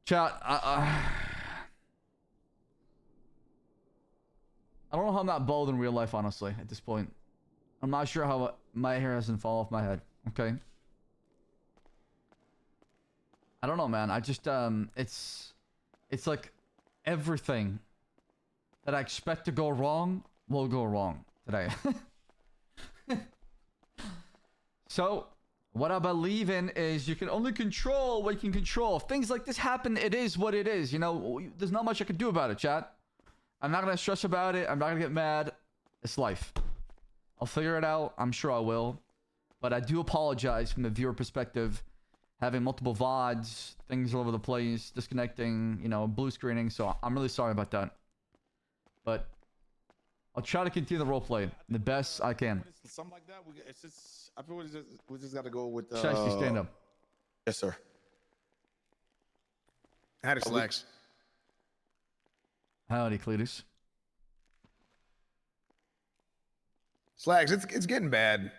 Chat, I don't know how I'm not bald in real life, honestly, at this point. I'm not sure how my hair hasn't fallen off my head, okay? I don't know, man. I just, it's like everything that I expect to go wrong will go wrong today. So, what I believe in is you can only control what you can control. If things like this happen, it is what it is. You know, there's not much I can do about it, chat. I'm not gonna stress about it. I'm not gonna get mad. It's life. I'll figure it out. I'm sure I will. But I do apologize from the viewer perspective. Having multiple VODs, things all over the place, disconnecting, you know, blue screening. So I'm really sorry about that. But I'll try to continue the roleplay the best I can. Something like that. It's just, I feel we just got to go with. Shiesty, stand up. Yes, sir. Howdy, Slacks. Howdy, Cletus. Slacks, it's getting bad.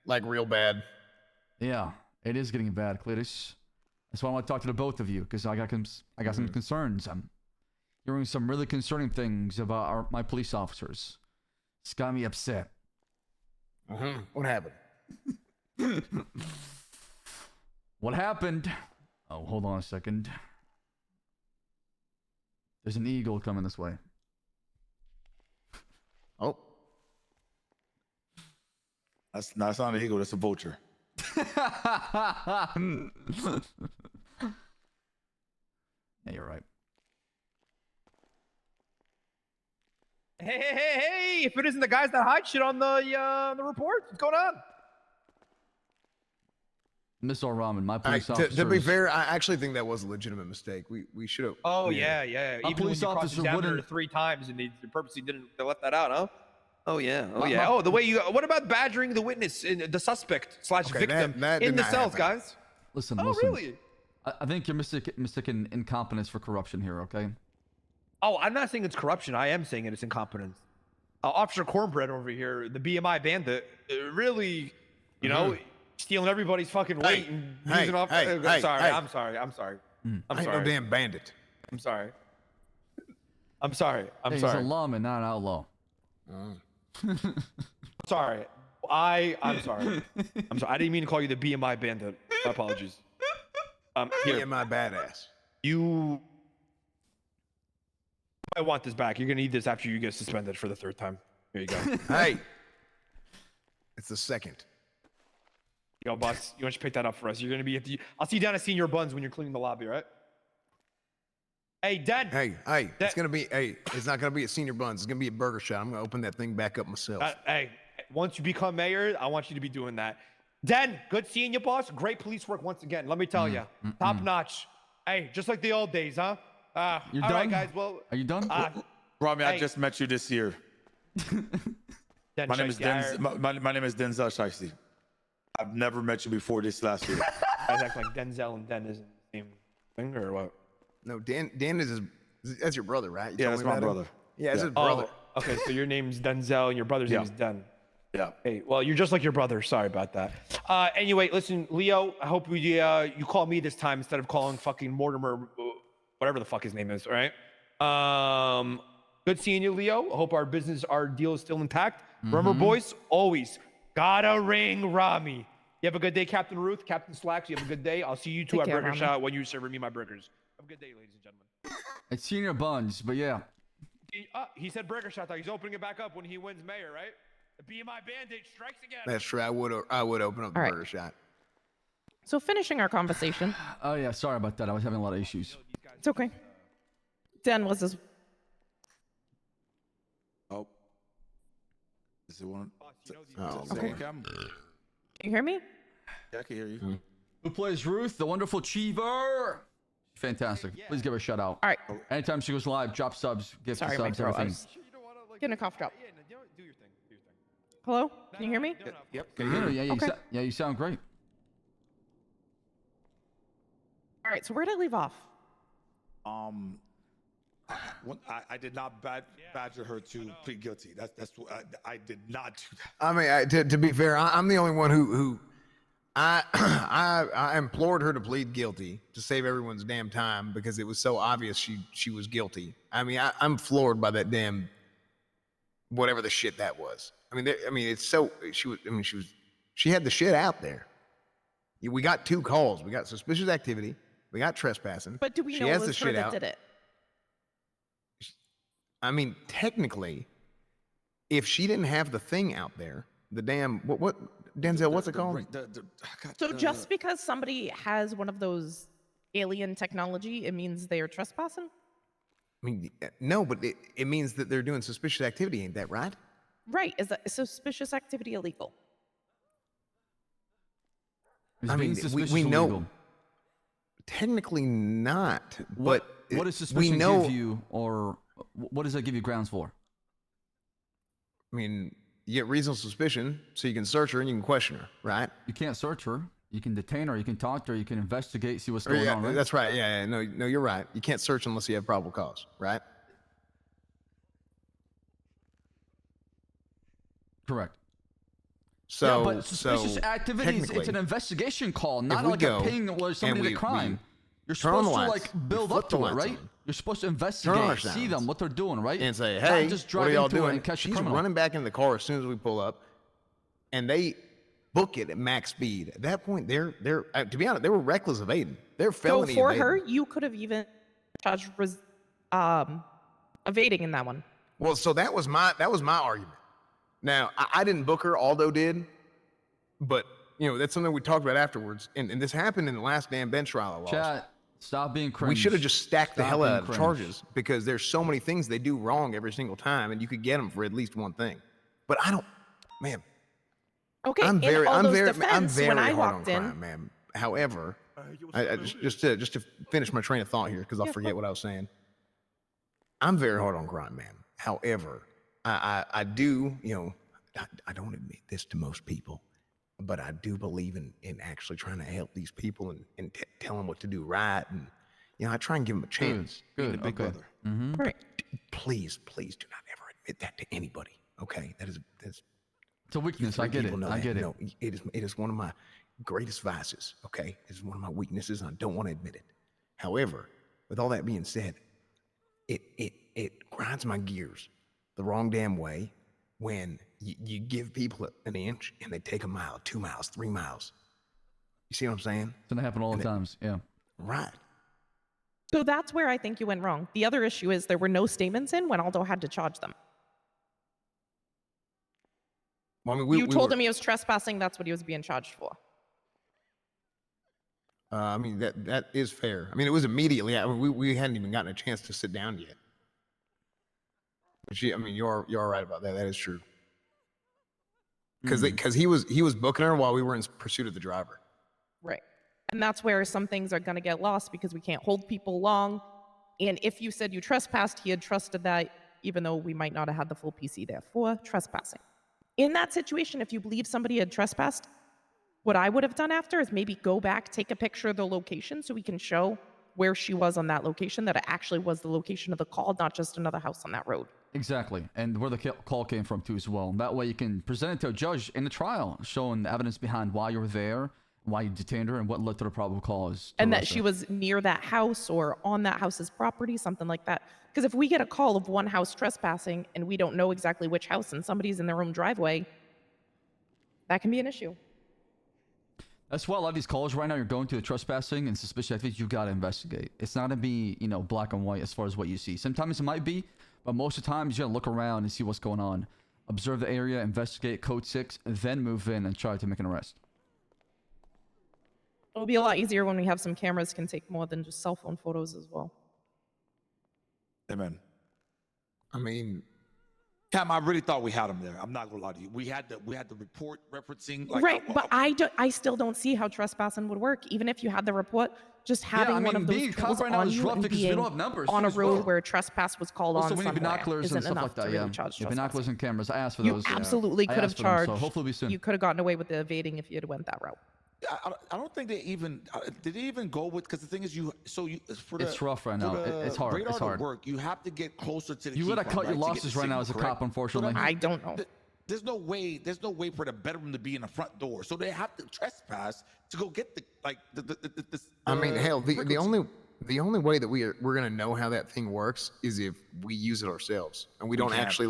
Like, real bad. Yeah, it is getting bad, Cletus. That's why I want to talk to the both of you, because I got some concerns. I'm hearing some really concerning things about my police officers. It's got me upset. What happened? What happened? Oh, hold on a second. There's an eagle coming this way. Oh. That's not an eagle. That's a vulture. Yeah, you're right. Hey! If it isn't the guys that hide shit on the report, what's going on? Miss Ramen, my police officer. To be fair, I actually think that was a legitimate mistake. We should have. Oh yeah. My Even police when you officer cross-examined wouldn't her 3 times and they purposely they left that out, huh? Oh yeah. My- Oh, the way you. What about badgering the witness, the suspect / victim that in did the not cells, happen. guys? Listen, Oh listen. really? I think you're mistaken incompetence for corruption here, okay? Oh, I'm not saying it's corruption. I am saying it's incompetence. Officer Cornbread over here, the BMI bandit, really, you know, stealing everybody's fucking weight and using off. I'm sorry. I'm sorry. I ain't no sorry. damn bandit. I'm sorry. I'm sorry. I'm Hey, sorry. he's a lawman, not an outlaw. Sorry. I'm sorry. I'm sorry. I didn't mean to call you the BMI bandit. My apologies. Here, Yeah, my badass. I want this back. You're gonna need this after you get suspended for the 3rd time. Here you go. Hey, it's the second. Yo, boss, you want to pick that up for us? You're gonna be at the. I'll see you down at Senior Buns when you're cleaning the lobby, right? Hey, Dad. Hey, it's gonna be. Hey, it's not gonna be at Senior Buns. It's gonna be at Burger Shot. I'm gonna open that thing back up myself. Hey, once you become mayor, I want you to be doing that. Den, good seeing you, boss. Great police work once again. Let me tell you, top notch. Hey, just like the old days, huh? You're all done? right, guys. Well, Are you done? Rami, I Hey. just met you this year. Den My name is Shiesty, my name is Denzel Shiesty. I've never met you before this last year. guys act like Denzel and Den isn't the same thing, or what? No, Dan is that's your brother, right? You Yeah, told that's me my about him? brother. Yeah, it's Yeah. his brother. Oh, okay. So your name's Denzel and your brother's name Yeah. is Den. Yeah. Hey, well, you're just like your brother. Sorry about that. Anyway, listen, Leo, I hope you call me this time instead of calling fucking Mortimer, whatever the fuck his name is, all right? Good seeing you, Leo. I hope our deal is still intact. Remember, boys, always gotta ring Rami. You have a good day, Captain Ruth, Captain Slacks. You have a good day. I'll see you two Take at care, Burger Rami. Shot when you serve me my burgers. Have a good day, ladies and gentlemen. It's Senior Buns, but yeah. He said Burger Shot, though. He's opening it back up when he wins mayor, right? The BMI Bandit strikes again. That's true. I would open up the All right. Burger Shot. So finishing our conversation. Oh yeah, sorry about that. I was having a lot of issues. It's okay. Dan was this. Oh. Is it one? Oh, Okay. Cam? Can you hear me? Yeah, I can hear you. Who plays Ruth, the wonderful Cheever? Fantastic. Please give her a shout out. All right. Anytime she goes live, drop subs, gift Sorry, my subs, throat. I everything. was getting a cough drop. Yeah, no, do your thing. Do your thing. Hello? Can you hear me? Yep. Can you hear me? Yeah, Okay. yeah, you sound great. All right. So where did I leave off? I did not badger her to plead guilty. That's what I did not do that. I mean, to be fair, I'm the only one who I implored her to plead guilty to save everyone's damn time because it was so obvious she was guilty. I mean, I'm floored by that damn whatever the shit that was. I mean, it's so she had the shit out there. We got 2 calls. We got suspicious activity. We got trespassing. But do we She know it has was the her shit that out. did it? I mean, technically, if she didn't have the thing out there, the damn what Denzel, what's it called? So just because somebody has one of those alien technology, it means they are trespassing? I mean, no, but it means that they're doing suspicious activity, ain't that right? Right. Is that suspicious activity illegal? Is I being mean, suspicious we know illegal? technically not, What but does we suspicion know. give you, or what does that give you grounds for? I mean, you get reasonable suspicion, so you can search her and you can question her, right? You can't search her. You can detain her. You can talk to her. You can investigate, see what's Or going yeah, on. Right? that's right. Yeah, no, you're right. You can't search unless you have probable cause, right? Correct. So, yeah, but suspicious so activities, it's an technically, investigation call, not we like go a ping where somebody and did a crime. You're turn on supposed the to lights, like build we up flip the to it, lights right? on. You're supposed to our investigate, see sounds. them, what they're doing, right? and say, Not hey, just what are drive y'all into it doing? and catch a She's criminal. running back in the car as soon as we pull up, and they book it at max speed. At that point, they're to be honest, they were reckless evading. They're So felony for evading. her, you could have even charged evading in that one. Well, so that was my argument. Now, I didn't book her, Aldo did, but that's something we talked about afterwards. And this happened in the last damn bench trial I lost. Chat, stop being cringe. We should have just stacked the Stop hell being out of cringe. charges because there's so many things they do wrong every single time, and you could get them for at least one thing. But I don't, man. Okay, I'm very in Aldo's I'm defense, very when I hard walked on in, crime, man. However, just to finish my train of thought here because I'll forget what I was saying. I'm very hard on crime, man. However, I do, I don't admit this to most people, but I do believe in actually trying to help these people and tell them what to do right, and I try and give them a chance. Good. Big Okay. brother. right. Please do not ever admit that to anybody. Okay, that's It's a weakness. I get it. people know I that. get it. No, it is one of my greatest vices. Okay, it's one of my weaknesses, and I don't want to admit it. However, with all that being said, it grinds my gears the wrong damn way when you give people an inch and they take a mile, 2 miles, 3 miles. You see what I'm saying? It's gonna happen all the times. Yeah. Right. So that's where I think you went wrong. The other issue is there were no statements in when Aldo had to charge them. Well, I mean, You told him he was trespassing. That's what he was being charged for. I mean, that is fair. I mean, it was immediately. I mean, we hadn't even gotten a chance to sit down yet. But I mean, you're right about that. That is true. Because he was booking her while we were in pursuit of the driver. Right. And that's where some things are going to get lost because we can't hold people long. And if you said you trespassed, he had trusted that, even though we might not have had the full PC there for trespassing. In that situation, if you believe somebody had trespassed, what I would have done after is maybe go back, take a picture of the location so we can show where she was on that location, that it actually was the location of the call, not just another house on that road. Exactly, and where the call came from too as well. That way you can present it to a judge in the trial, showing the evidence behind why you were there, why you detained her, and what led to the probable cause. And that she was near that house or on that house's property, something like that. Because if we get a call of one house trespassing and we don't know exactly which house and somebody's in their own driveway, that can be an issue. That's why a lot of these calls right now, you're going to the trespassing and suspicious activities, you got to investigate. It's not going to be, black and white as far as what you see. Sometimes it might be, but most of the time, you got to look around and see what's going on. Observe the area, investigate code 6, then move in and try to make an arrest. It'll be a lot easier when we have some cameras can take more than just cell phone photos as well. Amen. I mean, Cam, I really thought we had him there. I'm not gonna lie to you. We had the report referencing. Like, Right, but I still don't see how trespassing would work. Even if you had the report, just having one of those being a cop tools right now on is you rough and because we being don't have numbers on too a as road well. where trespass was called Also, on we need somewhere binoculars isn't and stuff enough like that. to really Yeah, charge yeah, trespassing. binoculars and cameras. I asked for You those. absolutely I could have asked for them, so charged. hopefully we soon. You could have gotten away with the evading if you had went that route. I don't think they even did they even go with, because the thing is It's rough right now. It's hard. Radar It's hard. To work. You have to get closer to the. You key gotta fob, cut your right, to get losses the right now signal as a correct. cop, unfortunately. I don't know. there's no way for the bedroom to be in the front door. So they have to trespass to go get the I mean, hell, the frequency. only way that we're gonna know how that thing works is if we use it ourselves, and we don't can't. actually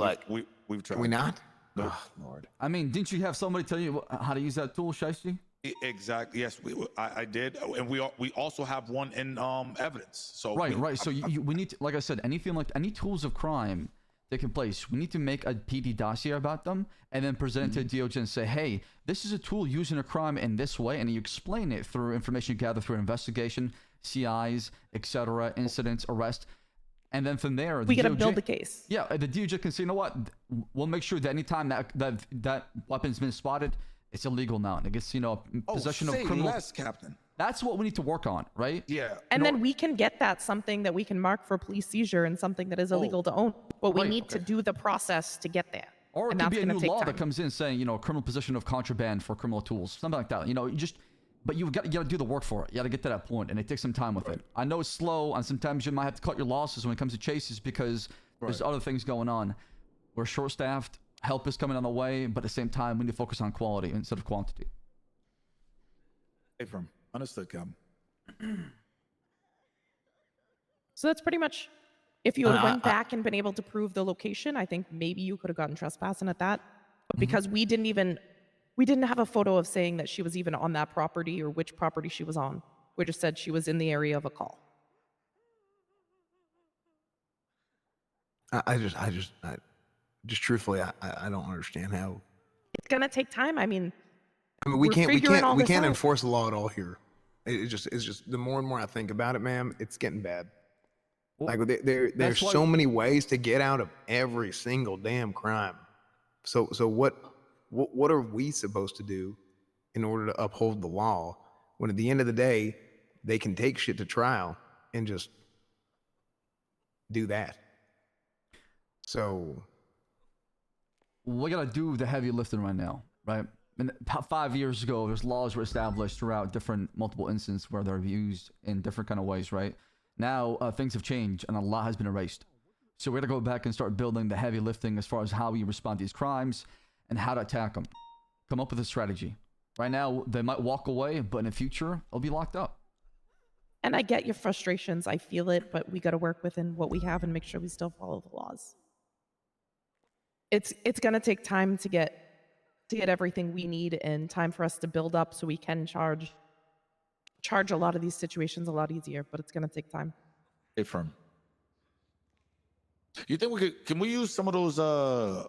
we've tried. Can we not? Nope. Oh, Lord. I mean, didn't you have somebody tell you how to use that tool, Shiesty? Exactly. Yes, I did, and we also have one in evidence. So Right. So we need to, like I said, anything like any tools of crime taking place, we need to make a PD dossier about them and then present it to DOJ and say, hey, this is a tool used in a crime in this way, and you explain it through information you gather through investigation, CIs, etc., incidents, arrest. And then from there, We got to build the case. Yeah, the DOJ can say, you know what? We'll make sure that anytime that weapon's been spotted, it's illegal now, and it gets, possession of say criminal. less, Captain. That's what we need to work on, right? Yeah. And then we can get that something that we can mark for police seizure and something that is illegal to own. But we Right, need to do the process to get there. Or it and could that's be a gonna new take law time. that comes in saying, criminal possession of contraband for criminal tools, something like that. But you got to do the work for it. You got to get to that point, and it takes some time with it. I know it's slow, and sometimes you might have to cut your losses when it comes to chases because there's other things going on. We're short-staffed, help is coming on the way, but at the same time, we need to focus on quality instead of quantity. From understood, Captain. So that's pretty much, if you had went back and been able to prove the location, I think maybe you could have gotten trespassing at that. But because we didn't have a photo of saying that she was even on that property or which property she was on. We just said she was in the area of a call. I just truthfully, I don't understand how. It's gonna take time. I mean, We we're figuring all this can't out. enforce the law at all here. It's just the more and more I think about it, ma'am, it's getting bad. Well, Like there's that's why- so many ways to get out of every single damn crime. So what are we supposed to do in order to uphold the law when at the end of the day they can take shit to trial and just do that? So We got to do the heavy lifting right now, right? And 5 years ago, there's laws were established throughout multiple instances where they're used in different kind of ways, right? Now things have changed and a lot has been erased. So we're gonna go back and start building the heavy lifting as far as how we respond to these crimes and how to attack them. Come up with a strategy. Right now, they might walk away, but in the future, they'll be locked up. And I get your frustrations. I feel it, but we got to work within what we have and make sure we still follow the laws. It's going to take time to get everything we need and time for us to build up so we can charge a lot of these situations a lot easier, but it's going to take time. From. You think can we use some of those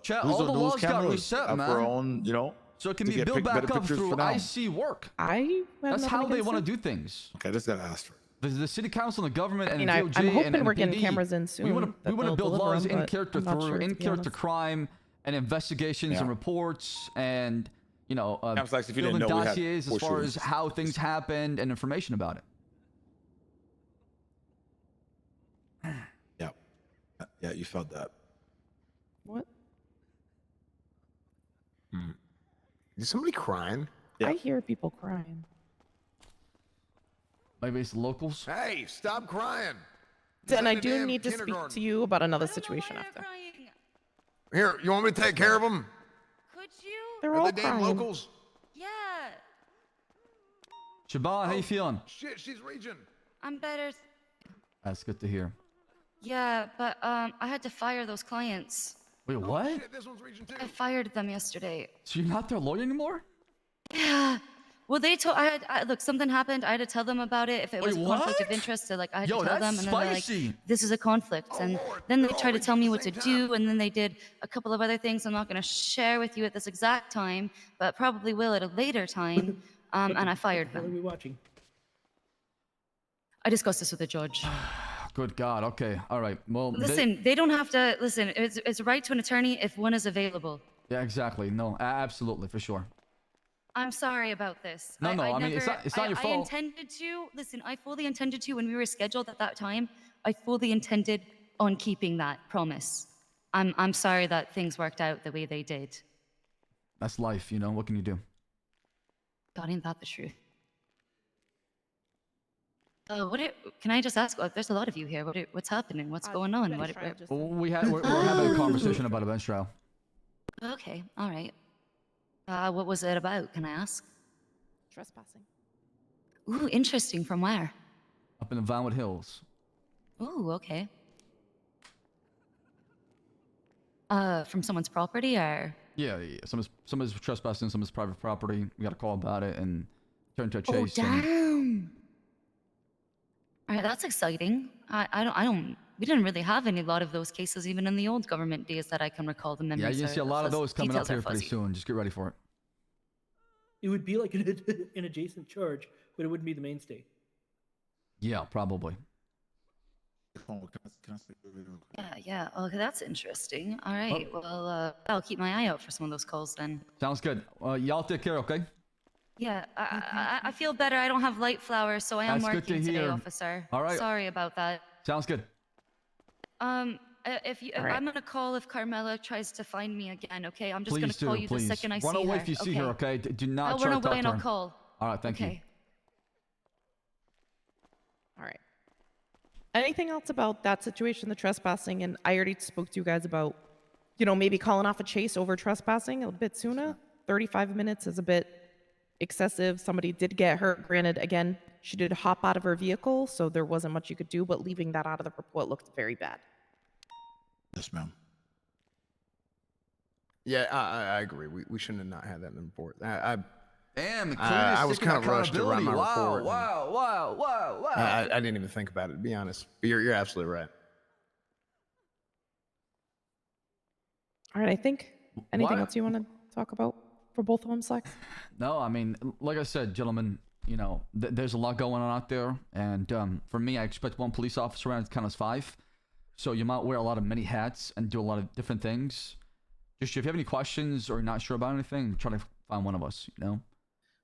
Chat, use all those the news laws got cameras reset, for our man. own, So it can to be get built back better up pictures through for now? IC work. I have That's nothing how they against want it. to do things. Okay, this got asked for. The city council and the government and mean, the I'm DOJ hoping and we're getting PD, cameras in soon We want that to they'll build deliver laws them, in but character I'm not through sure, to in be character honest. crime and investigations and Yeah. reports and Sounds like if you didn't building know we had dossiers as four far as shootings. how things happened and information about it. Yeah. Yeah, you felt that. What? is somebody crying? Yeah. I hear people crying. Maybe it's locals. Hey, stop crying. And I It's like the do damn need to speak kindergarten. to you about another I don't know situation why they're after. crying. Here, you want me to take care of them? Could you? They're Are all they damn crying. locals? Yeah, Shaban, how you feeling? Shit, she's reaching. I'm better. That's good to hear. Yeah, but I had to fire those clients. Wait, what? Shit, this one's reaching too. I fired them yesterday. So you're not their lawyer anymore? Yeah. Well, they told look, something happened. I had to tell them about it. If it was Wait, a conflict of what? interest, so I had Yo, to tell that's them, and then they're spicy. like, "This is a conflict." And Lord, then they they're all tried to tell reaching me at what the to same do, and then they did a couple of other things I'm not going to share with you at this exact time, but probably will at a later time. And I fired What are them. we watching? I discussed this with the judge. Good God. Okay. All right. Well, Listen, they don't have to listen. It's a right to an attorney if one is available. yeah, exactly. No, absolutely, for sure. I'm sorry about this. No, I mean, it's not your I fault. intended to listen. I fully intended to when we were scheduled at that time. I fully intended on keeping that promise. I'm sorry that things worked out the way they did. That's life, What can you do? God, ain't that the truth? Can I just ask? There's a lot of you here. What's happening? What's going on? bench trial just We're having a conversation about a bench trial. Okay, all right. What was it about, can I ask? Trespassing. Ooh, interesting. From where? Up in the Vinewood Hills. Ooh, okay. From someone's property or? Yeah, yeah. Someone's trespassing someone's private property. We got a call about it and turned to a Oh, chase. And damn. All right, that's exciting. I don't. We didn't really have any lot of those cases even in the old government days that I can recall. The yeah, memories you are see a lot of those coming up details are here pretty fuzzy. soon. Just get ready for it. It would be like an adjacent charge, but it wouldn't be the mainstay. Yeah, probably. Oh, can I speak real quick? Yeah. Okay, that's interesting. All right. Well, I'll keep my eye out for some of those calls then. Sounds good. Y'all take care, okay? Yeah, I feel better. I don't have light flowers, so I am That's good to working today, hear. officer. All right. Sorry about that. Sounds good. If right. I'm gonna call if Carmela tries to find me again, okay? I'm just Please gonna call do, you please. the second I Run see away her. if you see her, okay? Do not I'll try run to talk away and to I'll her. call. All right, thank you. Okay. All right. Anything else about that situation, the trespassing? And I already spoke to you guys about, maybe calling off a chase over trespassing a bit sooner. 35 minutes is a bit excessive. Somebody did get hurt. Granted, again, she did hop out of her vehicle, so there wasn't much you could do, but leaving that out of the report looked very bad. Yes, ma'am. Yeah, I agree. We shouldn't have not had that in the report. Damn, I was kind of rushed to write my report. and Wow. I didn't even think about it, to be honest. But you're absolutely right. All right, I think anything What? else you want to talk about for both of them, Squeex? No, I mean, like I said, gentlemen, there's a lot going on out there. And for me, I expect one police officer around to count as 5. So you might wear a lot of many hats and do a lot of different things. Just if you have any questions or you're not sure about anything, try to find one of us, Don't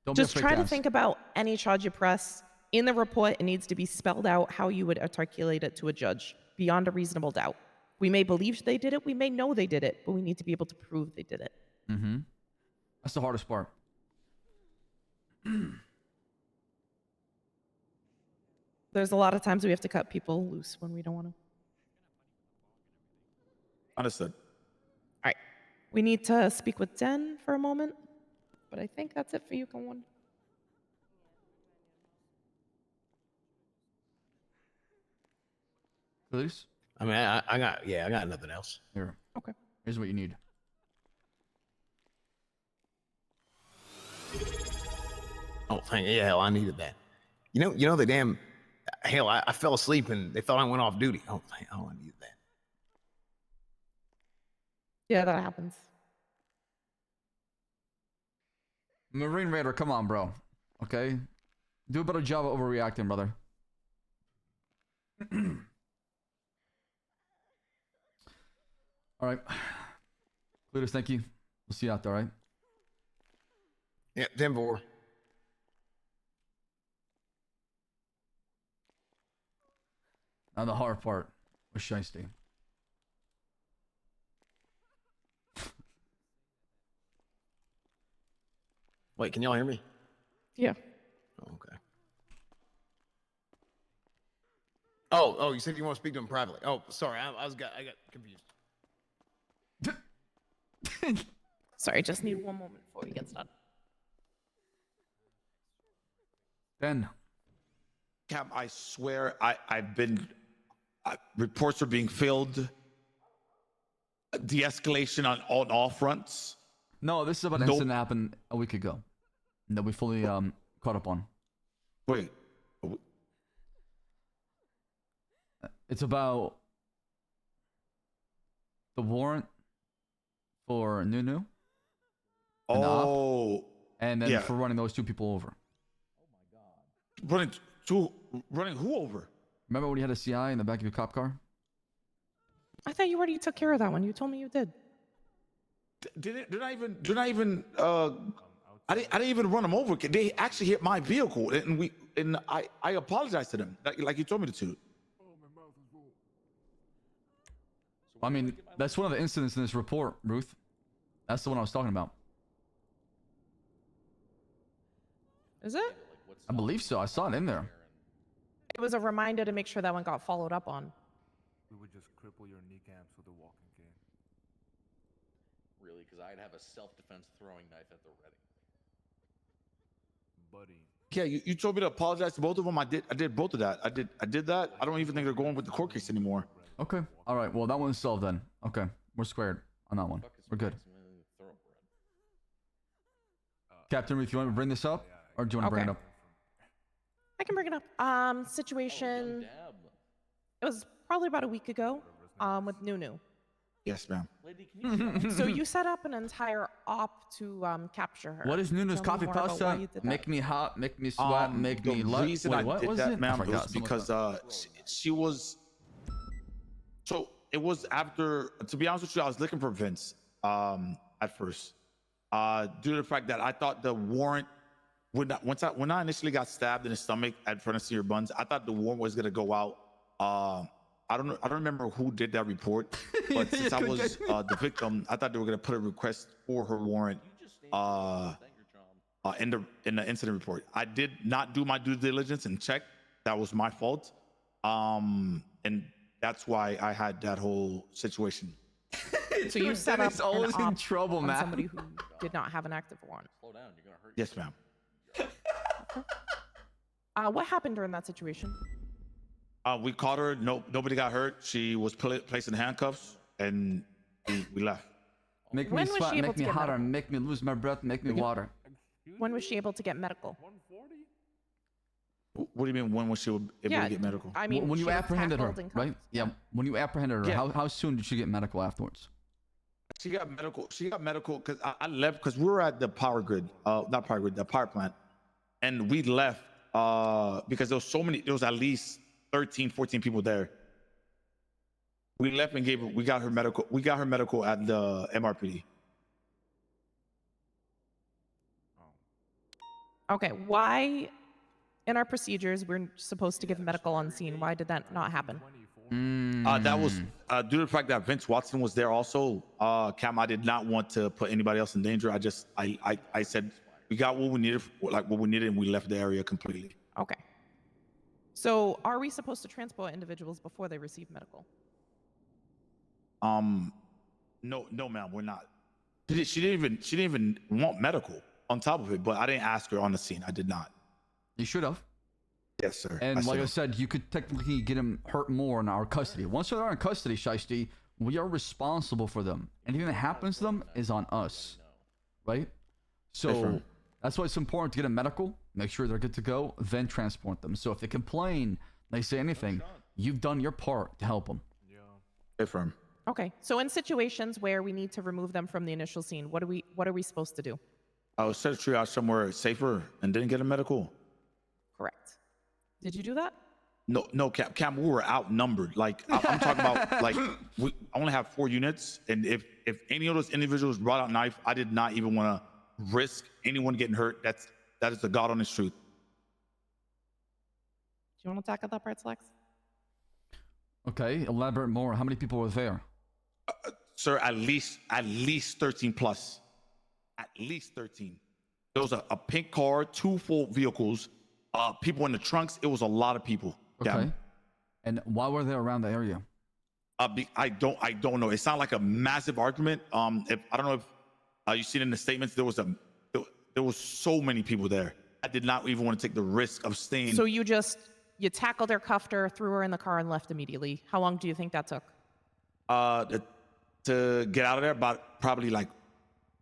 be Just afraid try to ask. think about any charge you press. In the report, it needs to be spelled out how you would articulate it to a judge beyond a reasonable doubt. We may believe they did it, we may know they did it, but we need to be able to prove they did it. Mm-hmm. That's the hardest part. There's a lot of times we have to cut people loose when we don't want to. Understood. All right. We need to speak with Den for a moment, but I think that's it for you, Kawan. Please? I mean, I got nothing else. Here. Okay. Here's what you need. Oh, hell, I needed that. You know the damn hell. I fell asleep and they thought I went off duty. Oh, I needed that. Yeah, that happens. Marine Raider, come on, bro. Okay? Do a better job of overreacting, brother. All right. Cletus, thank you. We'll see you out there, all right? Yeah, 10-4. Now the hard part was shiesty. Wait, can y'all hear me? Yeah. Oh, okay. Oh, you said you want to speak to him privately. Oh, sorry, I got confused. Sorry, just need one moment before he gets done. Ben. Cam, I swear I've been. Reports are being filled. De-escalation on all fronts. No, this is about an Nope. incident that happened a week ago that we fully caught up on. Wait. It's about the warrant for Nunu And up. Oh, and then Yeah. for running those 2 people over. running who over? Remember when you had a CI in the back of your cop car? I thought you already took care of that one. You told me you did. Did I even? I didn't even run them over. They actually hit my vehicle, and I apologized to them, like you told me to. I mean, that's one of the incidents in this report, Ruth. That's the one I was talking about. Is it? I believe so. I saw it in there. It was a reminder to make sure that one got followed up on. We would just cripple your kneecaps with a walking cane. Really? Because because I'd have a self-defense throwing knife at the ready. Buddy. Yeah, you told me to apologize to both of them. I did both of that. I did that. I don't even think they're going with the court case anymore. Okay. All right. Well, that one's solved then. Okay. We're squared on that one. We're good. Captain, if you want to bring this up, or do you want to bring it Okay. up? I can bring it up. Situation. It was probably about a week ago. With Nunu. Yes, ma'am. So you set up an entire op to capture her. What is Nunu's Tell me coffee more about why pasta? you did that. Make me hot, make me sweat, make me The lut. reason Wait, I what did was that, it? I ma'am, forgot. was because she was. So it was after. To be honest with you, I was looking for Vince at first, due to the fact that I thought the warrant when I initially got stabbed in the stomach at front of Senior Buns, I thought the warrant was gonna go out. I don't remember who did that report, but since I was the victim, I thought they were gonna put a request for her warrant in the incident report. I did not do my due diligence and check. That was my fault, and that's why I had that whole situation. So you set up Dennis always an in op trouble, on man. somebody who did not have an active warrant. Slow down, you're gonna hurt Yes, ma'am. What happened during that situation? We caught her. Nobody got hurt. She was placed in handcuffs, and we left. Make me When was sweat, she able make to me get hotter, medical? make me lose my breath, make me water. When was she able to get medical? What do you mean? When was she able to get medical? I mean, When she you was apprehended her, tackled and right? cuffed. Yeah. When you apprehended her, Yeah. how soon did she get medical afterwards? She got medical because I left because we were at the power grid, not power grid, the power plant, and we left because there was at least 13, 14 people there. We left and we got her medical at the MRPD. Okay, why in our procedures we're supposed to give medical on scene? Why did that not happen? That was due to the fact that Vince Watson was there also. Cam, I did not want to put anybody else in danger. I said we got what we needed, and we left the area completely. Okay. So are we supposed to transport individuals before they receive medical? No, ma'am, we're not. She didn't even want medical on top of it, but I didn't ask her on the scene. I did not. You should have. Yes, sir. And like I should've. said, you could technically get him hurt more in our custody. Once they're in custody, Shiesty, we are responsible for them. Anything that happens to them is on us, right? So Different. that's why it's important to get a medical, make sure they're good to go, then transport them. So if they complain, they say anything, you've done your part to help them. Affirm. Okay. So in situations where we need to remove them from the initial scene, what are we supposed to do? I was set to triage somewhere safer and didn't get a medical. Correct. Did you do that? No, Cam, we were outnumbered. Like I'm talking about, like we only have 4 units, and if any of those individuals brought out a knife, I did not even want to risk anyone getting hurt. That is the God honest truth. Do you want to tackle that part, Slex? Okay, elaborate more. How many people were there? Sir, at least 13 plus. At least 13. There was a pink car, 2 full vehicles, people in the trunks. It was a lot of people. Okay. Yeah. And why were they around the area? I don't know. It sounded like a massive argument. I don't know if you seen in the statements, there was so many people there. I did not even want to take the risk of staying. So you tackled her, cuffed her, threw her in the car, and left immediately. How long do you think that took? To get out of there, about probably like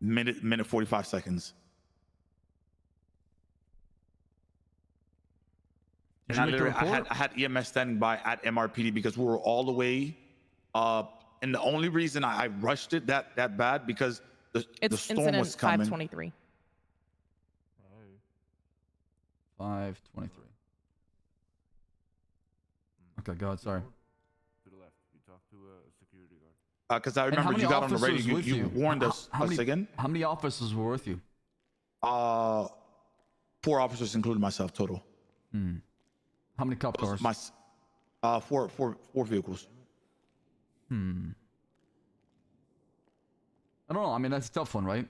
minute 45 seconds. Did And you make the I report? had EMS standing by at MRPD because we were all the way. And the only reason I rushed it that bad because the storm incident was coming. 523. 523. Okay, go ahead. Sorry. To the left. You talk to a security guard. Because I And how remember many you got on the officers radio. with You warned us. How many, again? how many officers were with you? 4 officers, including myself, total. How many cop cars? Four vehicles. I don't know. I mean, that's a tough one, right?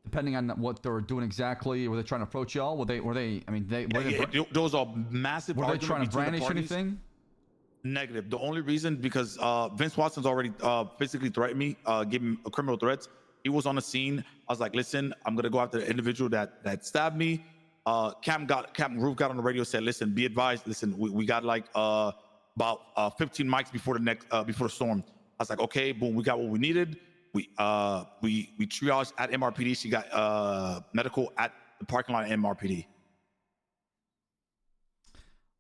Depending on what they were doing exactly, were they trying to approach y'all? Were they? I mean, There was a massive were they argument trying to between the brandish parties. anything? Negative. The only reason because Vince Watson's already basically threatened me, gave me criminal threats. He was on the scene. I was like, listen, I'm gonna go after the individual that stabbed me. Captain Roof got on the radio, said, listen, be advised. Listen, we got like about 15 mics before the storm. I was like, okay, boom, we got what we needed. We triaged at MRPD. She got medical at the parking lot at MRPD.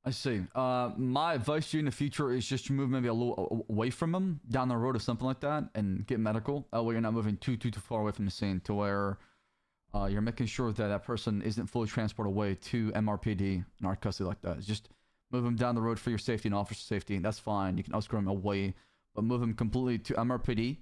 I see. My advice to you in the future is just to move maybe a little away from him, down the road or something like that, and get medical. That way you're not moving too far away from the scene to where you're making sure that that person isn't fully transported away to MRPD, narc custody like that. Just move him down the road for your safety and officer safety. That's fine. You can escort him away, but move him completely to MRPD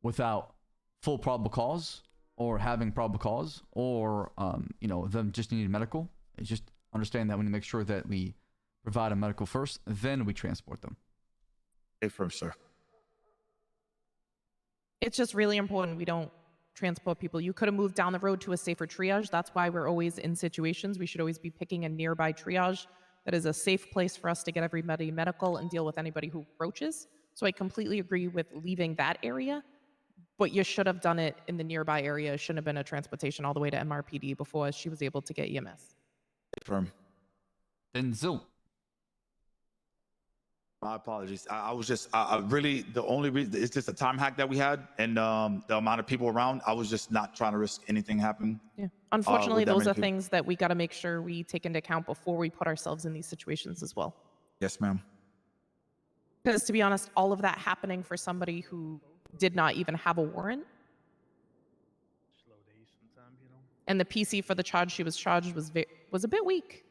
without full probable cause or having probable cause or, them just needing medical. It's just understand that we need to make sure that we provide a medical first, then we transport them. Hey, first, sir. It's just really important we don't transport people. You could have moved down the road to a safer triage. That's why we're always in situations. We should always be picking a nearby triage that is a safe place for us to get everybody medical and deal with anybody who approaches. So I completely agree with leaving that area, but you should have done it in the nearby area. It shouldn't have been a transportation all the way to MRPD before she was able to get EMS. Firm. Denzel. My apologies. I was just really, the only reason, it's just a time hack that we had and the amount of people around. I was just not trying to risk anything happening. Yeah. Unfortunately, those are people. things that we got to make sure we take into account before we put ourselves in these situations as well. Yes, ma'am. Because to be honest, all of that happening for somebody who did not even have a warrant. And the PC for the charge she was charged was a bit weak.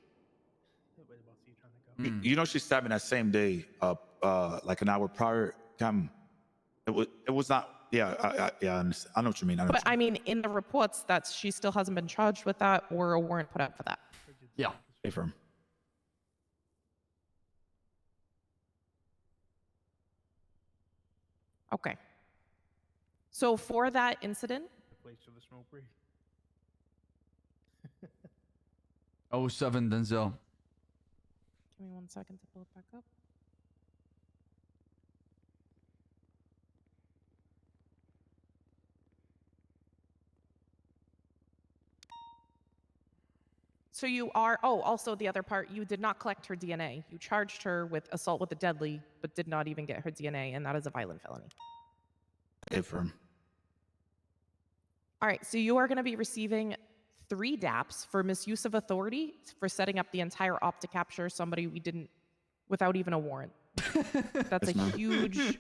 You know, she stabbed me that same day, like an hour prior. It was not. Yeah, I understand. I know what you mean. But I mean, in the reports, that she still hasn't been charged with that or a warrant put out for that. Yeah. Stay firm. Okay. So for that incident, 07 Denzel. give me 1 second to pull it back up. So you are, also the other part, you did not collect her DNA. You charged her with assault with a deadly, but did not even get her DNA, and that is a violent felony. Stay firm. All right, so you are going to be receiving 3 DAPs for misuse of authority for setting up the entire op to capture somebody we didn't, without even a warrant. That's a huge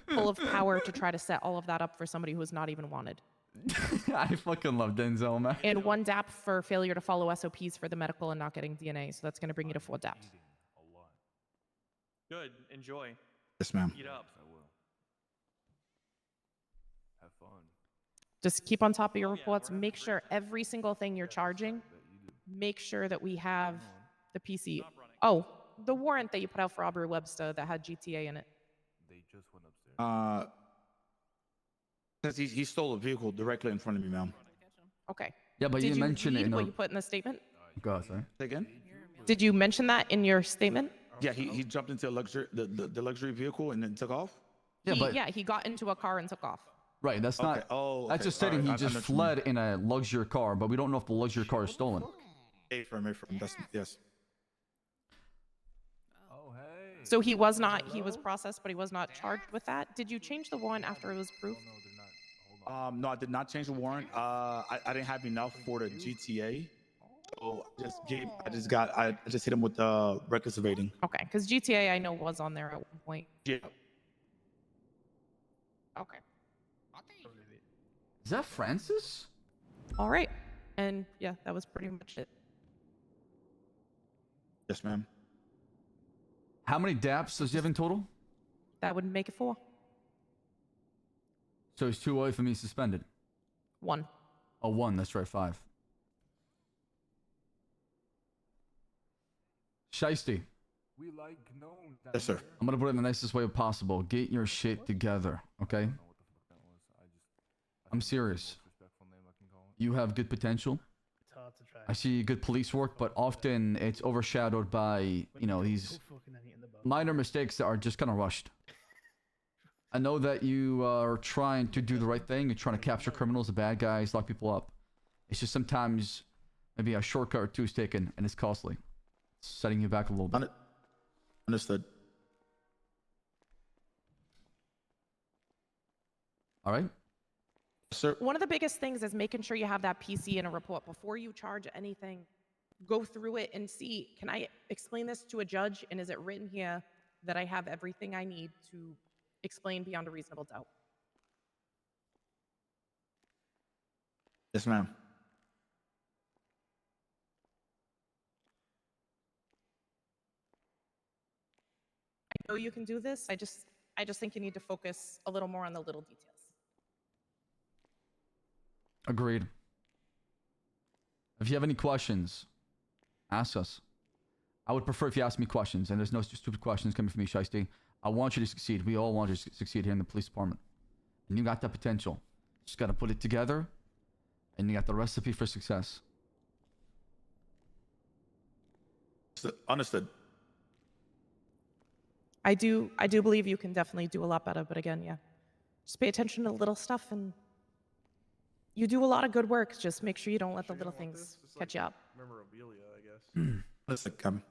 pull of power to try to set all of that up for somebody who is not even wanted. I fucking love Denzel, man. And 1 DAP for failure to follow SOPs for the medical and not getting DNA. So that's going to bring you to 4 DAPs. Good. Enjoy. Yes, ma'am. Eat up. I will. Have fun. Just keep on top of your reports. Make sure every single thing you're charging, make sure that we have the PC. Oh, the warrant that you put out for Aubrey Webster that had GTA in it. They just went upstairs. Because he stole a vehicle directly in front of me, ma'am. Okay. Yeah, but Did you mentioned it read in what you put in the statement? Go ahead, sorry. Say again? Did you mention that in your statement? Yeah, he jumped into the luxury vehicle and then took off. Yeah, He got into a car and took off. Right, that's Okay. not. Oh, That's okay. just stating All right, he I just know what you mean. fled in a luxury car, but we don't know if the luxury car is stolen. A firm. That's yes. Oh, hey. So he was processed, but he was not charged with that. Did you change the warrant after it was approved? No, they're not. Hold on. No, I did not change the warrant. I didn't have enough for the GTA. So I just hit him with reckless evading. Okay, because GTA I know was on there at one point. Yeah. Okay. Is that Francis? All right. And yeah, that was pretty much it. Yes, ma'am. How many DAPs does he have in total? That would make it 4. So he's 2 away from being suspended. 1. Oh, 1. That's right, 5. Shiesty. We like gnome. Yes, sir. I'm gonna put it in the nicest way possible. Get your shit together, okay? I don't know what the fuck that was. I'm serious. Most respectful name I can call it. You have good potential. It's hard to try. I see good police work, but often it's overshadowed by, these minor mistakes that are just kind of rushed. I know that you are trying to do the right thing. You're trying to capture criminals, the bad guys, lock people up. It's just sometimes maybe a shortcut or two is taken, and it's costly. It's setting you back a little bit. Understood. All right? Sir. One of the biggest things is making sure you have that PC in a report before you charge anything. Go through it and see, can I explain this to a judge, and is it written here that I have everything I need to explain beyond a reasonable doubt? Yes, ma'am. I know you can do this. I just think you need to focus a little more on the little details. Agreed. If you have any questions, ask us. I would prefer if you ask me questions, and there's no stupid questions coming from me, Shiesty. I want you to succeed. We all want you to succeed here in the police department. And you got that potential. Just got to put it together, and you got the recipe for success. Understood. I do believe you can definitely do a lot better, but again, yeah. Just pay attention to the little stuff, and you do a lot of good work. Just make sure you don't let the little things catch you up. Memorabilia, I guess. Listen,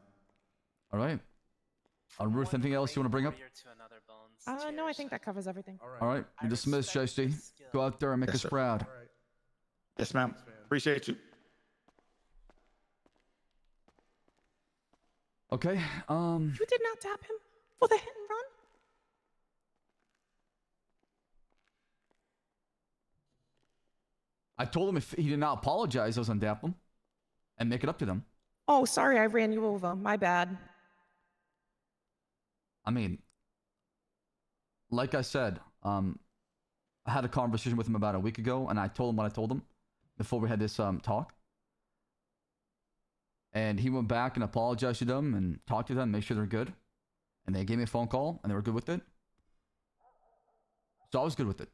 All right. Ruth, anything else you want to bring up? No, I think that covers everything. All right. You're dismissed, Shiesty. Go out there and make us proud. Yes, ma'am. Appreciate you. Okay. You did not tap him for the hit and run? I told him if he did not apologize, I was gonna dap him and make it up to them. Oh, sorry, I ran you over. My bad. I mean, like I said, I had a conversation with him about a week ago, and I told him what I told him before we had this talk. And he went back and apologized to them and talked to them, make sure they're good. And they gave me a phone call, and they were good with it. So I was good with it.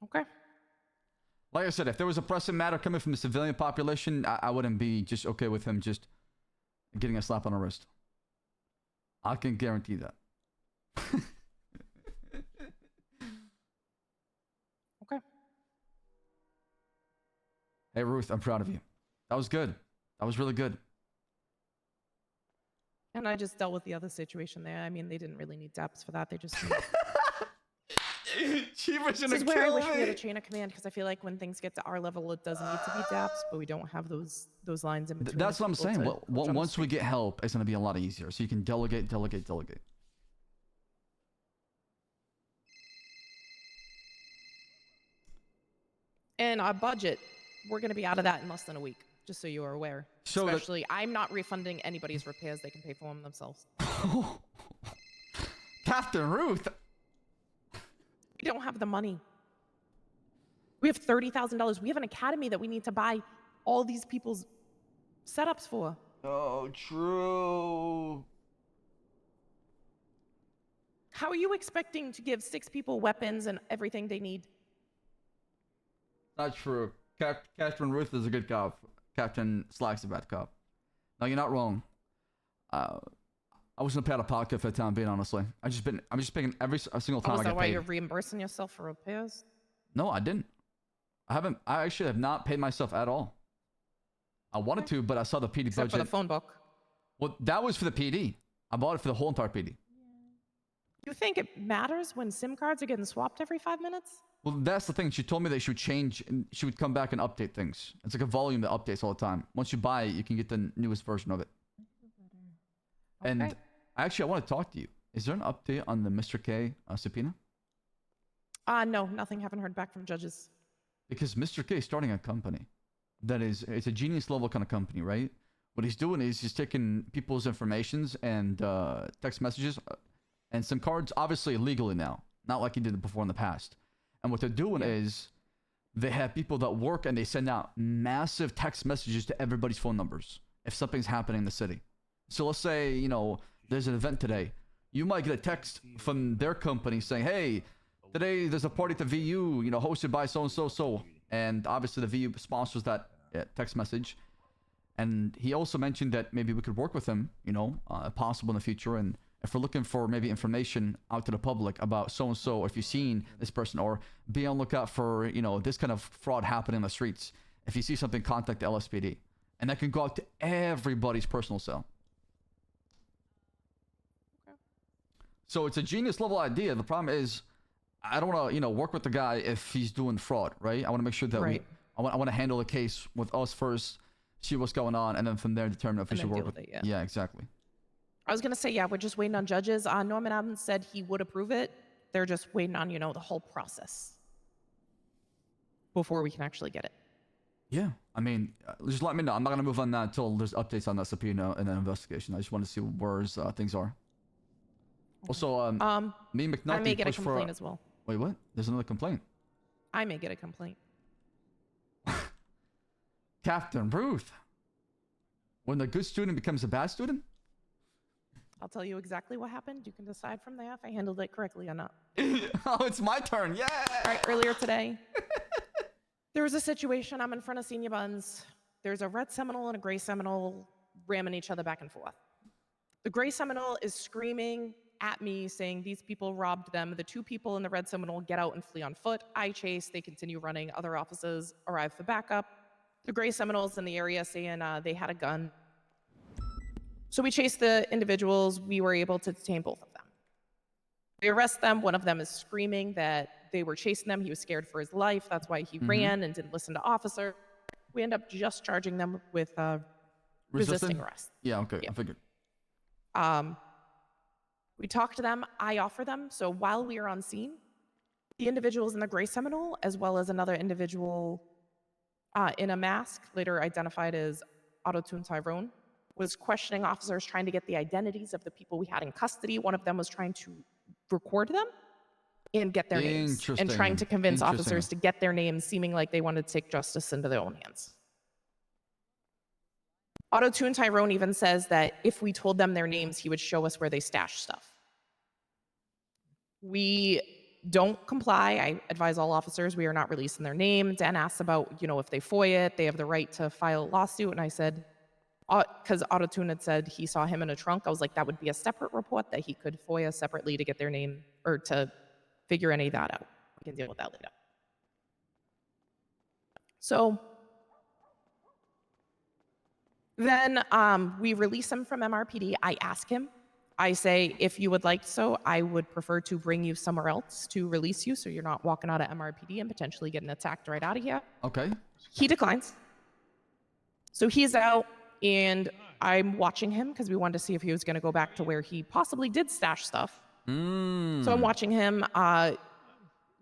Okay. Like I said, if there was a pressing matter coming from the civilian population, I wouldn't be just okay with him just getting a slap on the wrist. I can guarantee that. Okay. Hey, Ruth, I'm proud of you. That was good. That was really good. And I just dealt with the other situation there. I mean, they didn't really need depths for that. They just She was This is where I wish we had a chain of command, because I feel like when things get to our level, it does need to be dapps, but we don't have those lines in between. That's what I'm people saying. to jump Once we straight. get help, it's going to be a lot easier. So you can delegate. And our budget, we're going to be out of that in less than a week, just so you are aware. So Especially, I'm not refunding anybody's repairs. They can pay for them themselves. Captain Ruth. We don't have the money. We have $30,000. We have an academy that we need to buy all these people's setups for. Oh, true. How are you expecting to give 6 people weapons and everything they need? Not true. Captain Ruth is a good cop. Captain Slack's a bad cop. No, you're not wrong. I was gonna pay out of pocket for the time being, honestly. I'm just paying every single time Oh, I is that get why paid. you're reimbursing yourself for repairs? No, I didn't. I actually have not paid myself at all. I wanted to, but I saw the PD Except budget. for the phone book. Well, that was for the PD. I bought it for the whole entire PD. You think it matters when SIM cards are getting swapped every 5 minutes? Well, that's the thing. She told me that she would change and she would come back and update things. It's like a volume that updates all the time. Once you buy it, you can get the newest version of it. And Okay. actually, I want to talk to you. Is there an update on the Mr. K subpoena? No, nothing. Haven't heard back from judges. Because Mr. K is starting a company that is, it's a genius level kind of company, right? What he's doing is he's taking people's informations and text messages and SIM cards, obviously illegally now, not like he did it before in the past. And what they're doing is they have people that work and they send out massive text messages to everybody's phone numbers if something's happening in the city. So let's say, you know, there's an event today. You might get a text from their company saying, hey, today there's a party at the VU, you know, hosted by so-and-so. And obviously the VU sponsors that text message. And he also mentioned that maybe we could work with him, you know, if possible in the future. And if we're looking for maybe information out to the public about so and so, if you've seen this person, or be on lookout for, you know, this kind of fraud happening in the streets. If you see something, contact the LSPD, and that can go out to everybody's personal cell. Okay. So it's a genius level idea. The problem is, I don't want to, you know, work with the guy if he's doing fraud, right? I want to make sure that Right. I want to handle the case with us first, see what's going on, and then from there determine if we And should then work deal with with it, Yeah, exactly. I was gonna say, yeah, we're just waiting on judges. Norman Adams said he would approve it. They're just waiting on, you know, the whole process before we can actually get it. Yeah, I mean, just let me know. I'm not gonna move on that until there's updates on that subpoena and an investigation. I just want to see where things are. Also, me and McNulty I may get a pushed complaint for. as well. Wait, what? There's another complaint. I may get a complaint. Captain Ruth. When the good student becomes a bad student? I'll tell you exactly what happened. You can decide from there if I handled it correctly or not. Oh, it's my turn. Yeah. All right, earlier today, there was a situation. I'm in front of Senior Buns. There's a red Seminole and a gray Seminole ramming each other back and forth. The gray Seminole is screaming at me, saying these people robbed them. The two people in the red Seminole get out and flee on foot. I chase. They continue running. Other officers arrive for backup. The gray Seminoles in the area saying they had a gun. So we chased the individuals. We were able to detain both of them. We arrest them. One of them is screaming that they were chasing them. He was scared for his life. That's why he ran and didn't listen to officer. We end up just charging them with resisting arrest. Yeah, okay, Yeah. I figured. We talk to them. I offer them. So while we are on scene, the individuals in the gray Seminole, as well as another individual in a mask, later identified as Auto-Tune Tyrone, was questioning officers, trying to get the identities of the people we had in custody. One of them was trying to record them and get their names, and trying to convince officers to get their names, seeming like they wanted to take justice into their own hands. Auto-Tune Tyrone even says that if we told them their names, he would show us where they stashed stuff. We don't comply. I advise all officers we are not releasing their name. Dan asks about, you know, if they FOIA it, they have the right to file a lawsuit. And I said, because Auto-Tune had said he saw him in a trunk, I was like, that would be a separate report that he could FOIA separately to get their name or to figure any of that out. We can deal with that later. So then we release him from MRPD. I ask him, I say, if you would like so, I would prefer to bring you somewhere else to release you so you're not walking out of MRPD and potentially getting attacked right out of here. Okay. He declines. So he's out, and I'm watching him because we wanted to see if he was going to go back to where he possibly did stash stuff. So I'm watching him.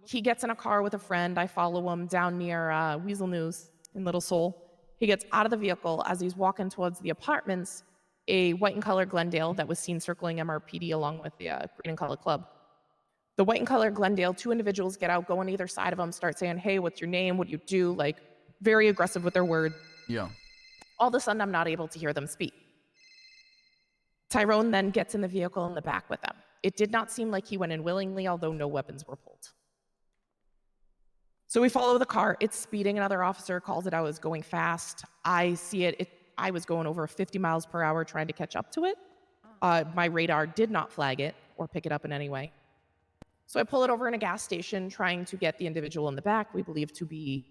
He gets in a car with a friend. I follow him down near Weasel News in Little Seoul. He gets out of the vehicle. As he's walking towards the apartments, a white and color Glendale that was seen circling MRPD along with the green and color club. The white and color Glendale, two individuals get out, go on either side of him, start saying, hey, what's your name? What do you do? Like, very aggressive with their word. Yeah. All of a sudden, I'm not able to hear them speak. Tyrone then gets in the vehicle in the back with them. It did not seem like he went in willingly, although no weapons were pulled. So we follow the car. It's speeding. Another officer calls it out as going fast. I see it. I was going over 50 miles per hour trying to catch up to it. My radar did not flag it or pick it up in any way. So I pull it over in a gas station, trying to get the individual in the back we believe to be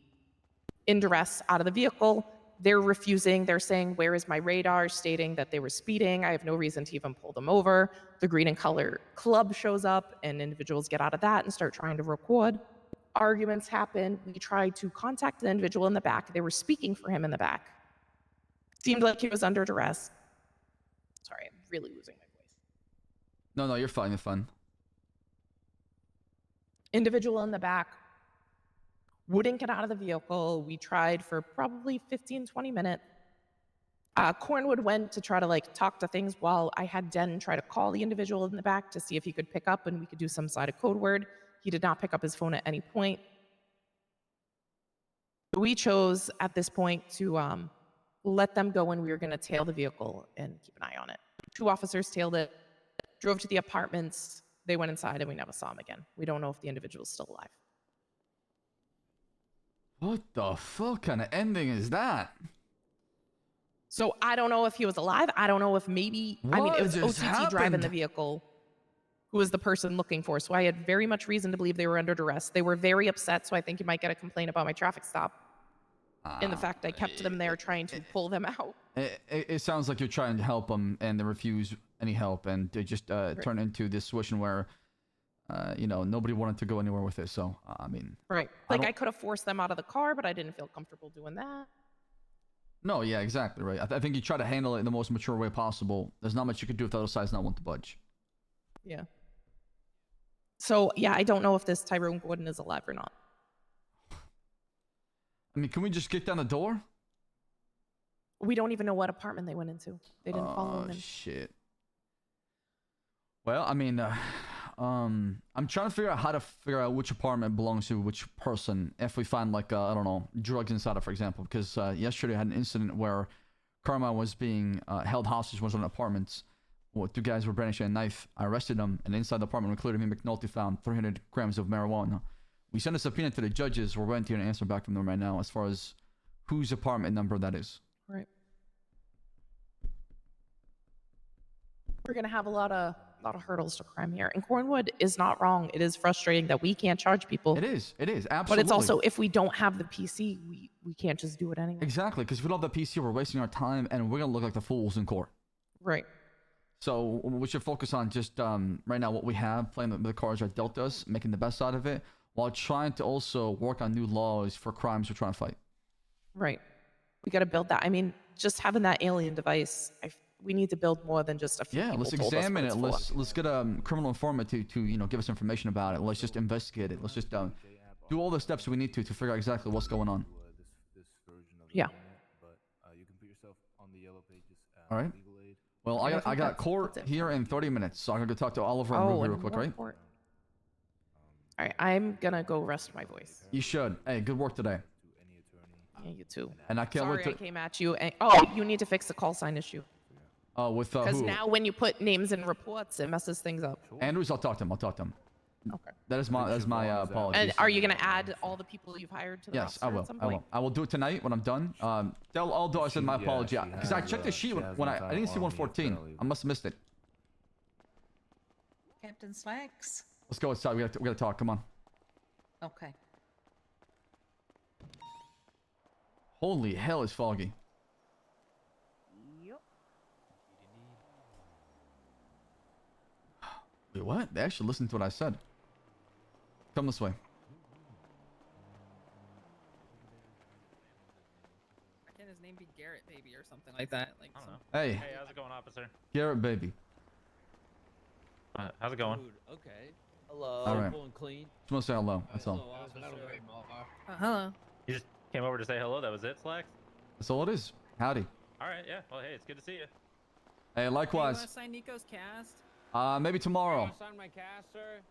in duress out of the vehicle. They're refusing. They're saying, where is my radar? Stating that they were speeding. I have no reason to even pull them over. The green and color club shows up, and individuals get out of that and start trying to record. Arguments happen. We tried to contact the individual in the back. They were speaking for him in the back. Seemed like he was under duress. Sorry, I'm really losing my voice. No, you're fine. You're fine. Individual in the back wouldn't get out of the vehicle. We tried for probably 15, 20 minutes. Cornwood went to try to talk to things while I had Den try to call the individual in the back to see if he could pick up and we could do some side of code word. He did not pick up his phone at any point. We chose at this point to let them go, and we were going to tail the vehicle and keep an eye on it. Two officers tailed it, drove to the apartments. They went inside and we never saw him again. We don't know if the individual's still alive. What the fuck kind of ending is that? So I don't know if he was alive. I don't know if maybe, I mean, What it was just OCT driving the happened? vehicle who was the person looking for. So I had very much reason to believe they were under duress. They were very upset. So I think you might get a complaint about my traffic stop and the fact I kept them there trying to pull them out. It sounds like you're trying to help them and they refuse any help and they just turn into this situation where, you know, nobody wanted to go anywhere with it. So, I mean. Right. I Like don't- I could have forced them out of the car, but I didn't feel comfortable doing that. No, yeah, exactly, right. I think you try to handle it in the most mature way possible. There's not much you can do if the other side's not want to budge. Yeah. So yeah, I don't know if this Tyrone Gordon is alive or not. I mean, can we just kick down the door? We don't even know what apartment they went into. They didn't follow him in. Shit. Well, I mean, I'm trying to figure out which apartment belongs to which person. If we find like, I don't know, drugs inside it, for example, because yesterday I had an incident where Karma was being held hostage in one of the apartments. Well, 2 guys were brandishing a knife. I arrested them, and inside the apartment, including me, McNulty found 300 grams of marijuana. We sent a subpoena to the judges. We're waiting to hear an answer back from them right now as far as whose apartment number that is. Right. We're gonna have a lot of hurdles to climb here. And Cornwood is not wrong. It is frustrating that we can't charge people. It is, absolutely. But it's also, if we don't have the PC, we can't just do it anyway. Exactly, because if we don't have the PC, we're wasting our time, and we're gonna look like the fools in court. Right. So we should focus on just right now what we have, playing the cards that dealt us, making the best out of it, while trying to also work on new laws for crimes we're trying to fight. Right. We got to build that. I mean, just having that alien device, we need to build more than just a few. Yeah, people let's told us what examine it's it. for. Let's get a criminal informant to you know give us information about it. Let's just investigate it. Let's just do all the steps we need to figure out exactly what's going on. Yeah. All right. Well, I got court here in 30 minutes, so I'm gonna go talk to Oliver and Ruby real quick, right? All right, I'm gonna go rest my voice. You should. Hey, good work today. Yeah, you too. And I can't Sorry wait I to. came at you. And, oh, you need to fix the call sign issue. With Because who? now when you put names in reports, it messes things up. Andrews, I'll talk to him. Okay. That is my apologies. And are you gonna add all the people you've hired to the Yes, I roster will. at some I point? will. I will do it tonight when I'm done. Tell Aldo I said my apology because I checked the sheet when I didn't see 114. I must have missed it. Captain Slacks. Let's go outside. We gotta talk. Come on. Okay. Holy hell, it's foggy. Yep. Wait, what? They actually listened to what I said. Come this way. Why can't his name be Garrett Baby or something like that? Like, Hey. Hey, how's it going, officer? Garrett, baby. How's it going? Okay. Hello. All right. Simple and clean. Just want to say hello. That's all. hello. You just came over to say hello. That was it, Slacks? That's all it is. Howdy. All right, yeah. Well, hey, it's good to see you. Hey, Hey, you likewise. wanna sign Nico's cast? Maybe tomorrow. Sign my cast, sir.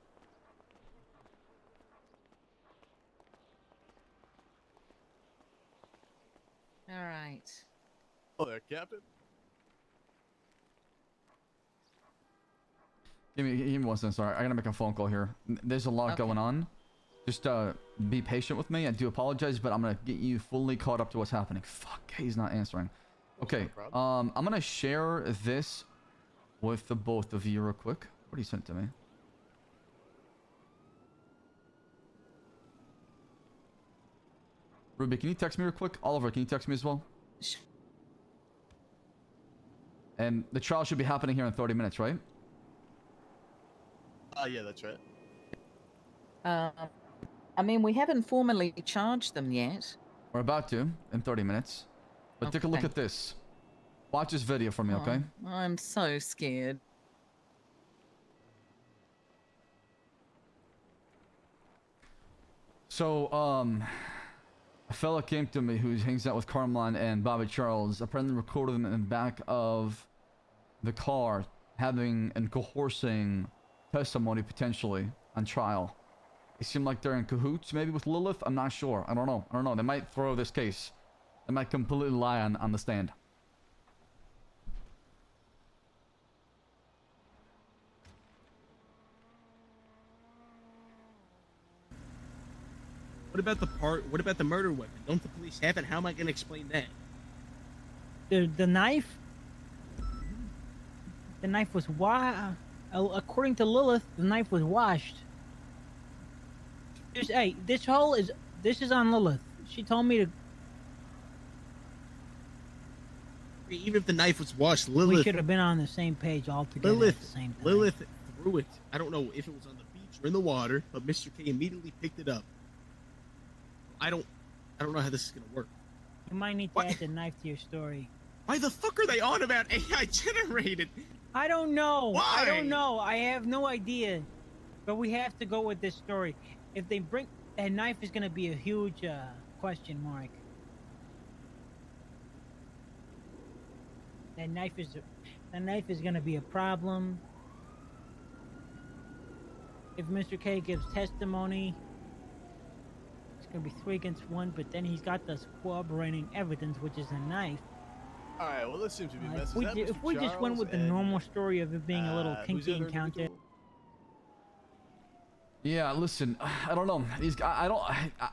All right. Oh, there, Captain. Give me 1 second. Sorry, I gotta make a phone call here. There's a lot going on. Just be patient with me. I do apologize, but I'm gonna get you fully caught up to what's happening. Fuck, he's not answering. Okay, I'm gonna share this with the both of you real quick. What do you send to me? Ruby, can you text me real quick? Oliver, can you text me as well? And the trial should be happening here in 30 minutes, right? Yeah, that's right. I mean, we haven't formally charged them yet. We're about to in 30 minutes. But take a look Okay. at this. Watch this video for me, okay? I'm so scared. So, a fella came to me who hangs out with Carmine and Bobby Charles. Apparently recorded them in the back of the car having and coercing testimony potentially on trial. It seemed like they're in cahoots maybe with Lilith. I'm not sure. I don't know. They might throw this case. They might completely lie on the stand. What about the murder weapon? Don't the police have it? How am I going to explain that? The knife. The knife was according to Lilith, the knife was washed. Hey, this is on Lilith. She told me to. Even if the knife was washed, We Lilith. should have been on the same page altogether at the same time. Lilith threw it. I don't know if it was on the beach or in the water, but Mr. K immediately picked it up. I don't know how this is gonna work. You might need to add the knife to your story. Why the fuck are they on about AI generated? I don't know. Why? I don't know. I have no idea. But we have to go with this story. If they bring that knife, is going to be a huge question mark. That knife is going to be a problem. If Mr. K gives testimony, it's going to be 3 against 1. But then he's got this corroborating evidence, which is a knife. All right, well, this seems to be messy. If we just went with the normal story of it being a little kinky encounter. Yeah, listen, I don't know. These guys,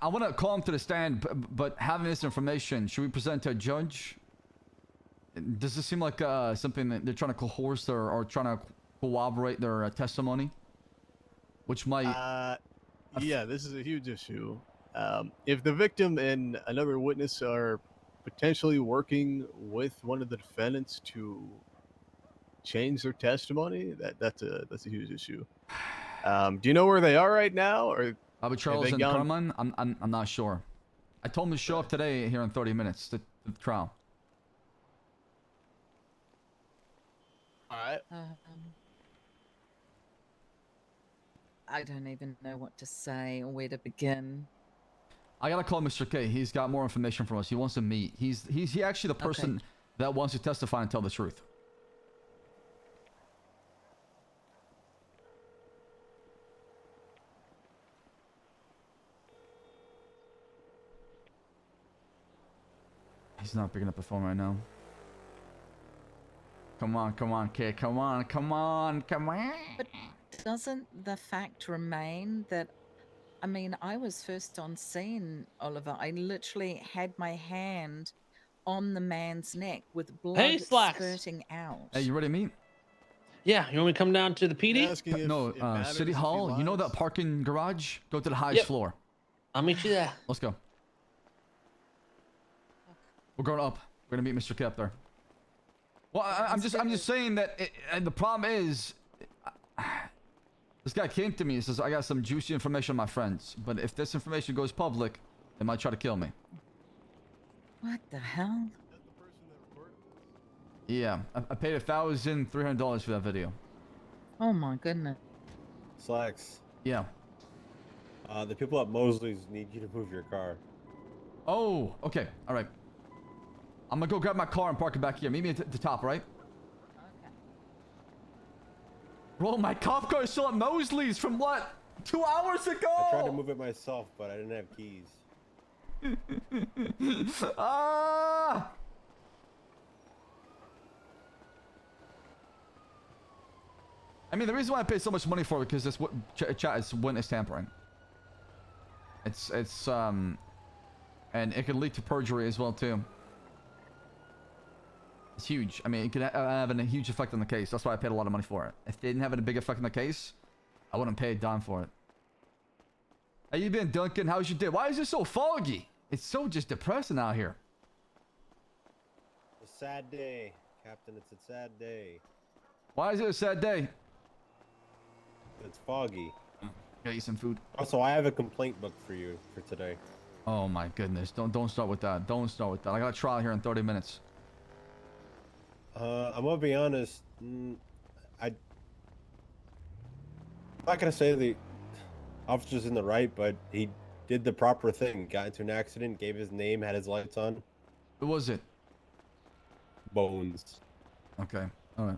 I want to call him to the stand, but having this information, should we present to a judge? Does this seem like something that they're trying to coerce or trying to corroborate their testimony? Which might... yeah, this is a huge issue. If the victim and another witness are potentially working with one of the defendants to change their testimony, that's a huge issue. Do you know where they are right now, or Albert Charles and Carmen? I'm not sure. I told him to show up today here in 30 minutes to the trial. All right. I don't even know what to say or where to begin. I gotta call Mr. K. He's got more information from us. He wants to meet. He's actually the person that wants to testify and tell the truth. He's not picking up the phone right now. Come on, K. Come on. But doesn't the fact remain that, I mean, I was first on scene, Oliver. I literally had my hand on the man's neck with blood spurting out. Hey, you ready to meet? Yeah, you want me to come down to the PD? No, City Hall. You know that parking garage? Go to the highest floor. I'll meet you there. Let's go. We're going up. We're gonna meet Mr. K up there. Well, I'm just saying that and the problem is, this guy came to me and says, I got some juicy information on my friends, but if this information goes public, they might try to kill me. What the hell? Yeah, I paid $1,300 for that video. Oh my goodness. Slacks. Yeah. The people at Mosley's need you to move your car. Oh, okay. All right. I'm gonna go grab my car and park it back here. Meet me at the top, right? Okay. Bro, my cop car is still at Mosley's from what? 2 hours ago? I tried to move it myself, but I didn't have keys. Ah! I mean, the reason why I pay so much money for it because this chat is witness tampering. It's and it can lead to perjury as well too. It's huge. I mean, it could have a huge effect on the case. That's why I paid a lot of money for it. If it didn't have a big effect on the case, I wouldn't pay a dime for it. How you been, Duncan? How's your day? Why is it so foggy? It's so just depressing out here. It's a sad day, Captain. It's a sad day. Why is it a sad day? It's foggy. Gotta eat some food. Also, I have a complaint booked for you for today. Oh my goodness! Don't start with that. Don't start with that. I got a trial here in 30 minutes. I'm gonna be honest. I'm not gonna say the officer's in the right, but he did the proper thing. Got into an accident, gave his name, had his lights on. Who was it? Bones. Okay. All right.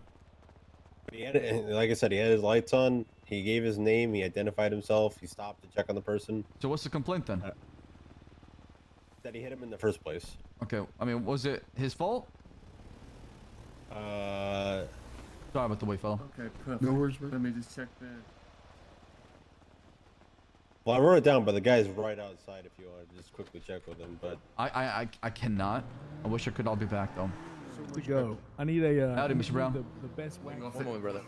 But he had, like I said, he had his lights on. He gave his name. He identified himself. He stopped to check on the person. So what's the complaint then? That he hit him in the first place. Okay. I mean, was it his fault? Sorry about the wait, fella. Okay, perfect. No worries, bro. Let me just check that. Well, I wrote it down, but the guy's right outside if you want to just quickly check with him. But I cannot. I wish I could all be back though. So to go. I need a. Howdy, Mr. Brown. The best One wax. moment, brother.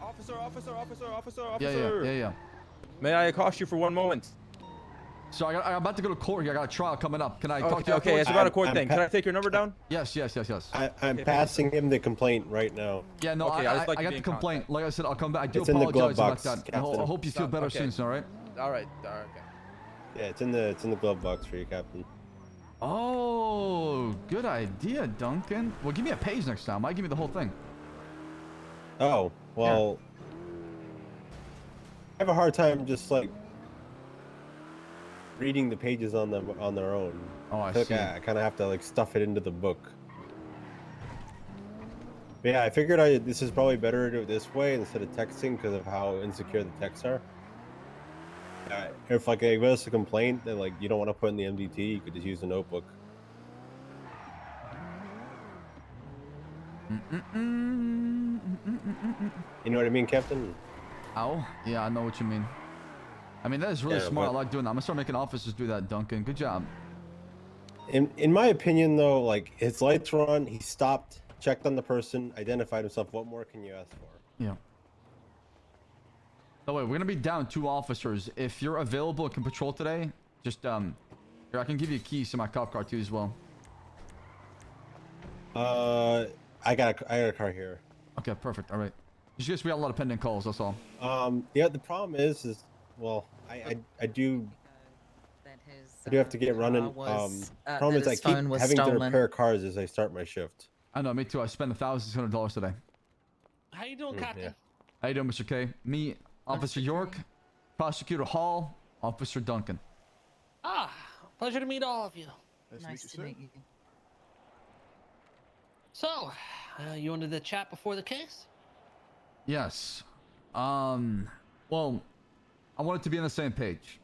Officer. Yeah. May I accost you for 1 moment? So I'm about to go to court here. I got a trial coming up. Can I talk to you Okay, afterwards? it's about a court I'm thing. Can I take your number down? Yes. I'm passing him the complaint right now. Yeah, no, Okay, I'd just like to I got be the in complaint. Like I said, I'll come back. I do It's in the glove apologize about box, that. I Captain. hope you feel better Okay. soon, all right? All right. Okay. Yeah, it's in the glove box for you, Captain. Oh, good idea, Duncan. Well, give me a page next time. Why give me the whole thing? Oh, well, I have a hard time just like reading the pages on them on their own. Oh, I feel see. like I kind of have to like stuff it into the book. But yeah, I figured this is probably better to do it this way instead of texting because of how insecure the texts are. If like it was a complaint that like you don't want to put in the MDT, you could just use a notebook. You know what I mean, Captain? Ow. Yeah, I know what you mean. I mean, that is really Yeah, smart. I but- like doing that. I'm gonna start making officers do that, Duncan. Good job. In my opinion, though, like his lights were on, he stopped, checked on the person, identified himself. What more can you ask for? Yeah. Oh wait, we're gonna be down 2 officers. If you're available and can patrol today, just here, I can give you keys to my cop car too as well. I got a car here. Okay, perfect. All right. Just guess we got a lot of pending calls. That's all. Yeah. The problem is well, I do have to get running. Problem is I keep having to repair cars as I start my shift. I know, me too. I spent $1,600 today. How you doing, Captain? Yeah. How you doing, Mr. K? Me, Officer York, Prosecutor Hall, Officer Duncan. Ah, pleasure to meet all of you. Nice to meet you. So, you wanted to chat before the case? Yes. Well, I wanted to be on the same page.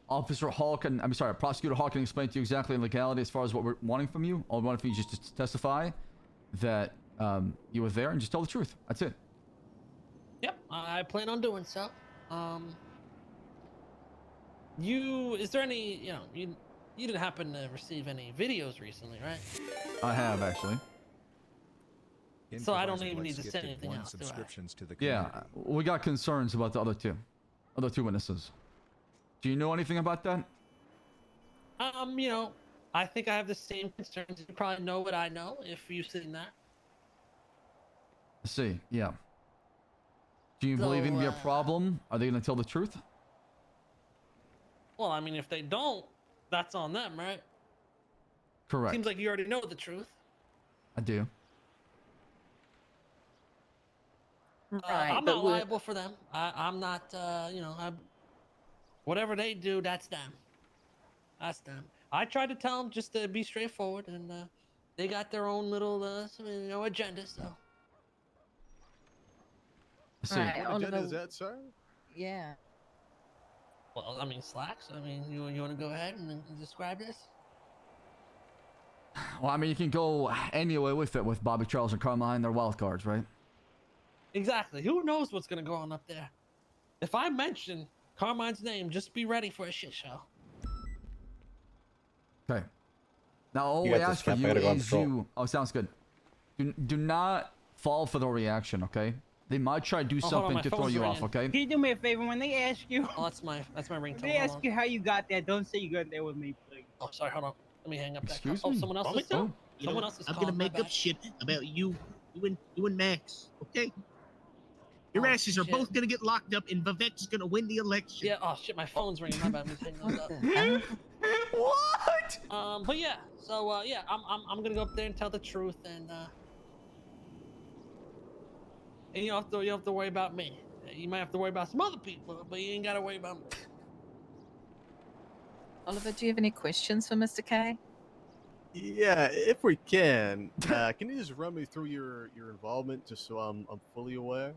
Officer Hall can, Prosecutor Hall can explain to you exactly the legality as far as what we're wanting from you. All we want from you is just to testify that you were there and just tell the truth. That's it. Yep, I plan on doing so. Is there any, you didn't happen to receive any videos recently, right? I have, actually. So I don't even need to say anything else, do I? Yeah, we got concerns about the other two witnesses. Do you know anything about that? I think I have the same concerns. You probably know what I know if you've seen that. I see, yeah. Do you believe it can be a problem? Are they going to tell the truth? Well, I mean, if they don't, that's on them, right? Correct. Seems like you already know the truth. I do. I'm not liable for them. I'm not, whatever they do, that's them. That's them. I tried to tell them just to be straightforward, and they got their own little, agenda, so. Right, What agenda Oliver. is that, sir? Yeah. Well, I mean, Slacks, you want to go ahead and describe this? Well, I mean, you can go anywhere with it with Bobby Charles and Carmine. They're wild cards, right? Exactly. Who knows what's going to go on up there? If I mention Carmine's name, just be ready for a shit show. Okay. Now, all You we got this, ask for Cap. I you gotta go on is patrol. you... Oh, sounds good. Do not fall for the reaction, okay? They might try to do hold on, something my to throw phone's you off, ringing. okay? Can you do me a favor when they ask you? Oh, that's my ringtone. When they Hold ask on. you how you got there, don't say you got there with me, please. Oh, sorry, hold on. Let me hang up that Excuse call. me? Oh, someone else Call is me, Oh. someone else is I'm calling. gonna my make up bad. shit about you and Max. Okay. Your Oh, asses are shit. both gonna get locked up, and Vivek's gonna win the election. Yeah. Oh shit, my phone's ringing. My bad. Let me hang those up. What? But yeah. So yeah, I'm gonna go up there and tell the truth, and you don't have to worry about me. You might have to worry about some other people, but you ain't gotta worry about me. Oliver, do you have any questions for Mr. K? Yeah, if we can you just run me through your involvement, just so I'm fully aware?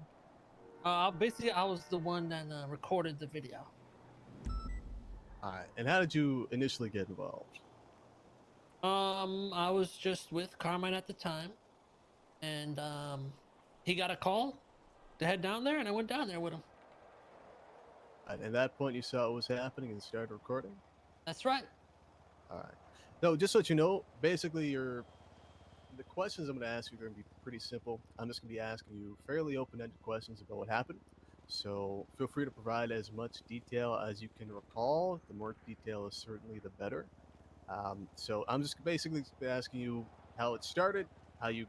Basically, I was the one that recorded the video. All right. And how did you initially get involved? I was just with Carmine at the time, and he got a call to head down there, and I went down there with him. And at that point, you saw what was happening and started recording? That's right. All right. No, just so that you know, basically questions I'm going to ask you are going to be pretty simple. I'm just going to be asking you fairly open-ended questions about what happened. So feel free to provide as much detail as you can recall. The more detail is certainly the better. So I'm just basically asking you how it started, how you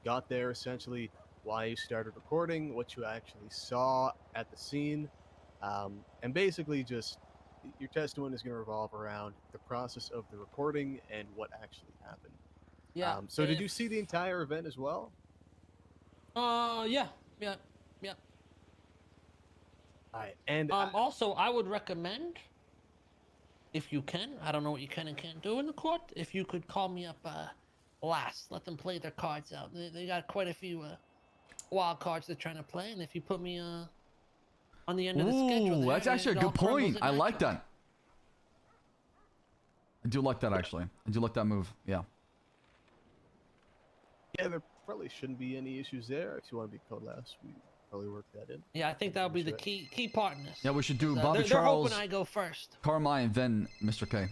got there essentially, why you started recording, what you actually saw at the scene, and basically just your testimony is going to revolve around the process of the recording and what actually happened. Yeah. So did you see the entire event as well? Yeah. All right, and also, I would recommend, if you can, I don't know what you can and can't do in the court, if you could call me up last, let them play their cards out. They got quite a few wild cards they're trying to play, and if you put me on the end of the schedule, Ooh, that's actually a good point. I like that. that. I do like that, actually. I do like that move. Yeah. Yeah, there probably shouldn't be any issues there. If you want to be called last, we probably work that in. Yeah, I think that would be the key part in this. Yeah, we should do Bobby they're Charles, hoping I go first. Carmine, then Mr. K.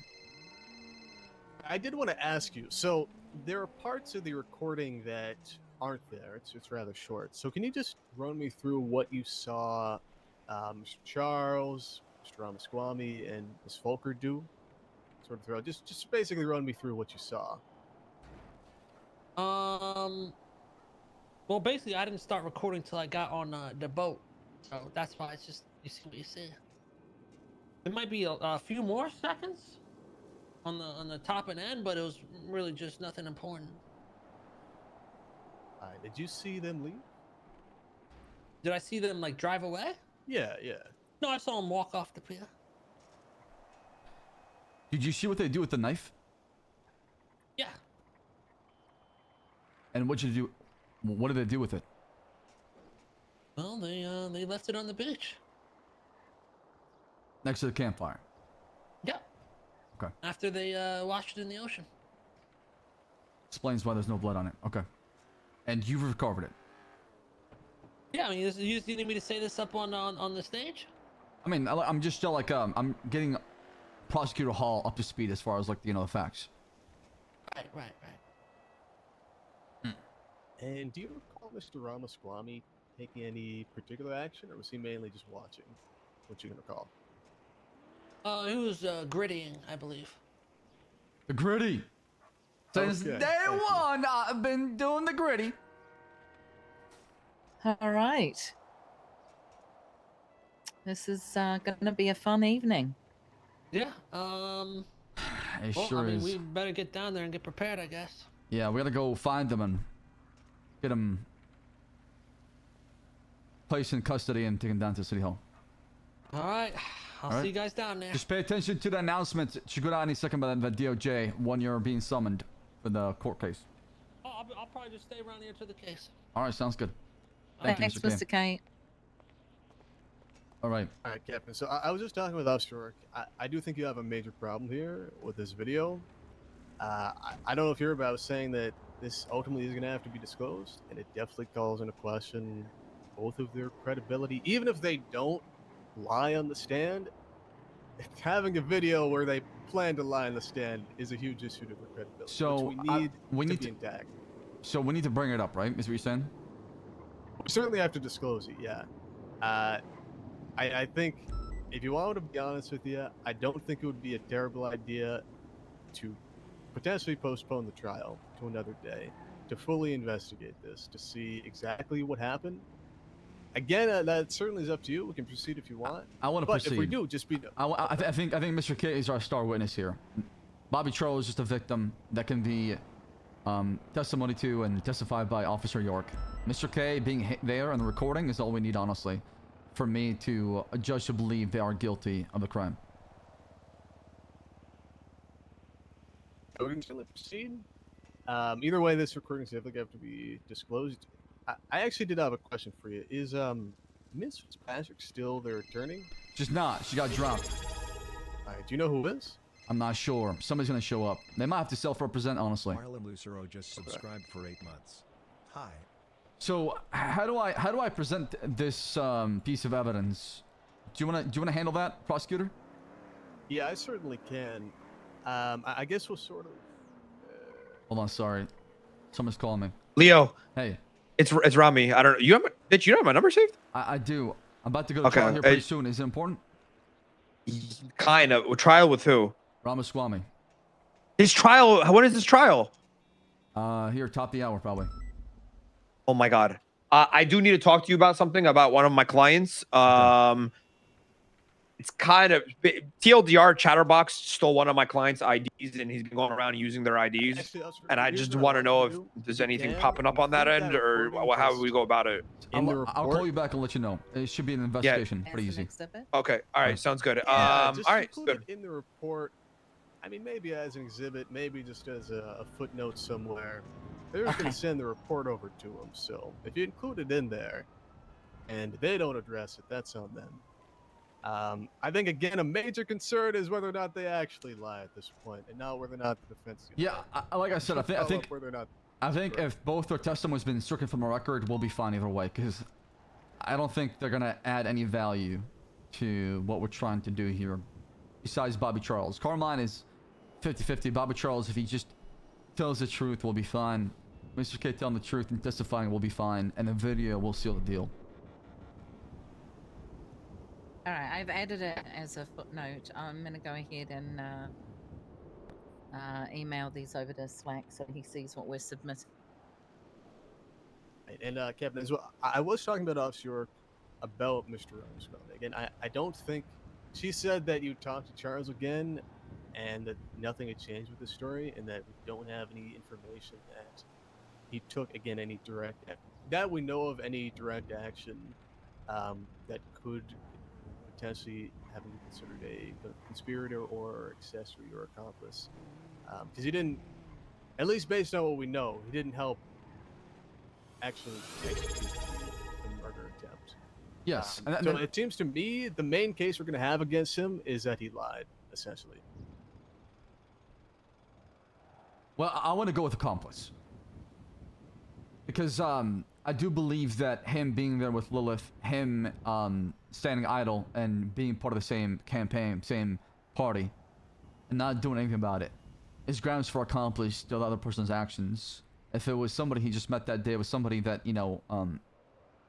I did want to ask you, so there are parts of the recording that aren't there. It's rather short. So can you just run me through what you saw Mr. Charles, Mr. Ramaswamy, and Ms. Volker do? Sort of throughout. Just basically run me through what you saw. Well, basically, I didn't start recording till I got on the boat, so that's why it's just you see what you see. It might be a few more seconds on the top and end, but it was really just nothing important. Did you see them leave? Did I see them like drive away? Yeah. No, I saw them walk off the pier. Did you see what they do with the knife? Yeah. And what did you do? What did they do with it? Well, they left it on the beach. Next to the campfire. Yeah. Okay. After they washed it in the ocean. Explains why there's no blood on it. Okay. And you've recovered it. Yeah, I mean, you need me to say this up on the stage? I mean, I'm just still like I'm getting Prosecutor Hall up to speed as far as like the facts. Right. And do you recall Mr. Ramaswamy taking any particular action, or was he mainly just watching? What you can recall? He was grittying, I believe. The gritty. Since day one, I've been doing the gritty. All right. This is going to be a fun evening. Yeah. It well, sure I mean, is. we better get down there and get prepared, I guess. Yeah, we gotta go find them and get them placed in custody and taken down to City Hall. All right. I'll see you guys down there. Just pay attention to the announcements. It should go down any second by the DOJ when you're being summoned for the court case. Oh, I'll probably just stay around here to the case. All right, sounds good. Thanks, Mr. K. All right. All right, Captain. So I was just talking with Officer Rourke. I do think you have a major problem here with this video. I don't know if you're about saying that this ultimately is going to have to be disclosed, and it definitely calls into question both of their credibility. Even if they don't lie on the stand, having a video where they plan to lie on the stand is a huge issue to their credibility. So which we need to be intact. So we need to bring it up, right? Is what you're saying? We certainly have to disclose it. Yeah. I think, if you want to be honest with you, I don't think it would be a terrible idea to potentially postpone the trial to another day to fully investigate this, to see exactly what happened. Again, that certainly is up to you. We can proceed if you want. I want to proceed. But if we do, just be. I think Mr. K is our star witness here. Bobby Charles is just a victim that can be testimony to and testified by Officer York. Mr. K being there on the recording is all we need, honestly, for me to judge to believe they are guilty of the crime. We can certainly proceed. Either way, this recording is definitely going to have to be disclosed. I actually did have a question for you. Is Miss Fitzpatrick still their attorney? She's not. She got dropped. All right, do you know who is? I'm not sure. Somebody's gonna show up. They might have to self-represent, honestly. Marlon Lucero just subscribed for 8 months. Hi. So how do I present this piece of evidence? Do you wanna handle that, prosecutor? Yeah, I certainly can. I guess we'll sort of. Hold on, sorry. Someone's calling me. Leo. Hey. It's Rami. I don't know. You have bitch, you don't have my number saved? I do. I'm about to go to Okay, trial here pretty soon. Is it important? Kind of. Trial with who? Ramaswamy. His trial. When is his trial? Here, top of the hour, probably. Oh my God. I do need to talk to you about something about one of my clients. It's kind of TLDR. Chatterbox stole one of my clients' IDs, and he's been going around using their IDs. Actually, Officer, And I here's just what want to want know you if to do. there's You anything can popping up on that include end, that or recording how just would we go about it? I'll call you back and let you know. It should be an investigation. Pretty easy. Okay. All right. Sounds good. Yeah, All just right. include Good. it in the report. I mean, maybe as an exhibit, maybe just as a footnote somewhere. They're just going to send the report over to them. So if you include it in there, and they don't address it, that's on them. I think again, a major concern is whether or not they actually lie at this point, and not whether or not the defense. Yeah, like I said, I think whether or not if both their testimony's been stricken from a record, we'll be fine either way. Because I don't think they're gonna add any value to what we're trying to do here. Besides Bobby Charles, Carmine is 50-50. Bobby Charles, if he just tells the truth, we'll be fine. Mr. K telling the truth and testifying will be fine, and the video will seal the deal. All right, I've added it as a footnote. I'm going to go ahead and email these over to Slack so he sees what we're submitting. And Captain, as well, I was talking about Officer about Mr. Armstrong. Again, I don't think she said that you talked to Charles again, and that nothing had changed with the story, and that we don't have any information that he took again any direct that we know of any direct action that could potentially have been considered a conspirator or accessory or accomplice, because he didn't, at least based on what we know, he didn't help actually execute the murder attempt. Yes. So it seems to me the main case we're going to have against him is that he lied, essentially. Well, I want to go with accomplice. Because I do believe that him being there with Lilith, him standing idle and being part of the same campaign, same party, and not doing anything about it, is grounds for accomplice to the other person's actions. If it was somebody he just met that day, with somebody that, you know,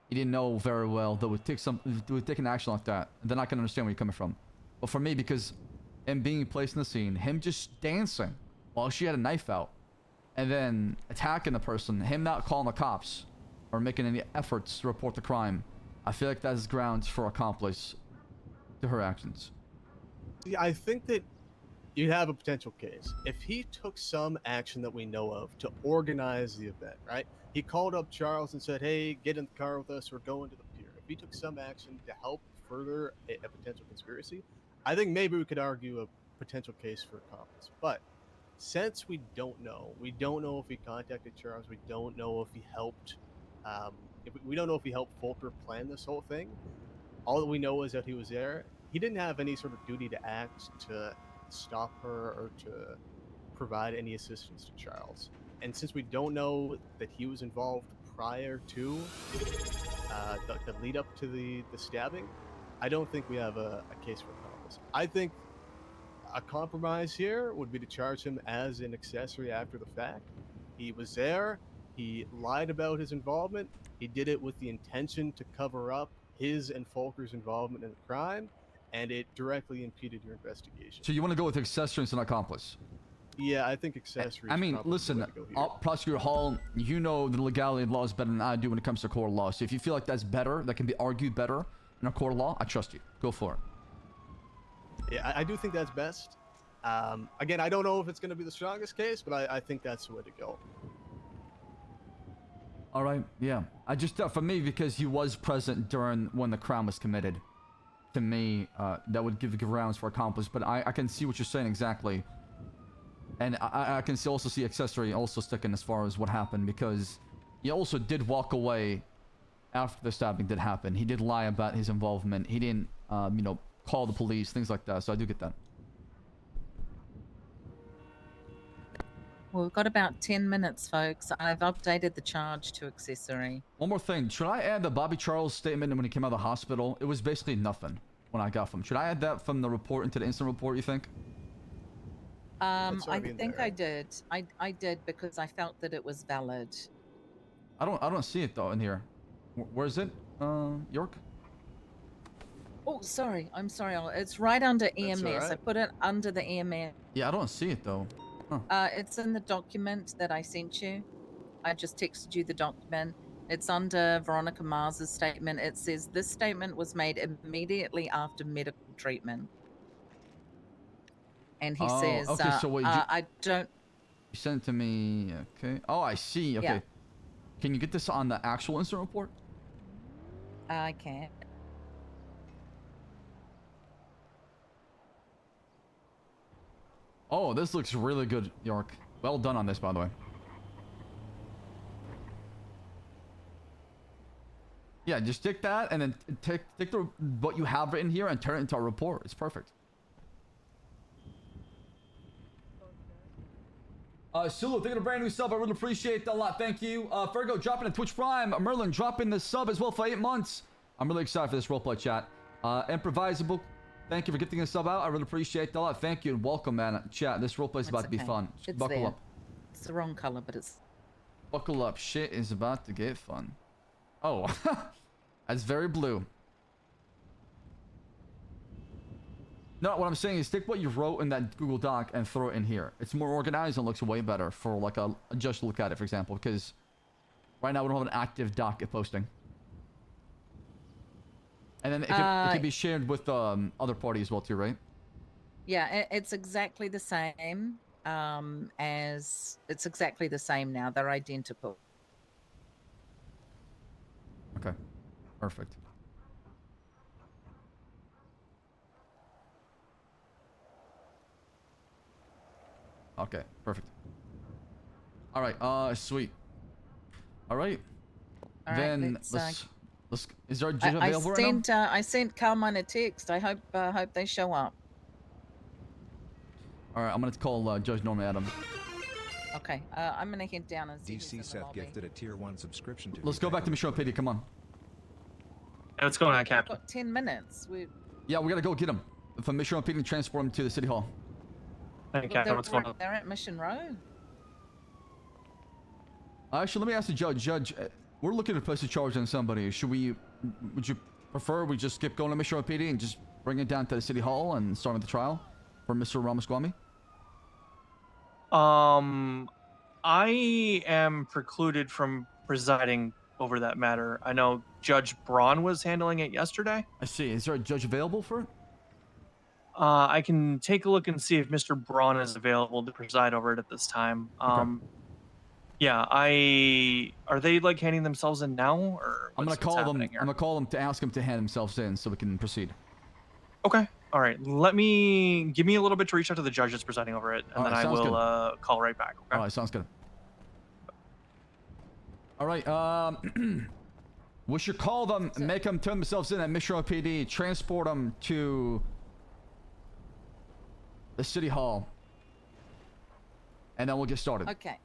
he didn't know very well, that would take an action like that, then I can understand where you're coming from. But for me, because him being placed in the scene, him just dancing while she had a knife out, and then attacking the person, him not calling the cops or making any efforts to report the crime, I feel like that is grounds for accomplice to her actions. See, I think that you have a potential case. If he took some action that we know of to organize the event, right? He called up Charles and said, hey, get in the car with us, we're going to the pier. If he took some action to help further a potential conspiracy, I think maybe we could argue a potential case for accomplice. But since we don't know if he contacted Charles, we don't know if he helped, we don't know if he helped Folker plan this whole thing. All that we know is that he was there. He didn't have any sort of duty to act to stop her or to provide any assistance to Charles. And since we don't know that he was involved prior to the lead up to the stabbing, I don't think we have a case for accomplice. I think a compromise here would be to charge him as an accessory after the fact. He was there. He lied about his involvement. He did it with the intention to cover up his and Folker's involvement in the crime, and it directly impeded your investigation. So you want to go with accessory instead of accomplice? Yeah, I think accessory. I mean, listen, Prosecutor Hall, you know the legality of laws better than I do when it comes to court of law. So if you feel like that's better, that can be argued better in a court of law, I trust you. Go for it. Yeah, I do think that's best. Again, I don't know if it's going to be the strongest case, but I think that's the way to go. All right, yeah. I just, for me, because he was present during when the crime was committed, to me, that would give grounds for accomplice. But I can see what you're saying exactly. And I can also see accessory also sticking as far as what happened, because he also did walk away after the stabbing did happen. He did lie about his involvement. He didn't, you know, call the police, things like that. So I do get that. Well, we've got about 10 minutes, folks. I've updated the charge to accessory. One more thing. Should I add the Bobby Charles statement when he came out of the hospital? It was basically nothing when I got from him. Should I add that from the report into the incident report, you think? I what I mean think there. I did. I did because I felt that it was valid. I don't see it though in here. Where's it? York? Oh, sorry. I'm sorry. It's right under EMS. I alright. put it under the EMS. Yeah, I don't see it though. Huh. It's in the document that I sent you. I just texted you the document. It's under Veronica Mars's statement. It says this statement was made immediately after medical treatment. And he says, okay, so wait, I don't. you sent it to me. Okay. Oh, I see. Okay. Yeah. Can you get this on the actual incident report? I can't. Oh, this looks really good, York. Well done on this, by the way. Yeah, just take that and then take what you have written here and turn it into a report. It's perfect. Sulu, taking a brand new sub. I really appreciate that a lot. Thank you. Fergo dropping a Twitch Prime. Merlin dropping the sub as well for 8 months. I'm really excited for this roleplay chat. Improvisable, thank you for getting a sub out. I really appreciate that a lot. Thank you and welcome, man. Chat, this roleplay is about to be fun. Just It's buckle there. up. It's the wrong color, but it's. Buckle up. Shit is about to get fun. Oh, that's very blue. No, what I'm saying is take what you wrote in that Google Doc and throw it in here. It's more organized and looks way better for like a judge to look at it, for example, because right now we don't have an active docket posting. And then it can be shared with other parties as well too, right? Yeah, it's exactly the same it's exactly the same now. They're identical. Okay, perfect. Okay, perfect. All right, sweet. All right. All right, Then let's, let's. Is our judge available right now? I sent Carmine a text. I hope they show up. All right, I'm gonna call Judge Norman Adams. Okay, I'm gonna head down and see. DC Seth gifted a tier 1 subscription to Let's go back to Mission PD. Come on. Hey, what's going on, Captain? Got 10 minutes. Yeah, we gotta go get him from Mission PD and transport him to the city hall. Hey, Captain, what's going on? They're at Mission Row. Actually, let me ask the judge. Judge, we're looking to place a charge on somebody. Would you prefer we just skip going to Mission PD and just bring it down to the city hall and start with the trial for Mr. Ramaswamy? I am precluded from presiding over that matter. I know Judge Braun was handling it yesterday. I see. Is there a judge available for it? I can take a look and see if Mr. Braun is available to preside over it at this time. Okay. Yeah, are they like handing themselves in now, or I'm gonna what's call them. happening here? I'm gonna call them to ask them to hand themselves in so we can proceed. Okay. All right. Give me a little bit to reach out to the judge that's presiding over it, and All then right, I sounds will call right back. Okay? All right, sounds good. All right. We should call them, make them turn themselves in at Mission PD, transport them to the city hall, and then we'll get started. Okay.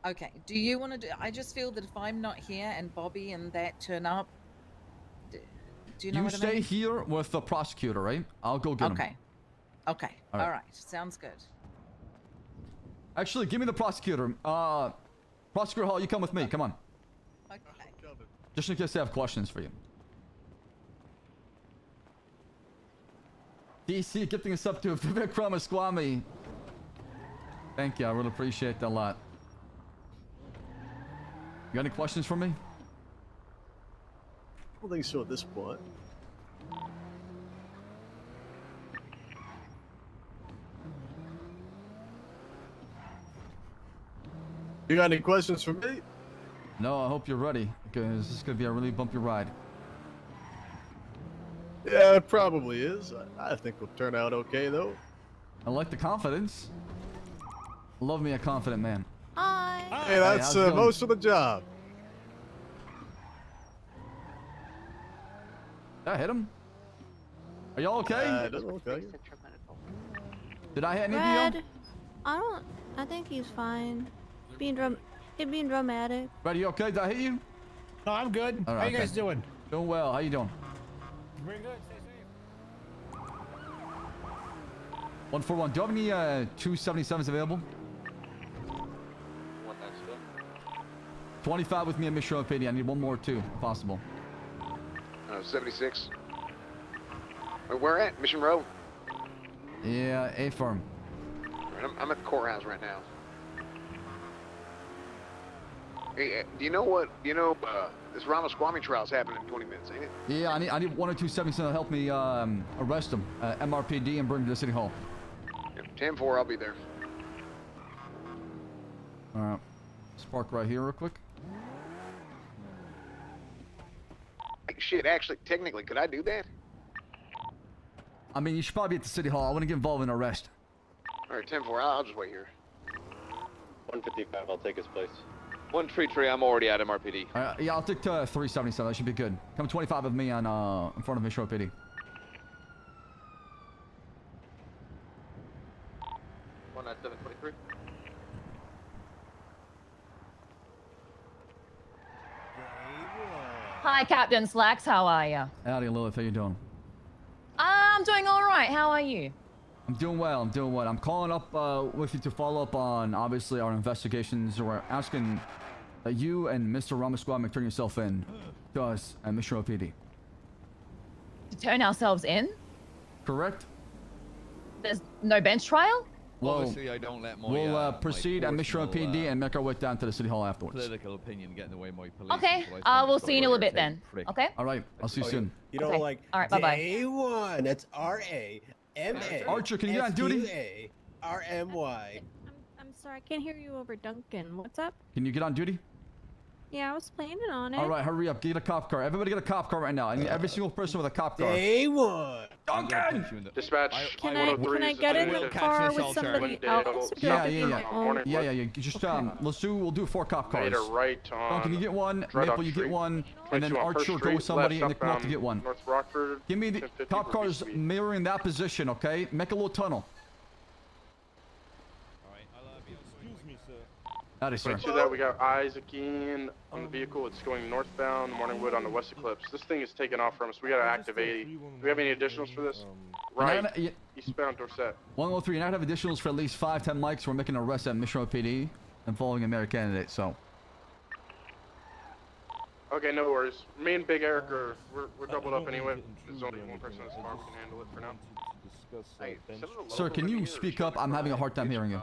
Okay. Do you want to do? I just feel that if I'm not here and Bobby and that turn up, do you know You what I stay mean? here with the prosecutor, right? I'll go get him. Okay. Okay. All right. All right. Sounds good. Actually, give me the prosecutor. Prosecutor Hall, you come with me. Come on. Okay. Just in case they have questions for you. DC gifting us up to Vivek Ramaswamy. Thank you. I really appreciate that a lot. You got any questions for me? I don't think so at this point. You got any questions for me? No, I hope you're ready because this is gonna be a really bumpy ride. Yeah, it probably is. I think we'll turn out okay, though. I like the confidence. Love me a confident man. Hi. Hey, that's how's it going? most of the job. Did I hit him? Are y'all okay? Okay. Did I hit any of you? Red, I think he's fine. He's being dramatic. Brad, you okay? Did I hit you? No, I'm good. All right, How you guys okay. doing? Doing well. How you doing? Very good. Stay safe. 141. Do you have any 277s available? 25 with me at Mission Road PD. I need one more too, if possible. 76. Where at? Mission Road? Yeah, A firm. Right, I'm at the courthouse right now. Hey, do you know what? This Ramaswamy trial is happening in 20 minutes, ain't it? Yeah, I need 1 or 2 77s to help me arrest him, MRPD, and bring him to the city hall. 10-4, I'll be there. All right, let's park right here real quick. Shit, actually, technically, could I do that? I mean, you should probably be at the city hall. I want to get involved in an arrest. All right, 10-4, I'll just wait here. 155, I'll take his place. 133, I'm already at MRPD. Yeah, I'll take 377. That should be good. Come 25 of me on in front of Mission Road PD. 19723. Hi, Captain Slacks. How are you? Howdy, Lilith. How you doing? I'm doing all right. How are you? I'm doing well. I'm doing well. I'm calling up with you to follow up on, obviously, our investigations. We're asking that you and Mr. Ramaswamy turn yourself in to us at Mission Road PD. To turn ourselves in? Correct? There's no bench trial? Well, Obviously, I don't let my we'll proceed my at Mission Road personal, PD and make our way down to the city hall afterwards. political opinion get in the way of my police. Okay. We'll see you in a little bit then. Okay? All right. I'll see you soon. You know, Okay. like All right, bye-bye. day one. That's R-A-M-A. Archer, can you get on duty? S-U-A-R-M-Y. I'm sorry, I can't hear you over Duncan. What's up? Can you get on duty? Yeah, I was planning on it. All right, hurry up. Get a cop car. Everybody get a cop car right now. I need every single person with a cop car. Day one. Duncan! Dispatch. Can I get in the car with somebody else? Or do I Yeah, have to yeah, do yeah. my own? Yeah. Just we'll do 4 cop cars. Made a right on Duncan, you get one. Dry Maple, Dock you get Street. one. And then 22 on Archer First will go Street, with somebody left and Nick to get one. North Rockford. Give me the 1050 cop for cars BCB. mirroring that position, okay? Make a little tunnel. Excuse me, sir. Howdy, sir. To that, we got eyes again on the vehicle. It's going northbound, Morningwood on the West Eclipse. This thing is taking off from us. We got an active 80. Do we have any additionals for this? Right, eastbound Dorset. 103, you're not have additionals for at least 5-10 mics. We're making an arrest at Mission Road PD and following a mayor candidate, so. Okay, no worries. Me and Big Eric we're doubled up anyway. There's only one person in this car who can handle it for now. Hey, Sir, can you speak up? I'm having a hard time hearing you.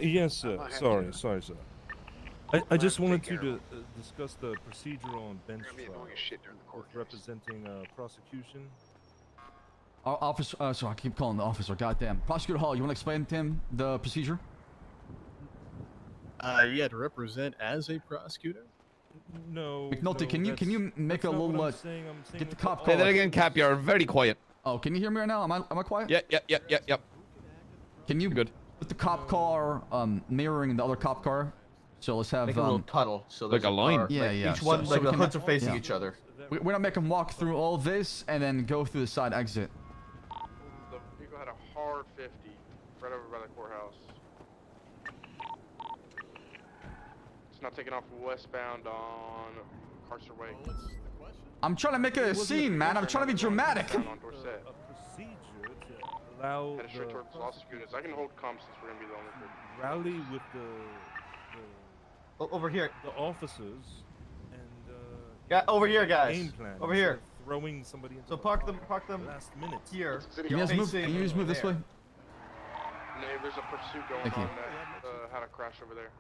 Yes, sir. Sorry, sir. I just wanted to discuss the procedure on bench trial with representing prosecution. Our officer, sorry, I keep calling the officer. Goddamn, Prosecutor Hall, you want to explain to him the procedure? Yeah, to represent as a prosecutor. No. McNulty, can you make a little get the cop Say car? that again, Cap. You're very quiet. Oh, can you hear me right now? Am I quiet? Yep. Can you put the cop car mirroring the other cop car? So let's have Make a little tunnel. So like there's a line. car, Yeah, like yeah. Each one, like we the can hoods are facing yeah. each other. We're gonna make them walk through all this and then go through the side exit. The vehicle had a hard 50 right over by the courthouse. It's not taking off westbound on Carcer Way. I'm trying to make it a scene, man. I'm trying to be dramatic. On Dorset. Procedure to allow Headed straight towards Los Lagunas. I can hold comms since we're gonna be the only group. rally with the over here. the officers and Yeah, over here, guys. game plan Over instead here. of throwing somebody into So the park fire them last minute. here. Can you guys move? Can you just move this way? No, there's a pursuit going Thank you. on that had a crash over there.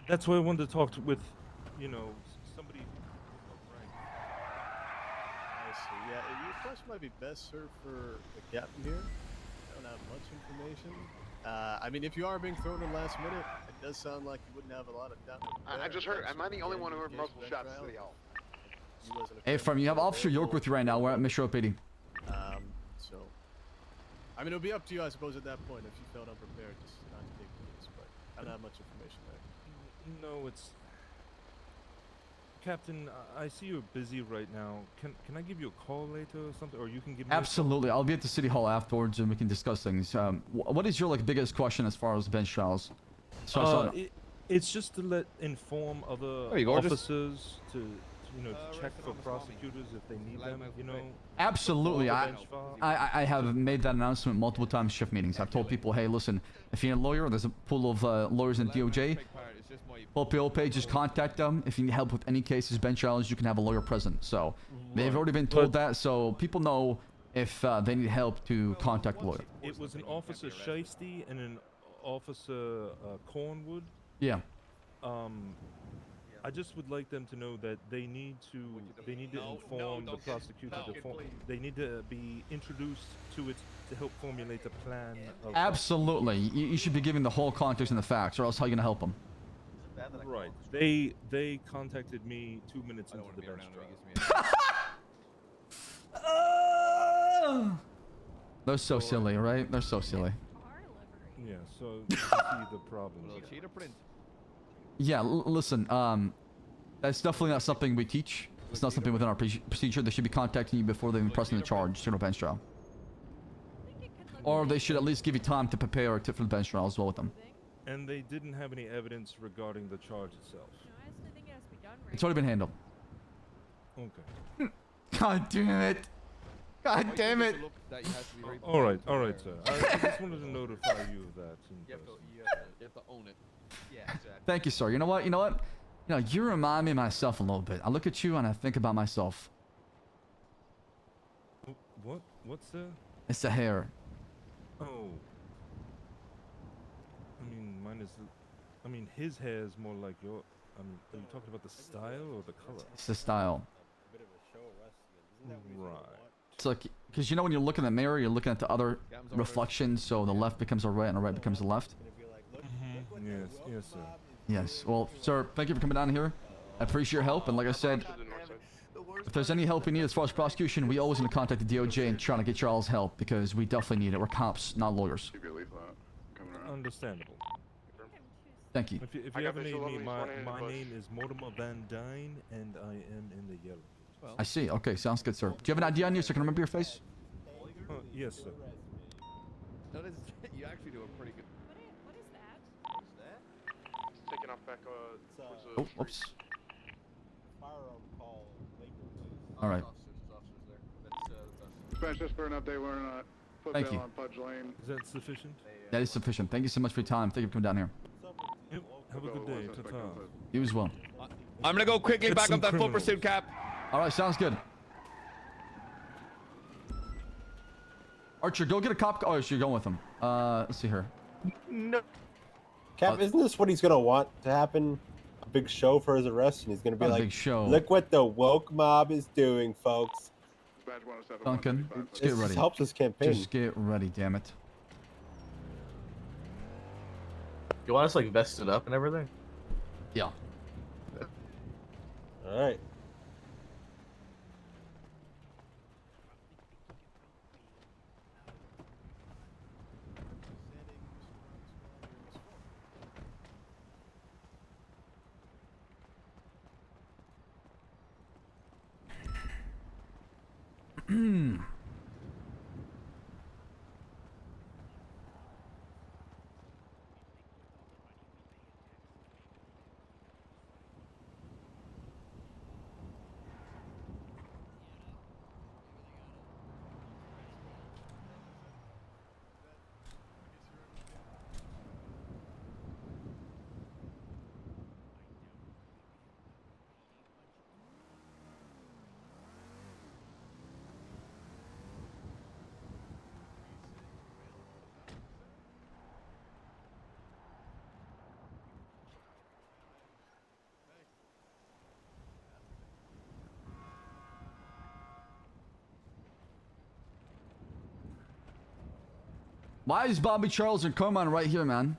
That's why I wanted to talk with, somebody. I see. Yeah, your question might be best served for the captain here. I don't have much information. I mean, if you are being thrown in last minute, it does sound like you wouldn't have a lot of time. I just heard. Am I the only one who heard multiple shots at City Hall? Hey, from you have Officer York with you right now. We're at Mission Road PD. So, I mean, it'll be up to you, I suppose, at that point if you felt unprepared, just not to take this. But I don't have much information there. No, it's. Captain, I see you're busy right now. Can I give you a call later or something, or you can give me? Absolutely. I'll be at the city hall afterwards, and we can discuss things. What is your biggest question as far as bench trials? It's just to inform other Hey, gorgeous. officers to you know, to check for prosecutors if they need them, you know. Absolutely. before I, the bench trial. I have made that announcement multiple times shift meetings. I've told people, hey, listen, if you need a lawyer, there's a pool of lawyers in DOJ. Pull PO page, just contact them. If you need help with any cases, bench trials, you can have a lawyer present. So they've already been told that, so people know if they need help to contact a lawyer. It was an officer Shiesty and an officer Cornwood. Yeah. I just would like them to know that they need to inform the prosecutor. They need to be introduced to it to help formulate a plan. Of Absolutely. You should be giving the whole context and the facts, or else how are you gonna help them? Right. They contacted me 2 minutes into the bench trial. They're so silly, right? They're so silly. Yeah. So you can see the problems. Yeah, listen, that's definitely not something we teach. It's not something within our procedure. They should be contacting you before they even pressing the charge to a bench trial. Or they should at least give you time to prepare for the bench trial as well with them. And they didn't have any evidence regarding the charge itself. It's already been handled. Okay. God damn it. God damn it. All right, sir. I just wanted to notify you of that. You have to own it. Yeah, exactly. Thank you, sir. You know what? You remind me of myself a little bit. I look at you and I think about myself. What's the? It's the hair. Oh. I mean, mine is. I mean, his hair is more like your. Are you talking about the style or the color? It's the style. Right. It's like, because you know when you look in the mirror, you're looking at the other reflections, so the left becomes a right and the right becomes a left. Yes, sir. Yes. Well, sir, thank you for coming down here. I appreciate your help, and like I said, if there's any help you need as far as prosecution, we always going to contact the DOJ and try to get y'all's help, because we definitely need it. We're cops, not lawyers. Understandable. Thank you. If you ever need me, my name is Mortimer Van Dyne, and I am in the yellow. I see. Okay, sounds good, sir. Do you have an ID on you so I can remember your face? Yes, sir. You actually do a pretty good. What is that? What's that? Taking off back towards Oh, whoops. All right. Dispatch, just for an update, we're in a Thank football you. on Pudge Lane. Is that sufficient? That is sufficient. Thank you so much for your time. Thank you for coming down here. Yep. Have a good day. Ta-ta. You as well. I'm gonna go quickly Get back some up that full criminals. pursuit cap. All right, sounds good. Archer, go get a cop. Oh, you're going with him. Let's see here. No. Cap, isn't this what he's gonna want to happen? A big show for his arrest, and he's gonna be Not a like, big show. "Look what the woke mob is doing, folks." Duncan, just get This ready. helps his campaign. Just get ready, damn it. You want us like vested up and everything? Yeah. All right. Why is Bobby Charles and Carmine right here, man?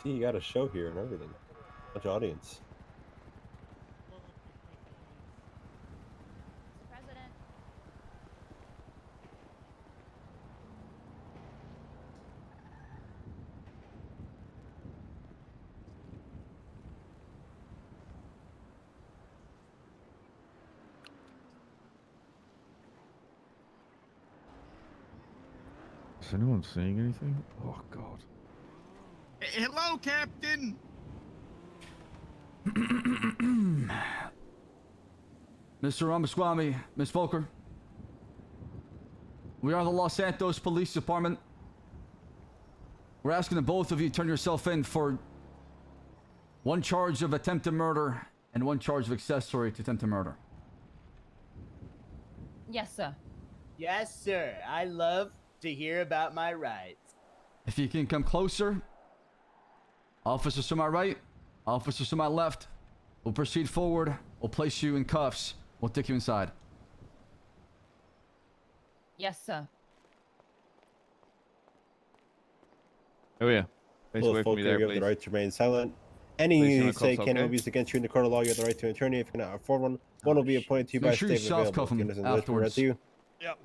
See, you got a show here and everything. Much audience. Is anyone seeing anything? Oh God. Hello, Captain. Mr. Ramaswamy, Miss Volker. We are the Los Santos Police Department. We're asking that both of you turn yourself in for one charge of attempted murder and one charge of accessory to attempted murder. Yes, sir. Yes, sir. I love to hear about my rights. If you can come closer, officers to my right, officers to my left, we'll proceed forward. We'll place you in cuffs. We'll take you inside. Yes, sir. Oh yeah. Face Well, away from me there, you have please. the right to remain silent. Please, Any you're you not say cuffs, can okay? be used against you in the court of law. You have the right to an attorney. If you cannot afford one, one will be appointed to you by Make sure you state available. self-cuff Do you him understand the right to afterwards. you? Yep.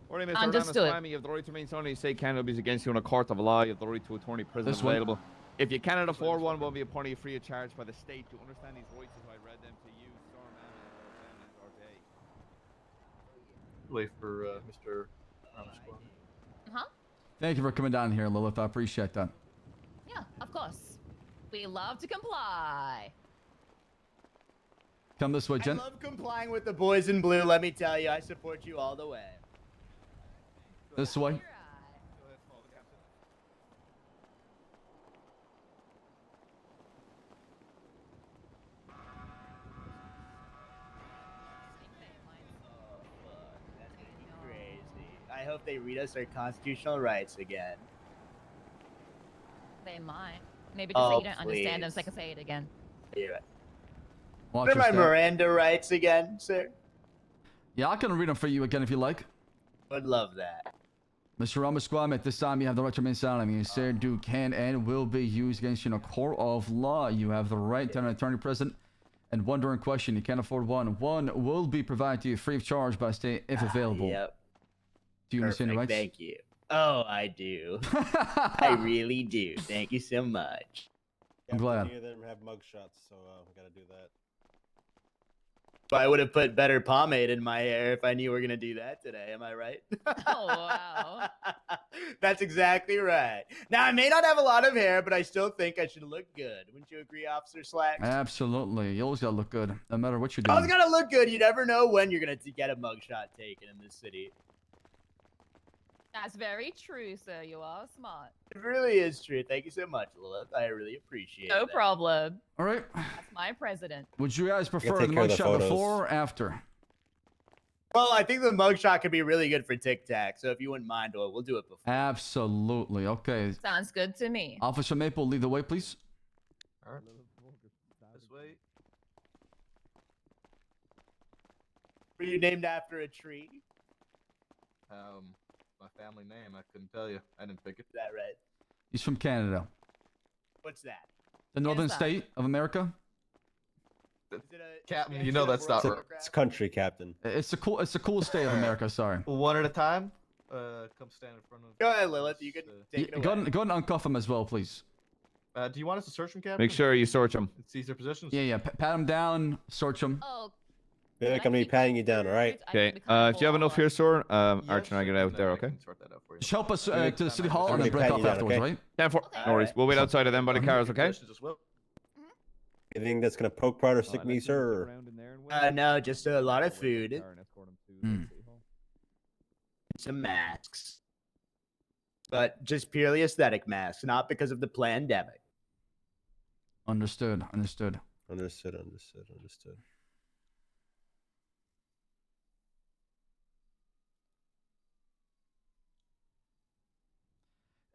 Morning, Mr. Understood. Ramaswamy. You have the right to remain silent. You say cannot be against you in a court of law. You have the right to attorney present This one. available. If you cannot afford one, will be appointed you free of charge by the state. Do you understand these rights as I read them to you, sir, ma'am, or day? Wait for Mr. Ramaswamy. Huh? Thank you for coming down here, Lilith. I appreciate that. Yeah, of course. We love to comply. Come this way, I Jen. love complying with the boys in blue. Let me tell you, I support you all the way. This way. Crazy. I hope they read us our constitutional rights again. They might. Maybe just say Oh, you don't understand them so I please. can say it again. Yeah. Watch What are your my step. Miranda rights again, sir? Yeah, I can read them for you again if you like. Would love that. Mr. Ramaswamy, at this time you have the right to remain silent. You say, do, can, and will be used against you in a court of law. You have the right to an attorney present. And one during question, you can't afford one. One will be provided to you free of charge by state if available. Yep. Do you understand the rights? Thank you. Oh, I do. I really do. Thank you so much. I'm glad. Many of them have mug shots, so we gotta do that. I would have put better pomade in my hair if I knew we were gonna do that today. Am I right? Oh, wow. That's exactly right. Now I may not have a lot of hair, but I still think I should look good. Wouldn't you agree, Officer Slacks? Absolutely. You always gotta look good, no matter what you're I was doing. gonna look good. You never know when you're gonna get a mugshot taken in this city. That's very true, sir. You are smart. It really is true. Thank you so much, Lilith. I really appreciate it. No problem. All right. That's my president. Would you guys prefer the take care of the mugshot photos. before or after? Well, I think the mugshot could be really good for Tic Tac. So if you wouldn't mind, we'll do it before. Absolutely. Okay. Sounds good to me. Officer Maple, lead the way, please. All right. This way. Were you named after a tree? My family name, I couldn't tell you. I didn't pick it. Is that right? He's from Canada. What's that? The northern that? state of America. Is it a Captain, you know that's not right. It's country, Captain. It's the coolest state of America, sorry. One at a time. Come stand in front of. Go ahead, Lilith. You can take it away. Go and uncuff him as well, please. Do you want us to search him, Captain? Make sure you search them. Seize their positions. Yeah. Pat him down, search him. Oh, Vic, I'm gonna be patting you down, all right? Okay. If you have enough here, sir, Archer and I get out there, okay? Just help us to the city hall I'm and then gonna break pat off you down, afterwards, okay? right? 10-4. No worries. We'll wait outside of them by the cars, okay? Anything that's gonna poke, prod, or stick me, sir? No, just a lot of food. Hmm. Some masks. But just purely aesthetic masks, not because of the pandemic. Understood. Understood.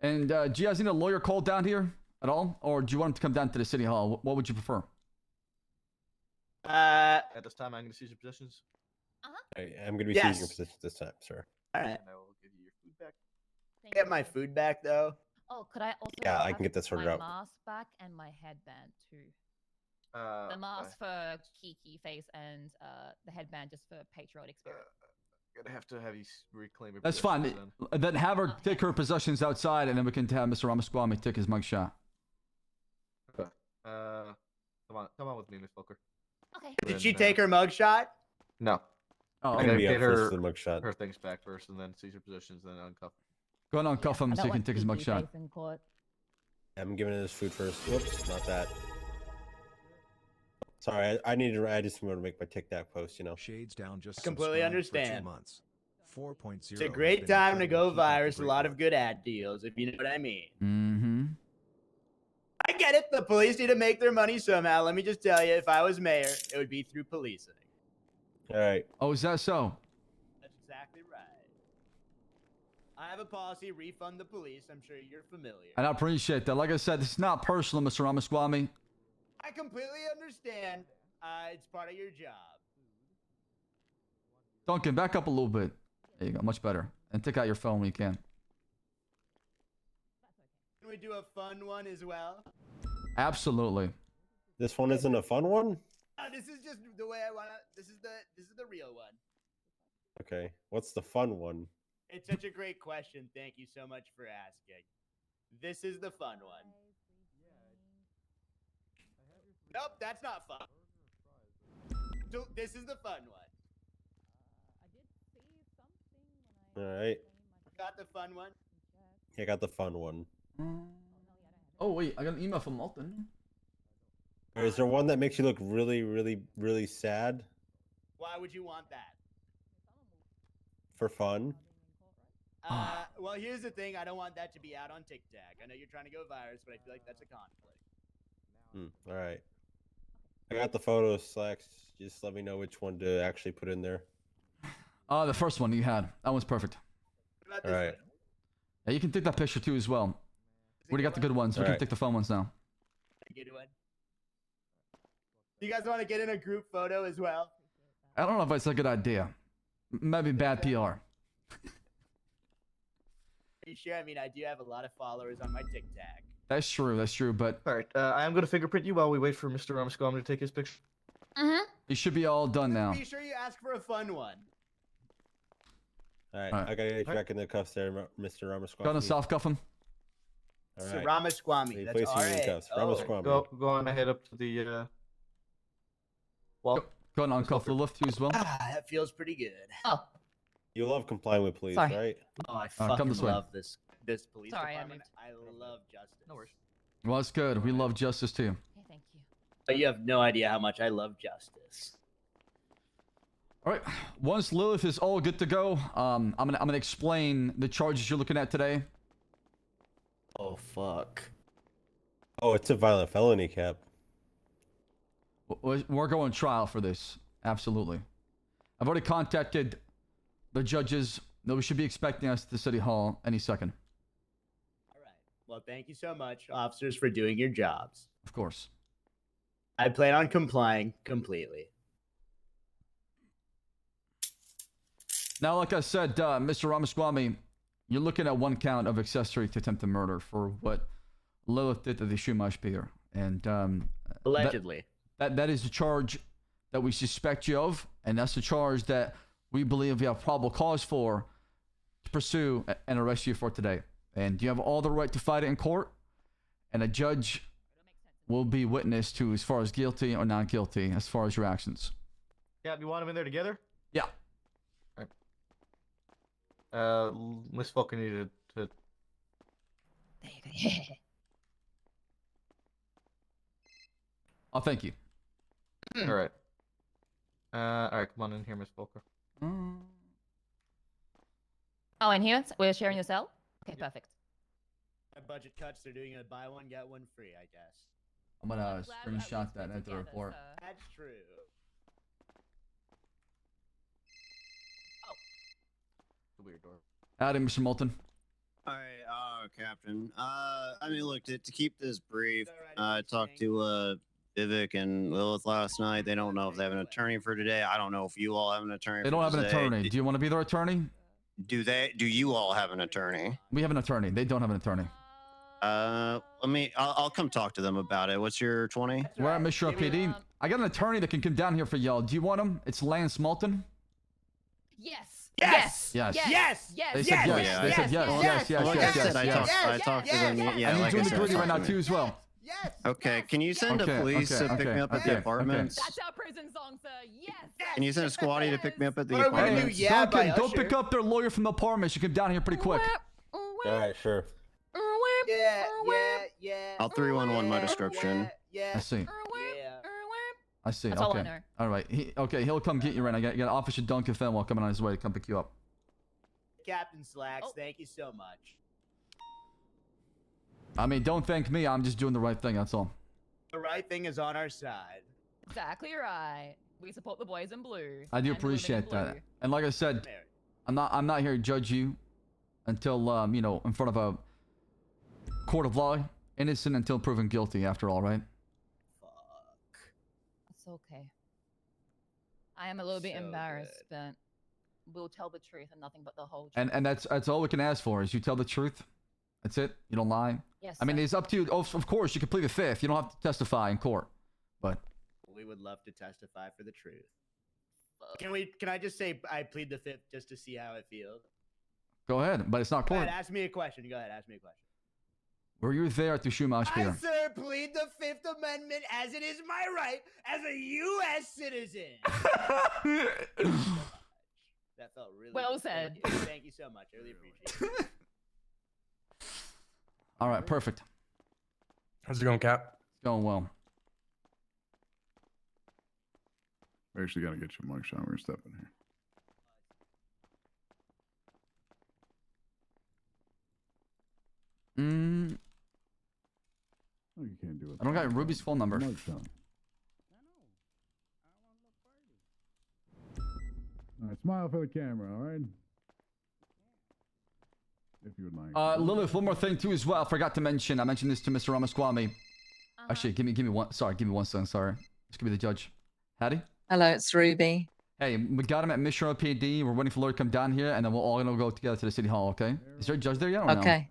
And do you guys need a lawyer called down here at all? Or do you want him to come down to the city hall? What would you prefer? At this time, I'm going to seize your positions. I'm gonna be Yes. seizing your position this time, sir. All right. And I will give you your food back. Get my food back, though. Oh, could I also Yeah, I have can get that sorted my out. mask back and my headband too? The mask for Kiki face and the headband just for patriotic spirit. Gonna have to have you reclaim your That's possessions fine. then. Then have her take her possessions outside, and then we can have Mr. Ramaswamy take his mugshot. Come on with me, Miss Volker. Okay. Did she take her mugshot? No. Oh, I okay. gotta Be get up first her for the mugshot. her things back first, and then seize her positions, then uncuff. Go and uncuff him I so don't he can want take his Kiki mugshot. face in court. I'm giving it his food first. Whoops, not that. Sorry, I just wanted to make my TikTok post, you know. Shades down just Completely subscribed for 2 understand. months. 4.0 It's a has great been time to incredible. go Keep up the virus. A great lot work. of good ad deals, if you know what I mean. Mm-hmm. I get it. The police need to make their money somehow. Let me just tell you, if I was mayor, it would be through policing. All right. Oh, is that so? That's exactly right. I have a policy, refund the police. I'm sure you're familiar. And I appreciate that. Like I said, this is not personal, Mr. Ramaswamy. I completely understand. It's part of your job. Duncan, back up a little bit. There you go. Much better. And take out your phone when you can. Can we do a fun one as well? Absolutely. This one isn't a fun one? This is just the way I want to. This is the real one. Okay. What's the fun one? It's such a great question. Thank you so much for asking. This is the fun one. Nope, that's not fun. So this is the fun one. All right. Got the fun one? I got the fun one. Oh, wait. I got an email from Malton. Is there one that makes you look really, really, really sad Why would you want that? for fun? Well, here's the thing. I don't want that to be out on TikTok. I know you're trying to go virus, but I feel like that's a conflict. All right. I got the photos, Slacks. Just let me know which one to actually put in there. The first one you had. That one's perfect. What about All this right. one? Yeah, you can take that picture too as well. We already got the good ones. We can Alright. take the fun ones now. Good one. You guys want to get in a group photo as well? I don't know if it's a good idea. Maybe bad PR. Are you sure? I mean, I do have a lot of followers on my TikTok. That's true. That's true. But All right, I am going to fingerprint you while we wait for Mr. Ramaswamy to take his picture. you should be all done now. Be sure you ask for a fun one. All right. Alright. I got to get back in the cuffs there, Mr. Ramaswamy. Go on and soft cuff him. All So right. Ramaswamy. Hey, That's place you in R.A. cuffs. Oh. Ramaswamy. Go on ahead up to the wall. Go on and uncuff the lift too as well. That feels pretty good. Oh, You love complying with police, Sorry. right? Oh, I come fucking this way. love this police Sorry, I department. moved. I love justice. No worries. Well, that's good. We love justice too. okay, thank you. But you have no idea how much I love justice. All right. Once Lilith is all good to go, I'm gonna explain the charges you're looking at today. Oh fuck. Oh, it's a violent felony, Cap. We're going trial for this. Absolutely. I've already contacted the judges. They should be expecting us at the city hall any second. All right. Well, thank you so much, officers, for doing your jobs. Of course. I plan on complying completely. Now, like I said, Mr. Ramaswamy, you're looking at 1 count of accessory to attempted murder for what Lilith did to the Shumash Pier. And Allegedly. That is the charge that we suspect you of, and that's the charge that we believe we have probable cause for to pursue and arrest you for today. And you have all the right to fight it in court, and a judge will be witness to as far as guilty or not guilty as far as your actions. Yeah, you want them in there together? Yeah. Miss Falcon needed to. There you go. Oh, thank you. All right. All right, come on in here, Miss Volker. Oh, and here we're sharing the cell. Okay, perfect. My budget cuts. They're doing a buy one get one free, I guess. I'm gonna Glad screenshot we're that into the together, report. so- That's true. The weird door. Howdy, Mr. Moulton. Hi, Captain. I mean, look, to keep this brief, I talked to Vivek and Lilith last night. They don't know if they have an attorney for today. I don't know if you all have an attorney. They for don't have an today. attorney. Do you want to be their attorney? Do they? Do you all have an attorney? We have an attorney. They don't have an attorney. I'll come talk to them about it. What's your 20? We're at Mission PD. I got an attorney that can come down here for y'all. Do you want him? It's Lance Moulton. Yes. Yes. Yes. Yes. Yes. They said yes. They said yes. Yes. Like I Yes. said, Yes. I talked to them. Yeah, And like he's I doing said, the gritty I right now talked to too as well. Yes. Okay, can you send Okay, a police okay, to pick okay, me up at okay, the okay. apartments? That's our prison song, sir. Yes. Can you send a squatty to pick me up at the What are we gonna do? apartments? Yeah, by Duncan, go Usher. pick up their lawyer from the apartment. She come down here pretty quick. All right, sure. Yeah. I'll 311 my description. Yeah. I see. Yeah. I see. That's okay. all I know. All right. He'll come get you right. I got Officer Duncan Fenwell coming on his way to come pick you up. Captain Slacks, thank you so much. I mean, don't thank me. I'm just doing the right thing. That's all. The right thing is on our side. Exactly right. We support the boys in blue. I do and the women in appreciate that. blue. And like I said, I'm not here to judge you until you know, in front of a court of law. Innocent until proven guilty. After all, right? It's okay. I am a little bit So embarrassed, but we'll tell the truth and nothing but the whole truth. And that's all we can ask for is you tell the truth. That's it. You don't lie. Yes, I mean, sir. it's up to you. Of course, you can plead the fifth. You don't have to testify in court. But We would love to testify for the truth. Can I just say I plead the fifth just to see how it feels? go ahead. But it's not Go court. ahead, ask me a question. Go ahead, ask me a question. Were you there at the Schumacher I, Pier? sir, plead the Fifth Amendment as it is my right as a U.S. citizen. That felt really Well good. said. Thank you so much. I really appreciate it. All right, perfect. How's it going, Cap? It's going well. I actually got to get you a mugshot. We're stepping here. Oh, you can't do it. I don't got Ruby's phone number. Mugshot. All right, smile for the camera, all right? If you would like. Lilith, one more thing too as well. I forgot to mention. I mentioned this to Mr. Ramaswamy. Actually, give me one. Sorry, give me 1 second. Sorry. Just give me the judge. Hattie? Hello, it's Ruby. Hey, we got him at Mission Road PD. We're waiting for Lord to come down here, and then we're all gonna go together to the city hall. Okay? Is there a judge there yet? Or no? Okay.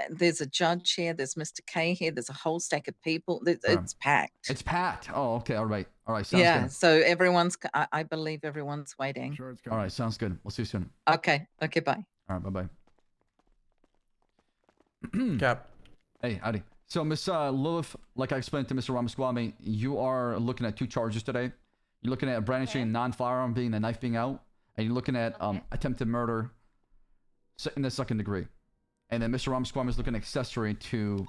There's a judge here. There's Mr. K here. There's a whole stack of people. It's packed. It's packed. Oh, okay. All right. All right. Sounds Yeah. good. So everyone's. I believe everyone's waiting. All right. Sounds good. We'll see you soon. Okay. Okay. Bye. All right. Bye bye. Cap. Hey, howdy. So, Miss Lilith, like I explained to Mr. Ramaswamy, you are looking at 2 charges today. You're looking at brandishing a non-firearm, being the knife being out, and you're looking at attempted murder in the 2nd degree. And then Mr. Ramaswamy is looking at accessory to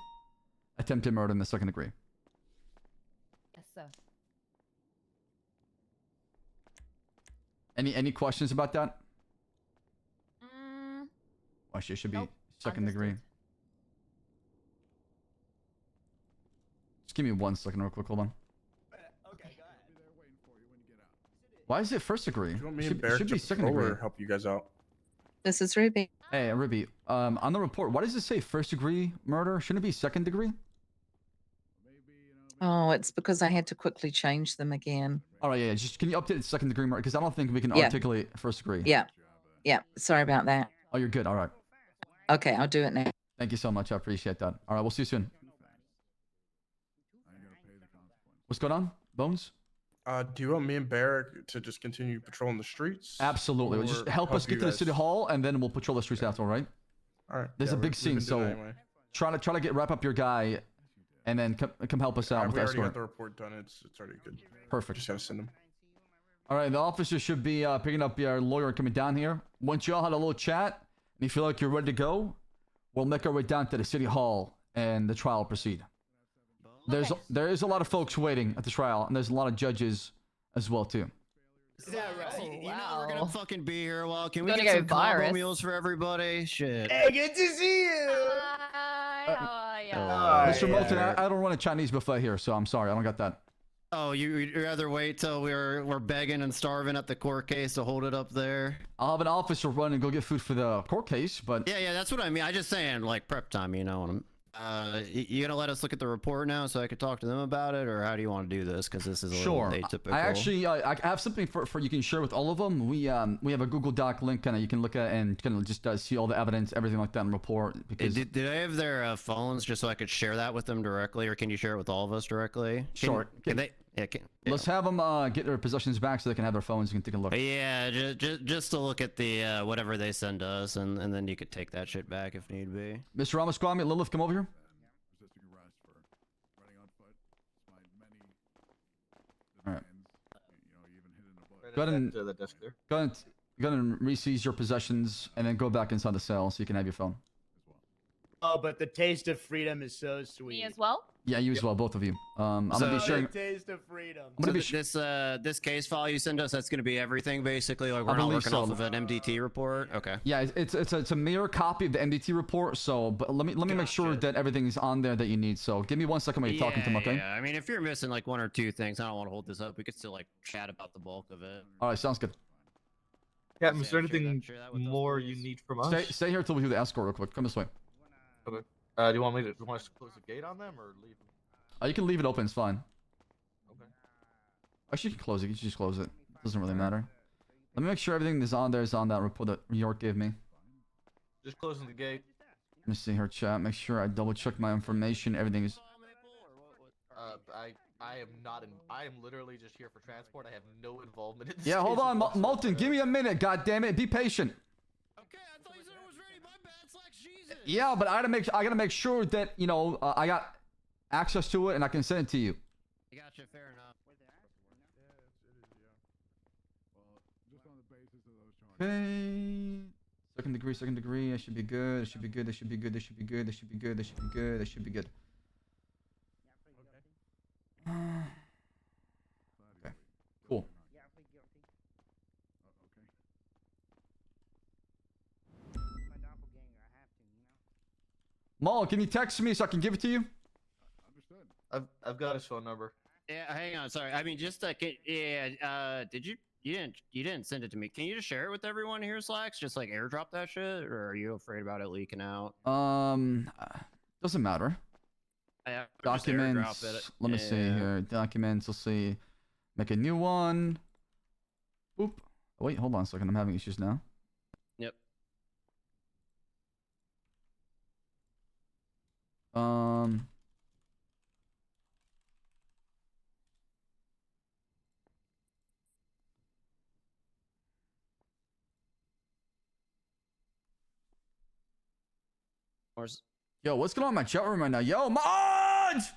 attempted murder in the 2nd degree. Yes, sir. Any questions about that? Mm, Actually, it should be Nope. 2nd degree. Understood. Just give me 1 second real quick. Hold on. Okay, go ahead. Why is it 1st degree? You want me It and Barrett should be to 2nd patrol degree. or help you guys out? This is Ruby. Hey, Ruby. On the report, why does it say 1st degree murder? Shouldn't it be 2nd degree? Oh, it's because I had to quickly change them again. All right, yeah. Just can you update it 2nd degree murder? Because I don't think we can Yeah. articulate 1st degree. Yeah. Yeah. Sorry about that. Oh, you're good. All right. Okay, I'll do it now. Thank you so much. I appreciate that. All right, we'll see you soon. What's going on, Bones? Do you want me and Barrett to just continue patrolling the streets? Absolutely. Just Or help us you get to the guys? city hall, and then we'll patrol the streets after. All right? All right. There's yeah, a we've big been scene, doing so that anyway. try to wrap up your guy, and then come help us out with we that already story. got the report done. It's already good. Perfect. Just gotta send them. All right, the officer should be picking up your lawyer and coming down here. Once you all had a little chat, and you feel like you're ready to go, we'll make our way down to the city hall, and the trial will proceed. There is a lot of folks waiting at the trial, and there's a lot of judges as well too. Is that right? You know we're gonna fucking be here a while. Can we Gonna get go some combo virus. meals for everybody? Shit. Hey, good to see you. Hi, how are ya? Mr. Moulton, I don't run a Chinese buffet here, so I'm sorry, I don't got that. Oh, you'd rather wait till we're begging and starving at the court case to hold it up there? I'll have an officer run and go get food for the court case, but Yeah, that's what I mean. I just saying, like prep time, you know. You gonna let us look at the report now so I could talk to them about it, or how do you want to do this? Because this is a sure. little atypical. I actually I have something for you can share with all of them. We have a Google Doc link kind of you can look at and kind of just see all the evidence, everything like that in the report. Because Did I have their phones just so I could share that with them directly, or can you share it with all of us directly? Sure. Can they? Yeah, let's have them get their possessions back so they can have their phones. You can take a look. Yeah, just to look at the whatever they send us, and then you could take that shit back if need be. Mr. Ramaswamy, Lilith, come over here. All right. Go ahead and the desk there. go ahead and re-seize your possessions, and then go back inside the cell so you can have your phone. Oh, but the taste of freedom is so sweet. Me as well? Yeah, you as well, both of you. I'm gonna be sharing. Taste of freedom. I'm gonna be this case file you send us, that's gonna be everything basically. Like I we're not believe working so. off of an MDT report. Okay. Yeah, it's a mirror copy of the MDT report. So, but let me make sure that everything is on there that you need. So, give me 1 second while you're talking to him, okay? Yeah. I mean, if you're missing like 1 or 2 things, I don't want to hold this up. We could still like chat about the bulk of it. All right, sounds good. Captain, is there anything more you need from us? Stay here till we do the escort real quick. Come this way. Okay. Do you want me to close the gate on them or leave them? You can leave it open. It's fine. Okay. Actually, you can close it. You can just close it. It doesn't really matter. Let me make sure everything that's on there is on that report that York gave me. Just closing the gate. Let me see here, chat. Make sure I double check my information. Everything is. I am not in. I am literally just here for transport. I have no involvement in this. Yeah, hold case on, whatsoever. Molten. Give me a minute. God damn it. Be patient. Yeah, but I gotta make sure that I got access to it and I can send it to you. I gotcha. Fair enough. Okay. Second degree. I should be good. It should be good. It should be good. It should be good. It should be good. It should be good. It should be good. Okay. Cool. Maul, can you text me so I can give it to you? I've got his phone number. Yeah, hang on. Sorry. I mean, just did you didn't send it to me? Can you just share it with everyone here, Slacks? Just like airdrop that shit, or are you afraid about it leaking out? Doesn't matter. Just airdrop Documents. it. Let me see here. Documents. Let's see. Make a new one. Boop. Oh, wait, hold on a second. I'm having issues now. Yep. Yo, what's going on in my chat room right now? Yo, mods!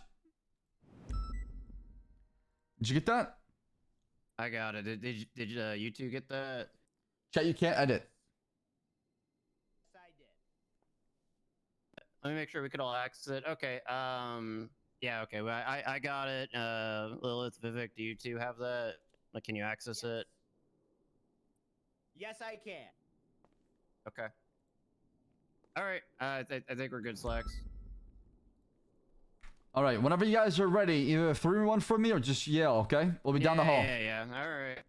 Did you get that? I got it. Did you two get that? Chat, you can't edit. Let me make sure we could all access it. Okay. Yeah. Okay. Well, I got it. Lilith, Vivek, do you two have that? Like, can you access it? Yes, I can. Okay. All right. I think we're good, Slacks. All right, whenever you guys are ready, either 3-1 from me or just yell, okay? We'll be down the hall. Yeah. All right.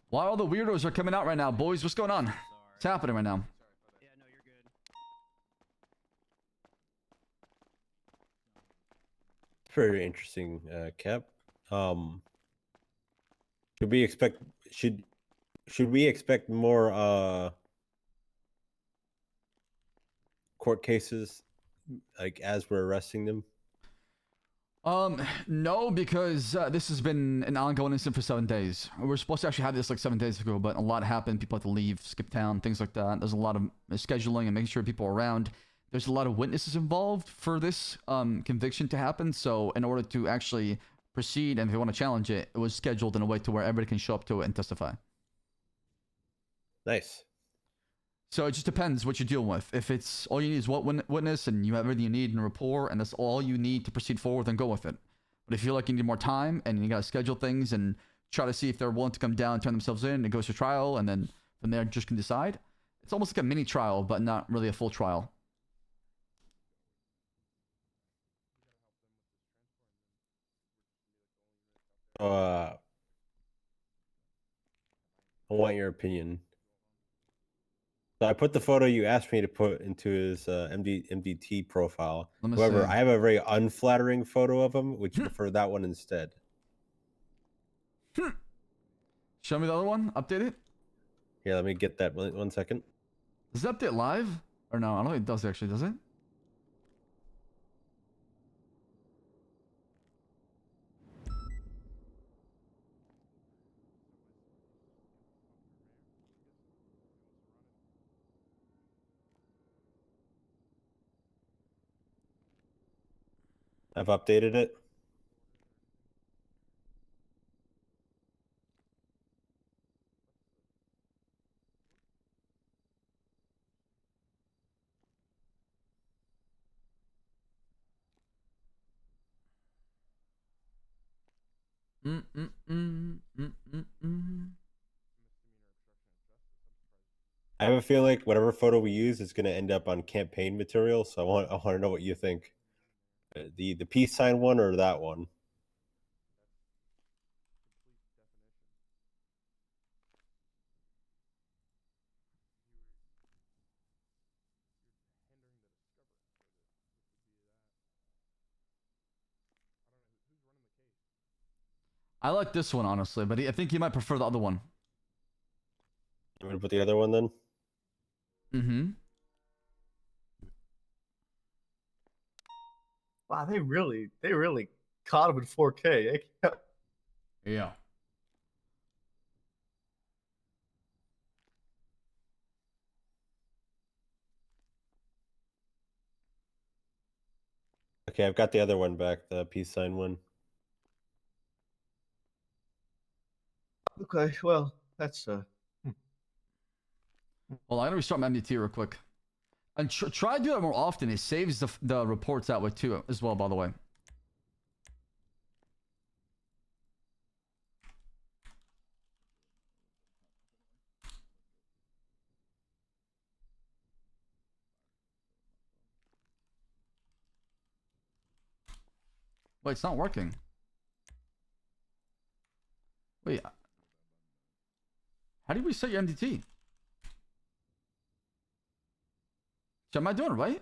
Why all the weirdos are coming out right now, boys? What's going on? What's happening right now? Very interesting, Cap. Should we expect more court cases like as we're arresting them? No, because this has been an ongoing incident for 7 days. We were supposed to actually have this like 7 days ago, but a lot happened. People had to leave, skip town, things like that. There's a lot of scheduling and making sure people are around. There's a lot of witnesses involved for this conviction to happen. So in order to actually proceed and if they want to challenge it, it was scheduled in a way to where everybody can show up to it and testify. Nice. So it just depends what you deal with. If it's all you need is one witness and you have everything you need in a rapport and that's all you need to proceed forward, then go with it. But if you feel like you need more time and you got to schedule things and try to see if they're willing to come down, turn themselves in, it goes to trial, and then from there just can decide. It's almost like a mini trial, but not really a full trial. I want your opinion. So I put the photo you asked me to put into his MDT profile. However, see. I have a very unflattering photo of him. Would you prefer that one instead? Show me the other one. Update it. Here, let me get that 1 second. Does it update live? Or no? I don't think it does actually, does it? I've updated it. I have a feeling like whatever photo we use is going to end up on campaign material. So I want to know what you think. The peace sign one or that one? I like this one honestly, but I think he might prefer the other one. You want to put the other one then? Mm-hmm. Wow, they really caught him in 4K. Yeah. Okay, I've got the other one back, the peace sign one. Okay, well, that's Well, I'm gonna restart my MDT real quick. And try to do that more often. It saves the reports that way too, as well, by the way. Wait, it's not working. Wait. How do you reset your MDT? So am I doing it right?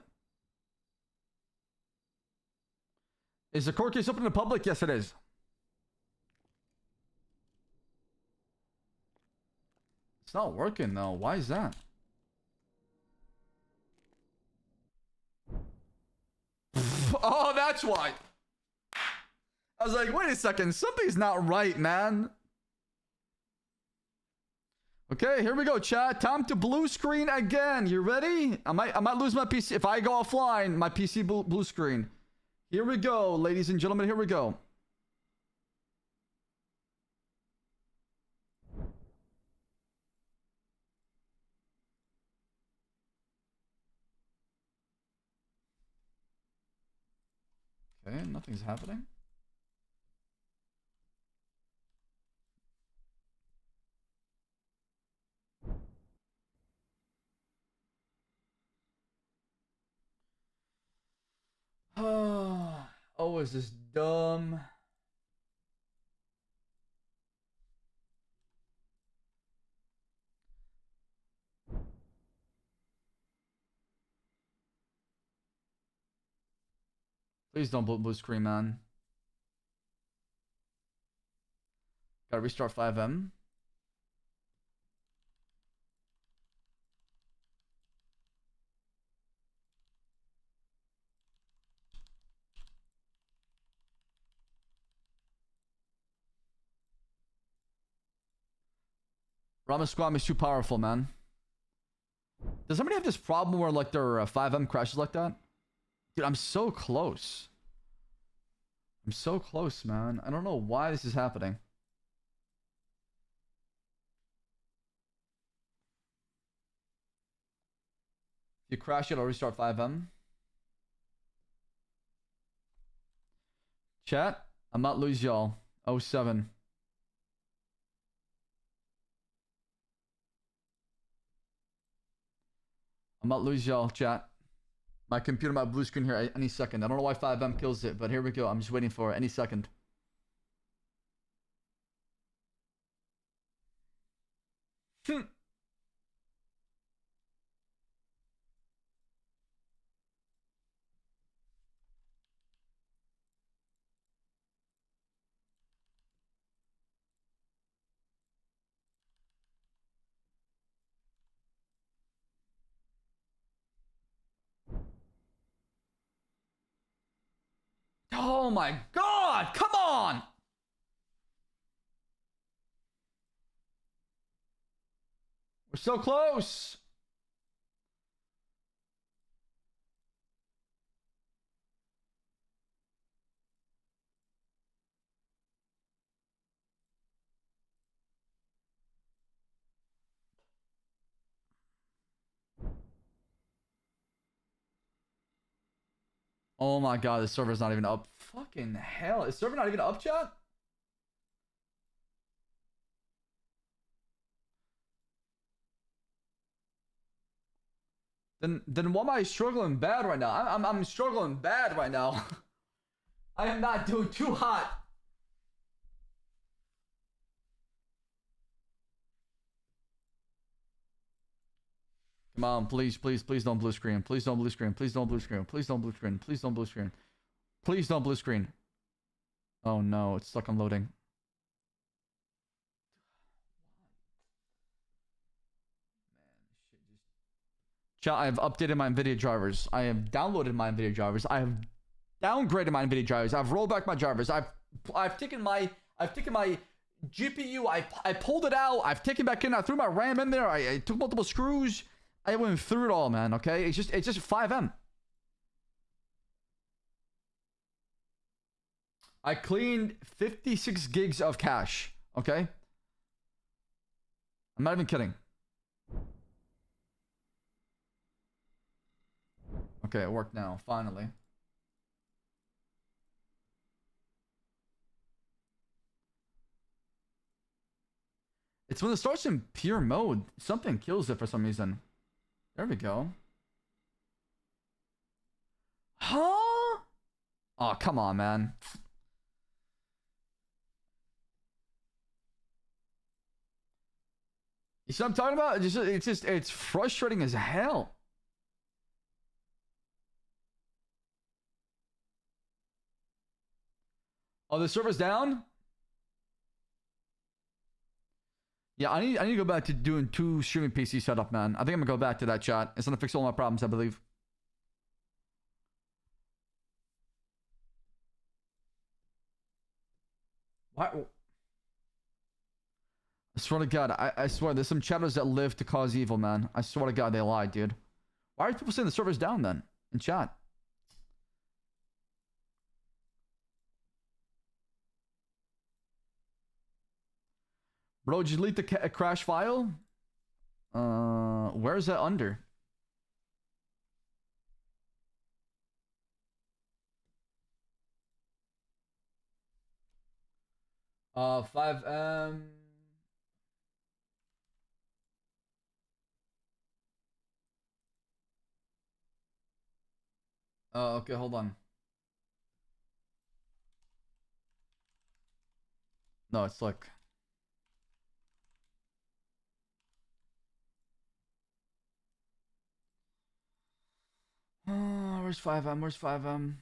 Is the court case open to the public? Yes, it is. It's not working though. Why is that? Oh, that's why. I was like, wait a second. Something's not right, man. Okay, here we go, chat. Time to blue screen again. You ready? I might lose my PC. If I go offline, my PC blue screen. Here we go, ladies and gentlemen. Here we go. Okay, nothing's happening. Oh, is this dumb? Please don't blue screen, man. Gotta restart 5M. Ramen Squam is too powerful, man. Does somebody have this problem where like their 5M crashes like that? Dude, I'm so close. I'm so close, man. I don't know why this is happening. If you crash it, I'll restart 5M. Chat, I'm not lose y'all. 07. I'm not lose y'all, chat. My computer might blue screen here any second. I don't know why 5M kills it, but here we go. I'm just waiting for it any second. Oh my god! Come on! We're so close! Oh my god, the server's not even up. Fucking hell. Is server not even up, chat? Then why am I struggling bad right now? I'm struggling bad right now. I am not doing too hot. Come on, please don't blue screen. Please don't blue screen. Please don't blue screen. Please don't blue screen. Please don't blue screen. Please don't blue screen. Oh no, it's stuck on loading. Chat, I have updated my NVIDIA drivers. I have downloaded my NVIDIA drivers. I have downgraded my NVIDIA drivers. I've rolled back my drivers. I've taken my GPU. I pulled it out. I've taken back in. I threw my RAM in there. I took multiple screws. I went through it all, man. Okay, it's just 5M. I cleaned 56 gigs of cache. Okay, I'm not even kidding. Okay, it worked now. Finally. It's when it starts in pure mode. Something kills it for some reason. There we go. Huh? Oh, come on, man. You see what I'm talking about? It's frustrating as hell. Oh, the server's down? Yeah, I need to go back to doing 2 streaming PC setup, man. I think I'm gonna go back to that, chat. It's gonna fix all my problems, I believe. What? I swear to God, I swear, there's some chatters that live to cause evil, man. I swear to God, they lied, dude. Why are people saying the server's down then? In chat. Bro, did you delete the crash file? Where's that under? Uh, 5M. Oh, okay, hold on. No, it's like... where's 5M? Where's 5M?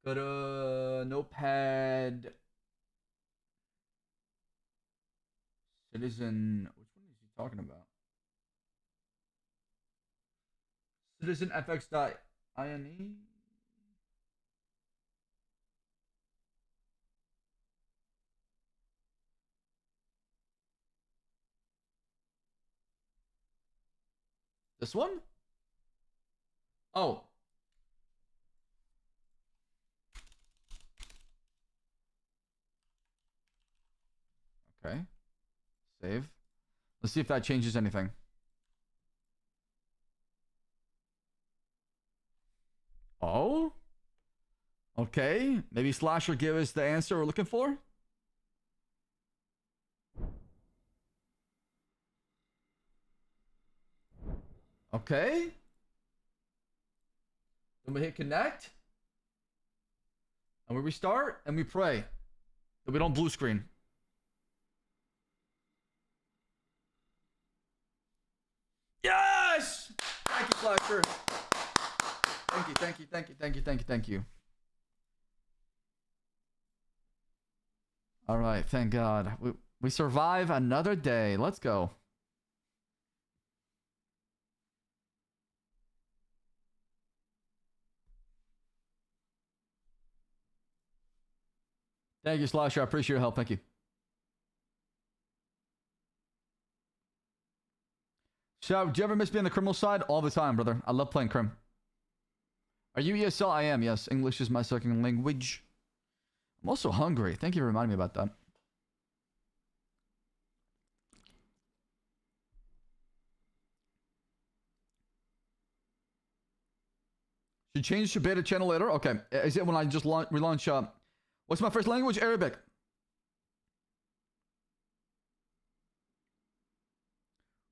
Go to Notepad. Citizen. Which one is he talking about? CitizenFX.ini. This one? Oh. Okay. Save. Let's see if that changes anything. Oh? Okay. Maybe Slash will give us the answer we're looking for. Okay. Then we hit connect. And we restart and we pray that we don't blue screen. Yes! Thank you, Slasher. Thank you, thank you, thank you, thank you, thank you, thank you. All right, thank God. We survive another day. Let's go. Thank you, Slasher. I appreciate your help. Thank you. Ssaab, do you ever miss being on the criminal side? All the time, brother. I love playing crim. Are you ESL? I am, yes. English is my second language. I'm also hungry. Thank you for reminding me about that. Should change to beta channel later? Okay. Is it when I just relaunch? What's my first language? Arabic.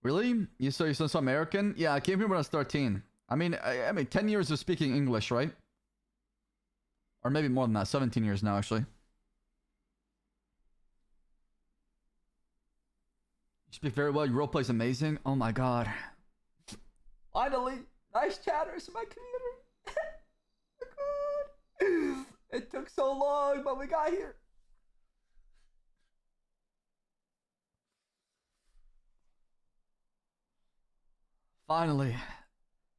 Really? You so American? Yeah, I came here when I was 13. I mean, 10 years of speaking English, right? Or maybe more than that. 17 years now, actually. You speak very well. Your roleplay is amazing. Oh my god. Finally, nice chatters in my community. It took so long, but we got here. Finally.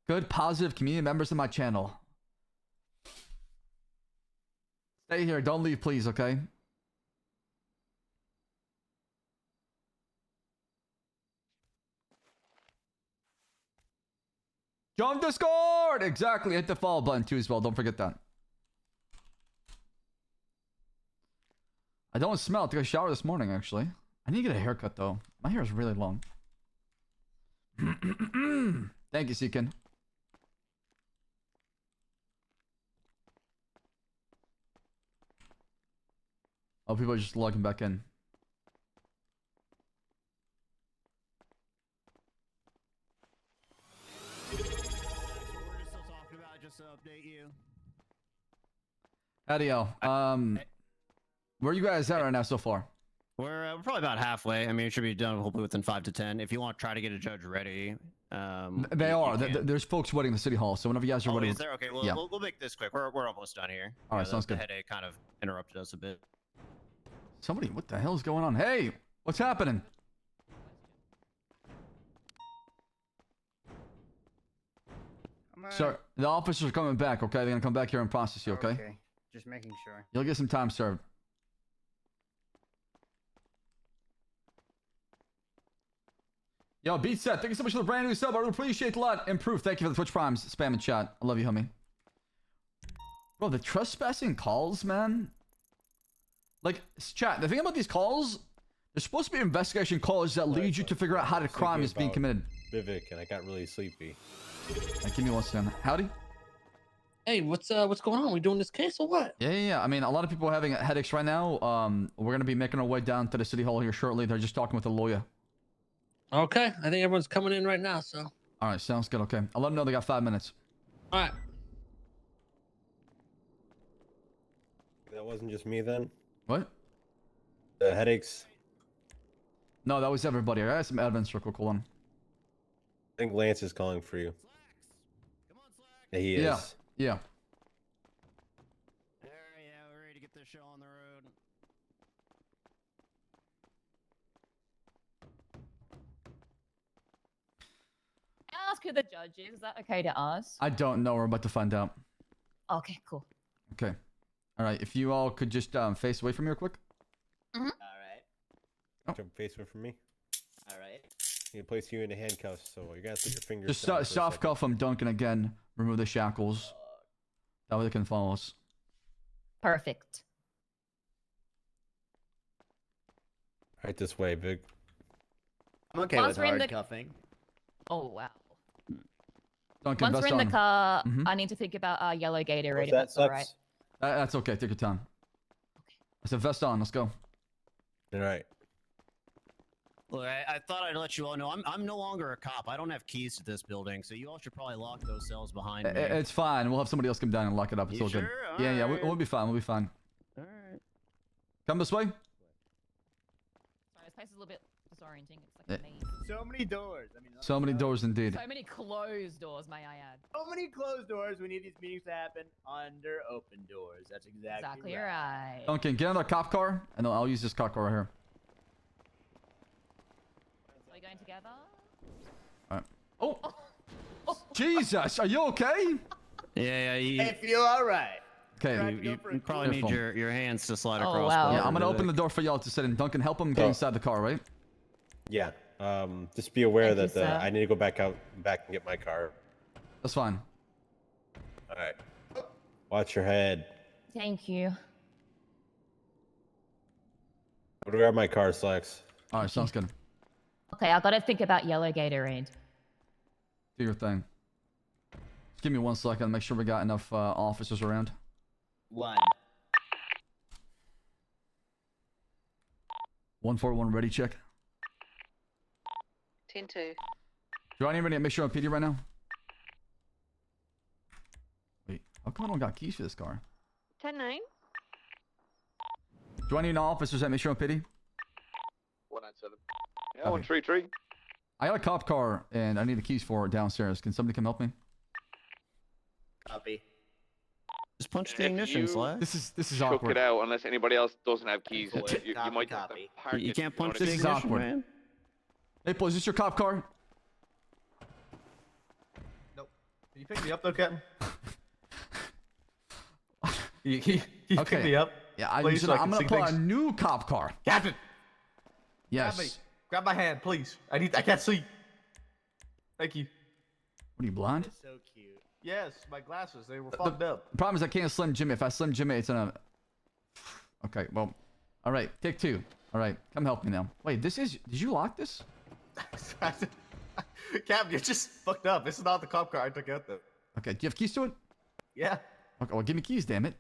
Good, positive community members of my channel. Stay here. Don't leave, please, okay? Join Discord! Exactly. Hit the follow button, too, as well. Don't forget that. I don't smell. I took a shower this morning, actually. I need to get a haircut, though. My hair is really long. Thank you, Seekin. Oh, people are just logging back in. We're just still talking about, just to update you. Adio, where are you guys at right now so far? We're probably about halfway. I mean, it should be done hopefully within 5 to 10. If you want to try to get a judge ready, They are. There's folks waiting in the city hall, so whenever you guys are ready. Is there? Okay, well, yeah. we'll make this quick. We're almost done here. All right, sounds the good. headache kind of interrupted us a bit. Somebody, what the hell is going on? Hey, what's happening? Sir, the officers are coming back, okay? They're gonna come back here and process you, okay? Okay, just making sure. You'll get some time served. Yo, Beat Set, thank you so much for the brand new sub. I really appreciate it a lot. Improve, thank you for the Twitch Primes. Spam in chat. I love you, homie. Bro, the trespassing calls, man. Like, chat, the thing about these calls, there's supposed to be investigation calls that lead you to figure out how the crime is being committed. Vivek, and I got really sleepy. Right, give me one second. Howdy? Hey, what's going on? We doing this case or what? Yeah. I mean, a lot of people are having headaches right now. We're gonna be making our way down to the city hall here shortly. They're just talking with a lawyer. Okay, I think everyone's coming in right now, so. All right, sounds good. Okay, I'll let them know they got 5 minutes. All right. That wasn't just me then? What? The headaches. No, that was everybody. I got some evidence real quick. Hold on. I think Lance is calling for you. Yeah, he is. Yeah. We're ready to get this show on the road. Ask who the judge is. Is that okay to ask? I don't know. We're about to find out. Okay, cool. Okay. All right. If you all could just face away from me real quick. Mm-hmm. All right. Jump face away from me. All right. You place you into handcuffs, so you're gonna put your fingers. Just down for a soft second. cuff them, Duncan again. Remove the shackles. That way they can follow us. Perfect. Right this way, Big. I'm okay Once with we're in hard the- cuffing. Oh, wow. Duncan, Once we're vest in the on. car, Mhm. I need to think about our yellow Gatorade, What's if that, that's all right. Sucks? That's okay. Take your time. I said vest on. Let's go. All right. Look, I thought I'd let you all know I'm no longer a cop. I don't have keys to this building, so you all should probably lock those cells behind me. It's fine. We'll have somebody else come down and lock it up. It's You all good. sure? All Yeah. right. We'll be fine. We'll be fine. All right. Come this way. Sorry, this place is a little bit disorienting. It's like a maze. So many doors. I mean, So many doors indeed. So many closed doors, may I add. so many closed doors. We need these meetings to happen under open doors. That's exactly right. Duncan, get in our cop car, and I'll use this cop car right here. So we're going together? All right. Oh. Jesus, are you okay? Yeah. I feel all right. Okay. You probably need Careful. your hands to slide Oh, across. wow. Yeah, both I'm gonna of open it. the door for y'all to sit in. Duncan, help him get Oh. inside the car, right? Yeah. Just be aware Thank that you, sir. I need to go back and get my car. That's fine. All right. Watch your head. Thank you. Go to grab my car, Slacks. All right, sounds good. Okay, I gotta think about yellow Gatorade. Do your thing. Just give me 1 second. Make sure we got enough officers around. One. 141 ready check. 10-2. Do I need anybody at Mission on PD right now? Wait, how come I don't got keys for this car? 10-9. Do I need officers at Mission on PD? 197. Yeah, 133. I got a cop car and I need the keys for it downstairs. Can somebody come help me? Copy. Just punch the If ignition, you Slack. This is Choke awkward. it out unless anybody else doesn't have keys. You might have to Copy. park You it, can't know punch what I the This is mean? ignition, awkward. man. Maple, is this your cop car? Nope. Can you pick me up though, Captain? you pick me up? Yeah, please, so I I'm can gonna see put a things? new cop car. Captain, Yes. grab me. Grab my hand, please. I can't see. Thank you. What are you, blind? It's so cute. Yes, my glasses, they were fogged up. The problem is I can't Slim Jimmy. If I Slim Jimmy, it's gonna... Okay, well... Alright, take two. Alright, come help me now. Wait, this is... Did you lock this? Captain, you're just fucked up. This is not the cop car I took out though. Okay, do you have keys to it? Yeah. Okay, well, give me keys, damn it.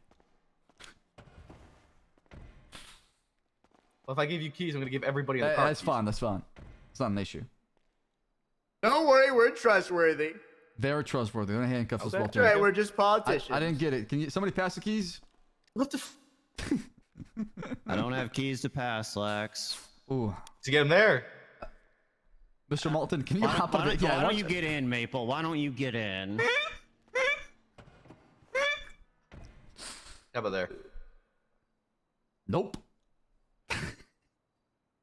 Well, if I give you keys, I'm gonna give everybody in the car That's keys. fine, that's fine. It's not an issue. Don't worry, we're trustworthy. Very trustworthy. They're gonna handcuff us both. That's right, we're just politicians. I didn't get it. Can you somebody pass the keys? What the I don't have keys to pass, Slacks. Ooh. To get him there. Mr. Malton, can you Why hop don't, on why it? don't, Yeah, why don't you get in, Maple? Why don't you get in? How about there? Nope.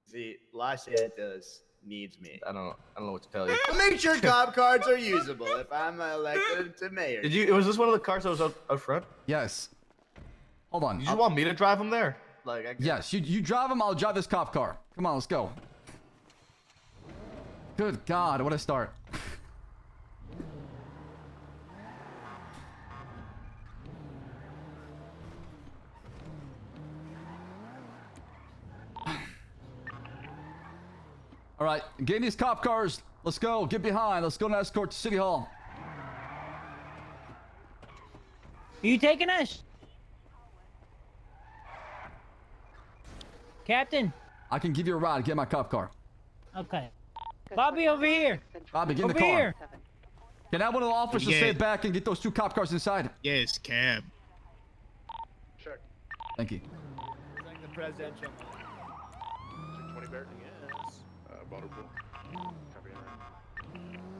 See, Los Santos needs me. I don't know what to tell you. I'll make sure cop cards are usable if I'm elected to mayor. Was this one of the cars that was up front? Yes. Hold on. Did you want me to drive him there? Like, Yes, you drive him, I'll drive this cop car. Come on, let's go. Good God, what a start. All right, get in these cop cars. Let's go. Get behind. Let's go and escort to City Hall. You taking us? Captain. I can give you a ride. Get my cop car. Okay. Bobby, over here. Bobby, get in the Over car. here. Can I have one of the officers Yeah. stay back and get those two cop cars inside? Yes, cab. Check. Thank you. It's like the presidential. 20 bear? Yes. Butterpool. Copy that.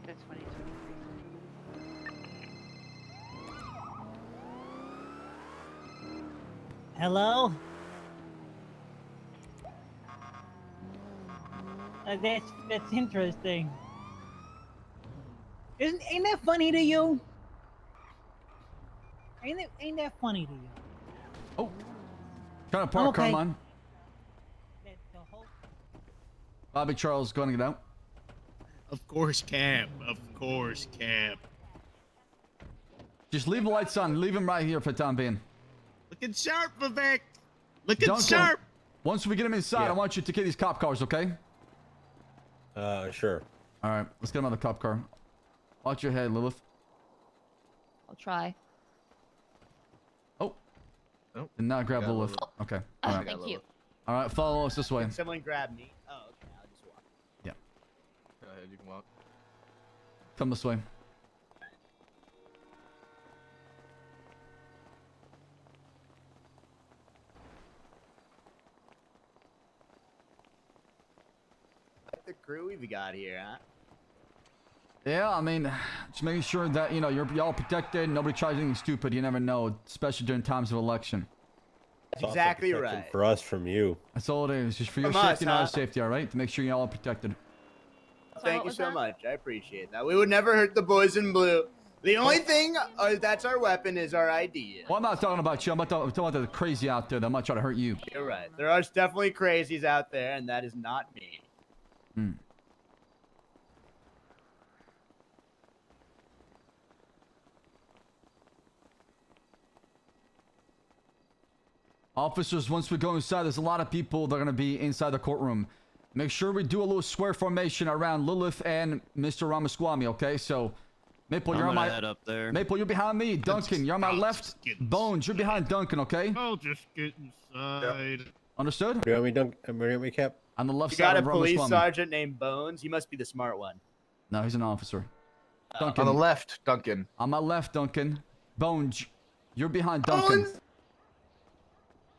That's 2023. Hello? That's interesting. Ain't that funny to you? Ain't that funny to you? Oh. Trying to park, Okay. Carmine. Bobby Charles, going to get out. Of course, cab. Of course, cab. Just leave the lights on. Leave him right here for the time being. Looking sharp, Vivek. Looking Don't sharp. Once we get him inside, Yeah. I want you to get these cop cars, okay? Sure. All right, let's get him out of the cop car. Watch your head, Lilith. I'll try. Oh. Did not grab Got Lilith. Lilith. Okay. Oh, All right. thank you. All right, follow us this way. Can someone grab me? Oh, okay. I'll just walk. Yeah. Go ahead, you can walk. Come this way. Like the crew we've got here, huh? Yeah, I mean, just making sure that, you know, you're all protected. Nobody tries anything stupid. You never know, especially during times of election. It's also Exactly protection right. For us, from you. That's all it is. Just for your From us, safety and our huh? safety, all right? To make sure you're all protected. Thank you so much. I appreciate that. We would never hurt the boys in blue. The only thing that's our weapon is our ID. Well, I'm not talking about you. I'm talking about the crazy out there that might try to hurt you. You're right. There are definitely crazies out there, and that is not me. Hmm. Officers, once we go inside, there's a lot of people that are going to be inside the courtroom. Make sure we do a little square formation around Lilith and Mr. Ramaswamy, okay? So, Maple, you're on my... head up there. Maple, you're behind me. Duncan, you're on my left. Bones, you're behind Duncan, okay? I'll just get inside. Understood? Do you want me, Cap? On the left You side got a of police Ramaswamy. sergeant named Bones. He must be the smart one. No, he's an officer. Duncan. On the left, Duncan. On my left, Duncan. Bones, you're behind Duncan. Bones!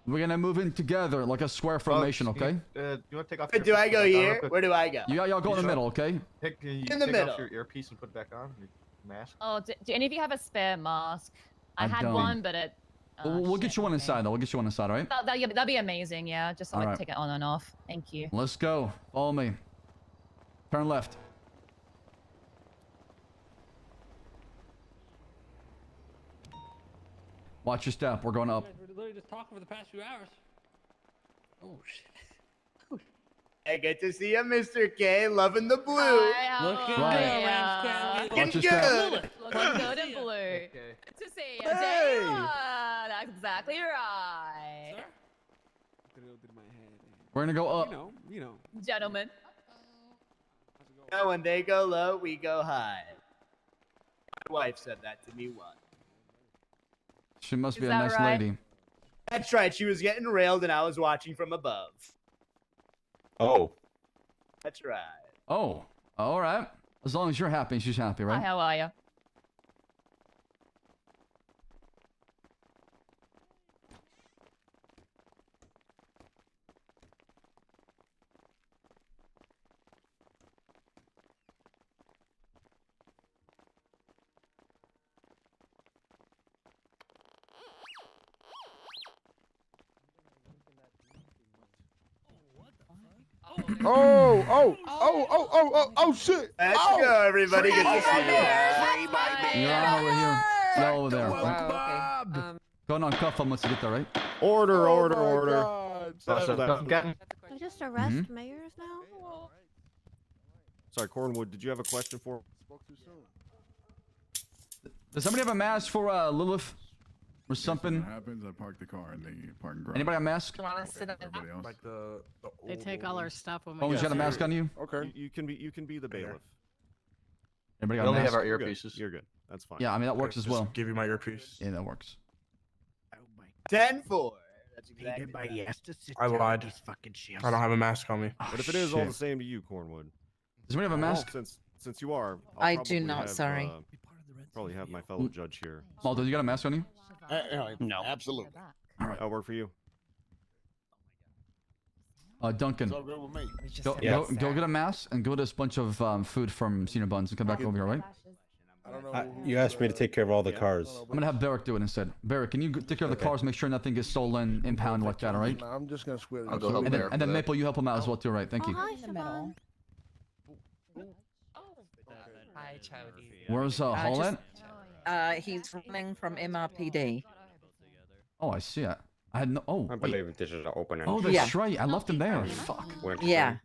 We're gonna move in together like a square formation, okay? You want to take off? Do I go here? Where do I go? Y'all go in the middle, okay? In the middle. Off your earpiece and put it back on. Your mask. Oh, do any of you have a spare mask? I had don't. one, but it. We'll get you one inside, though. We'll get you one inside, all right? That'd be amazing, yeah. Just so I Alright. can take it on and off. Thank you. Let's go. Follow me. Turn left. Watch your step. We're going up. We're literally just talking for the past few hours. Oh shit. Hey, good to see you, Mr. K. Loving the blue. Looking Right. good, Watch your Looking step. good. Looking good in blue. Good to see you. There you are. That's exactly right. We're gonna go up. Gentlemen. No, when they go low, we go high. My wife said that to me once. She must Is be a that nice right? lady. That's right. She was getting railed, and I was watching from above. Oh. That's right. Oh, all right. As long as you're happy, she's happy, Hi, right? how are you? Oh, shit. Let's go, everybody. Good to see you. You're on over here. Yeah, over there. Wow, okay. Go and uncuff him once you get there, right? Order. We just arrest mayors now? Sorry, Cornwood, did you have a question for? Does somebody have a mask for Lilith or something? What happens? I park the car in the parking garage. Anybody have a mask? Everybody else? Like the They take all our stuff when Oh, you got a mask on you? Okay. You can be the bailiff. Everybody We got a only mask? have our You're good. earpieces. You're good. That's fine. Yeah, I mean that works as well. Give you my earpiece. Yeah, that works. 10-4. That's exactly Everybody right. has to sit I down lied. in these fucking chairs. I don't have a mask on me. But if it is all the same to you, Cornwood. Does anybody have a mask? Since you are, I I'll do probably not, have, sorry. Probably have my fellow judge here. Maldo, you got a mask on you? No, absolutely. I'll work for you. Duncan. It's all good with me. Go get a mask and go to this bunch of food from Senior Buns and come back over here, right? I don't know. You asked me to take care of all the cars. I'm gonna have Barrick do it instead. Barrick, can you take care of the cars, make sure nothing gets stolen, impounded like that, all right? No, I'm just gonna swear. I'll go help And then, Barrick and then with that. Maple, you help him out as well too, right? Thank you. Hi, Siobhan. Hi, Chowdy. Where's Hall at? He's running from MRPD. Oh, I see it. I had no. Oh, I believe this is an open. oh, that's Yeah. right. I left him there. Fuck. Yeah.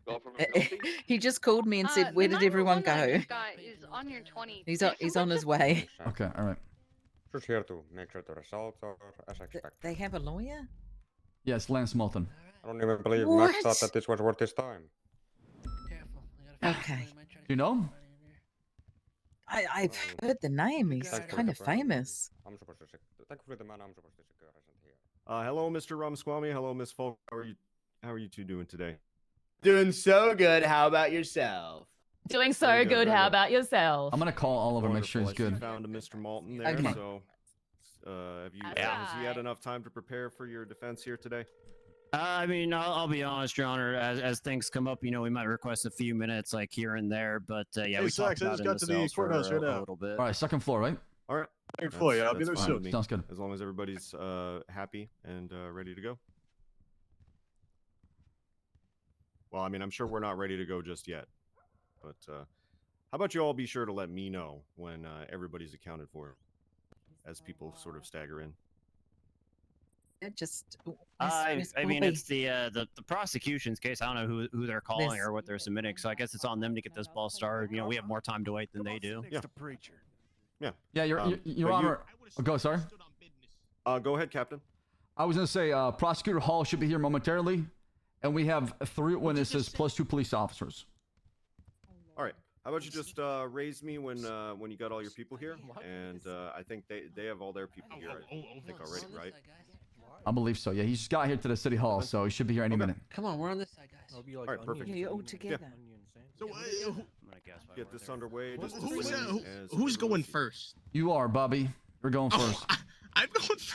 He just called me and said, "Where did everyone go?" Is on your 20. He's on his way. Okay, all right. Just here to make sure the results are as expected. They have a lawyer? Yeah, it's Lance Moulton. I don't even believe What? Max thought that this was worth his time. Okay. Do you know? I've heard the name. He's Thank you kind of for the famous. I'm supposed to. Thankfully, the man I'm supposed to secure isn't here. Hello, Mr. Ramaswamy. Hello, Miss Falk. How are you two doing today? Doing so good. How about yourself? Doing so Very good. good, very How good. about yourself? I'm gonna call Oliver, make sure he's Wonderful. I see good. you found a Mr. Malton there. Okay. So, have you That's has he had right. enough time to prepare for your defense here today? I mean, I'll be honest, Your Honor. As things come up, we might request a few minutes, like here and there. But yeah, Hey, we talked Squeex, I about just it got in to the the cells for courthouse right a now. little bit. All right, second floor, right? All right. Second floor, yeah, I'll be That's there fine with soon. me. Sounds good. As long as everybody's happy and ready to go. Well, I mean, I'm sure we're not ready to go just yet. But How about you all be sure to let me know when everybody's accounted for, as people sort of stagger in. Just. I mean, it's the prosecution's case. I don't know who they're calling This- or what they're submitting, so I guess it's on them to get this ball started. You know, we have more time to wait than they do. Yeah. Yeah. Yeah, Your but Honor. Oh, go, sorry. Go ahead, Captain. I was gonna say, Prosecutor Hall should be here momentarily, and we have 3 witnesses plus 2 police officers. All right. How about you just raise me when you got all your people here, and I think they have all their people here. I think already, right? I believe so. Yeah, he just got here to the city hall, so he should be here any minute. Come on, we're on this side, guys. All right, perfect. You're all together. So, Get this underway. Just who's going first? You are, Bobby. You're going first. I'm going first.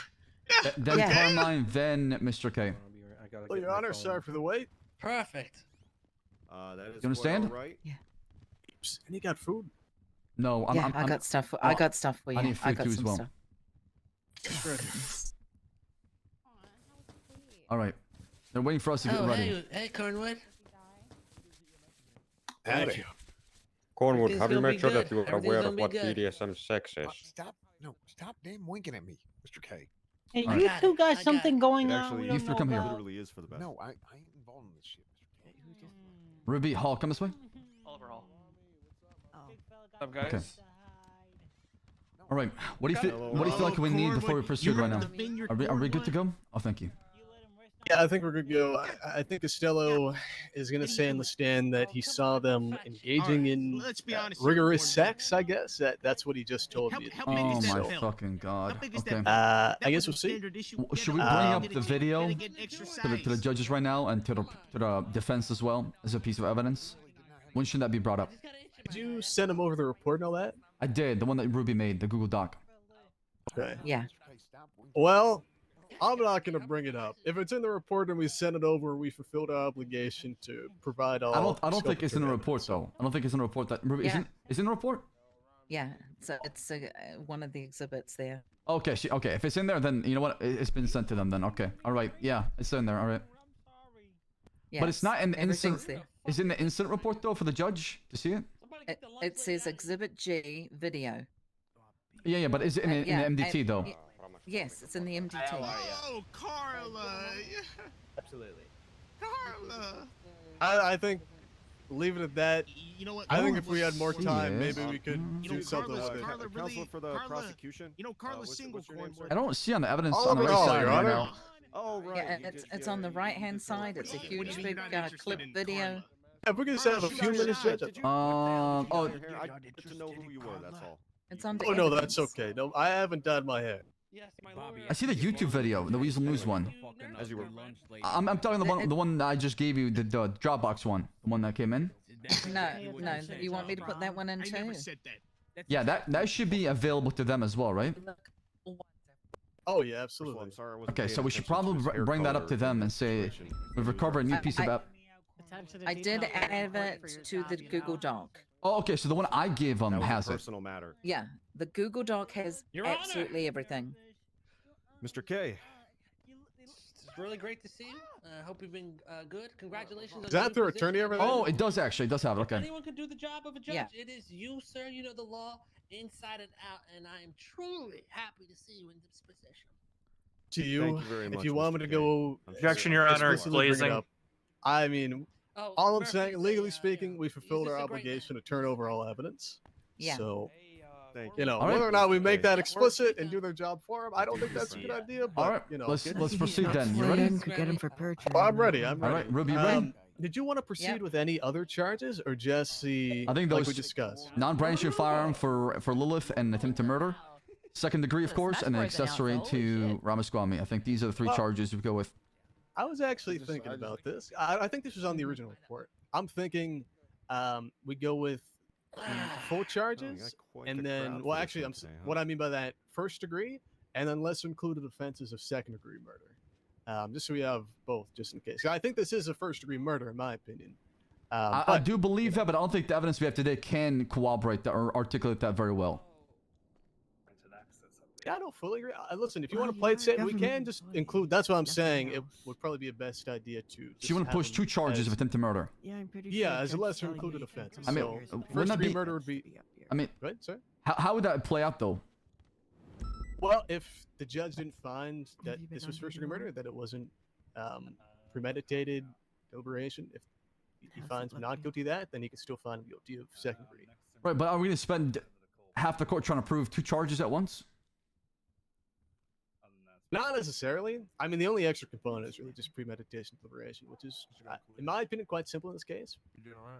Then Carmine, then Mr. K. Oh, Your Honor, sorry for the wait. Perfect. That is You understand? All right. Yeah. And you got food? No, I got stuff. I got stuff for you. I need food got too as some well. stuff. All right. They're waiting for us to get ready. Hey, Cornwood. Howdy. Cornwood, Everything's have you gonna be made sure that good. you are Everything's aware gonna of be what good. BDSM sex is? Stop damn winking at me, Mr. K. Hey, I you got two it. got I got something it. going It on. actually, we don't know come here. about? literally is for the best. No, I ain't involved in this shit, Mr. K. Ruby Hall, come this way. Oliver Hall. What's up, guys? Okay. All right. What do you feel? What do you feel like we need before we proceed right now? Are we good to go? Oh, thank you. Yeah, I think we're good to go. I think Costello is going to say in the stand that he saw them engaging in Let's be honest. rigorous sex, I guess. That's what he just told me. How big Oh is that my film? fucking god. How big is Okay. that I guess we'll see. Should we bring up the video to the judges right now and to the defense as well as a piece of evidence? When should that be brought up? Did you send him over the report and all that? I did. The one that Ruby made, the Google Doc. Okay. Yeah. Well, I'm not going to bring it up. If it's in the report and we send it over, we fulfilled our obligation to provide all. I don't think it's in the report though. I don't think it's in the report that Ruby Yeah. is in the report. Yeah. So it's one of the exhibits there. Okay, okay. If it's in there, then you know what? It's been sent to them. Then okay. All right. Yeah, it's in there. All right. Yes, But it's not in the everything's incident. there. Is in the incident report though for the judge to see it? It says Exhibit G video. Yeah, but is it in, Yeah, in the MDT though? Yes, it's in the MDT. Oh, Carla. Absolutely. Carla. I think leave it at that. You know what? I think if we had more time, Yes. maybe we could You know, do something Carla's- with it. Carla really- Counsel for the Carla- prosecution. You know, Carla's what's single, your name, sir? I don't see on the evidence Oh, on the right no, side Your right Honor. now. Oh, right. Yeah, you it's just- it's on the you right hand just don't side. It's a like it. What do huge you mean big you're not interested clip in video. Carla? If we could just have a few minutes, Judge. Did you- Oh, I wanted to know who you were. That's all. It's under Oh no, evidence. that's okay. No, I haven't dyed my hair. I see the YouTube video, the Weasel News one. As you were. I'm talking the one that I just gave you, the Dropbox one, the one that came in. No, you want me to put that one in I never too? said that. Yeah, that should be available to them as well, right? Oh yeah, First of all, absolutely. I'm sorry I wasn't Okay, paying so we should attention to probably his hair bring that up color to them in and that say situation. we've recovered a new I- piece of I- app. I did add it to the Google Doc. Oh, okay, so the one I gave them That was a has it. personal matter. Yeah, the Google Doc has Your Honor. absolutely everything. Mr. K. It's really great to see you. I hope you've been good. Congratulations. Is that their attorney over there? Oh, it does actually. It does have it. Okay. Anyone can do the job of a judge. Yeah. It is you, sir. You know the law inside and out, and I am truly happy to see you in this position. To you, Thank you very if much, you want me Mr. to K. go. I'm Objection, sure- Your Honor. explicitly bring it Glazing. up, I mean, Oh, all I'm Murphy, saying, say, legally speaking, we fulfilled just our a great obligation to turn over all evidence. Yeah. So, Thank you know, All right. whether or not we make that Okay. explicit and do their job for them, I don't think that's a good idea. But All right, you know, let's proceed then. You ready? Could get him for perjury. I'm ready. I'm All ready. right, Ruby, you ready? Did you want to proceed Yep. with any other charges or just the I think like those we discussed? non-brandishing firearm for Lilith and attempt to murder, second degree of course, and then accessory to Ramaswamy. I think these are the three Well- charges we go with. I was actually thinking about this. I think this was on the original report. I'm thinking we go with the full charges, and then, well, actually, what I mean by that, first degree, and then lesser included offenses of second degree murder. Just so we have both, just in case. I think this is a first degree murder, in my opinion. I But do believe that, but I don't think the evidence we have today can corroborate that or articulate that very well. yeah, I don't fully agree. Listen, if you want to play it safe, we can just include. That's what I'm saying. It would probably be a best idea to. So you want to push two charges of attempt to murder? Yeah, I'm pretty Yeah, as a lesser included offense. I mean, So wouldn't first that degree be? murder would be. I mean, Right, sir. how would that play out though? Well, if the judge didn't find that this was first degree murder, that it wasn't premeditated deliberation, if he finds him not guilty of that, then he can still find him guilty of second degree. Right, but are we gonna spend half the court trying to prove 2 charges at once? Not necessarily. I mean, the only extra component is really just premeditation deliberation, which is, in my opinion, quite simple in this case.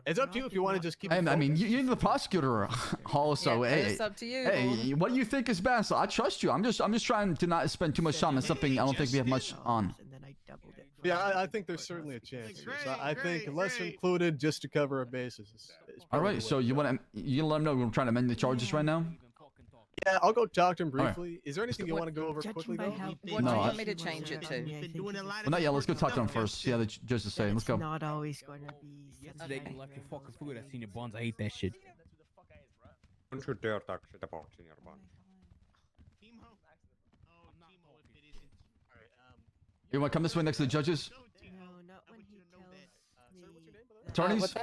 It's up to you if you want to just keep. I mean, you're the prosecutor, also. Yeah, Hey, it's up to you. Hey, what do you think is best? I trust you. I'm just trying to not spend too much time on something I don't think we have much on. Yeah, I think there's certainly a chance. Here. So I think lesser included, just to cover a basis. Is All right, so you let them know we're trying to amend the charges right now? Yeah, I'll go talk to him All right. briefly. Is there anything you want to go over quickly though? What do you No, want me to change it to? Well, not yet. Let's go talk to them first. See how the judge is saying. Let's go. Not always going to be. Yesterday you left your fucking food. I seen your buns. I hate that shit. Don't you dare talk shit about Senior Bun. You want to come this way next to the judges? No, not when he tells me. Attorneys?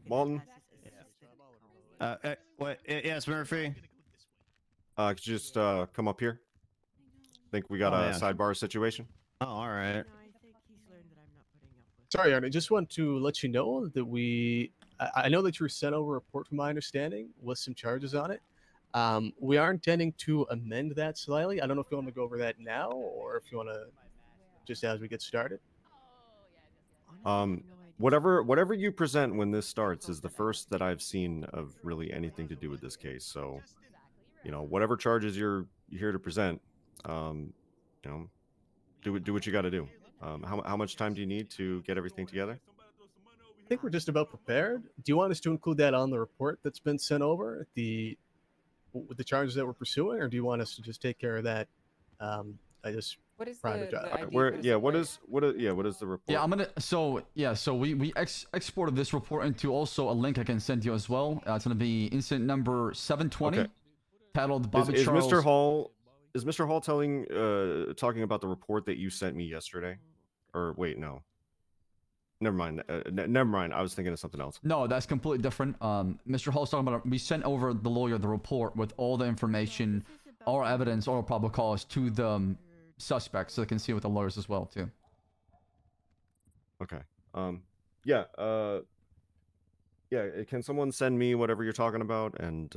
Malton. What? Yes, Murphy. Could you just come up here? Think we got a sidebar situation? Oh, all right. Sorry, Arnie. Just want to let you know that I know that you were sent over a report, from my understanding, with some charges on it. We are intending to amend that slightly. I don't know if you want to go over that now, or if you want to just as we get started. Whatever you present when this starts is the first that I've seen of really anything to do with this case. So, whatever charges you're here to present, do what you got to do. How much time do you need to get everything together? I think we're just about prepared. Do you want us to include that on the report that's been sent over, with the charges that we're pursuing, or do you want us to just take care of that? What is private job. What is the report? Yeah, I'm gonna. So we exported this report into also a link I can send you as well. It's gonna be incident number 720, Okay. titled Bobby Is Charles. Mr. Hall talking about the report that you sent me yesterday? Or wait, no. Never mind. Never mind. I was thinking of something else. No, that's completely different. Mr. Hall's talking about. We sent over the lawyer the report with all the information, all evidence, all probable cause to the suspects, so they can see it with the lawyers as well too. Okay. Yeah. Can someone send me whatever you're talking about, and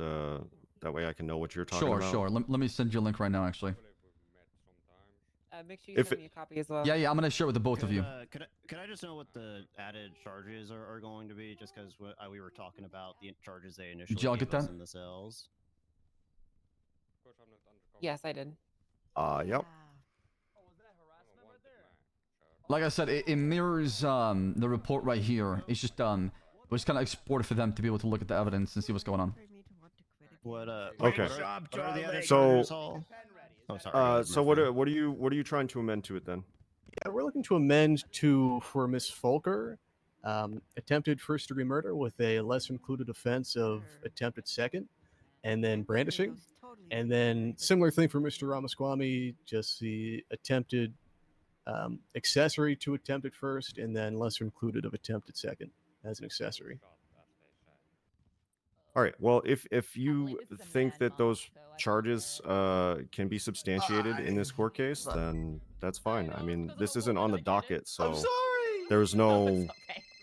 that way I can know what you're talking about? Sure. Let me send you a link right now, actually. Make sure you send me a copy as well. Yeah, I'm gonna share it with the both of you. Could I just know what the added charges are going to be? Just because we were talking about the charges they initially Did y'all gave get us that? in the cells. Yes, I did. Yep. Like I said, it mirrors the report right here. It's just we just kind of exported for them to be able to look at the evidence and see what's going on. What Okay. what are the other So, charges, Hall? Oh, sorry. So what are you trying to amend to it then? Yeah, we're looking to amend for Miss Folker, attempted first-degree murder with a lesser included offense of attempted second, and then brandishing, and then similar thing for Mr. Ramaswamy, just the attempted accessory to attempted first, and then lesser included of attempted second as an accessory. All right. Well, if you think that those charges can be substantiated in this court case, then that's fine. I mean, this isn't on the docket, so there's no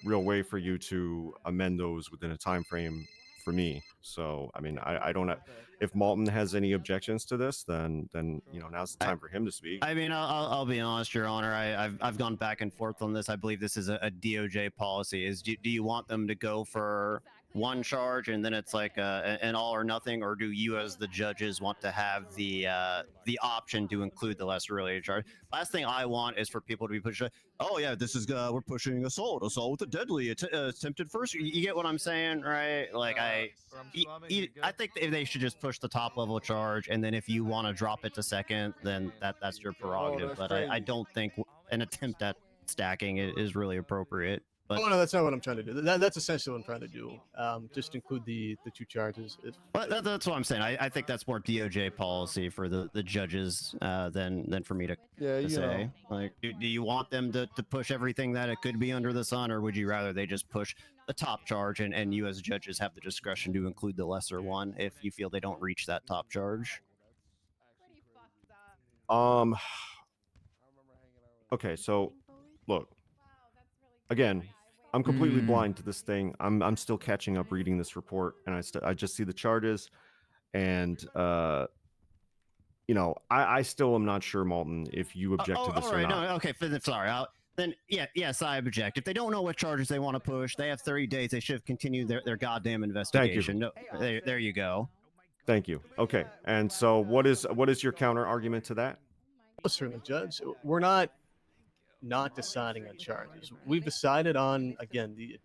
real way for you to amend those within a time frame for me. So, I mean, I don't have, if Malton has any objections to this, then now's the time for him to speak. I mean, I'll be honest, Your Honor. I've gone back and forth on this. I believe this is a DOJ policy. Do you want them to go for one charge and then it's like an all or nothing, or do you as the judges want to have the option to include the lesser related charge? Last thing I want is for people to be pushing, oh yeah, this is we're pushing assault with a deadly attempted first. You get what I'm saying, right? Like I think they should just push the top level charge, and then if you want to drop it to second, then that's your prerogative. But I don't think an attempt at stacking is really appropriate. But Oh no, that's not what I'm trying to do. That's essentially what I'm trying to do. Just include the two charges. that's what I'm saying. I think that's more DOJ policy for the judges than for me to, say. Like, do you want them to push everything that it could be under the sun, or would you rather they just push the top charge and you as judges have the discretion to include the lesser one if you feel they don't reach that top charge? Okay, so look. Again, I'm completely blind to this thing. I'm still catching up reading this report, and I just see the charges, and I still am not sure, Malton, if you object to this all or right, not. no, okay, sorry. Then yes, I object. If they don't know what charges they want to push, they have 30 days. They should have continued their goddamn investigation. No, there you go. Thank you. Okay, and so what is your counter argument to that? Certainly, Judge. We're not deciding on charges. We've decided on, again, the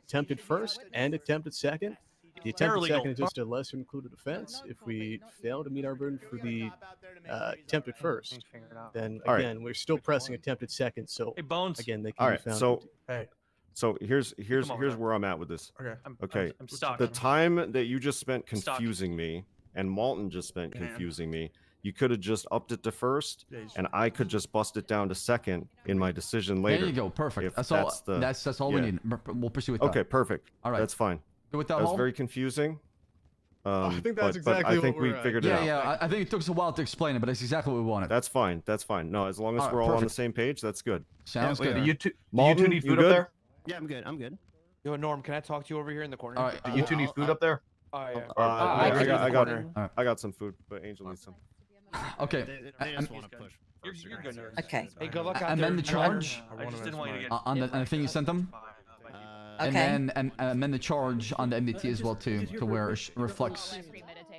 attempted first and attempted second. The attempted second is just a lesser included offense. If we fail to meet our burden for the attempted first, then again, we're still pressing attempted second. So again, they can be found guilty. So here's where I'm at with this. Okay. I'm stuck. The time that you just spent confusing me and Malton just spent confusing me, you could have just upped it to first, and I could just bust it down to second in my decision later. There you go. Perfect. That's all we need. We'll pursue with that. Okay, perfect. All right. That's fine. Good with that, That was Hall? very confusing. I think that's but exactly I think what we we're at. figured it out. Yeah, I think it took us a while to explain it, but it's exactly what we wanted. That's fine. That's fine. No, as long as All right, we're all on the perfect. same page, that's good. Sounds Do good. you two Malton, need you food good? up there? Yeah, I'm good. Yo, Norm, can I talk to you over here in the corner? All right. Do you two need food up there? Oh, yeah. I got some food, but Angel needs some. Okay. They just want to push. You're good. Okay. Hey, good luck out And there. then the charge I just didn't want you to get. on the thing you sent them, and Okay. then amend the charge on the MDT as well too, to where it reflects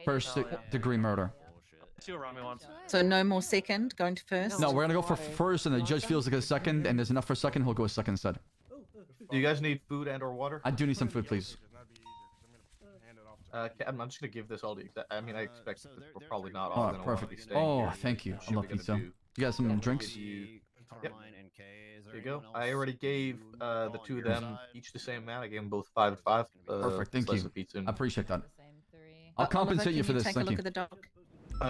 first-degree murder. See what Rami wants. So no more second, going to first? No, we're gonna go for first, and the judge feels like a second, and there's enough for second, he'll go a second instead. Do you guys need food and or water? I do need some food, please. I'm just gonna give this all to you. I mean, I expect that we're probably not all Oh, gonna want to perfect. be staying Oh, here. thank you. What I shit love we gonna pizza. do? You got some drinks? Yep. There you go. I already gave the two of them each the same amount. I gave them both 5 and 5. Perfect. Thank slice you. of pizza and I appreciate that. I'll Oliver, compensate you can for this. Take Thank a look you. at the doc.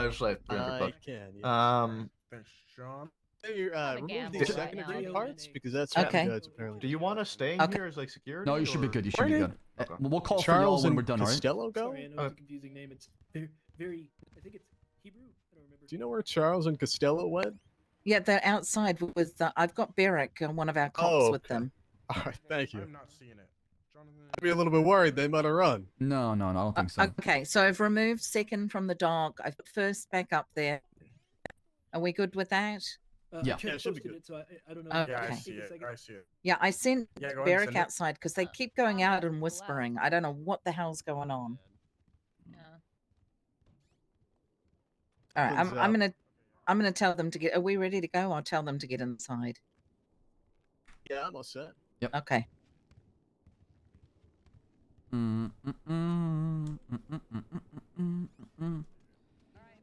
just like 300 I bucks. can. Um, Remove the second degree parts because that's Okay. what the judge apparently. do you want us staying Okay. here as like security? No, you should be or- good. You should Where be did good. Okay. We'll call for Charles y'all when and we're done, alright? Costello go? Sorry, I know it's a confusing name. It's very. I think it's Hebrew. I don't remember. Do you know where Charles and Costello went? Yeah, they're outside with. I've got Beric, one of our cops, with okay. them. All right, thank you. I'd be a little bit worried they might have run. No, I don't think so. Okay, so I've removed second from the dog. I've put first back up there. Are we good with that? Yeah. I it should be posted good. it, so I don't know. Okay. It'll Yeah, I take a second. see it. Yeah, I sent Yeah, go ahead and Beric send it. outside because they keep going out and whispering. I don't know what the hell's going on. All right, Thumbs I'm gonna tell them to get. Are we ready to go? I'll tell them to get inside. Yeah, I'm all set. Okay.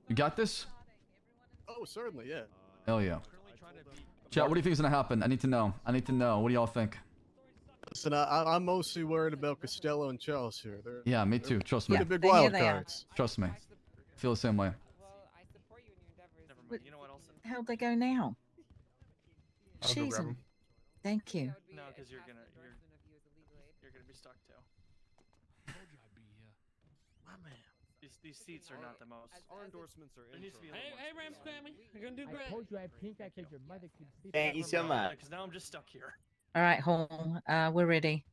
You got this? Oh, certainly, yeah. Hell yeah. Chat, what do you think is gonna happen? I need to know. What do y'all think? Listen, I'm mostly worried about Costello and Charles here. They're Yeah, me too. Trust me. pretty big Yeah, here wild they are. cards. Trust me. I feel the same way. Never mind. You know what else? How'd they go now? I'll go grab Jeez, 'em. thank you. No, because you're gonna be stuck too. These seats are not the most. Our endorsements are There needs to be a Hey, little hey, more Ram space. Squammy. You're gonna do great. you I think I could your mother could sleep. Thank you so much. Because now I'm just stuck here. All right, Hall. We're ready.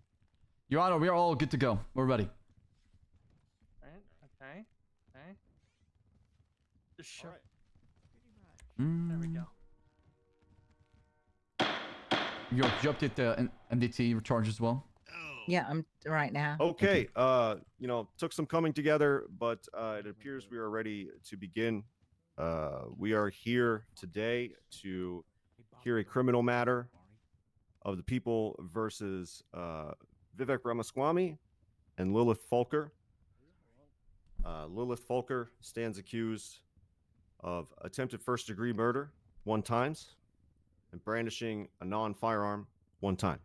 Your Honor, we are all good to go. We're ready. Right? Okay. Okay. Just show. There we go. You update the MDT charge as well? Yeah, I'm right now. Okay, took some coming together, but it appears we are ready to begin. We are here today to hear a criminal matter of the people versus Vivek Ramaswamy and Lilith Fulker. Lilith Fulker stands accused of attempted first-degree murder 1 time and brandishing a non-firearm 1 time.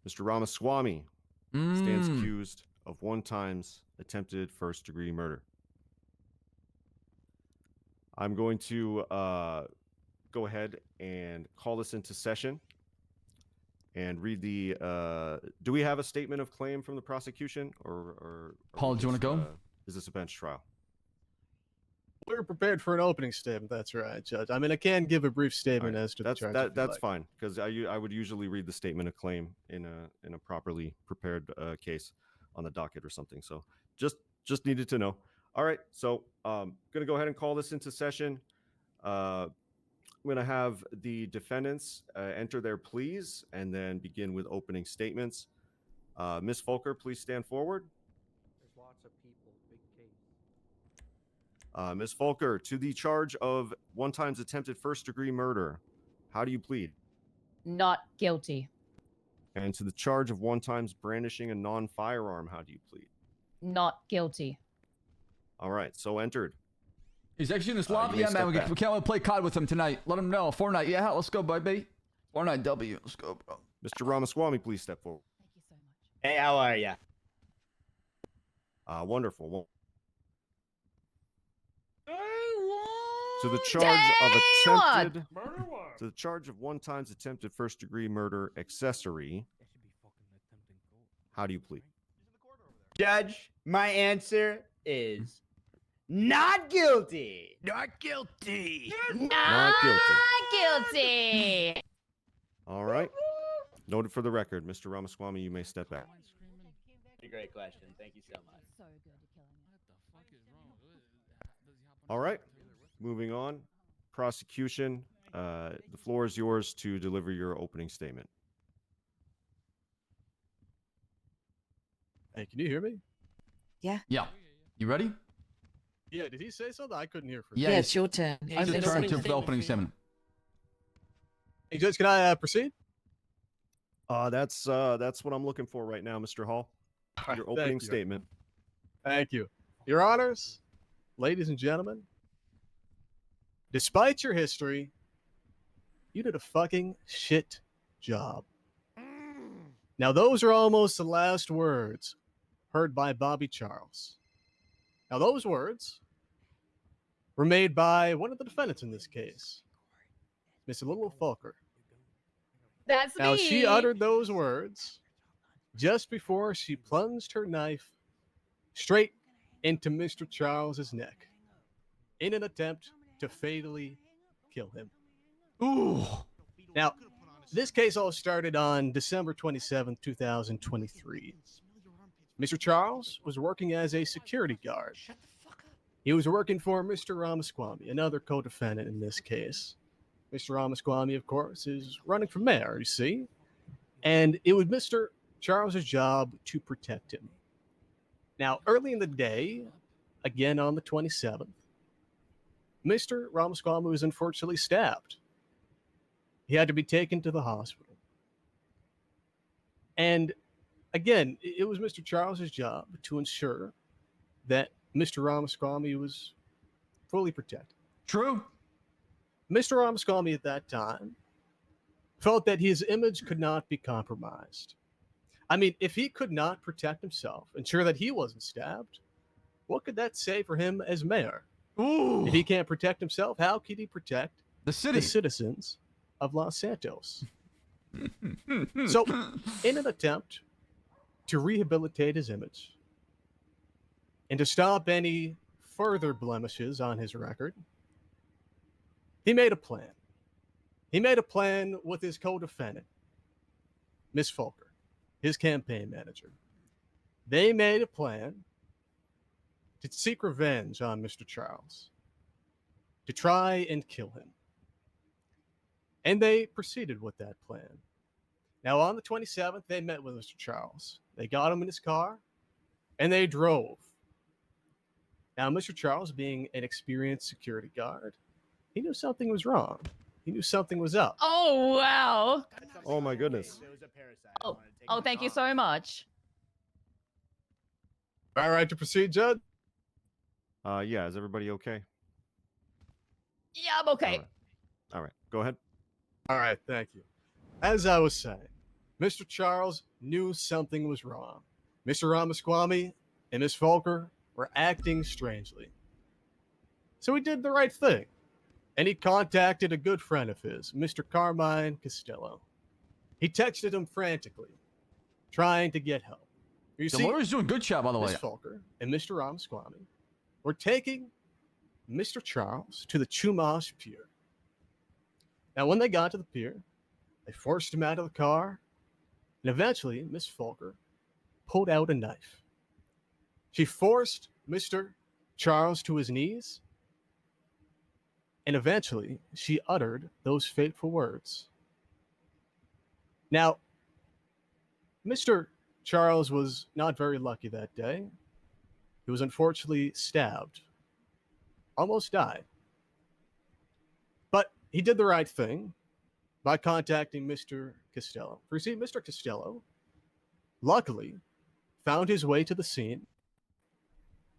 Mr. Ramaswamy stands Mm. accused of 1 times attempted first-degree murder. I'm going to go ahead and call this into session and read the. Do we have a statement of claim from the prosecution, or are Paul, we do you want to just, go? Is this a bench trial? We're prepared for an opening statement. That's right, Judge. I mean, I can give a brief statement All right. as to the charge. if you That's like. fine, because I would usually read the statement of claim in a properly prepared case on the docket or something. So just needed to know. All right, so gonna go ahead and call this into session. I'm gonna have the defendants enter their pleas and then begin with opening statements. Ms. Folker, please stand forward. There's lots of people. Big case. Ms. Folker, to the charge of 1 times attempted first-degree murder, how do you plead? Not guilty. And to the charge of 1 times brandishing a non-firearm, how do you plead? Not guilty. All right, so entered. He's actually in this You lobby. may Yeah, man. step We back. can't wait to play COD with him tonight. Let him know. Fortnite. Yeah, let's go, baby. Fortnite W. Let's go, bro. Mr. Ramaswamy, please step forward. Thank you so much. Hey, how are ya? Wonderful. Well, To to the charge of attempted, to the charge of 1 times attempted first-degree murder accessory, how do you plead? Judge, my answer is not guilty. Not guilty. Not guilty. guilty. All right. Noted for the record, Mr. Ramaswamy, you may step back. A great question. Thank you so much. So good at killing me. All right. Moving on. Prosecution, the floor is yours to deliver your opening statement. Hey, can you hear me? Yeah. Yeah. You ready? Yeah, did he say something? I couldn't hear for Yeah, it's your turn. It's I'm his listening. turn to the opening statement. Hey, Judge, can I proceed? That's what I'm looking for right now, Mr. Hall. Your opening statement. Thank you. Your honors, ladies and gentlemen, despite your history, you did a fucking shit job. Now, those are almost the last words heard by Bobby Charles. Now, those words were made by one of the defendants in this case, Miss Little Folker. That's Now, me. she uttered those words just before she plunged her knife straight into Mr. Charles's neck in an attempt to fatally kill him. Ooh. Now, this case all started on December 27, 2023. Mr. Charles was working as a security guard. He was working for Mr. Ramaswamy, another co-defendant in this case. Mr. Ramaswamy, of course, is running for mayor, you see. And it was Mr. Charles's job to protect him. Now, early in the day, again on the 27th, Mr. Ramaswamy was unfortunately stabbed. He had to be taken to the hospital. And again, it was Mr. Charles's job to ensure that Mr. Ramaswamy was fully protected. True. Mr. Ramaswamy at that time felt that his image could not be compromised. I mean, if he could not protect himself, ensure that he wasn't stabbed, what could that say for him as mayor? Ooh. If he can't protect himself, how could he protect The city. the citizens of Los Santos? So, in an attempt to rehabilitate his image and to stop any further blemishes on his record, he made a plan. He made a plan with his co-defendant, Miss Folker, his campaign manager. They made a plan to seek revenge on Mr. Charles, to try and kill him. And they proceeded with that plan. Now, on the 27th, they met with Mr. Charles. They got him in his car, and they drove. Now, Mr. Charles, being an experienced security guard, he knew something was wrong. He knew something was up. Oh, wow. Oh my goodness. Oh, thank you so much. All right to proceed, Judge? Yeah, is everybody okay? Yeah, I'm okay. All right. Go ahead. All right, thank you. As I was saying, Mr. Charles knew something was wrong. Mr. Ramaswamy and Miss Volker were acting strangely. So he did the right thing, and he contacted a good friend of his, Mr. Carmine Costello. He texted him frantically, trying to get help. You The see, lawyer's doing a good job, by the way. Miss Volker and Mr. Ramaswamy were taking Mr. Charles to the Chumash Pier. Now, when they got to the pier, they forced him out of the car, and eventually Miss Volker pulled out a knife. She forced Mr. Charles to his knees, and eventually she uttered those fateful words. Now, Mr. Charles was not very lucky that day. He was unfortunately stabbed, almost died. But he did the right thing by contacting Mr. Costello. For you see, Mr. Costello luckily found his way to the scene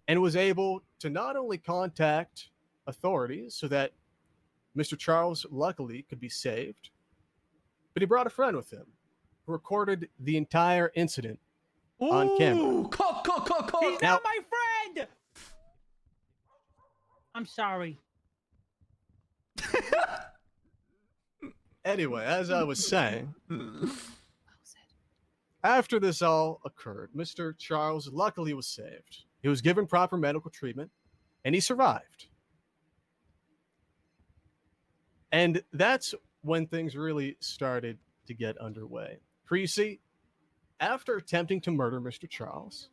and was able to not only contact authorities so that Mr. Charles luckily could be saved, but he brought a friend with him who recorded the entire incident on camera. He's Now, not my friend. I'm sorry. anyway, as I was saying, after this all occurred, Mr. Charles luckily was saved. He was given proper medical treatment, and he survived. And that's when things really started to get underway. For you see, after attempting to murder Mr. Charles,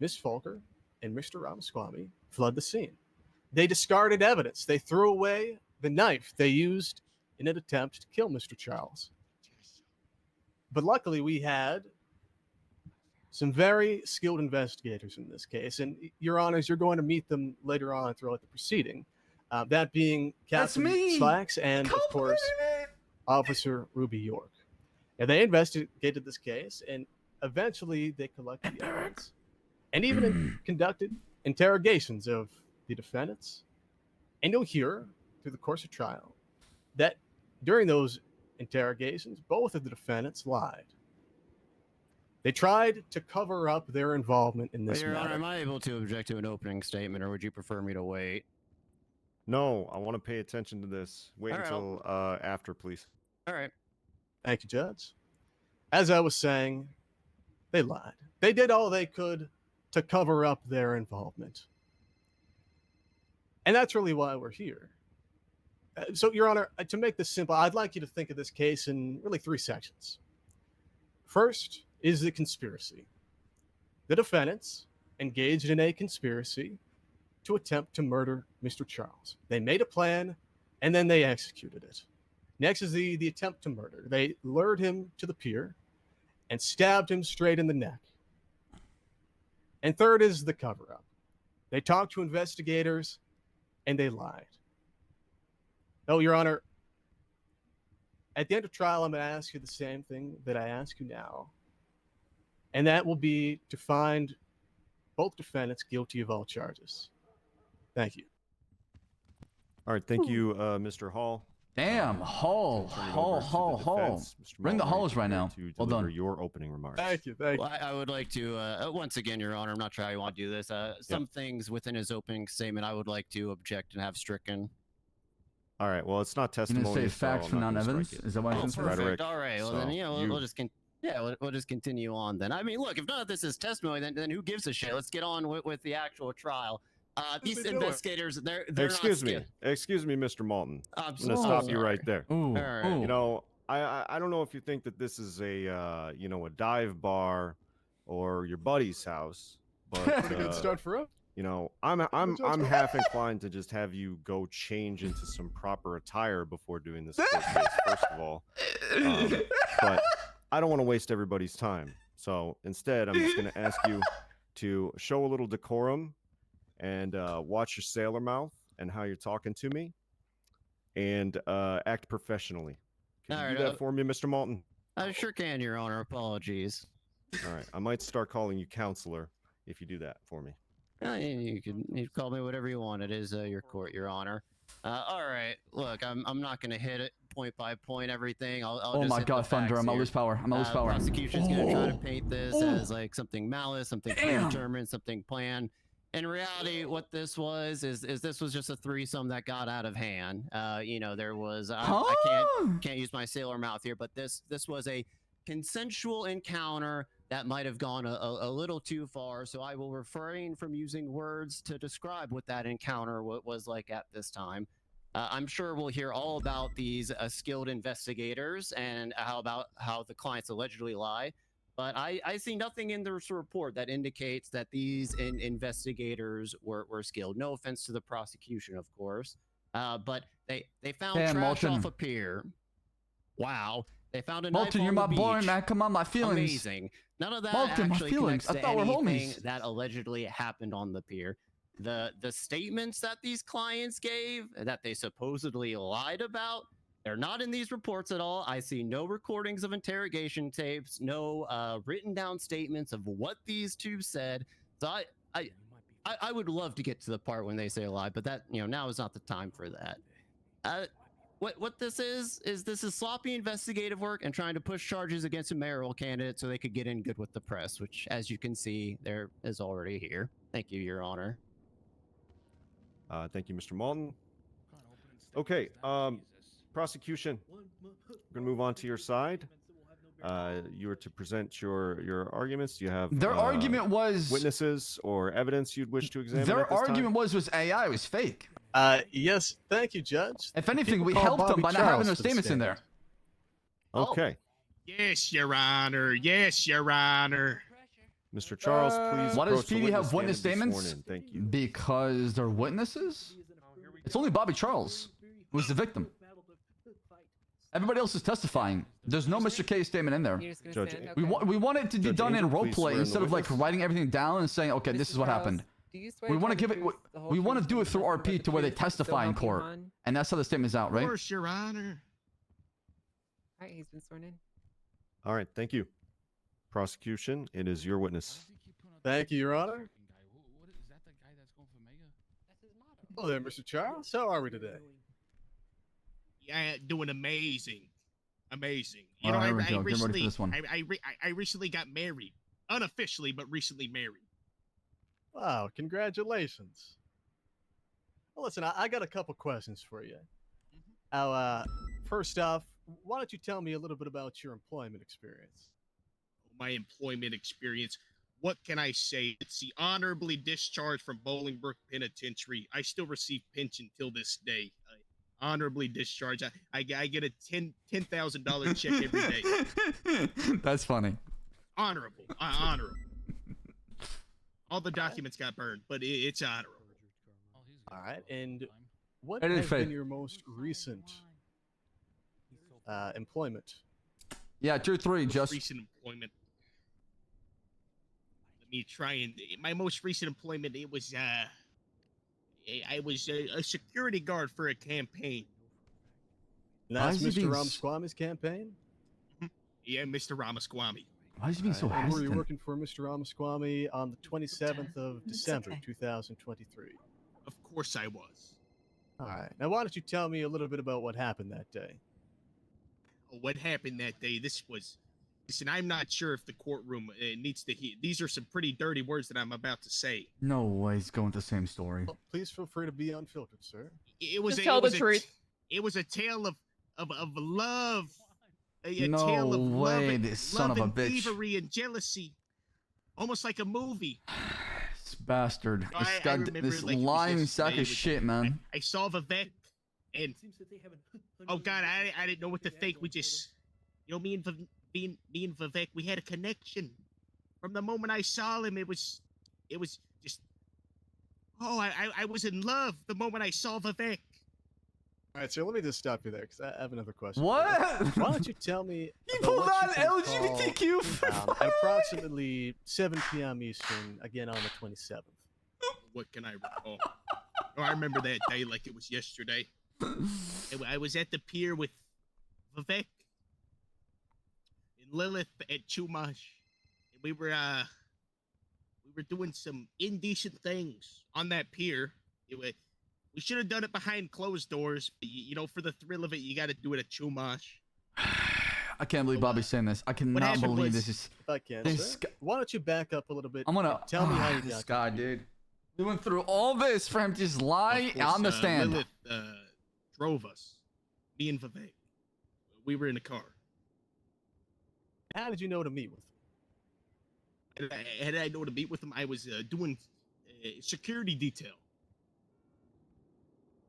Miss Volker and Mr. Ramaswamy fled the scene. They discarded evidence. They threw away the knife they used in an attempt to kill Mr. Charles. But luckily, we had some very skilled investigators in this case. And, Your Honors, you're going to meet them later on throughout the proceeding. That being Captain Slacks and, of course, Officer Ruby York. And they investigated this case, and eventually they collected the evidence and even conducted interrogations of the defendants. And you'll hear through the course of trial that during those interrogations, both of the defendants lied. They tried to cover up their involvement in this Your matter. Honor, am I able to object to an opening statement, or would you prefer me to wait? No, I want to pay attention to this. Wait All right, until after, please. All right. Thank you, Judge. As I was saying, they lied. They did all they could to cover up their involvement. And that's really why we're here. So, Your Honor, to make this simple, I'd like you to think of this case in really three sections. First is the conspiracy. The defendants engaged in a conspiracy to attempt to murder Mr. Charles. They made a plan, and then they executed it. Next is the attempt to murder. They lured him to the pier and stabbed him straight in the neck. And third is the cover-up. They talked to investigators, and they lied. No, Your Honor, at the end of trial, I'm going to ask you the same thing that I ask you now, and that will be to find both defendants guilty of all charges. Thank you. All right, thank you, Mr. Hall. Damn, Hall. Ring the halls right now. Well done. Your opening remarks. Thank you. Thank you. Well, I would like to, once again, Your Honor, I'm not sure how you want to do this. Some things within his opening statement I would like to object and have stricken. All right, well, it's not You testimony. didn't say facts so for I'm not gonna non-evidence? strike it. Is that what It's I'm rhetoric. All right, well, so then, we'll just we'll just continue on then. I mean, look, if none of this is testimony, then who gives a shit? Let's get on with the actual trial. These investigators, they're Excuse not me, excuse me, Mr. Malton. I'm gonna stop you sorry. right there. Ooh, right. You know, I don't know if you think that this is a you know, a dive bar or your buddy's house, but Pretty good start for us. you know, I'm half inclined to just have you go change into some proper attire before doing this court case, first of all. But I don't want to waste everybody's time. So instead, I'm just going to ask you to show a little decorum and watch your sailor mouth and how you're talking to me and act professionally. Can you do that for me, Mr. Malton? I sure can, Your Honor. Apologies. All right. I might start calling you counselor if you do that for me. You can call me whatever you want. It is your court, Your Honor. All right. Look, I'm not going to hit it point by point everything. I'll Oh just my hit God, the Thunder! facts I'm gonna here. lose power. I'm gonna lose power. Prosecution's gonna try to paint this as like something malice, something Damn. predetermined, something planned. In reality, what this was is this was just a threesome that got out of hand. You know, there was I can't use my sailor mouth here, but this was a consensual encounter that might have gone a little too far. So I will refrain from using words to describe what that encounter was like at this time. I'm sure we'll hear all about these skilled investigators and how the clients allegedly lie. But I see nothing in this report that indicates that these investigators were skilled. No offense to the prosecution, of course. But they found Damn, trash Molten. off a pier. Wow. They found a knife Molten, on you're the my boy, beach. man. Come on, my feelings. Amazing. None of that Molten, my actually feelings. connects I to thought we're anything homies. that allegedly happened on the pier. The statements that these clients gave, that they supposedly lied about, they're not in these reports at all. I see no recordings of interrogation tapes, no written down statements of what these two said. So I would love to get to the part when they say a lie, but that, you know, now is not the time for that. What this is this is sloppy investigative work and trying to push charges against a mayoral candidate so they could get in good with the press, which, as you can see, there is already here. Thank you, Your Honor. Thank you, Mr. Malton. Okay, prosecution. We're gonna move on to your side. You were to present your arguments. Do you have Their argument was witnesses or evidence you'd wish to examine? Their at this argument time? was AI was fake. Yes, thank you, Judge. If anything, People we call helped them Bobby by not having Charles those for the statements in stand. there. Okay, Yes, Your Honor. Yes, Your Honor. Mr. Charles, please. Why does approach the Phoebe have witness stand witness and be sworn statements? in. Thank you. Because they're witnesses? It's only Bobby Charles who's the victim. Everybody else is testifying. There's no Mr. K statement in there. Judge, We want it to be Judge done in Angel, please swear roleplay in the instead of like witness. writing everything down and saying, okay, this is what happened. We want to give it. We want to do it through RP to where they testify in court, and that's how the statement's out, Of right? course, Your Honor. All right, he's been sworn in. All right, thank you. Prosecution, it is your witness. Thank you, Your Honor. Hello there, Mr. Charles. How are we today? Yeah, doing amazing. Amazing. All right, here we go. Get ready for this one. I recently got married. Unofficially, but recently married. Wow, congratulations. Well, listen, I got a couple questions for you. Now, first off, why don't you tell me a little bit about your employment experience? My employment experience. What can I say? It's the honorably discharged from Bolingbrook Penitentiary. I still receive pension till this day. Honorably discharged. I get a $10,000 check every day. That's funny. Honorable. Honorable. All the documents got burned, but it's honorable. All right, and what It is has fake. been your most recent employment? Yeah, tier 3, just. Recent employment. Let me try and my most recent employment. It was I was a security guard for a campaign. And Why that's is he Mr. being Ramaswamy's campaign? Yeah, Mr. Ramaswamy. Why is he being so And were you hesitant? working for Mr. Ramaswamy on the 27th of December, 2023? Of course I was. All right. Now, why don't you tell me a little bit about what happened that day? What happened that day? This was. Listen, I'm not sure if the courtroom needs to hear. These are some pretty dirty words that I'm about to say. No way he's going with the same story. Well, please feel free to be unfiltered, sir. It was Just tell the it was truth. It was a tale of No love. A tale of love, way, this son love of a and bitch. thievery and jealousy, almost like a movie. This bastard. No, This I guy, remember this it like it was lying yesterday. sack It of was- shit, man. I saw Vivek, and oh god, I didn't know what to think. We just, you know, me and Vivek, we had a connection. From the moment I saw him, it was just, oh, I was in love the moment I saw Vivek. All right, so let me just stop you there because I have another question. What? Why don't you tell me? He about pulled what out you can LGBTQ. call, at approximately 7 p.m. Eastern, again on the 27th. What can I recall? Oh, I remember that day like it was yesterday. I was at the pier with Vivek and Lilith at Chumash. And we were doing some indecent things on that pier. We should have done it behind closed doors. But you know, for the thrill of it, you got to do it at Chumash. I can't believe Bobby's saying this. I cannot happened believe was- this is. If I can, This sir. guy- Why don't you back up a little bit? I'm gonna and tell me how you this got guy, dude. We went through all this for him to just lie Of course, on the stand. Lilith drove us. Me and Vivek. We were in a car. How did you know to meet with him? Had I know to meet with him, I was doing security detail.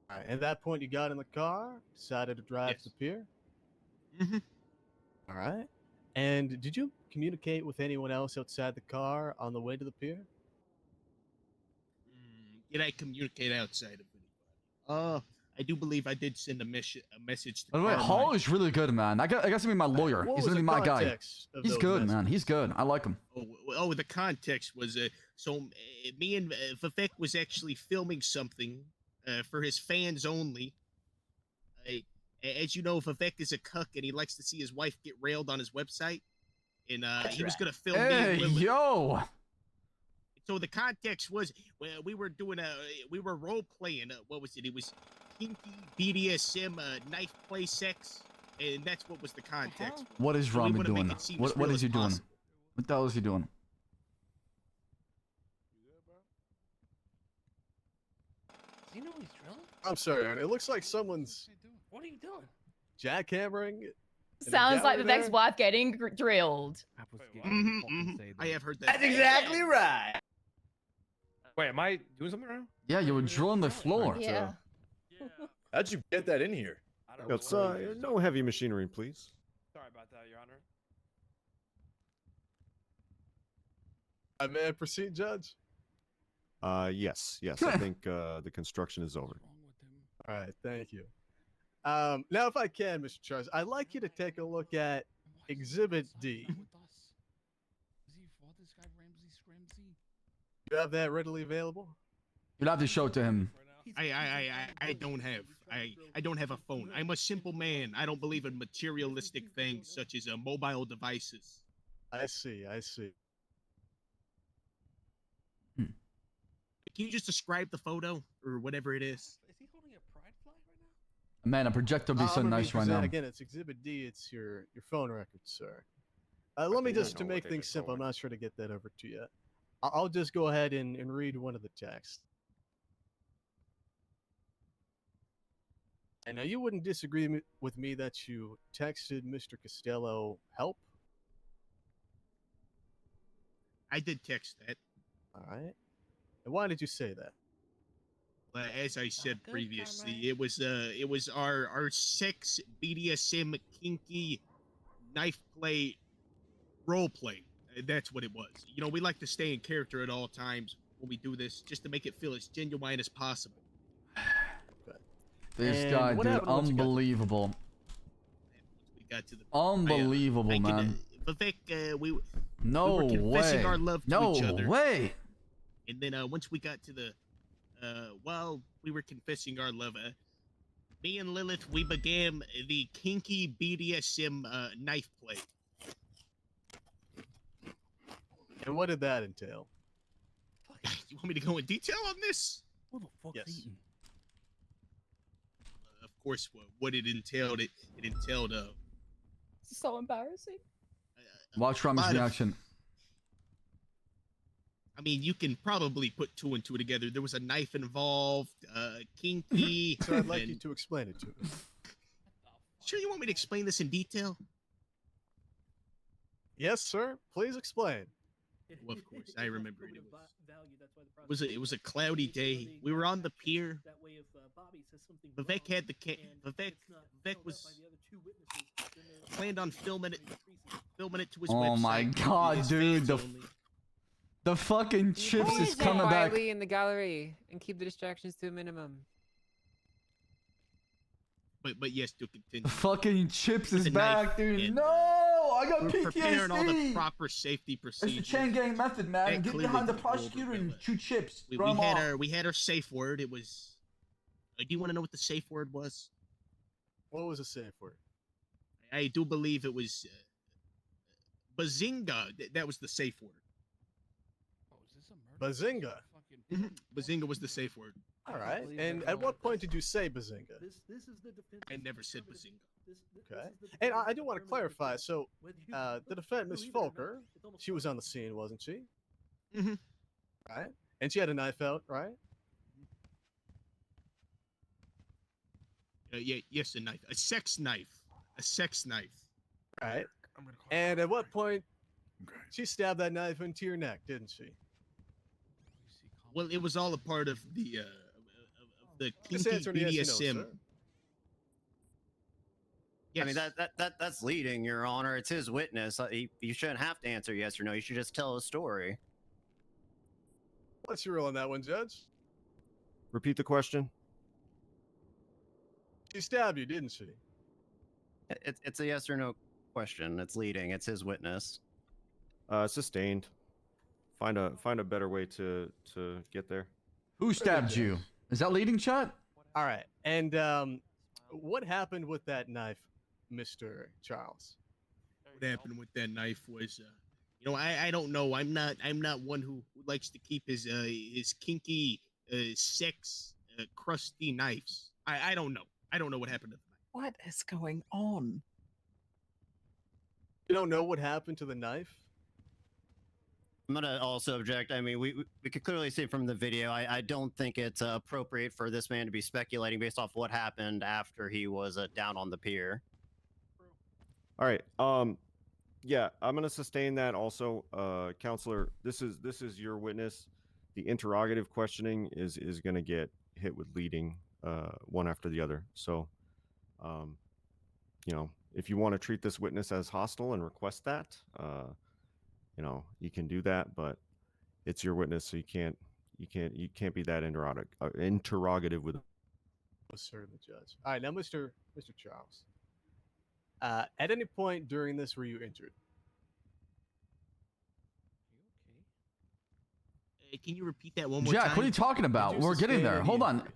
All right, at that point, you got in the car, decided to drive to the pier. Mm-hmm. All right. And did you communicate with anyone else outside the car on the way to the pier? Did I communicate outside of it? I do believe I did send a message to By the way, Carmine. Hall is really good, man. I got to be my lawyer. What He's was gonna be the my guy. context of He's those good, man. He's good. I like him. The context was me and Vivek was actually filming something for his fans only. As you know, Vivek is a cuck and he likes to see his wife get railed on his website, and he was gonna film me Hey, and Lilith. yo. So the context was we were role playing. What was it? It was kinky BDSM knife play sex, and that's what was the context. What is So we Rami wanna make doing? it seem as What real is as he doing? possible. What the hell is he doing? You know he's drilling? I'm sorry, Aaron. It looks like someone's What are you doing? jackhammering. in the Sounds like gallery Vivek's there. wife getting drilled. I have heard that. That's exactly right. Wait, am I doing something wrong? Yeah, you were drilling the floor. Yeah. How'd you get that in here? No heavy machinery, please. Sorry about that, Your Honor. May I proceed, Judge? Yes. I think the construction is over. All right, thank you. Now, if I can, Mr. Charles, I'd like you to take a look at Exhibit D. You have that readily available? You'll have to show it to him. I don't have a phone. I'm a simple man. I don't believe in materialistic things such as mobile devices. I see. Can you just describe the photo or whatever it is? Man, a projector would be so I'm gonna nice right now. present- Again, it's Exhibit D. It's your phone record, sir. Let me just, to make things simple, I'm not sure to get that over to you. I'll just go ahead and read one of the texts. And now you wouldn't disagree with me that you texted Mr. Costello help? I did text that. All right. And why did you say that? As I said previously, it was our sex BDSM kinky knife play role play. That's what it was. You know, we like to stay in character at all times when we do this, just to make it feel as genuine as possible. This And guy, what dude, happened once you got to- unbelievable. We got to the Unbelievable, man. Vivek, we No were confessing way. our love to No each other. way. And then once we got to the while we were confessing our love, me and Lilith, we began the kinky BDSM knife play. And what did that entail? You want me to go in detail on this? Yes. Of course, what it entailed, it entailed So embarrassing. Watch Rami's lot of- reaction. I mean, you can probably put two and two together. There was a knife involved, kinky. So I'd like you and- to explain it to me. Sure, you want me to explain this in detail? Yes, sir. Please explain. Well, of course, I remember it. It was a cloudy day. We were on the pier. Vivek had the Vivek was planned on filming it to his website. Oh my god, his dude. fans only. The fucking chips Always is sit coming back. quietly in the gallery and keep the distractions to a minimum. But yes, to continue. The fucking chips is The knife back, dude. and, No, I got We're preparing all the PTSD. proper safety It's the procedures. chain gang method, man. That Get clearly behind the took over, prosecutor but, and chew chips. We Throw 'em off. had our safe word. It was. Do you want to know what the safe word was? What was the safe word? I do believe it was bazinga. That was the safe word. Bazinga. Bazinga was the safe word. All right. And at what point did you say Bazinga? I never said Bazinga. Okay. And I do want to clarify. So, the defendant, Miss Folker, she was on the scene, wasn't she? Mhm. Right. And she had a knife out, right? Yes, a knife. A sex knife. A sex knife. Right. And at what point she stabbed that knife into your neck, didn't she? Well, it was all a part of the Just kinky answer yes or BDSM. no, sir. Yes. I mean that's leading, Your Honor. It's his witness. You shouldn't have to answer yes or no. You should just tell a story. What's your rule on that one, Judge? Repeat the question. She stabbed you, didn't she? It's a yes or no question. It's leading. It's his witness. Sustained. Find a better way to get there. Who stabbed you? Is that leading shot? All right. And what happened with that knife, Mr. Charles? What happened with that knife was, I don't know. I'm not one who likes to keep his kinky, sex, crusty knives. I don't know. I don't know what happened to the knife. What is going on? You don't know what happened to the knife? I'm gonna also object. I mean, we could clearly see from the video. I don't think it's appropriate for this man to be speculating based off what happened after he was down on the pier. All right. Yeah, I'm gonna sustain that. Also, counselor, this is your witness. The interrogative questioning is gonna get hit with leading, one after the other. So, if you want to treat this witness as hostile and request that, you can do that, but it's your witness, so you can't be that interrogative with. Certainly, Judge. All right, now, Mr. Charles. At any point during this were you injured? Can you repeat that one more Jack, time? what are you talking about? We're getting there. Hold on.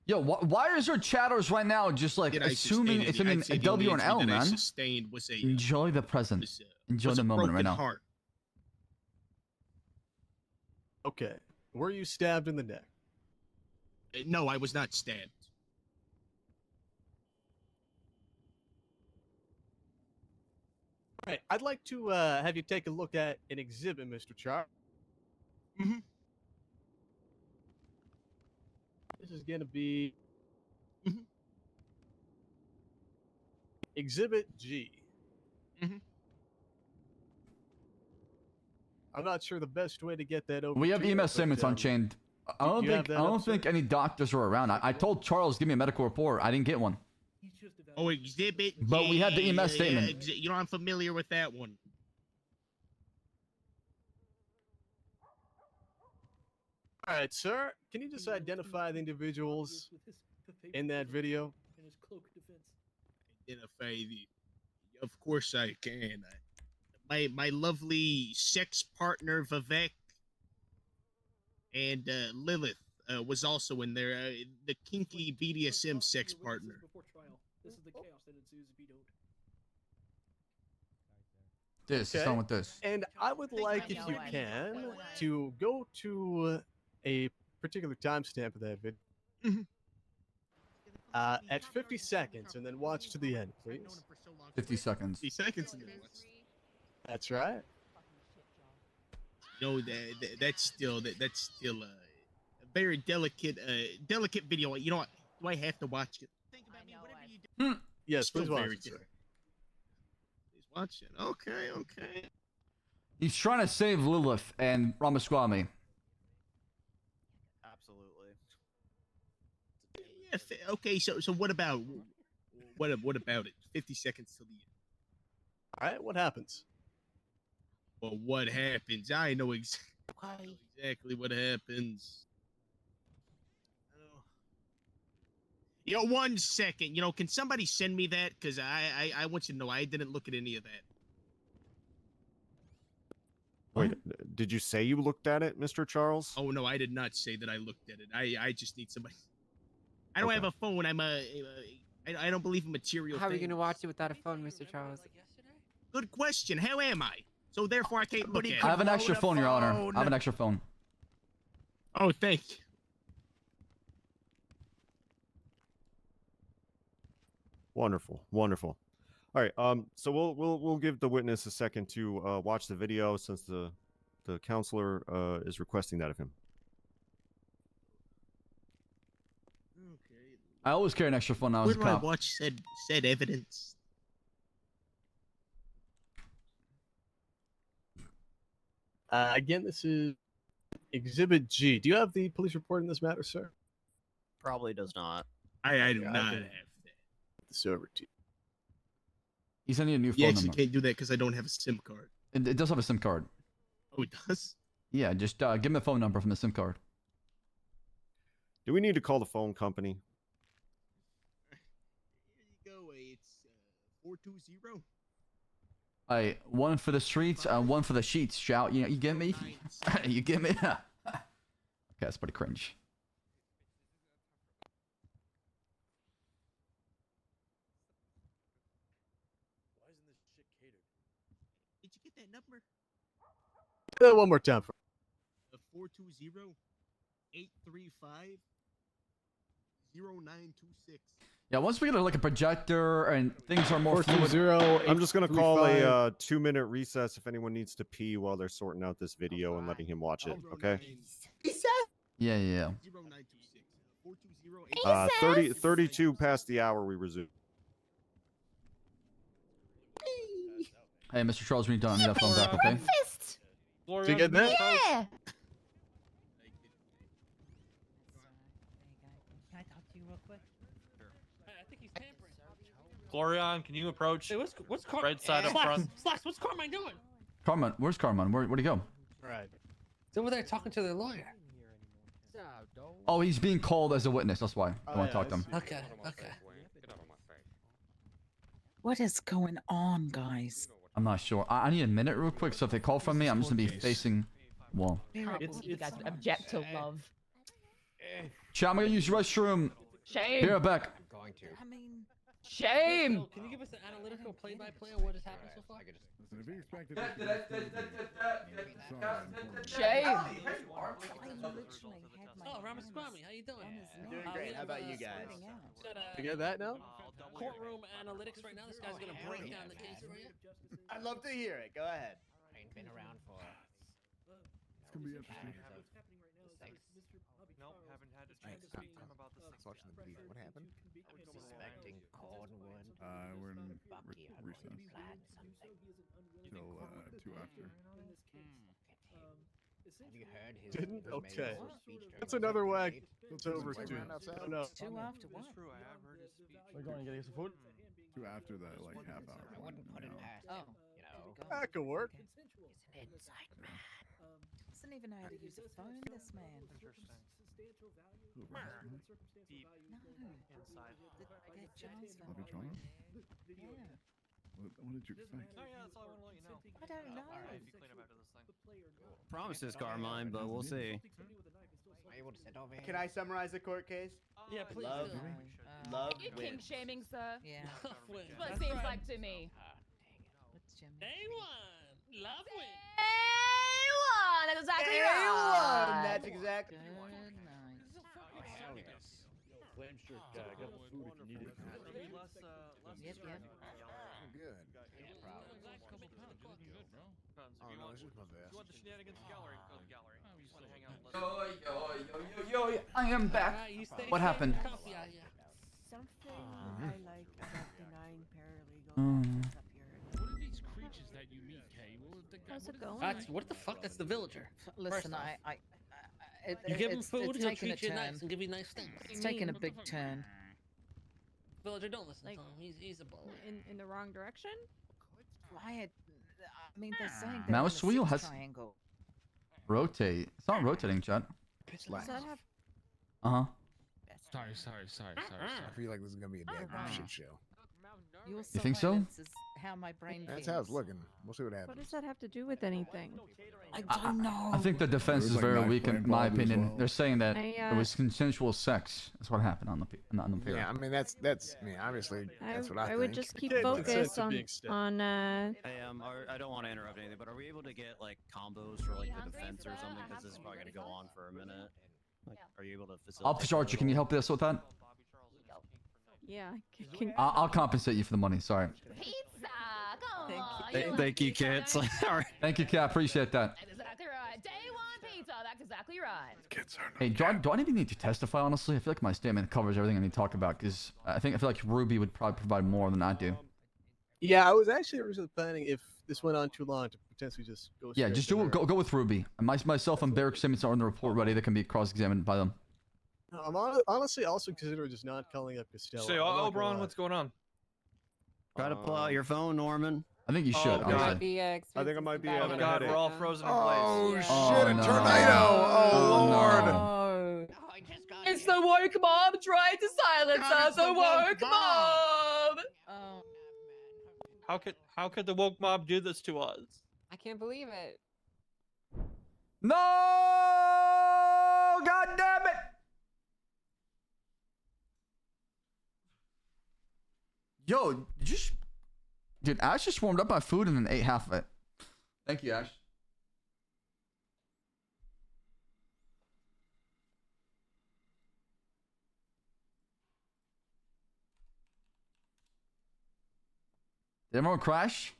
Yo, why is your chatters right now just like assuming it's a W or an L, man? Enjoy the present. Enjoy the moment right now. Heart. Okay. Were you stabbed in the neck? No, I was not stabbed. All right. I'd like to have you take a look at an exhibit, Mr. Charles. Mm-hmm. This is going to be Exhibit G. I'm not sure the best way to get that over. We have to you, EMS but, statements unchained. I don't think any doctors were around. I told Charles give me a medical report. I didn't get one. Oh, Exhibit G. But we had the EMS statement. I'm familiar with that one. All right, sir. Can you just identify the individuals in that video? Identify the. Of course I can. My lovely sex partner Vivek and Lilith was also in there. The kinky BDSM sex partner. This is the chaos that ensues if you don't. This is done with this. And I would like, if you can, to go to a particular timestamp of that video. At 50 seconds, and then watch to the end, please. 50 seconds. 50 seconds. And then watch. That's right. No, that's still a very delicate video. You know what? Do I have to watch it? Think about me. Whatever you do. Yes, Still please watch very it, sir. Please watch it. Okay. He's trying to save Lilith and Ramaswamy. Absolutely. Yeah. Okay. So what about it? 50 seconds till the end. All right. What happens? Well, what happens? I know exactly what happens. Yo, 1 second. Can somebody send me that? Because I want you to know I didn't look at any of that. Wait, did you say you looked at it, Mr. Charles? Oh no, I did not say that I looked at it. I just need somebody. I don't have a phone. I don't believe in material. How are you things. gonna watch it without a phone, Mr. Charles? Good question. How am I? So therefore, I can't look at it. I have an extra phone, Your Honor. I have an extra phone. Oh, thank you. Wonderful, wonderful. All right. So we'll give the witness a second to watch the video since the counselor is requesting that of him. Okay. I always carry an extra phone now as Where a do I cop. watch said evidence? Again, this is Exhibit G. Do you have the police report in this matter, sir? Probably does not. I do Yeah, I not can- have that. This over to you. He's sending you a new You phone actually number. can't do that because I don't have a SIM card. It does have a SIM card. Oh, it does? Yeah, just give him the phone number from the SIM card. Do we need to call the phone company? Here you go. It's 420. Hey, one for the streets and one for the sheets. Shout, you get me? You get me? Okay, that's pretty cringe. Why isn't this shit catered? Did you get that number? One more time. 420-835-0926. Yeah, once we get like a projector and things are more fluid. 420. I'm just gonna call a 2-minute recess if anyone needs to pee while they're sorting out this video and letting him watch it. Okay. Yeah. 0926. 32 past the hour. We resume. Hey, Mr. Charles, when you're done, I need that phone back, okay? Breakfast. Did you get that? Yeah. Can I talk to you real quick? I think he's tampering. Glorion, can you approach? Hey, what's right side up front? Slacks, what's Carmine doing? Carmen, where's Carmen? Where'd he go? Right. He's over there talking to their lawyer. Oh, he's being called as a witness. That's why I want to talk to him. Okay. What is going on, guys? I'm not sure. I need a minute real quick. So if they call from me, I'm just gonna be facing wall. Can't believe you guys would object to love. Chat, I'm gonna use your restroom. Shame. Be right back. I mean, Shame. Can you give us an analytical play-by-play of what has happened so far? Shame. I literally had my Oh, hands Ramaswamy, how you doing? on his Doing neck. great. How about you guys? Sweating out. Got, You get that now? courtroom analytics right now. This guy's gonna break down the case for you. I'd love to hear it. Go ahead. Ain't been around for. It's gonna be interesting. Nope, haven't had a chance to speak to him about this. Watching the video. What happened? Suspecting Cornwood. We're in Bucky had recess planned something. till 2 after. Have you heard his? Didn't? his Okay. mayor's speech during That's the another Senate whack. debate? It's over Like to. right outside? Oh, no. 2 after what? It's true, I have heard his speech. We're going to get some food? 2 after that, like half hour. I wouldn't put it past Oh. him. You know, That could work. he's an inside man. Doesn't even know how to use a phone, this man. Interesting. No. Inside. That John's phone. Love John? Yeah. What did you expect? Oh yeah, that's all I want to let you know. I don't know. If you clean up after this thing. Promises, Carmine, but we'll see. Are you able to sit over here? Can I summarize the court case? Yeah, please. Love, do. love You king wins. shaming, sir. Yeah. Love wins. That's what it That's seems right. like to me. What's Jimmy? Day one. Love wins. A1. That's exactly A1, right. that's exactly. Good night. Oh, hell yes. Flame shirt guy. I got the food if you need it. Yep, yep. Good. Oh no, it's just my vest. If you want the shenanigans gallery, go to the gallery. If you want to hang out and listen. Yo, I am back. Alright, you stay What safe. happened? Coffee out here. Something I like about the 9 paralegal officers up here. What are these creatures that you meet, Kay? How's it going? That's what the fuck? That's the villager. Listen, First off. you You give him it's food, he'll taken a treat you turn. nice and give you nice things. It's taken a big turn. Villager, don't listen to him. He's a bully. In the wrong direction? I mean, they're saying they're Mouse in a wheel six has- triangle. Rotate. It's not rotating, chat. Does that have? Uh huh. Sorry. I feel like this is gonna be a damn shit show. Your You think so? silence is how my brain That's feels. how it's looking. We'll see what What happens. does that have to do with anything? I don't know. I think the defense is There's, like, very knife weak play in my involved as opinion. well. They're saying that I, it was consensual sex. That's what happened on the pier. Yeah, I mean that's I mean obviously that's what I think. would just keep Okay, focus consent to on being stabbed. Hey, I don't want to interrupt anything, but are we able to get like combos for like the defense or something? Because this is probably gonna go on for a minute. Like, are you able to facilitate? Officer Archer, can you help us with that? Yeah. Can, I'll compensate you for the money. Sorry. Pizza! Come on! Thank you, kids. All right. Thank you, Kat. Appreciate that. That's exactly right. Day one pizza. That's exactly right. Hey, do I even need to testify? Honestly, I feel like my statement covers everything I need to talk about because I feel like Ruby would probably provide more than I do. Yeah, I was actually originally planning if this went on too long to potentially just go. Yeah, straight just to do her. go with Ruby. Myself and Barrick Simmons are on the report ready. That can be cross-examined by them. I'm honestly also considering just not calling up Costello. Say, I'm not gonna Oberon, lie. what's going on? Try to pull out your phone, Norman. I think you should. Oh, honestly. God. I think I might be Oh, having a God, headache. we're all frozen in Oh place. shit! A no. tornado! Oh lord! Oh. It's the woke mob trying to silence us. The woke mob. Oh. How could the woke mob do this to us? I can't believe it. No! God damn it! Yo, dude, Ash just warmed up my food and then ate half of it. Thank you, Ash. Did everyone crash?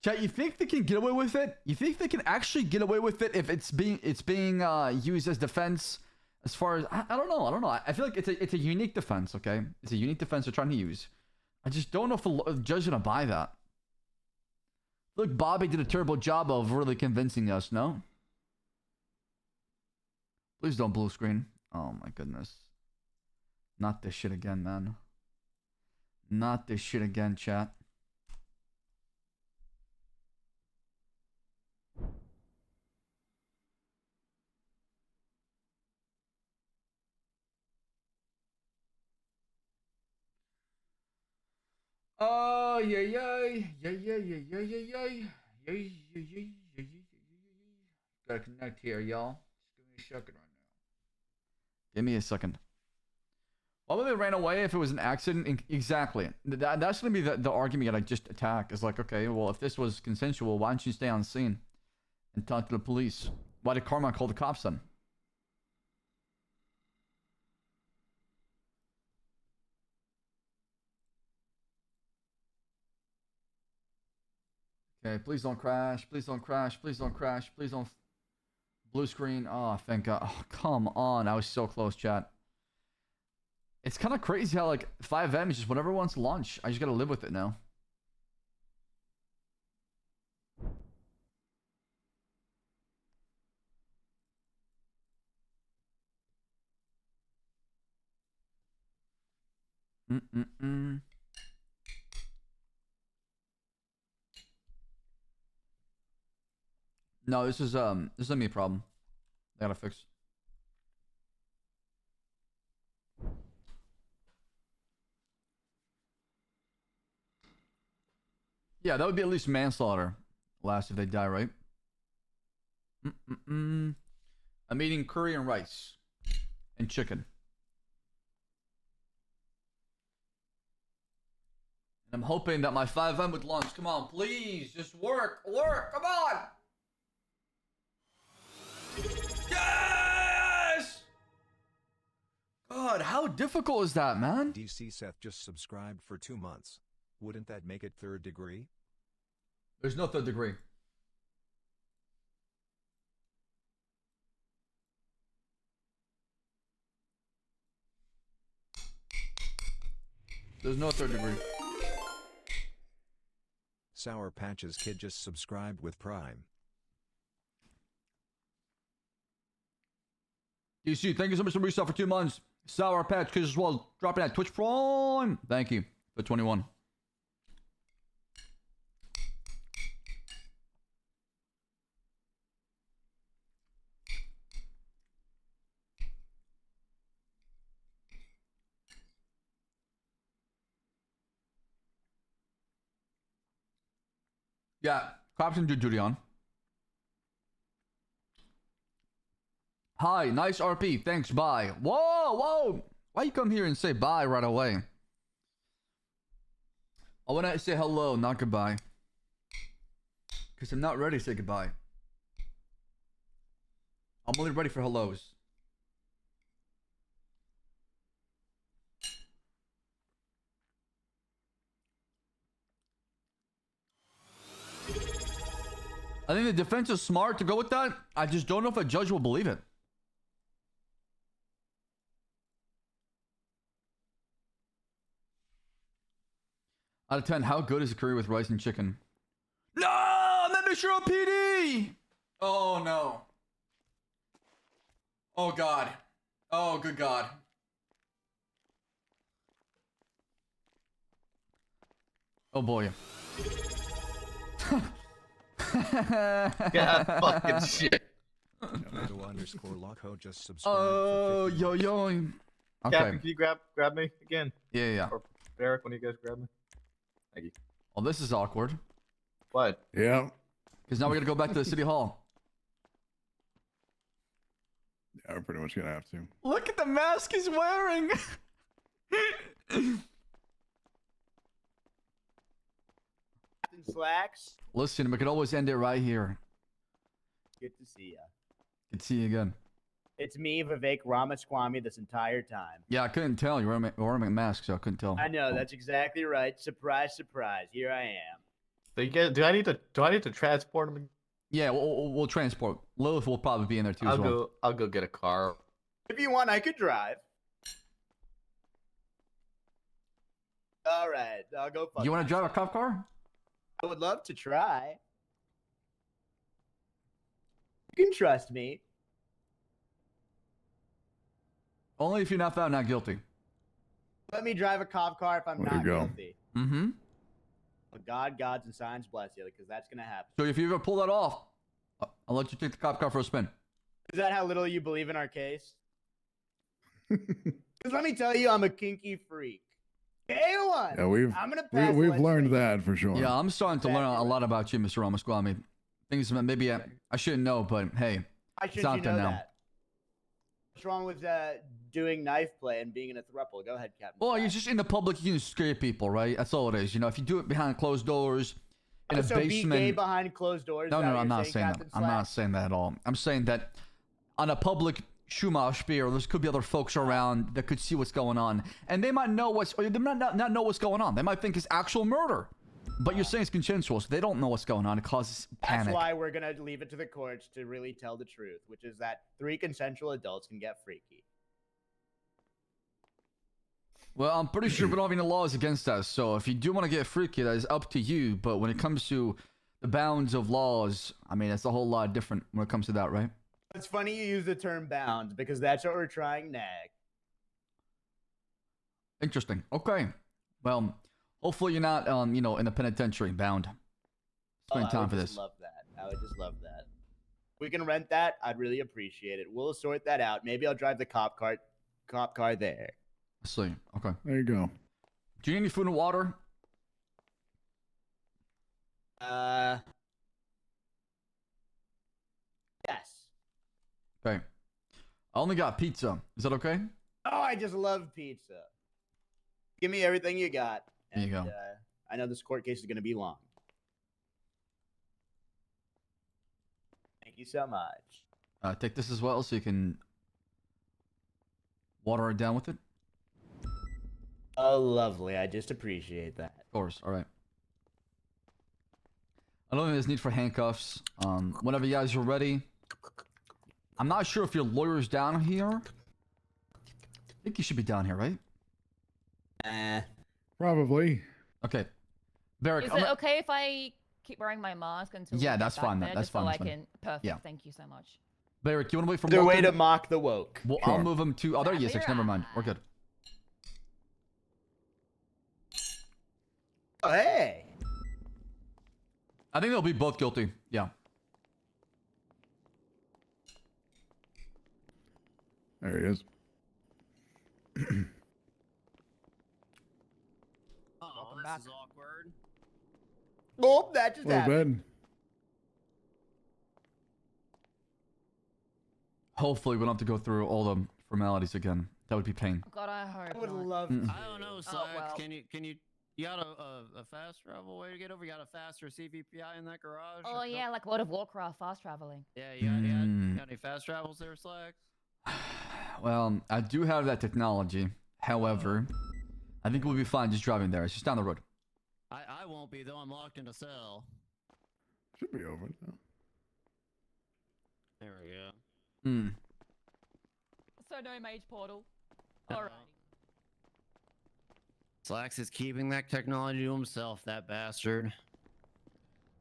Chat, you think they can get away with it? You think they can actually get away with it if it's being used as defense? As far as I don't know. I feel like it's a unique defense. Okay, it's a unique defense they're trying to use. I just don't know if the judge is gonna buy that. Look, Bobby did a terrible job of really convincing us. No. Please don't blue screen. Oh my goodness. Not this shit again, man. Not this shit again, chat. Oh, yeah. Gotta connect here, y'all. Just give me a second right now. Give me a second. Why would they ran away if it was an accident? Exactly. That's gonna be the argument that I just attacked. Is like, okay, well, if this was consensual, why don't you stay on scene and talk to the police? Why did Carmine call the cops then? Okay, please don't crash. Please don't crash. Please don't crash. Please don't. Blue screen. Oh, thank God. Oh, come on. I was so close, chat. It's kind of crazy how, like, 5M is just whatever wants lunch. I just gotta live with it now. No, this is gonna be a problem. I gotta fix. Yeah, that would be at least manslaughter. Last if they die, right? I'm eating curry and rice and chicken. And I'm hoping that my 5M with lunch. Come on, please, just work. Come on. Yes! God, how difficult is that, man? DC Seth just subscribed for 2 months. Wouldn't that make it third degree? There's no third degree. There's no third degree. Sour Patches Kid just subscribed with Prime. DC, thank you so much for resub for 2 months. Sour Patch Kids as well. Dropping at Twitch Prime. Thank you for 21. Yeah, cops can do duty on. Hi, nice RP. Thanks, bye. Whoa. Why you come here and say bye right away? I want to say hello, not goodbye. Because I'm not ready to say goodbye. I'm only ready for hellos. I think the defense is smart to go with that. I just don't know if a judge will believe it. Out of 10, how good is a curry with rice and chicken? No, I'm at Mission PD. Oh no. Oh god. Oh good god. Oh boy. Yeah, fucking shit. _Loco just subscribed. Oh, yo, yo. Okay. Captain, can you grab me again? Yeah, yeah. Or Eric, when you guys grab me. Thank you. Well, this is awkward. What? Yeah. Because now we gotta go back to the city hall. Yeah, we're pretty much gonna have to. Look at the mask he's wearing. Slacks. Listen, we could always end it right here. Good to see ya. Good to see you again. It's me, Vivek Ramaswamy, this entire time. Yeah, I couldn't tell. You were wearing a mask, so I couldn't tell. I know, that's exactly right. Surprise, surprise. Here I am. Do I need to transport him? Yeah, we'll transport. Lilith will probably be in there too. as well. I'll go get a car. If you want, I could drive. All right, I'll go. You want to drive a cop car? I would love to try. You can trust me. Only if you're not found not guilty. Let me drive a cop car if I'm There not you go. guilty. Mm-hmm. Well, God, gods, and signs bless you, because that's gonna happen. So if you ever pull that off, I'll let you take the cop car for a spin. Is that how little you believe in our case? Because let me tell you, I'm a kinky freak. A1. Yeah, I'm gonna pass. we've learned that for sure. Yeah, I'm starting to learn a lot about you, Mr. Ramaswamy. Things that maybe I shouldn't know, but hey, Why it's shouldn't out you there know now. that? What's wrong with doing knife play and being in a throuple? Go ahead, Captain. Well, you're just in the public, you can scare people, right? That's all it is. You know, if you do it behind closed doors, in a So be basement. gay behind closed doors. No, is that no, what I'm you're not saying that. Captain I'm not saying that at all. I'm saying that on a public Schumacher, there could be other folks around that could see what's going on, and they might know or they might not know what's going on. They might think it's actual murder, but you're saying it's consensual, so they don't know what's going on. It causes panic. That's why we're gonna leave it to the courts to really tell the truth, which is that 3 consensual adults can get freaky. Well, I'm pretty sure we don't have any laws against us, so if you do want to get freaky, that is up to you. But when it comes to the bounds of laws, I mean, it's a whole lot different when it comes to that, right? It's funny you use the term bound because that's what we're trying next. Interesting. Okay. Well, hopefully you're not, you know, in the penitentiary bound. Spend time for I would this. just love that. I would just love that. If we can rent that, I'd really appreciate it. We'll sort that out. Maybe I'll drive the cop car there. Let's see. Okay. There you go. Do you need any food and water? Yes. Okay. I only got pizza. Is that okay? Oh, I just love pizza. Give me everything you got. There you go. I know this court case is going to be long. Thank you so much. Take this as well so you can water it down with it. Oh, lovely. I just appreciate that. Of course. All right. I don't think there's need for handcuffs. Whenever you guys are ready. I'm not sure if your lawyer's down here. I think you should be down here, right? Probably. Okay. Barrick, Is it okay if I keep wearing my mask until? Yeah, we get that's back fine, there, that's just so fine, I that's fine. can. Perfect. Yeah. Thank you so much. Barrick, you want to wait for The way Morgan? to mock the woke. Well, I'll move him to. Oh, there he is. Never mind. We're good. Oh, hey. I think they'll be both guilty. Yeah. There he is. Oh, this is awkward. Oh, that just Well, happened. Ben. Hopefully, we don't have to go through all the formalities again. That would be pain. God, I hope. I would not. love Mm. to. I don't know, Oh, Slacks. well. Can you You got a fast travel way to get over? You got a faster CVPI in that garage? Oh yeah, like World of Warcraft fast traveling. Yeah, you got any fast travels there, Slacks? Well, I do have that technology. However, I think we'll be fine just driving there. It's just down the road. I won't be, though. I'm locked in a cell. Should be over now. There we go. Hmm. So no mage portal. Uh-oh. Alright. Slacks is keeping that technology to himself, that bastard.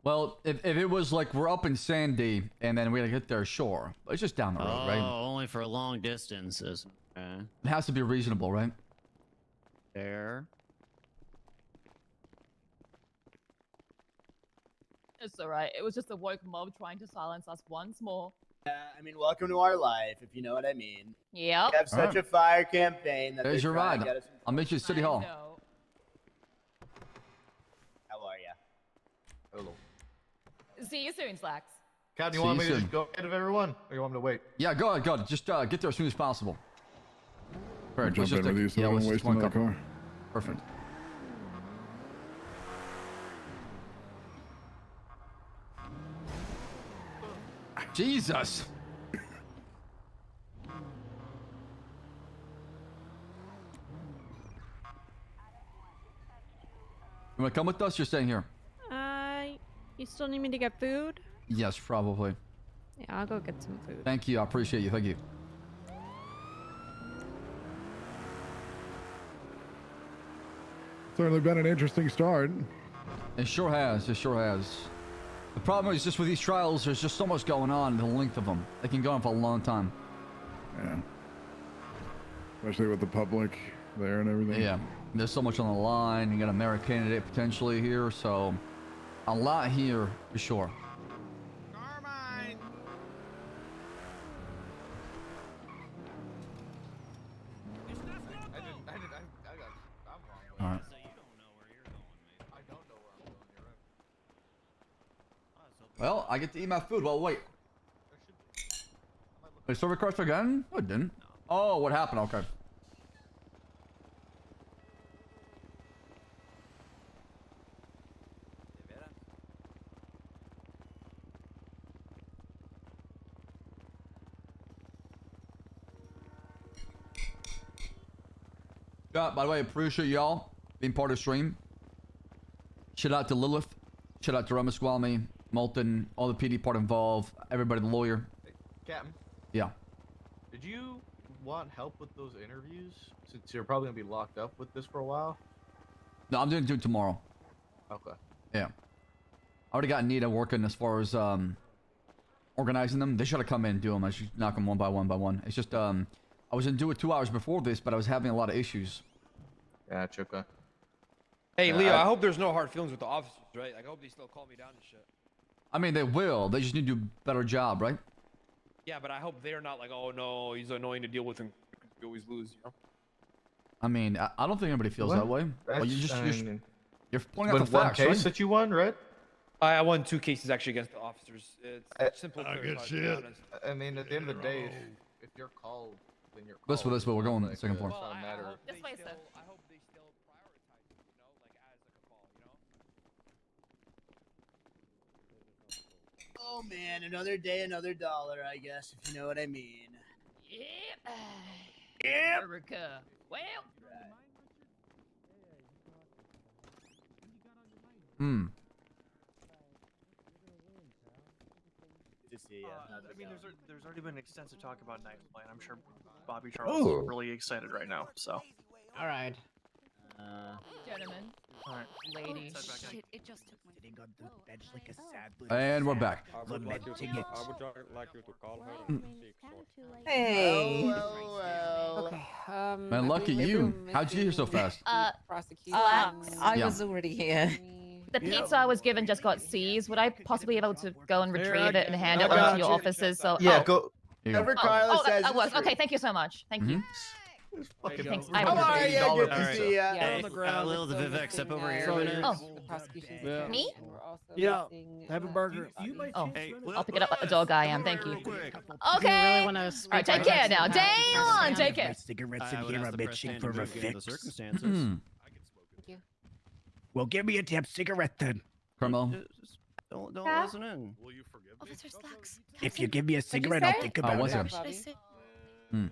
Well, if it was like we're up in Sandy and then we gotta get there, sure. But it's just down the road, right? Oh, only for long distances. Okay. It has to be reasonable, right? Fair. It's alright. It was just a woke mob trying to silence us once more. Yeah, I mean, welcome to our life, if you know what I mean. Yep. We have such a fire campaign that There's they're your trying ride. to get us. I'll meet you at City Hall. How are ya? Hello. See you soon, Slacks. Captain, you See want you me to soon. just go ahead of everyone, or you want me to wait? Yeah, go ahead. Just get there as soon as possible. I'll Right, jump in with you so I don't waste another car. Perfect. Jesus. You want to come with us? You're staying here. You still need me to get food? Yes, probably. Yeah, I'll go get some food. Thank you. I appreciate you. Thank you. Certainly been an interesting start. It sure has. It sure has. The problem is just with these trials, there's just so much going on. The length of them, they can go on for a long time. Yeah. Especially with the public there and everything. Yeah. There's so much on the line. You got a merit candidate potentially here, so a lot here for sure. Carmine! All right. Well, I get to eat my food. Well, wait. Did server crash again? No, it didn't. Oh, what happened? Okay. Yeah, by the way, appreciate y'all being part of the stream. Shout out to Lilith. Shout out to Ramaswamy, Molten, all the PD part involved, everybody, the lawyer. Captain, Yeah. did you want help with those interviews? Since you're probably gonna be locked up with this for a while. No, I'm gonna do it tomorrow. Okay. Yeah. I already got Nita working as far as organizing them. They should have come in and do them. I should knock them one by one. It's just I was gonna do it 2 hours before this, but I was having a lot of issues. Gotcha. Okay. Hey, Leo, I hope there's no hard feelings with the officers, right? Like, I hope they still call me down and shit. I mean, they will. They just need to do a better job, right? Yeah, but I hope they're not like, oh no, he's annoying to deal with and we always lose, you know? I mean, I don't think anybody feels that way. Well, you're pointing out the one facts, case right? that you won, right? I won 2 cases actually against the officers. It's simple. Good shit. I mean, at the end of the day, if you're called, then you're called. This way, we're going like, second floor. It's not a matter. This way, sir. I hope they still prioritize it, you know, like as like a call, you know? Oh man, another day, another dollar, I guess, if you know what I mean. Yep. Yep. America. Well. Hmm. Good to see ya. I mean, there's already been extensive talk about Knight's plan. I'm sure Bobby Charles is really excited right now. So. All right. Gentlemen. All right. Lady. Shit, it just took my sitting on the bench like a sad little And we're back. lamenting it. I would like you to call her and speak for Hey. Okay. Man, lucky you. How'd you get here so fast? Prosecution. I Yeah. was already here. The pizza I was given just got seized. Would I possibly be able to go and retrieve it and hand it over to your officers? So Yeah, go. Whatever Carla says. that is works. true. Okay, thank you so much. Thank you. Thanks. I How are appreciate ya? it. Good to see ya. Hey, Lil, the Vivek, step over here a minute. Oh. The prosecution's Yeah. Me? Yeah. Have a burger. Oh, Hey, I'll pick it up like the dog I am. Thank you. Do Okay. you really want to All right, take care now. Damn, take care. Cigarettes I in would here ask are the press bitching stand for to a move given the fix. circumstances. Hmm. Well, give me a damn cigarette then. Carmel. Don't Yeah? listen in. Will you forgive me? Officer Slacks. If you give me a What'd you cigarette, I'll say? think about one it. second. Should I say? Hmm.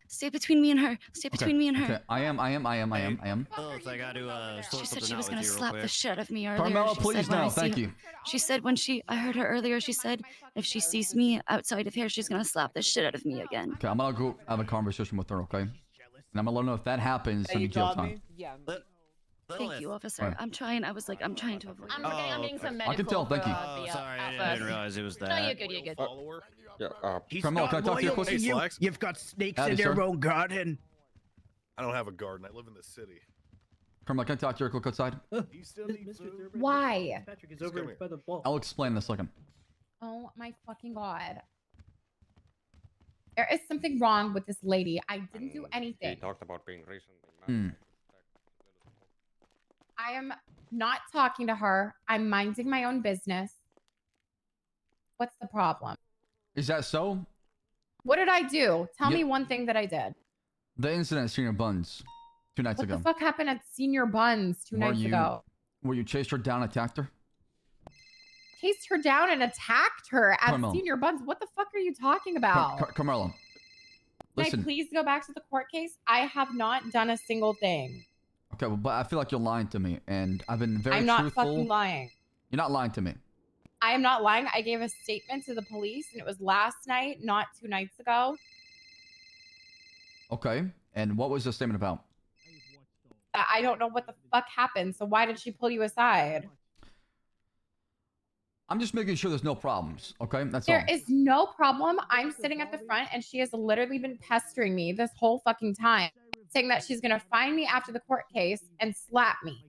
Stay between me and her. Stay between me and her. Okay. I am. Oh, so I got to She sort said something she out was with gonna you real slap the quick. shit out of me earlier. Carmela, She please said when I no. see Thank her- you. She said I heard her earlier. She said if she sees me outside of here, she's gonna slap the shit out of me again. Okay, I'm gonna go have a conversation with her. Okay. And I'm gonna let her know if that happens, send me jail time. Yeah. Thank you, officer. Right. I'm trying to avoid. I'm getting some medical. I can tell. Thank you. Oh, sorry, I didn't realize it was that. No, you're good. You're good. Yeah. Carmel, can I talk to you loyal quickly? you. Slacks? You've got snakes Howdy, in your sir. own garden. I don't have a garden. I live in the city. Carmel, can I talk to you quick outside? You still need food? Why? Patrick is over by the ball. I'll explain in a second. Oh my fucking god. There is something wrong with this lady. I didn't do anything. talked about being recently. Hmm. I am not talking to her. I'm minding my own business. What's the problem? Is that so? What did I do? Tell Yeah. me one thing that I did. The incident at Senior Buns 2 nights What ago. the fuck happened at Senior Buns 2 nights ago? Where you chased her down, attacked her? Chased her down and attacked her at Carmel. Senior Buns. What the fuck are you talking about? Carmelo. Can Listen. I please go back to the court case? I have not done a single thing. Okay, well, but I feel like you're lying to me, and I've been very I'm not truthful. fucking lying. You're not lying to me. I am not lying. I gave a statement to the police, and it was last night, not 2 nights ago. Okay, and what was the statement about? I don't know what the fuck happened. So why did she pull you aside? I'm just making sure there's no problems. Okay, that's There all. is no problem. I'm sitting at the front, and she has literally been pestering me this whole fucking time, saying that she's gonna find me after the court case and slap me.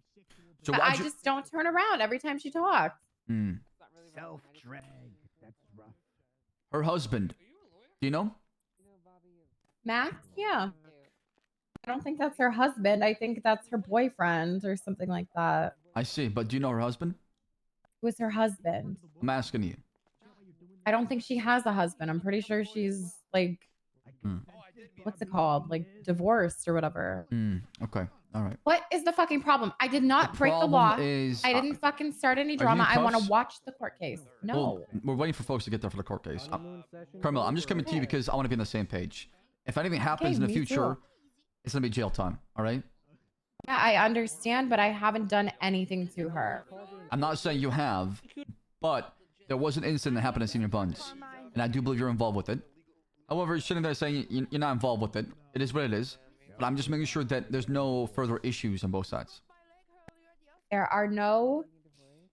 So But I why'd you- just don't turn around every time she talks. Hmm. Self-drag. That's rough. Her husband. Do you know? Max, yeah. I don't think that's her husband. I think that's her boyfriend or something like that. I see, but do you know her husband? Who's her husband? I'm asking you. I don't think she has a husband. I'm pretty sure she's like, Hmm. what's it called? Like divorced or whatever. Hmm. Okay. All right. What is the fucking problem? I did not break the problem law. is- I didn't fucking start any you drama. I want to cuffs? watch the court case. No. Well, we're waiting for folks to get there for the court case. Carmel, I'm just coming to you because I want to be on the same page. If anything happens in the me future, too. it's gonna be jail time. All right. Yeah, I understand, but I haven't done anything to her. I'm not saying you have, but there was an incident that happened at Senior Buns, and I do believe you're involved with it. However, you're sitting there saying you're not involved with it. It is what it is. But I'm just making sure that there's no further issues on both sides. There are no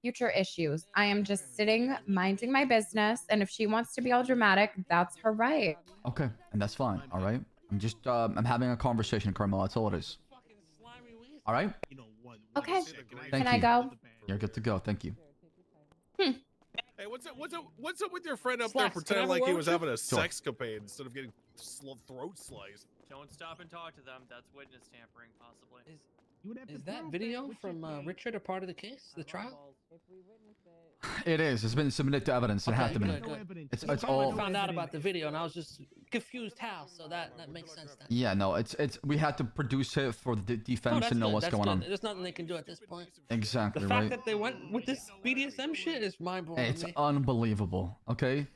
future issues. I am just sitting, minding my business, and if she wants to be all dramatic, that's her right. Okay, and that's fine. All right. I'm just I'm having a conversation, Carmel. That's all it is. All right. Okay. Thank Can you. I go? You're good to go. Thank you. Hey, what's up with your friend up Slacks, there can I have pretending a like he word was with you? having a Sure. sexcapade instead of getting throat sliced? Don't stop and talk to them. That's witness tampering, possibly. Is that video from Richard a part of the case, the trial? It is. It's been submitted to evidence. It had to be. good, good. It's I all. found out about the video and I was just confused how, so that makes sense then. Yeah, no, it's we had to produce it for the defense Oh, that's to know good, what's that's going good. on. There's nothing they can do at this point. Exactly The fact right. that they went with this BDSM shit is mind-blowing It's to me. unbelievable. Okay.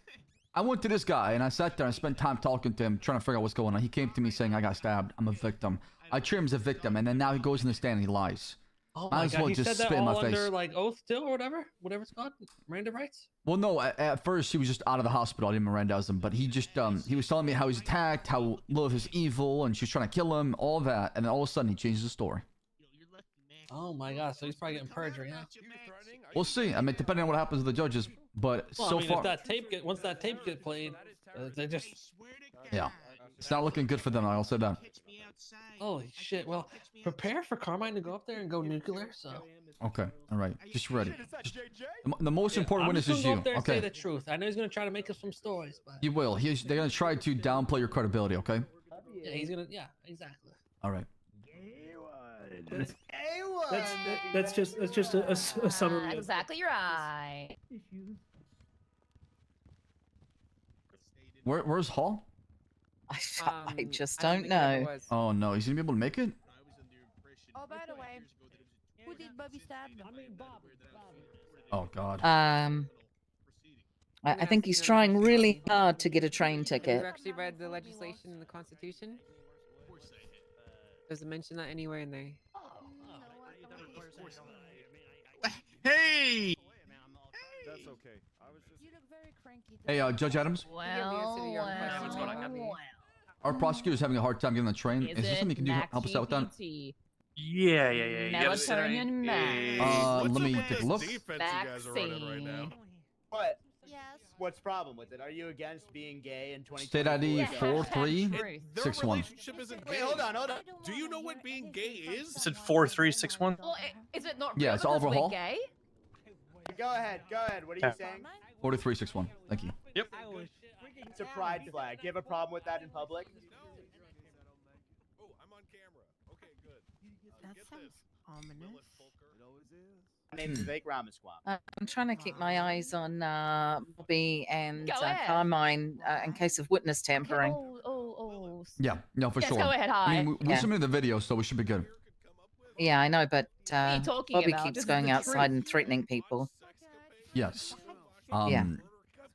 I went to this guy and I sat there and spent time talking to him, trying to figure out what's going on. He came to me saying I got stabbed. I'm a victim. I treat him as a victim, and then now he goes in the stand and he lies. Oh Might my as god, well he just said that spit in my all face. under like oath still or whatever it's called, Miranda rights. Well, no. At first, he was just out of the hospital. I didn't Mirandize him, but he just he was telling me how he's attacked, how Lilith is evil, and she's trying to kill him, all that, and then all of a sudden he changes the story. Oh my god, so he's probably getting perjury, huh? We'll see. I mean, depending on what happens to the judges, but Well, so I mean, far, if that tape once that tape get played, they just yeah, it's not looking good for them. I'll say that. holy shit. Well, prepare for Carmine to go up there and go nuclear. So Okay, all right, just ready. The most important I'm witness just is gonna you. go up there and say Okay, the truth. I know he's gonna try to make up some stories, but you will. They're gonna try to downplay your credibility. Okay. yeah, he's gonna. Yeah, exactly. All right. That's just a summary. Of Exactly right. Where's Hall? I just don't know. Oh no, he's gonna be able to make it. Oh, by the way, Who did Bobby stab? I mean, Bob. Oh God. I think he's trying really hard to get a train Have ticket. you actually read the legislation and the Constitution? Does it mention that anywhere in there? Hey! That's okay. I was just. You look very cranky. Hey, Judge Adams. Our prosecutor's having a hard time getting the train. Is there something you can do to help us out with that? Yeah. Melatonin max. Let me take a look. What? Yes. What's the problem with it? Are you against being gay in 2024? State ID Yeah. 4361. Relationship isn't gay. Wait, hold on. Do you know what being gay is? Is it 4361? Well, is it not Yeah, real it's because Oliver we're Hall. gay? Go ahead. What are you saying? 4361. Thank you. Yep. It's a pride flag. Do you have a problem with that in public? Oh, I'm on camera. Okay, good. That sounds ominous. My name's Vivek Ramaswamy. I'm trying to keep my eyes on Bobby and Go ahead. Carmine in case of witness tampering. Oh. Yeah, no, for Yes, sure. go ahead, I hi. mean, we Yeah. submitted the video, so we should be good. Yeah, I know, but are you talking Bobby about? keeps This is going the outside truth. and threatening people. Yes. Yeah.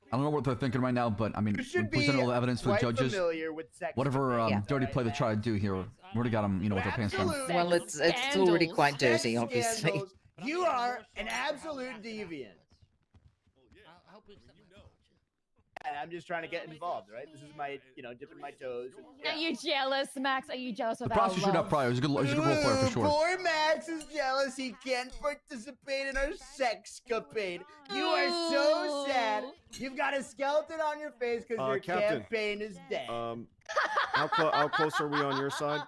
I don't know what they're thinking right now, but I mean, You we should presented be all the evidence for the quite judges. familiar with sex Whatever debate, dirty right, play they Max? try to do here, we already got them, with their pants down. Absolute Well, it's already quite sex dirty, obviously. scandals. You are an absolute deviant. I hope we accept my apology. And I'm just trying to get involved, right? This is my, dipping my toes. Are you jealous, Max? Are you jealous of The our prosecutor should have love? prior. He's a good role player for sure. Poor Max is jealous he can't participate in our sexcapade. You are so sad. You've got a skeleton on your face because your Captain, campaign is dead. How close are we on your side?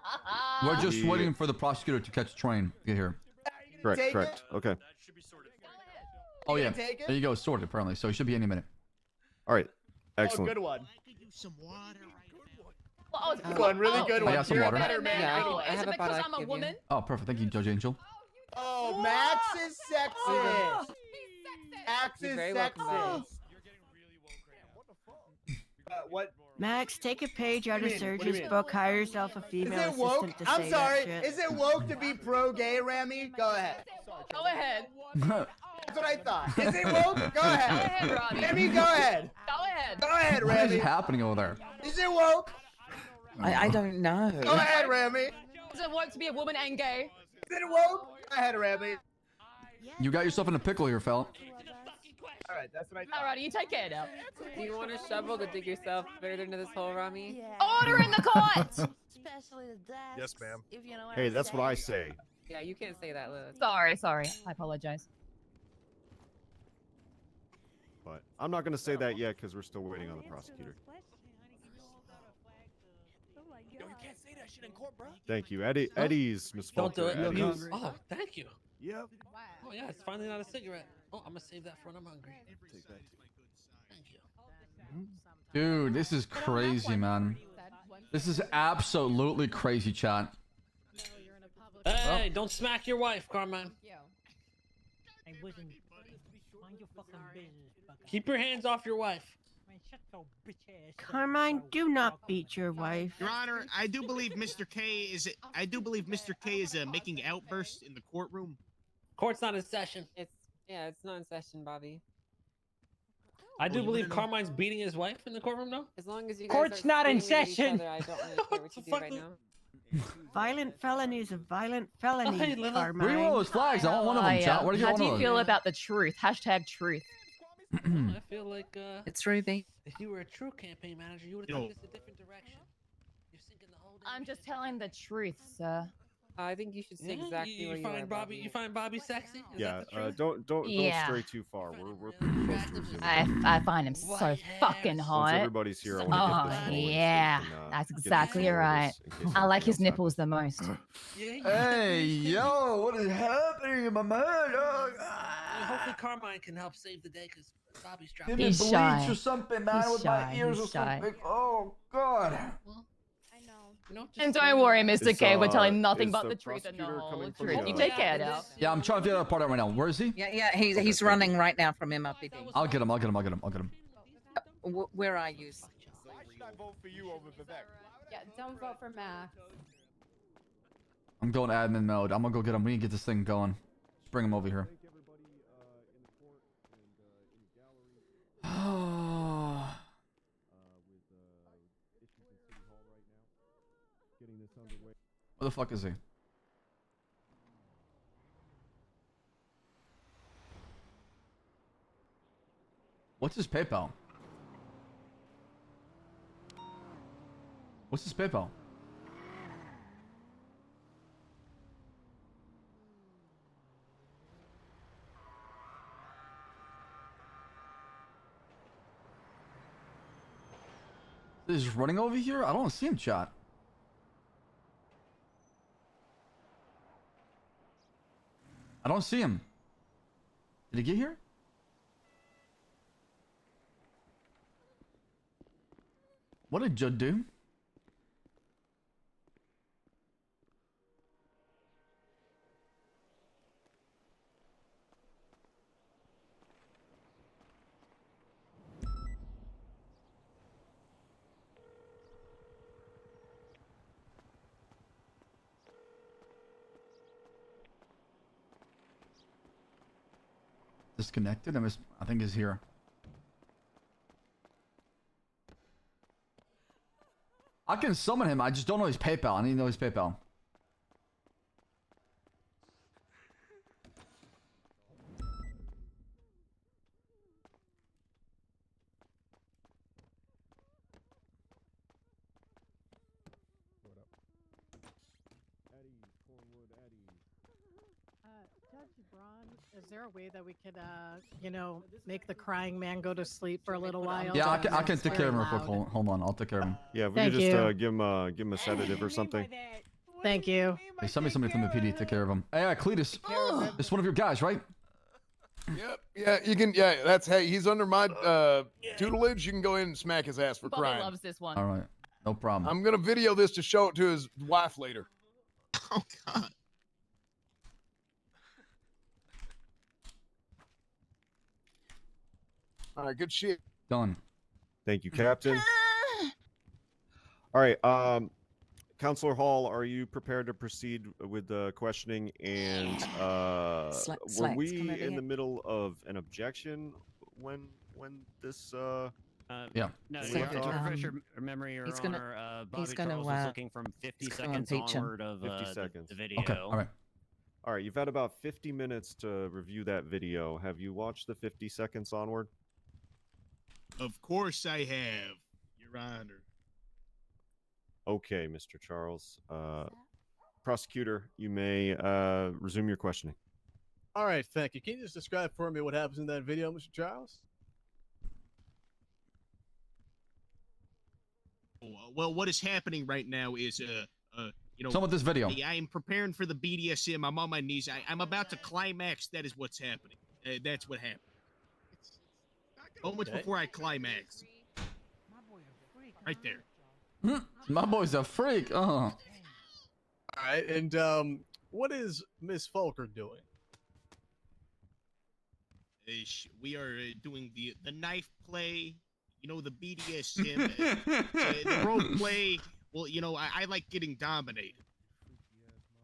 We're just waiting for the prosecutor to catch a train to get here. Correct. Okay. Oh yeah, take it? there you go, sorted apparently. So he should be any minute. All right. Oh, Excellent. good one. Some water. Good one, really good I one. got some You're a water. better man. Yeah, Oh, I Is have it a bottle because I I'm can a give you. woman? Oh, perfect. Thank you, Judge Angel. Oh, Max is sexist. Max You're is very welcome, buddy. sexist. What? Max, take a page out What of do you mean? What do you Surge's mean? book. Hire yourself a Is female it woke? assistant to I'm say sorry. that shit. Is it woke to be pro-gay, Remy? Go ahead. Go ahead. That's what I thought. Is it woke? Go ahead. ahead, Robbie. Remy, go ahead. Go ahead. Go ahead, What is Remy. happening over there? Is it woke? I don't know. Go ahead, Remy. Is Does it work to be a woman and gay? it woke? Go ahead, Remy. You got yourself in a pickle here, fella. All right, that's what I thought. Alrighty, you take care now. Do you want a shovel to dig yourself further into this hole, Rami? Order in the court! Especially the desk. Yes, ma'am. If you know what Hey, I'm that's what I saying. say. Yeah, you can't say that, Liz. Sorry. I apologize. But I'm not going to say that yet because we're still waiting on the prosecutor. Oh Yo, you can't say that shit in court, bro. Thank you, Eddie's Miss Don't do Faulkner. it. Eddie's. Oh, thank you. Yep. Oh yeah, it's finally not a cigarette. Oh, I'm gonna save that for when I'm hungry. Take that. Thank you. Dude, this is crazy, man. This is absolutely crazy, chat. Hey, don't smack your wife, Carmine. I wasn't. Mind your fucking business, bucko. Keep your hands off your wife. Man, shut your bitch ass. Carmine, do not beat your wife. Your Honor, I do believe Mr. K is. I do believe Mr. K is making outbursts in the courtroom. Court's not in session. It's not in session, Bobby. I do believe Carmine's beating his wife in the courtroom now. As long as you guys Court's aren't not in screaming at each session. other, I don't really care what you do right now. Violent felony is a violent felony, Hey, Lila. Carmine. Bring one of those flags. I want one of them, chat. What do you How want do you of feel them? about the truth? Hashtag truth. I feel like It's Ruby. if you were a true campaign manager, you would You have know- taken this a different direction. You're sinking the whole. I'm just telling the truth, sir. I think you should say Yeah, exactly you where you find are, Bobby. You find Bobby sexy? Is Yeah. that the truth? Don't Yeah. stray too far. We're pretty close to resuming. I find him so White fucking hairs. Once hot. everybody's here, I Oh, want to get this going so we yeah. can, That's get this exactly sorted right. in case I like anything his else nipples the most. Hey, yo, what is happening, my man? Hopefully Carmine can help save the day because Bobby's Give dropping. me He's bleach shy. or something, man, He's with shy. my ears He's or shy. something. Oh, God. I know. You know, just And don't worry, Mr. Is, K, we're telling nothing is but the the truth and the prosecutor whole coming from truth. the- You take care now. Yeah, I'm trying to figure that part out right now. Where is he? Yeah, he's running right now from MRPD. I'll get him. I'll get him. I'll get him. I'll get him. Where are you? Why should I vote for you over Vivek? Yeah, don't vote for Max. I'm going admin mode. I'm gonna go get him. We need to get this thing going. Bring him over here. Where the fuck is he? What's his PayPal? What's his PayPal? Is he running over here? I don't see him, chat. I don't see him. Did he get here? What did Judd do? Disconnected? I think he's here. I can summon him. I just don't know his PayPal. I need to know his PayPal. Judge Braun, is there a way that we could, you know, make the crying man go to sleep for a little while? Yeah, I can take care of him real quick. Hold on, I'll take care of him. Yeah, if we Thank could just you. give him a sedative or something. Thank you. Hey, send me somebody from the PD. Take care of him. Hey, Cletus. This is one of your guys, right? Yep. Yeah, you can. Yeah, that's hey. He's under my tutelage. You can go in and smack his ass for Bobby crying. loves this one. All right, no problem. I'm gonna video this to show it to his wife later. Oh God. All right, good shit. Done. Thank you, Captain. All right, Counselor Hall, are you prepared to proceed with the questioning? And were Slacks, we come over in the here. middle of an objection when this? Yeah. No, So, to refresh your memory, Your he's gonna- Honor, he's Bobby gonna, Charles was looking from 50 he's gonna seconds impeach him. onward of 50 seconds. the video. Okay. All right. All right, you've had about 50 minutes to review that video. Have you watched the 50 seconds onward? Of course I have, Your Honor. Okay, Mr. Charles. Prosecutor, you may resume your questioning. All right, thank you. Can you just describe for me what happens in that video, Mr. Charles? Well, what is happening right now is, you know, Some of this video. I am preparing for the BDSM. I'm on my knees. I'm about to climax. That is what's happening. That's what happened. Moments Okay. before I climax. Right there. My boy's a freak. All right, and what is Miss Folker doing? We are doing the knife play. You know, the BDSM, the role play. Well, you know, I like getting dominated.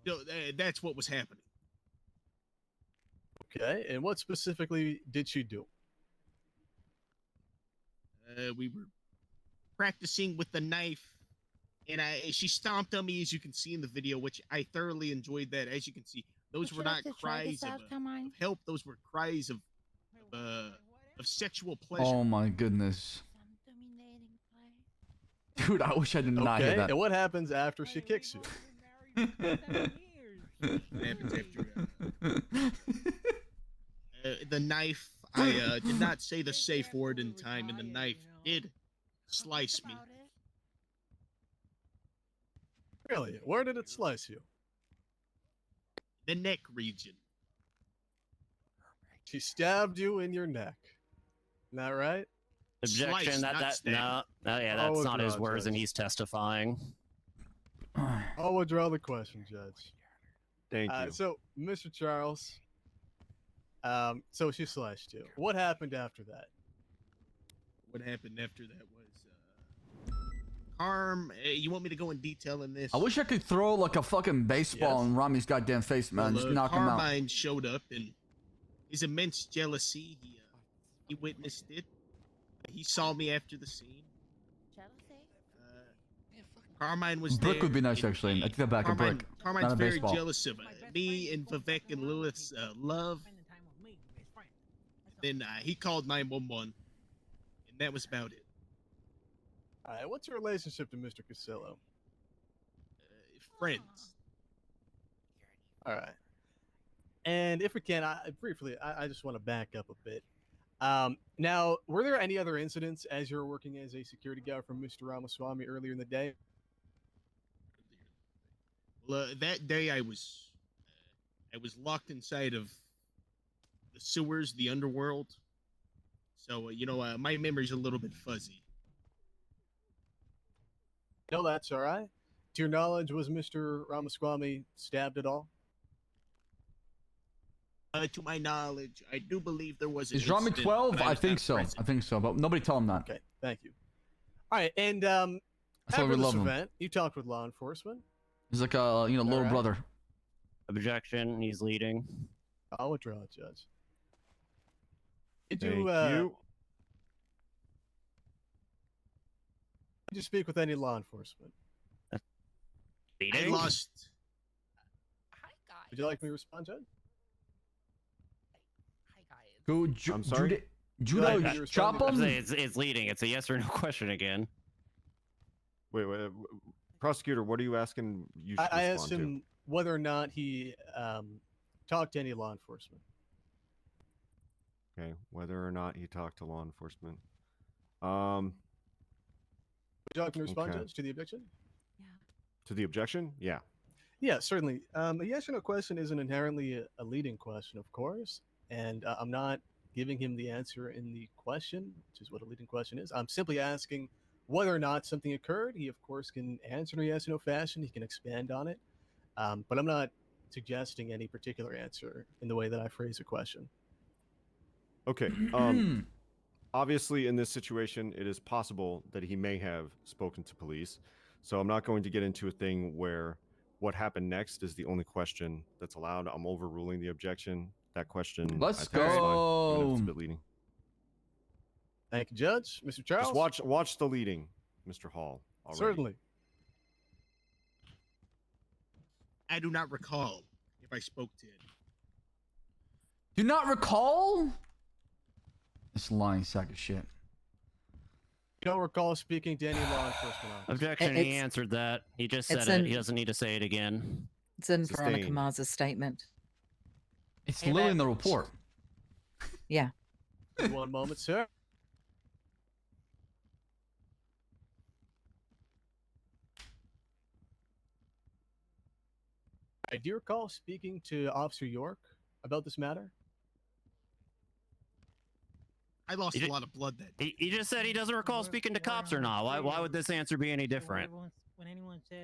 You know, that's what was happening. Okay, and what specifically did she do? We were practicing with the knife, and she stomped on me, as you can see in the video, which I thoroughly enjoyed. That, as you can see, those were not cries of help; those were cries of sexual pleasure. Oh my goodness. Dude, I wish I did not hear Okay, that. and what happens after she kicks you? What happens after the knife? I did not say the safe word in time, and the knife did slice me. Really? Where did it slice you? The neck region. She stabbed you in your neck. Isn't that right? Objection. Slice, No, yeah, I'll that's not his withdraw, words, and Judge. he's testifying. I'll withdraw the question, Judge. Thank you. So, Mr. Charles, so she slashed you. What happened after that? What happened after that was Carm, you want me to go in detail in this? I wish I could throw like a fucking baseball in Rami's goddamn face, man. Just knock him out. Carmine showed up, and his immense jealousy, he witnessed it. He saw me after the scene. Carmine was Brick there. would be nice, actually. I take that back. A brick, Carmine's not a very baseball. jealous of me and Vivek and Lilith's love. Then he called 911, and that was about it. All right, what's your relationship to Mr. Casillo? Friends. All right. And if we can, I just want to back up a bit. Now, were there any other incidents as you were working as a security guard for Mr. Ramaswamy earlier in the day? Well, that day I was locked inside of the sewers, the underworld. So my memory's a little bit fuzzy. No, that's all right. To your knowledge, was Mr. Ramaswamy stabbed at all? To my knowledge, I do believe there was. Is Rami 12? I think so. I think so, but nobody tell him that. Okay, thank you. All right, and That's why after we this love him. event, you talked with law enforcement. He's like a little right. brother. Objection. He's leading. I'll withdraw, Judge. Did Thank you, you. did you speak with any law enforcement? I lost. Would you like me to respond, Judge? Go, I'm sorry? Judo, chop him. It's leading. It's a yes or no question again. Wait. Prosecutor, what are you asking? You should I respond asked him whether or not he talked to any law enforcement. Okay, whether or not he talked to law enforcement. Would you like me to respond, Okay. Judge, to the objection? To the objection? Yeah. Yeah, certainly. A yes or no question isn't inherently a leading question, of course, and I'm not giving him the answer in the question, which is what a leading question is. I'm simply asking whether or not something occurred. He, of course, can answer in a yes or no fashion. He can expand on it, but I'm not suggesting any particular answer in the way that I phrase a question. Okay. Obviously, in this situation, it is possible that he may have spoken to police. So I'm not going to get into a thing where what happened next is the only question that's allowed. I'm overruling the objection. That question. Let's I think is fine, even if go. it's a bit leading. Thank you, Judge. Mr. Charles? Just watch the leading, Mr. Hall. Already. Certainly. I do not recall if I spoke to him. Do not recall? This lying sack of shit. You don't recall speaking to any law enforcement officer? Objection. He answered that. He just said it. He doesn't need to say it again. It's in Veronica Mars's statement. It's literally in the report. Yeah. One moment, sir. Do you recall speaking to Officer York about this matter? I lost a lot of blood that day. He just said he doesn't recall speaking to cops or not. Why would this answer be any different?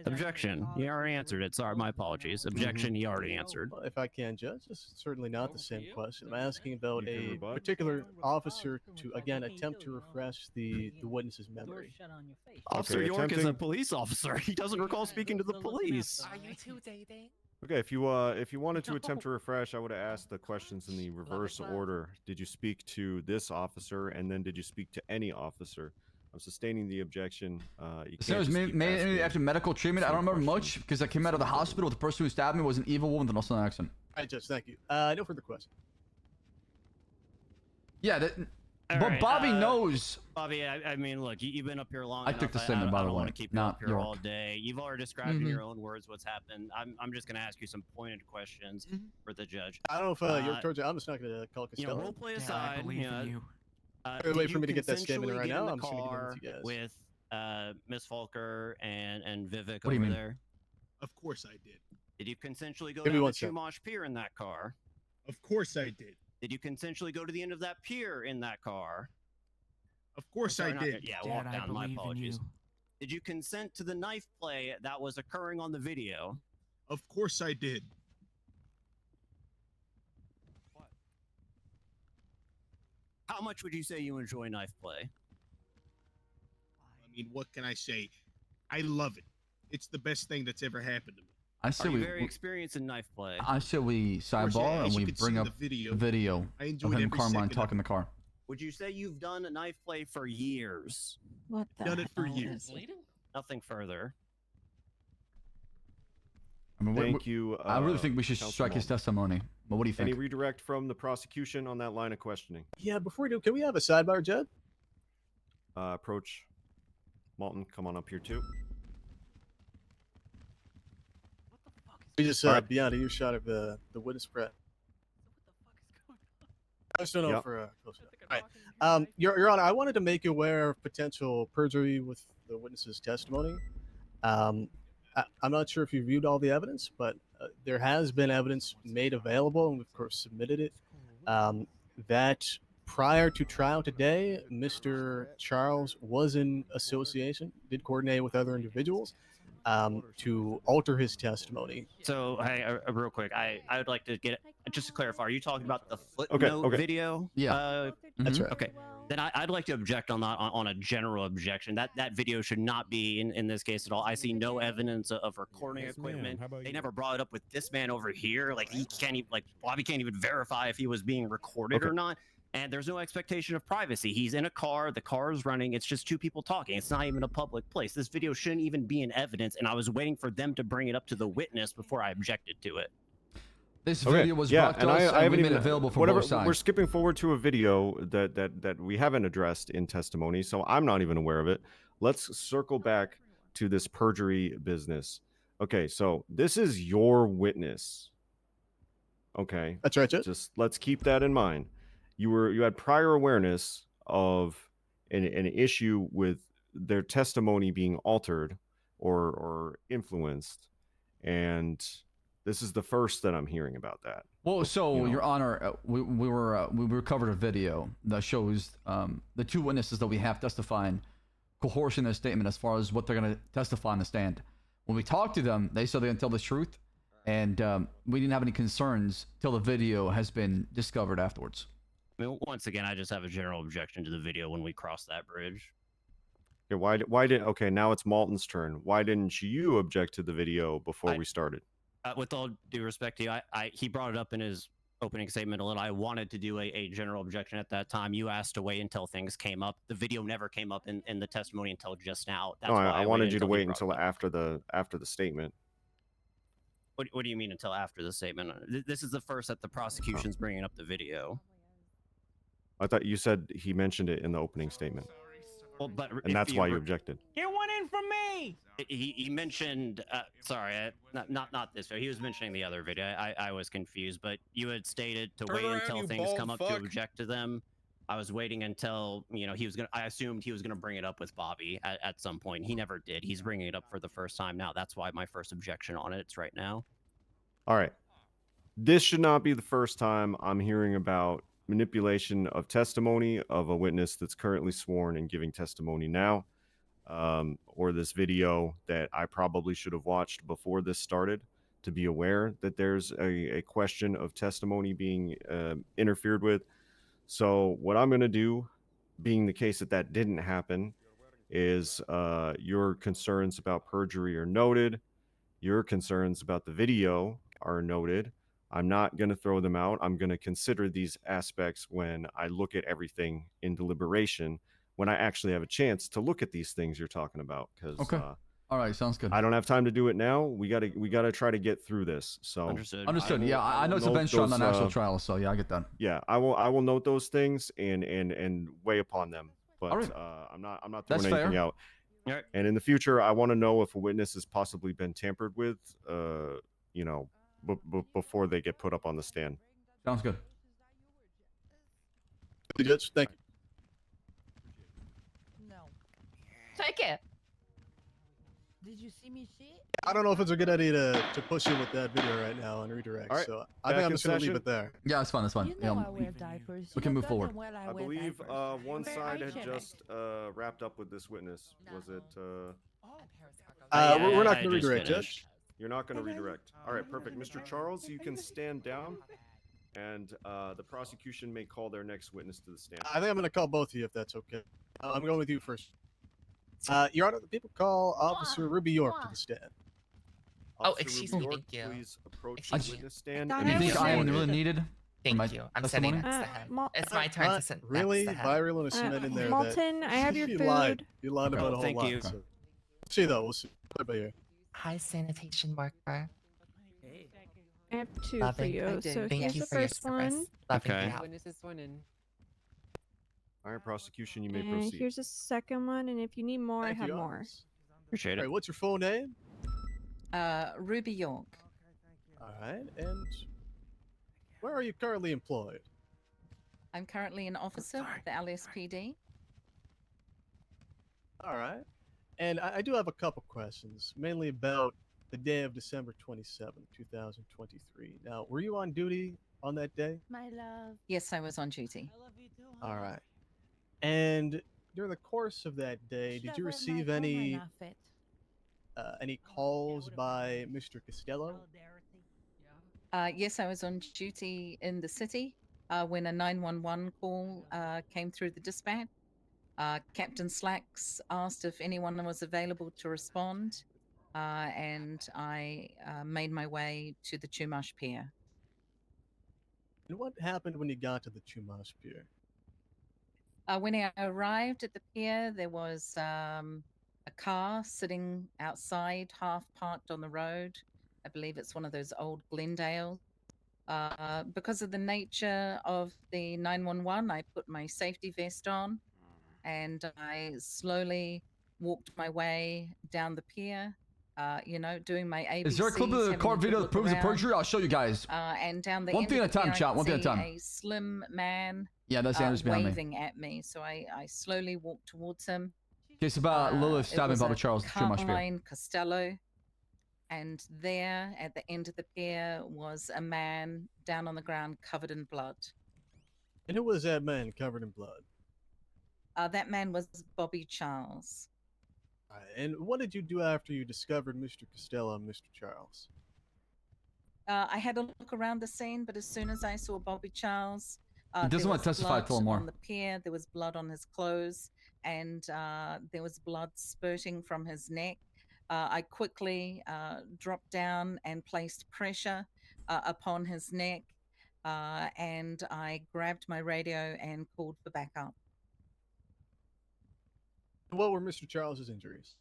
Objection. He already answered it. Sorry, my apologies. Objection. He already answered. Well, if I can, Judge, this is certainly not the same question. I'm asking about a particular officer to, again, attempt to refresh the witness's memory. Officer York is a police officer. He doesn't recall speaking to the police. Are you two dating? Okay, if you wanted to attempt to refresh, I would have asked the questions in the reverse order. Did you speak to this officer, and then did you speak to any officer? I'm sustaining the objection. So it was made after medical treatment. I don't remember much because I came out of the hospital. The person who stabbed me was an evil woman with an also an accent. All right, Judge, thank you. No further questions. Yeah, but right, Bobby knows. Bobby, I mean, look, you've been up here long I enough. took the statement, by I the don't way, want to keep you not up here York. all day. You've already described in your own words what's happened. I'm just going to ask you some pointed questions for the judge. I don't know if York told you. I'm just not going to call Costello. Role play aside, Wait for me to get that statement right now. I'm just going to give it to you guys. With Miss Falker and Vivek What do you over mean? there. Of course I did. Did you consensually go Give me down one the sec. Chumash Pier in that car? Of course I did. Did you consensually go to the end of that pier in that car? Of course Sorry, I not- did. Yeah, walk down. My apologies. Did you consent to the knife play that was occurring on the video? Of course I did. How much would you say you enjoy knife play? I mean, what can I say? I love it. It's the best thing that's ever happened to me. I say Are you we. very experienced in knife play? I say we sidebar as and you we can bring see up the the video I of enjoyed him and every Carmine second of talking in the car. Would you say you've done knife play for years? What the Done it for hell years. is it? Nothing further. I mean, Thank you. I really think we should Councilman strike his Malton. testimony. But what do you think? Any redirect from the prosecution on that line of questioning? Yeah, before we do, can we have a sidebar, Jed? Approach Malton. Come on up here too. We just beyond earshot of the witness prep. I just don't know Yep. for close enough. All right. Your Honor, I wanted to make you aware of potential perjury with the witness's testimony. I'm not sure if you viewed all the evidence, but there has been evidence made available, and we of course submitted it. That prior to trial today, Mr. Charles was in association, did coordinate with other individuals to alter his testimony. So, hey, real quick, I would like to get just to clarify. Are you talking about the footnote video? Yeah. That's right. Okay. Then I'd like to object on that on a general objection. That video should not be in this case at all. I see no evidence of recording equipment. They never brought it up with this man over here. Like he can't even Bobby can't even verify if he was being recorded or not. And there's no expectation of privacy. He's in a car. The car is running. It's just two people talking. It's not even a public place. This video shouldn't even be in evidence. And I was waiting for them to bring it up to the witness before I objected to it. This video was brought to and us I and we haven't made even it available for whatever. both sides. We're skipping forward to a video that we haven't addressed in testimony, so I'm not even aware of it. Let's circle back to this perjury business. Okay, so this is your witness. Okay, that's right. Just let's keep that in mind. You had prior awareness of an issue with their testimony being altered or influenced, and this is the first that I'm hearing about that. Well, so Your Honor, we recovered a video that shows the two witnesses that we have testifying coercing their statement as far as what they're going to testify on the stand. When we talked to them, they said they're going to tell the truth, and we didn't have any concerns till the video has been discovered afterwards. I mean, once again, I just have a general objection to the video when we cross that bridge. Okay, okay, now it's Malton's turn. Why didn't you object to the video before we started? With all due respect to you, he brought it up in his opening statement a little. I wanted to do a general objection at that time. You asked to wait until things came up. The video never came up in the testimony until just now. That's why I wanted you to wait until after the statement. What do you mean until after the statement? This is the first that the prosecution's bringing up the video. I thought you said he mentioned it in the opening statement. Well, but and that's why you objected. Get one in from me. He mentioned, sorry, not this video. He was mentioning the other video. I was confused, but you had stated to wait until things come up to object to them. I was waiting until, I assumed he was going to bring it up with Bobby at some point. He never did. He's bringing it up for the first time now. That's why my first objection on it's right now. All right. This should not be the first time I'm hearing about manipulation of testimony of a witness that's currently sworn and giving testimony now, or this video that I probably should have watched before this started to be aware that there's a question of testimony being interfered with. So what I'm going to do, being the case that didn't happen, is your concerns about perjury are noted. Your concerns about the video are noted. I'm not going to throw them out. I'm going to consider these aspects when I look at everything in deliberation, when I actually have a chance to look at these things you're talking about. Because all right, sounds good. I don't have time to do it now. We gotta try to get through this. So Understood. Yeah, I know it's a bench trial, not an actual trial, so yeah, I get that. Yeah, I will note those things and weigh upon them. But right. I'm not throwing That's anything fair. out. And in the future, I want to know if a witness has possibly been tampered with. Before they get put up on the stand. Sounds good. Judge, thank you. No. Take it. Did you see me shit? I don't know if it's a good idea to push in with that video right now and redirect. All right, so I think I'm just gonna leave session. it there. Yeah, that's fine. That's fine. You know I wear diapers. We can move forward. I believe one side had just wrapped up with this witness. Was it? We're not going to redirect, Judge. You're not going to redirect. All right, perfect. Mr. Charles, you can stand down, and the prosecution may call their next witness to the stand. I think I'm going to call both of you if that's okay. I'm going with you first. Your Honor, the people call Officer Ruby York to the stand. Oh, Officer excuse Ruby me. York, Thank you. please approach Excuse the me. witness stand. Do and you be think I am sworn really in. needed? for my Thank you. I'm testimony? sending next to him. It's my turn to sit next Really? to him. Byron want to cement in there Malton, that I have your you food. lied. You lied Okay, about a whole thank lot. you. So. See though, we'll see. Over here. Hi, sanitation worker. I have two for Loving. you. So Thank here's you the for your first service. one. Loving Okay. your help. Witness is sworn in. Iron prosecution, you may And proceed. here's a second one. And if you need more, Thank I have you, more. Honors. Appreciate All it. right, what's your full name? Ruby York. All right, and where are you currently employed? I'm currently an officer with the LSPD. All right, and I do have a couple questions, mainly about the day of December 27th, 2023. Now, were you on duty on that day? My love. Yes, I was on duty. All right, and during the course of that day, did you receive any calls by Mr. Costello? Yes, I was on duty in the city when a 911 call came through the dispatch. Captain Slacks asked if anyone was available to respond, and I made my way to the Chumash Pier. And what happened when you got to the Chumash Pier? When I arrived at the pier, there was a car sitting outside, half parked on the road. I believe it's one of those old Glendale. Because of the nature of the 911, I put my safety vest on and I slowly walked my way down the pier, doing my ABCs. Is there a clip of the court video that proves the perjury? I'll show you guys. And down the One end thing of at a the time, pier, I chat. could One thing at a see time. a slim man Yeah, that's Anders behind me. waving at me. So I slowly walked towards him. Case about Lilith It stabbing was Baba a Charles. Chumash Pier. Carmine Costello. And there, at the end of the pier, was a man down on the ground covered in blood. And who was that man covered in blood? That man was Bobby Charles. All right, and what did you do after you discovered Mr. Costello and Mr. Charles? I had a look around the scene, but as soon as I saw Bobby Charles, He doesn't there want to was testify blood till more. on the pier. There was blood on his clothes, and there was blood spurting from his neck. I quickly dropped down and placed pressure upon his neck, and I grabbed my radio and called for backup. What were Mr. Charles's injuries?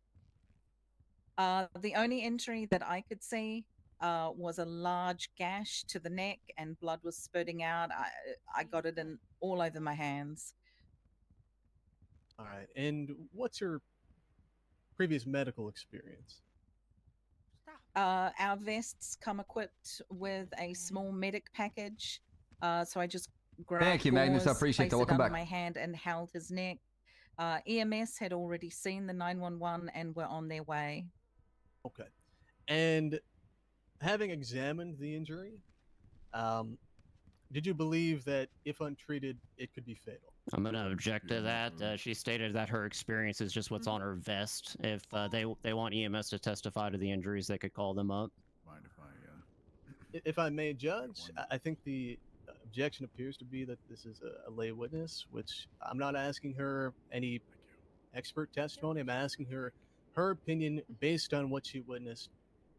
The only injury that I could see was a large gash to the neck, and blood was spurting out. I got it in all over my hands. All right, and what's your previous medical experience? Our vests come equipped with a small medic package, so I just grabbed Thank you, Magnus. I gauze, appreciate placed that. it Welcome under back. my hand and held his neck. EMS had already seen the 911 and were on their way. Okay. And having examined the injury, did you believe that if untreated, it could be fatal? I'm going to object to that. She stated that her experience is just what's on her vest. If they want EMS to testify to the injuries, they could call them up. Mind if I, If I may judge, I think the objection appears to be that this is a lay witness, which I'm not asking her any expert testimony. I'm asking her opinion based on what she witnessed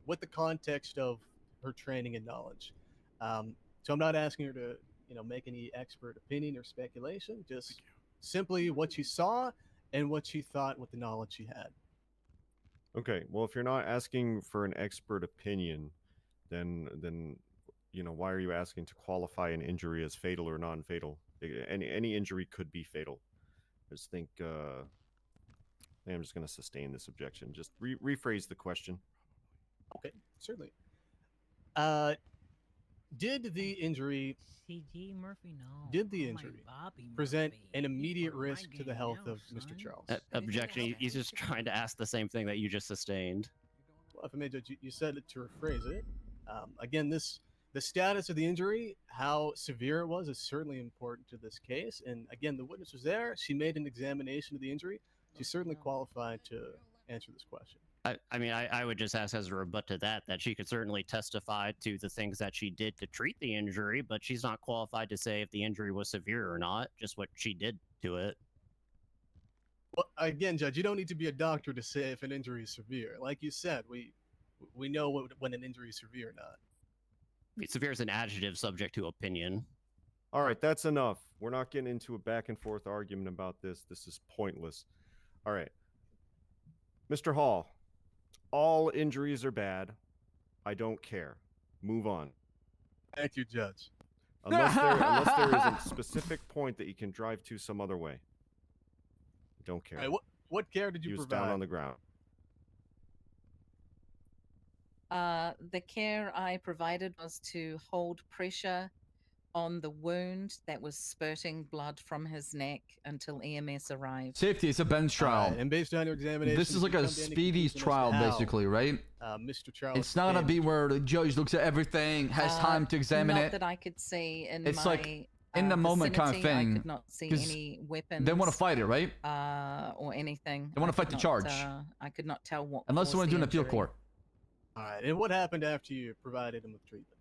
with the context of her training and knowledge. So I'm not asking her to, make any expert opinion or speculation, just simply what she saw and what she thought with the knowledge she had. Okay, well, if you're not asking for an expert opinion, then why are you asking to qualify an injury as fatal or non-fatal? Any injury could be fatal. I just think I'm just going to sustain this objection. Just rephrase the question. Okay, certainly. Did the injury present an immediate risk to the health of Mr. Charles? Objection. He's just trying to ask the same thing that you just sustained. Well, if I may judge, you said it to rephrase it. Again, the status of the injury, how severe it was, is certainly important to this case. And again, the witness was there. She made an examination of the injury. She's certainly qualified to answer this question. I would just ask as a rebut to that she could certainly testify to the things that she did to treat the injury, but she's not qualified to say if the injury was severe or not, just what she did to it. Well, again, Judge, you don't need to be a doctor to say if an injury is severe. Like you said, we know when an injury is severe or not. Severe is an adjective subject to opinion. All right, that's enough. We're not getting into a back and forth argument about this. This is pointless. All right. Mr. Hall, all injuries are bad. I don't care. Move on. Thank you, Judge. Unless there is a specific point that you can drive to some other way. Don't care. All right, what care did you He was provide? down on the ground. The care I provided was to hold pressure on the wound that was spurting blood from his neck until EMS arrived. Safety, it's a bench trial. And based on your examination, This is like a speedies trial, basically, right? Mr. Charles. It's not gonna be where the judge looks at everything, has time to examine not it. that I could see in It's my like in the moment kind of vicinity, I thing. could not see 'cause any weapons. They want to fight it, right? Or anything. They want I to fight could the not, charge. I could not tell what. Unless they caused want to do the an appeal injury. court. All right, and what happened after you provided him with treatment?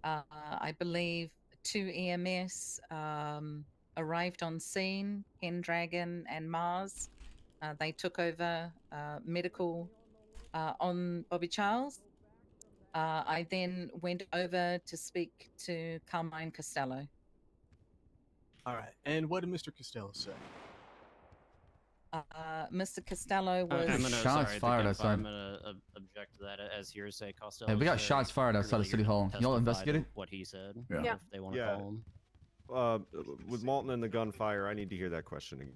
I believe 2 EMS arrived on scene, Pendragon and Mars. They took over medical on Bobby Charles. I then went over to speak to Carmine Costello. All right, and what did Mr. Costello say? Mr. Costello was. Shots fired outside. I'm gonna object to that as hearsay. Costello. Hey, we got shots fired outside of City Hall. Y'all investigated? What he said. Yeah. If they want to Yeah. call him. With Malton and the gunfire, I need to hear that questioning.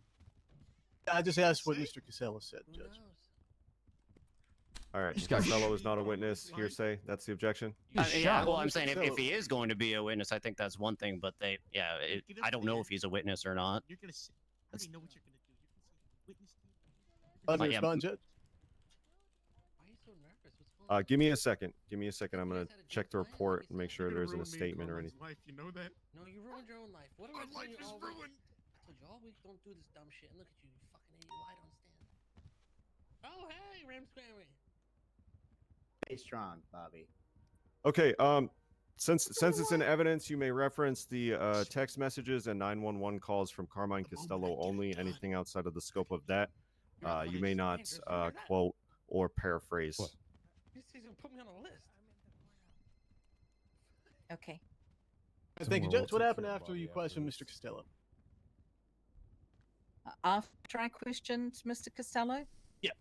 I just asked what Mr. Costello said, Judge. All right, Just got Costello is not a witness. Hearsay. That's the objection. Yeah, well, I'm saying if he is going to be a witness, I think that's one thing. But I don't know if he's a witness or not. You're gonna say, I already know what you're gonna do. You're gonna say witness. Respond, Judge. Give me a second. Give me a second. I'm gonna check the report and make sure there isn't a statement or anything. Life, you know that? No, you ruined your own life. What am I My telling life you is all ruined. I told you all week, don't do this dumb shit. And look at you, you fucking idiot. Lied on stand. Oh, hey, Ramsquary. Stay strong, Bobby. Okay. Since it's in evidence, you may reference the text messages and 911 calls from Carmine Costello only. Anything outside of the scope of that, you may not quote or paraphrase. He's gonna put me on a list. Okay. Thank you, Judge. What happened after you questioned Mr. Costello? After I questioned Mr. Costello? Yeah.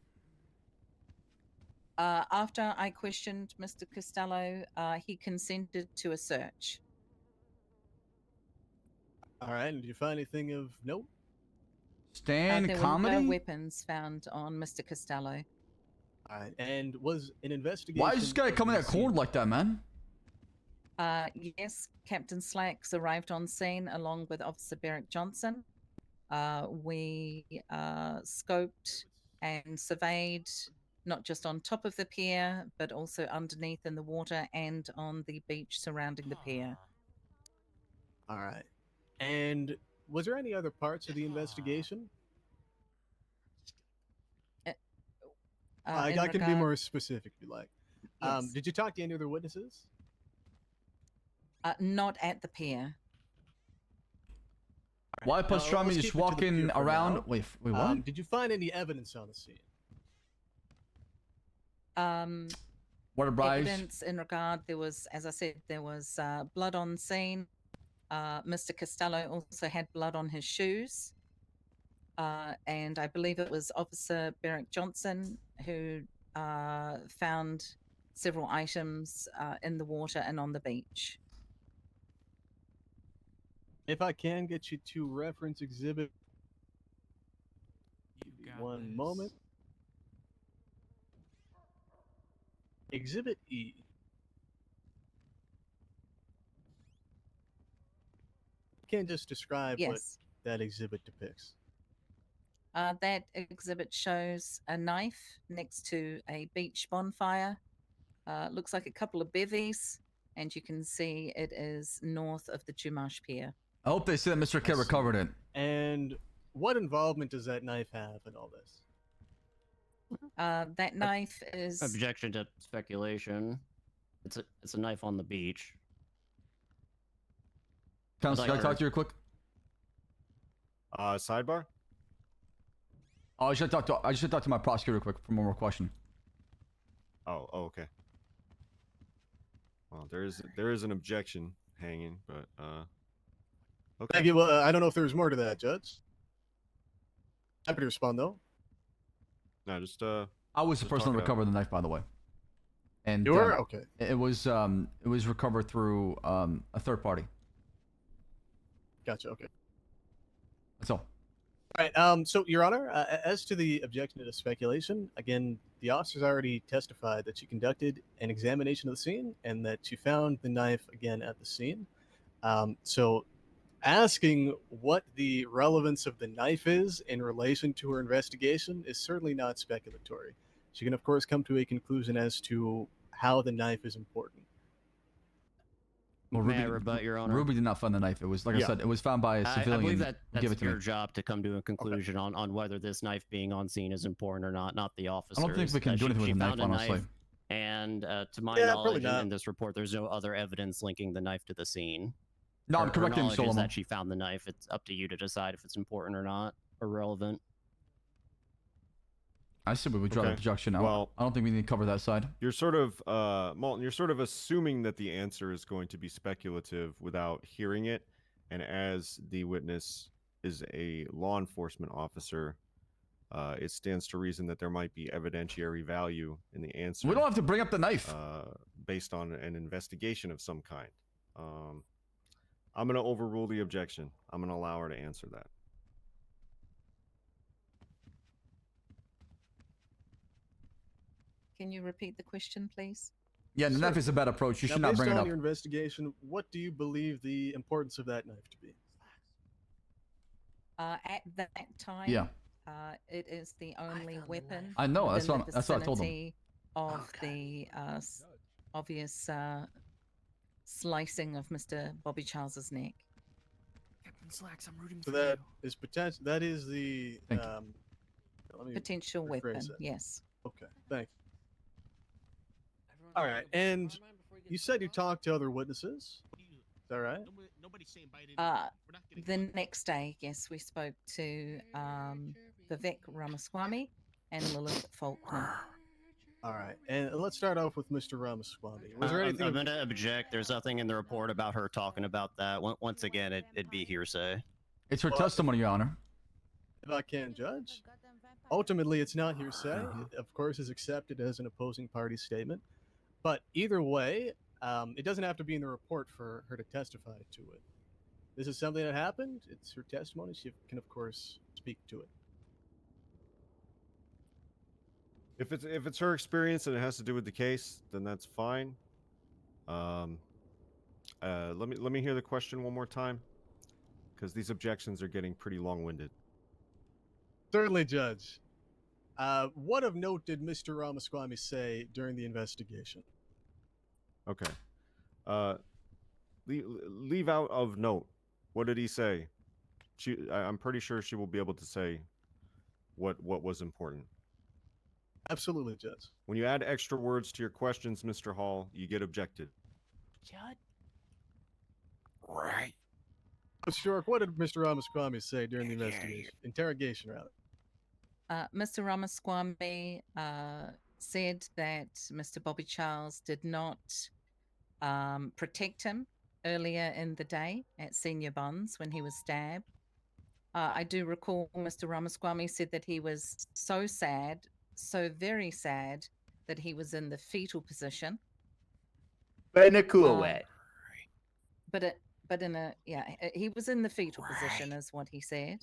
After I questioned Mr. Costello, he consented to a search. All right, and did you find anything of note? Stand there comedy? were no weapons found on Mr. Costello. All right, and was an investigation... Why is this guy coming at corn like that, man? Yes, Captain Slacks arrived on scene along with Officer Beric Johnson. We scoped and surveyed not just on top of the pier, but also underneath in the water and on the beach surrounding the pier. All right. And was there any other parts of the investigation? I can be more specific if you like. Yes. Did you talk to any other witnesses? Not at the pier. Why Now, pastrami let's just keep it to the walking pier for around? now. Wait, what? Did you find any evidence on the scene? Water bribes? Evidence in regard, there was, as I said, there was blood on scene. Mr. Costello also had blood on his shoes. And I believe it was Officer Beric Johnson who found several items in the water and on the beach. If I can get you to reference exhibit. One moment. Exhibit E. You can't just describe what Yes. that exhibit depicts. That exhibit shows a knife next to a beach bonfire. Looks like a couple of bevies, and you can see it is north of the Chumash Pier. I hope they say that Mr. K recovered it. And what involvement does that knife have in all this? That knife is... Objection to speculation. It's a knife on the beach. Counsel, can I talk to you real quick? Sidebar? Oh, I should talk to my prosecutor quick for one more question. Oh, okay. Well, there is an objection hanging, but okay. Thank you. Well, I don't know if there's more to that, Judge. Happy to respond though. No, just I was the just person talk to it out. recover the knife, by the way. And You were? Okay. It was recovered through a third party. Gotcha. Okay. That's all. All right. So, Your Honor, as to the objection to the speculation, again, the officers already testified that she conducted an examination of the scene and that she found the knife again at the scene. So, asking what the relevance of the knife is in relation to her investigation is certainly not speculatory. She can, of course, come to a conclusion as to how the knife is important. Well, May I rebut, Your Honor? Ruby did not find the knife. It was, like I Yeah. said, it was found by a civilian. I believe who that gave that's it to your me. job to come to a conclusion on whether this knife being on scene is important or not the officers. I don't think we can do anything with she the knife, found a honestly. And to my Yeah, probably knowledge, not. in this report, there's no other evidence linking the knife to the scene. No, I'm Her correcting knowledge is Solomon. that she found the knife. It's up to you to decide if it's important or not, or relevant. I said we would draw the Okay. projection out. Well- I don't think we need to cover that side. You're sort of Malton, you're sort of assuming that the answer is going to be speculative without hearing it, and as the witness is a law enforcement officer, it stands to reason that there might be evidentiary value in the answer. We don't have to bring up the knife. Based on an investigation of some kind. I'm going to overrule the objection. I'm going to allow her to answer that. Can you repeat the question, please? Yeah, the knife is a bad approach. You Now, should not based bring it on up. your investigation, what do you believe the importance of that knife to be? At that time, Yeah. it is the only weapon. I know, that's within what- the that's what I told them. vicinity Of the obvious slicing of Mr. Bobby Charles's neck. Captain Slacks, I'm rooting So for that you. is potential. That is the Thank you. let me Potential rephrase weapon, that. yes. Okay, thanks. All right, and you said you talked to other witnesses. Is that right? Nobody's saying bite into it. We're not getting The next day, yes, we spoke to Vivek Ramaswamy and Lilith Faulkner. All right, and let's start off with Mr. Ramaswamy. Was there anything? I'm going to object. There's nothing in the report about her talking about that. Once again, it'd be hearsay. It's her testimony, Your Honor. If I can judge, ultimately it's not hearsay. It, of course, is accepted as an opposing party statement. But either way, it doesn't have to be in the report for her to testify to it. This is something that happened. It's her testimony. She can, of course, speak to it. If it's her experience and it has to do with the case, then that's fine. Let me hear the question one more time, because these objections are getting pretty long-winded. Certainly, Judge. What of note did Mr. Ramaswamy say during the investigation? Okay. Leave out of note. What did he say? I'm pretty sure she will be able to say what was important. Absolutely, Judge. When you add extra words to your questions, Mr. Hall, you get objected. Judd? Right. Mr. York, what did Mr. Ramaswamy say during the investigation? Interrogation, rather. Mr. Ramaswamy said that Mr. Bobby Charles did not protect him earlier in the day at Senior Bonds when he was stabbed. I do recall Mr. Ramaswamy said that he was so sad, so very sad, that he was in the fetal position. But in a cool way. But in a, yeah, he was in the fetal position is what he said.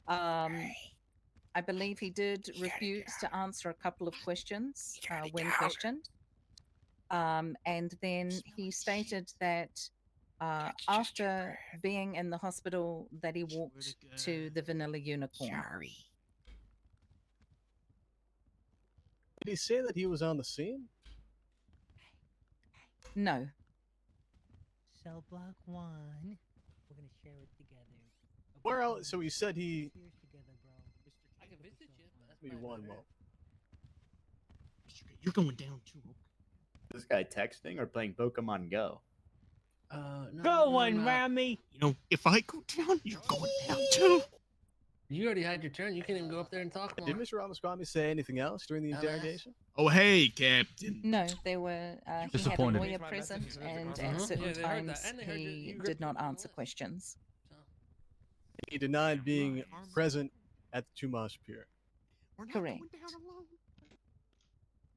I believe he did refuse to answer a couple of questions when questioned. And then he stated that after being in the hospital that he walked to the Vanilla Unicorn. Did he say that he was on the scene? No. Cell block 1. We're gonna share it together. Where else? So he said he. I can visit you. But that's Give me one moment. You're going down too. This guy texting or playing Pokemon Go? Go on, Rami. You know, if I go down, you're going down too. You already had your turn. You can't even go up there and talk more. Did Mr. Ramaswamy say anything else during the interrogation? Oh, hey, Captain. No, there were. He had a Disappointed. lawyer present, and at certain times he did not answer questions. He denied being present at the Chumash Pier. Correct. You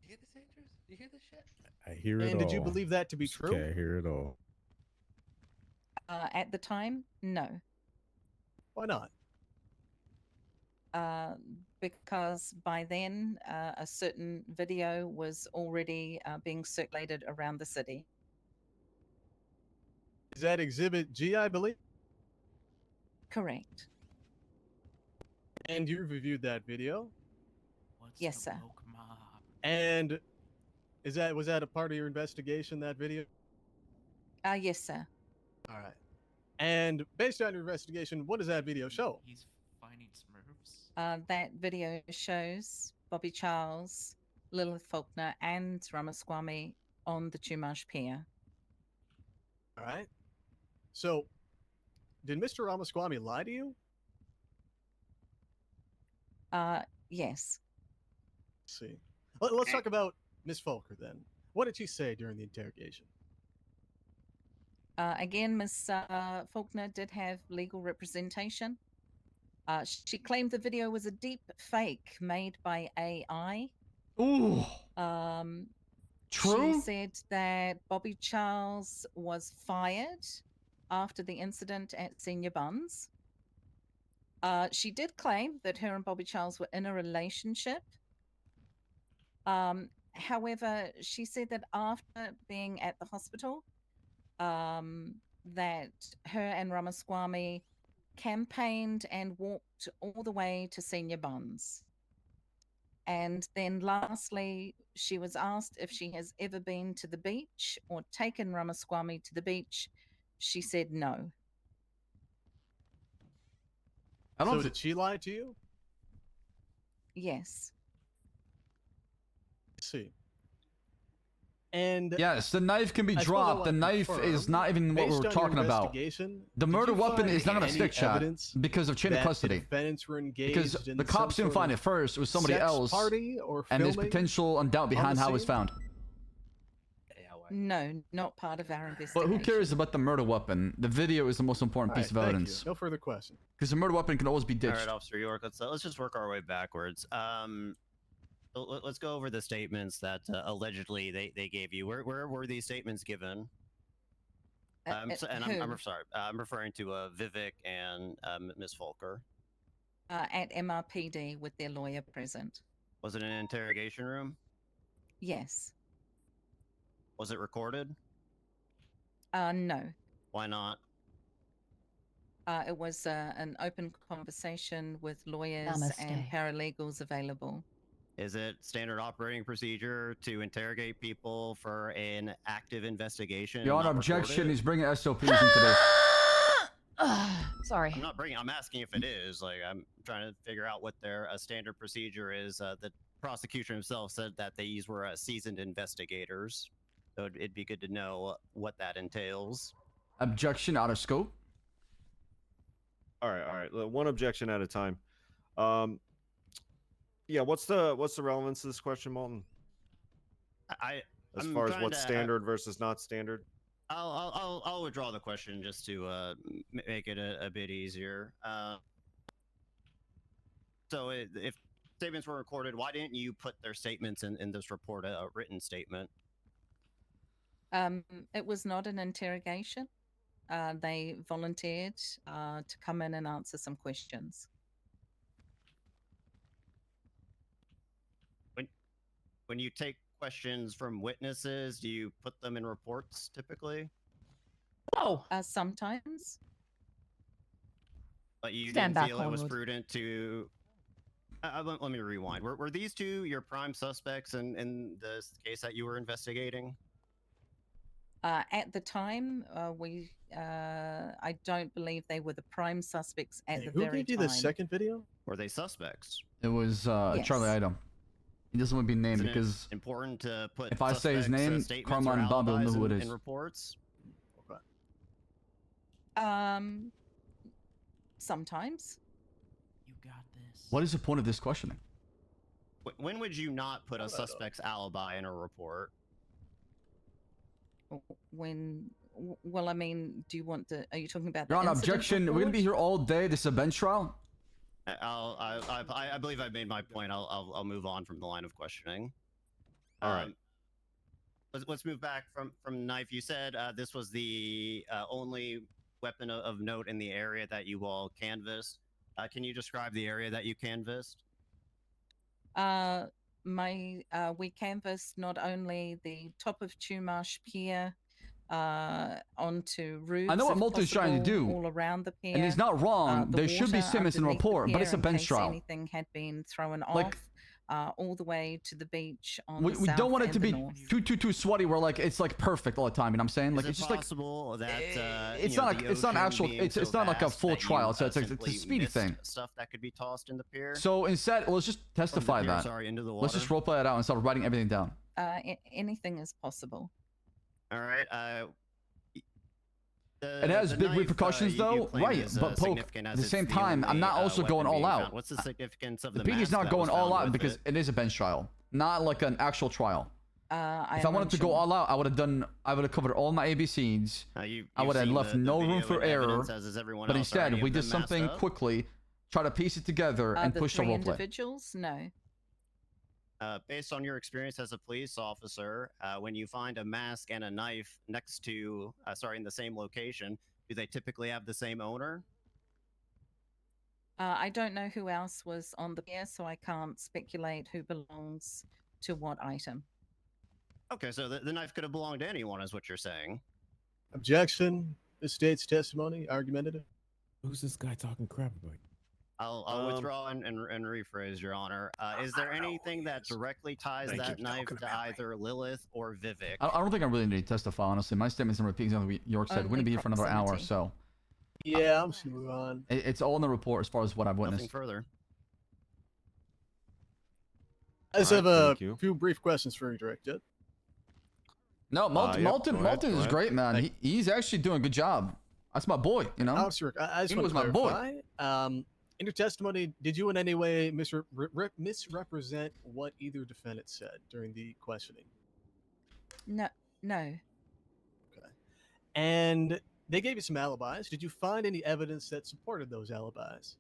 hear this, Andrews? You hear this shit? I hear it And all. did you believe that to be true? Okay, I hear it all. At the time, no. Why not? Because by then a certain video was already being circulated around the city. Is that Exhibit G, I believe? Correct. And you reviewed that video? Yes, sir. And was that a part of your investigation, that video? Yes, sir. All right. And based on your investigation, what does that video show? He's finding Smurfs. That video shows Bobby Charles, Lilith Faulkner, and Ramaswamy on the Chumash Pier. All right. So, did Mr. Ramaswamy lie to you? Yes. Let's see. Let's talk about Miss Folker then. What did she say during the interrogation? Again, Ms. Faulkner did have legal representation. She claimed the video was a deep fake made by AI. Ooh. She said that Bobby Charles was fired after the incident at Senior Buns. She did claim that her and Bobby Charles were in a relationship. However, she said that after being at the hospital, that her and Ramaswamy campaigned and walked all the way to Senior Buns. And then lastly, she was asked if she has ever been to the beach or taken Ramaswamy to the beach. She said no. So did she lie to you? Yes. Let's see. And yes, the knife can be I suppose I dropped. want The to knife confirm, is not even what based we're on your talking about. investigation, The did murder you weapon find is not going to any stick, chat, evidence because of chain of that the custody. defendants were Because engaged in the cops some didn't sort find of it first; it was somebody sex else, party or and there's filming potential and doubt on behind the how it was scene? found. No, not part of our But investigation. who cares about the murder weapon? The video is the most important All piece right, of thank evidence. you. No further question. Because the murder weapon can always be All ditched. right, Officer York. Let's just work our way backwards. Let's go over the statements that allegedly they gave you. Where were these statements given? I'm sorry. I'm referring to Vivek and Ms. Folker. At MRPD with their lawyer present. Was it an interrogation room? Yes. Was it recorded? No. Why not? It was an open conversation with lawyers and Namaste. paralegals available. Is it standard operating procedure to interrogate people for an active investigation? Your Honor, not objection. recorded? He's bringing SOPs into this. Sorry. I'm asking if it is. Like, I'm trying to figure out what their standard procedure is. The prosecution himself said that these were seasoned investigators. So it'd be good to know what that entails. Objection out of scope. All right. One objection at a time. Yeah, what's the relevance of this question, Malton? As I'm far as trying what's to- standard versus not standard? I'll withdraw the question just to make it a bit easier. So if statements were recorded, why didn't you put their statements in this report, a written statement? It was not an interrogation. They volunteered to come in and answer some questions. When you take questions from witnesses, do you put them in reports typically? Oh, sometimes. But you Stand didn't back, feel it was Homewood. prudent to. Let me rewind. Were these two your prime suspects in the case that you were investigating? At the time, I don't believe they were the prime suspects at the Who very gave you time. the second video? Were they suspects? It was Yes. Charlie Item. He doesn't want to be named Isn't it because important to put if I say his suspects, name, statements Carmine or and Bob will know alibis who it in is. reports? Sometimes. got this. What is the point of this questioning? When would you not put a suspect's alibi in a report? When, well, I mean, do you want to? Are you talking about? You're the on incident objection. We're gonna be report? here all day. This is a bench trial. I believe I made my point. I'll move on from the line of questioning. All right. Let's move back from knife. You said this was the only weapon of note in the area that you all canvassed. Can you describe the area that you canvassed? We canvassed not only the top of Chumash Pier, onto roofs. I know what if Moulton's trying to possible, do, all around the pier. and he's not wrong. the There should be water stimulus in the underneath the report, but pier it's a in bench case trial. Anything had been thrown Like- off, all the way to the beach on We the don't south want it and to the be north. too sweaty. Where like it's like perfect all the time. You know what I'm saying? Like Is it's it just like possible that it's you know, not the it's not ocean actual. being It's so not like a vast full that you, trial. It's a simply speedy missed thing. Stuff that could be tossed in the pier. So instead, let's just testify pier, that. sorry, into the Let's just water. roleplay it out instead of writing everything down. Anything is possible. All right. It has the big knife, repercussions you though, claim right? is, But Poke, significant at as the it's same the time, I'm only, not also weapon going all being out. found. What's the significance of The the PD's mask not that going was all found out with because it? it is a bench trial, not like an actual trial. If I wanted to go mentioned- all out, I would have covered all my ABCs. I would have seen left the no room video for and error. evidence, as is everyone But else. Are any instead, we of did them masked something up? quickly, try to piece it together, and the push the three roleplay. individuals, no. Based on your experience as a police officer, when you find a mask and a knife next to, in the same location, do they typically have the same owner? I don't know who else was on the pier, so I can't speculate who belongs to what item. Okay, so the knife could have belonged to anyone, is what you're saying. Objection. This state's testimony argumentative. Who's this guy talking crap about? I'll withdraw and rephrase, Your Honor. Is there anything that directly ties Thank that you. knife to either Lilith or Vivek? I don't think I really need to testify, honestly. My statement's in repeating something York said. We're going to be here for another hour, proximity. so. Yeah, I'm just gonna move on. It's all in the report as far as what I've Nothing witnessed. further. I just Alright, have a thank you. few brief questions for you, Direct Jet. No, Malton, yep, Malton, go ahead, Malton go is ahead. great, man. He's actually doing a good job. That's my boy, you know? Officer, I just He want was to my boy. clarify. In your testimony, did you in any way misrepresent what either defendant said during the questioning? No, no. And they gave you some alibis. Did you find any evidence that supported those alibis?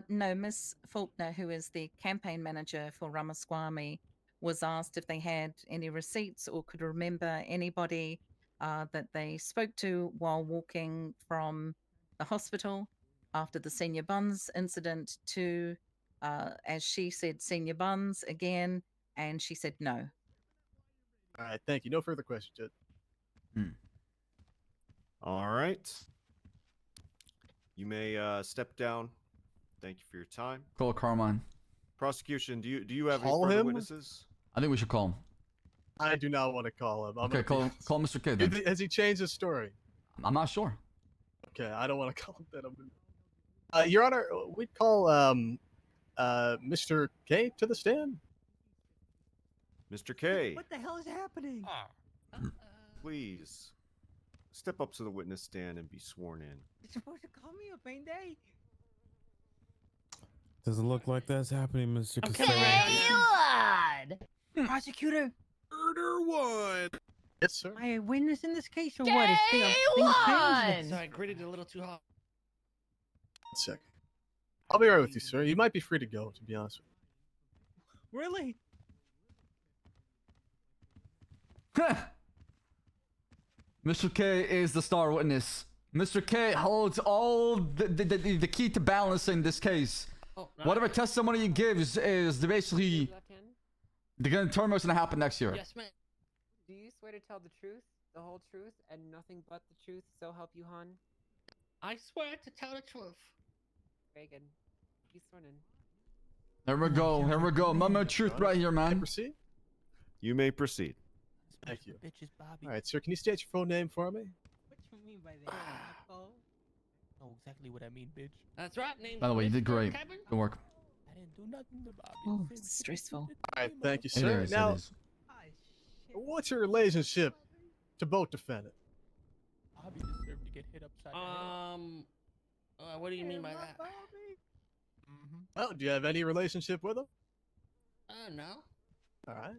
No, Miss Faulkner, who is the campaign manager for Ramaswamy, was asked if they had any receipts or could remember anybody that they spoke to while walking from the hospital after the Senior Buns incident to, as she said, Senior Buns again, and she said no. All right, thank you. No further questions, Jet. All right. You may step down. Thank you for your time. Call Carmine. Prosecution, do you have Call any further him? witnesses? I think we should call him. I do not want to call him. I'm Okay, gonna be- call Mr. K then. Has he changed his story? I'm not sure. Okay, I don't want to call him that. Your Honor, we'd call Mr. K to the stand. Mr. K, What the hell is happening? please step up to the witness stand and be sworn in. You're supposed to call me up, ain't they? Doesn't look like that's happening, Mr. I'm Casella. coming right now. Prosecutor, Murder one. Yes, sir. am I a witness in this case or what? Is things changed? Sorry, I gritted a little too hard. 1 second. I'll be right with you, sir. You might be free to go, to be honest with Really? Mr. K is the star witness. Mr. K holds all the key to balancing this case. Oh, Whatever testimony he gives is basically they're gonna determine what's gonna happen next year. Yes, ma'am. Do you swear to tell the truth, the whole truth, and nothing but the truth, so help you, Han? I swear to tell the truth. Very good. He's sworn in. Here we go. Here we go. Moment of truth right here, man. proceed? You may proceed. Thank you. Bitches, Bobby. All right, sir. Can you state your full name for me? What you mean by that? Knuckle? Know exactly what I mean, bitch. That's right. Name. By the way, you did great. Good work. I didn't do nothing to Bobby. Oh, it's stressful. All right, thank you, It sir. is, it Now, is. what's your relationship to both defendants? Bobby deserved to get hit upside the head. What do you mean by that? Oh, do you have any relationship with him? No. All right.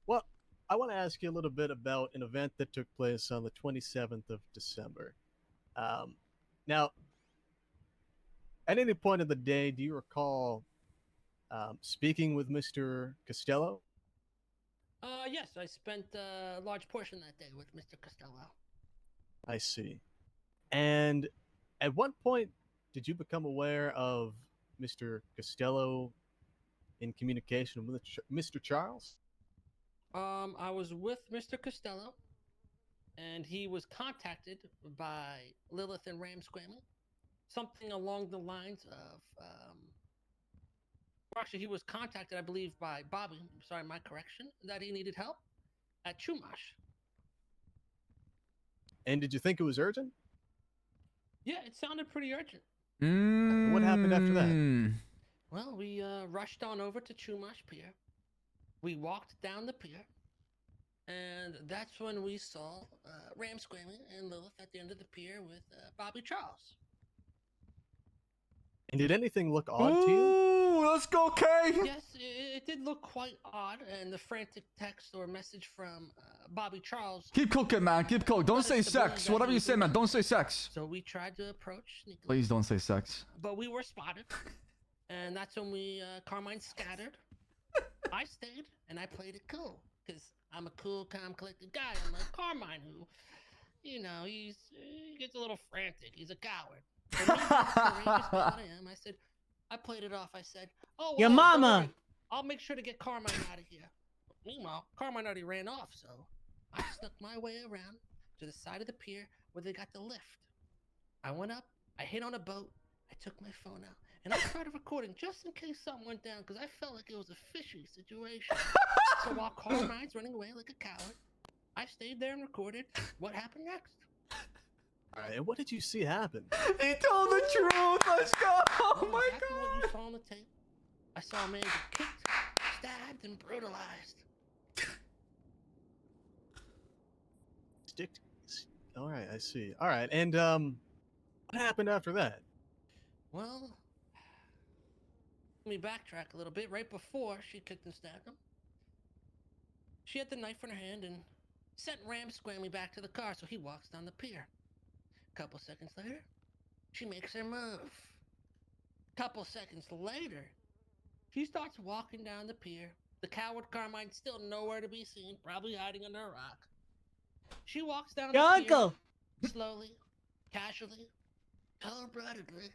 Well, I want to ask you a little bit about an event that took place on the 27th of December. Now, at any point of the day, do you recall speaking with Mr. Costello? Yes, I spent a large portion that day with Mr. Costello. I see. And at what point did you become aware of Mr. Costello in communication with Mr. Charles? I was with Mr. Costello, and he was contacted by Lilith and Ramsquammy. Something along the lines of, or actually, he was contacted, I believe, by Bobby. Sorry, my correction, that he needed help at Chumash. And did you think it was urgent? Yeah, it sounded pretty urgent. What happened after that? Well, we rushed on over to Chumash Pier. We walked down the pier, and that's when we saw Ramsquammy and Lilith at the end of the pier with Bobby Charles. And did anything look odd to you? Ooh, let's go, Kay. Yes, it did look quite odd, and the frantic text or message from Bobby Charles. Keep cooking, man. Keep cooking. Don't say sex. Whatever you say, man. Don't say sex. So we tried to approach sneakily. Please don't say sex. But we were spotted, and that's when we Carmine scattered. I stayed, and I played it cool, because I'm a cool, calm, collected guy, unlike Carmine, who, you know, he gets a little frantic. He's a coward. I said, I played it off. I said, oh, Your well, don't mama. worry. I'll make sure to get Carmine out of here. Meanwhile, Carmine already ran off, so I snuck my way around to the side of the pier where they got the lift. I went up, I hit on a boat, I took my phone out, and I started recording just in case something went down, because I felt like it was a fishy situation. So while Carmine's running away like a coward, I stayed there and recorded what happened next. All right, and what did you see happen? He told the truth. Let's go. Oh my exactly what you saw on the tape. I saw a man get kicked, stabbed, and brutalized. All right, I see. All right, and what happened after that? Well, let me backtrack a little bit. Right before she kicked and stabbed him, she had the knife in her hand and sent Ramsquammy back to the car, so he walks down the pier. Couple seconds later, she makes her move. Couple seconds later, she starts walking down the pier. The coward Carmine's still nowhere to be seen, probably hiding under a rock. She walks down Your the uncle. pier, slowly, casually, cold-bloodedly,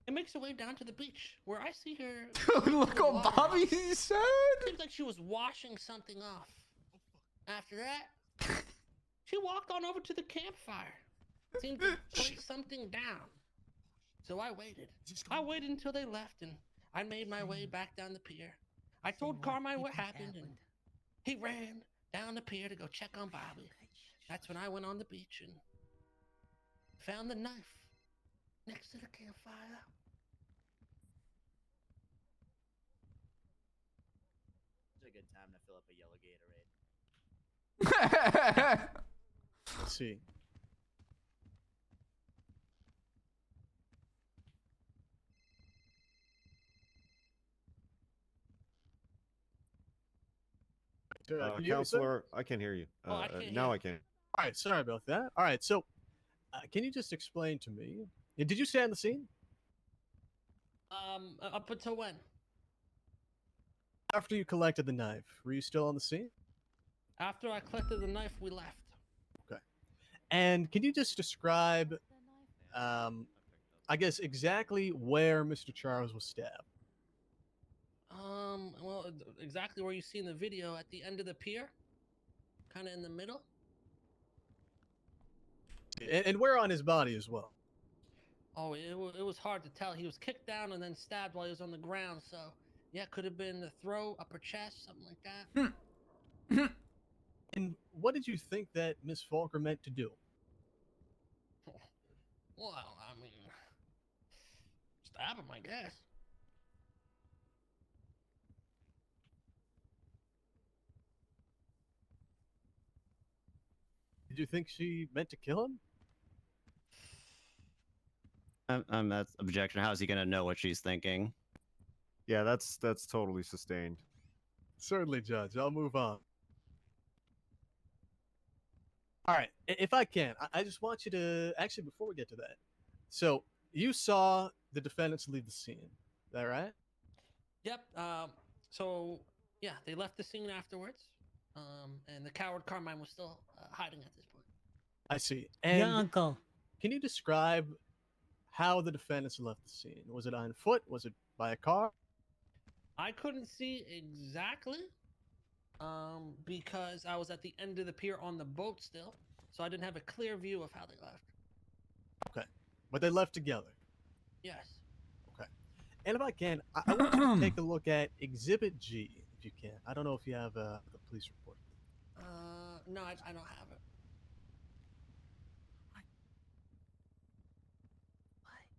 and makes her way down to the beach, where I see her. Look what Bobby said. Seems like she was washing something off. After that, she walked on over to the campfire. Seemed to place something down. So I waited. I waited until they left, and I made my way back down the pier. I told Carmine what happened, and he ran down the pier to go check on Bobby. That's when I went on the beach and found the knife next to the campfire. It's a good time to fill up a yellow Gatorade. Let's see. Can you hear me, sir? Counselor, I can hear you. I can't now hear. I can. All right, sorry about that. All right, so can you just explain to me? Did you stay on the scene? Up until when? After you collected the knife, were you still on the scene? After I collected the knife, we left. Okay. And can you just describe, I guess, exactly where Mr. Charles was stabbed? Well, exactly where you see in the video, at the end of the pier, kind of in the middle. And where on his body as well? Oh, it was hard to tell. He was kicked down and then stabbed while he was on the ground. So, yeah, could have been the throat, upper chest, something like that. And what did you think that Miss Falker meant to do? Well, I mean, stab him, I guess. Did you think she meant to kill him? That's objection. How's he gonna know what she's thinking? Yeah, that's totally sustained. Certainly, Judge. I'll move on. All right. If I can, I just want you to actually before we get to that. So you saw the defendants leave the scene. Is that right? Yep. So yeah, they left the scene afterwards. And the coward Carmine was still hiding at this point. I see. And uncle. Can you describe how the defendants left the scene? Was it on foot? Was it by a car? I couldn't see exactly, because I was at the end of the pier on the boat still, so I didn't have a clear view of how they left. Okay, but they left together. Yes. Okay. And if I can, I want you to take a look at Exhibit G, if you can. I don't know if you have the police report. No, I don't have it.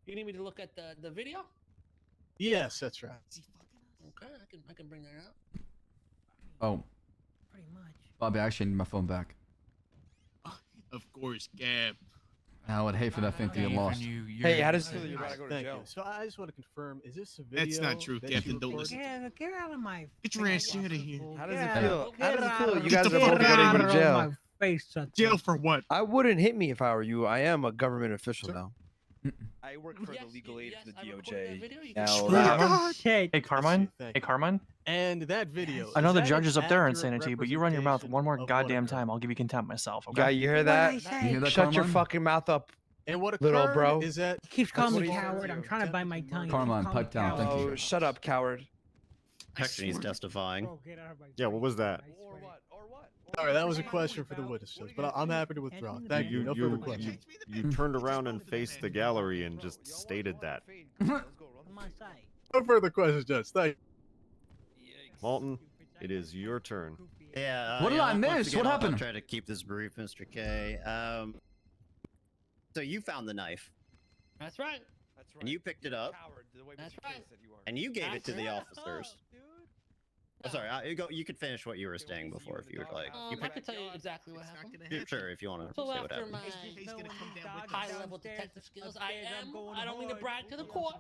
You need me to look at the video? Yes, that's right. Okay, I can bring that up. Oh. Pretty much. Bobby, I actually need my phone back. Of course, Gab. I would hate for that thing to get lost. Hey, how does it feel that you're about to go to Thank jail? you. So I just want to confirm, is this a video? That's not true, that Captain. you Don't recorded? listen. Yeah, get out of my Get your ass out of here. How does it Yeah. feel? How does it feel? that You Get guys the are both fuck going out to of jail. my face. Jail for what? I wouldn't hit me if I were you. I am a government official now. I work for the legal aid for the DOJ. Now, Carmine? Shit. Hey, Carmine? Thank Hey, Carmine? And that video. I know is the that judge an is up there on accurate sanity, but you run your mouth one more representation of what goddamn occurred? time, I'll give you contempt myself, okay? guy, you hear that? You hear that, Shut your Carmine? fucking mouth up. And what Little occurred bro. is that He keeps calling me That's what he coward. said. I'm trying to bite my tongue. He keeps Carmine, calling me pipe down, thank coward. you. Oh, shut up, coward. Actually, he's testifying. Bro, get out of my Yeah, what was that? All right, that was a question for the witnesses, but I'm happy to withdraw. Thank you. No further questions. You turned around and faced the gallery and just stated that. On my side. No further questions, Judge. Thank you. Malton, it is your turn. Yeah. What did I once miss? again, What I'll happened? try to keep this brief, Mr. K. So you found the knife, That's right. and you picked it up, That's right. and you gave it to the That's right. officers. Oh, sorry, you could finish what you were saying before if you would like. You I can tell you exactly what happened. Sure, if you want to So say what after happened. my high-level detective skills, I don't mean to brag to the court.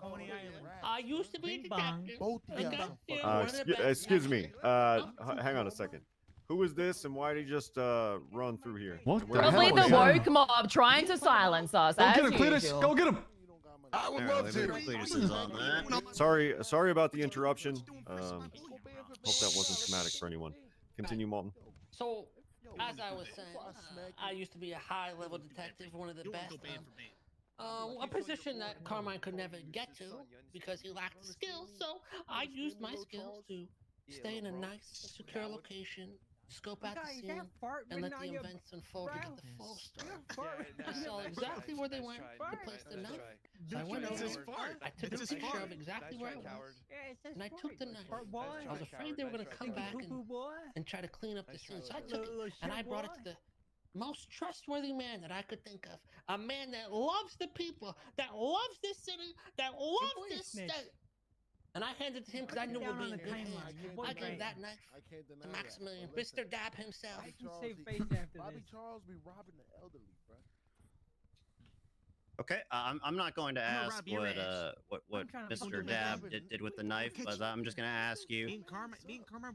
I used to be a detective. Okay? Yeah, one of the best. Excuse me. Hang on a second. Who is this, and why did he just run through here? What Where the is hell he? is that? woke mob trying to silence us. Go as get him, Cletus. usual. Go get him. I would Apparently, love to. Cletus is on that. Sorry about the interruption. Hope that wasn't traumatic for anyone. Continue, Malton. So, as I was saying, I used to be a high-level detective, one of the best. A position that Carmine could never get to because he lacked the skills. So I used my skills to stay in a nice, secure location, scope out the scene, and let the events unfold to get the full story. I saw exactly where they went to place the knife. So I went over, I took a picture of exactly where it was, and I took the knife. I was afraid they were going to come back and try to clean up the scene. So I took it, and I brought it to the most trustworthy man that I could think of. A man that loves the people, that loves this city, that loves this state. And I handed it to him because I knew it would be in good hands. I gave that knife to Maximilian, Mr. Dab himself. Bobby Charles be robbing the elderly, bro. Okay, I'm not going to I'm gonna ask rob your ass. what I'm trying to- Mr. Dab did with the knife, but I'm just going to ask Me you. and Carmine,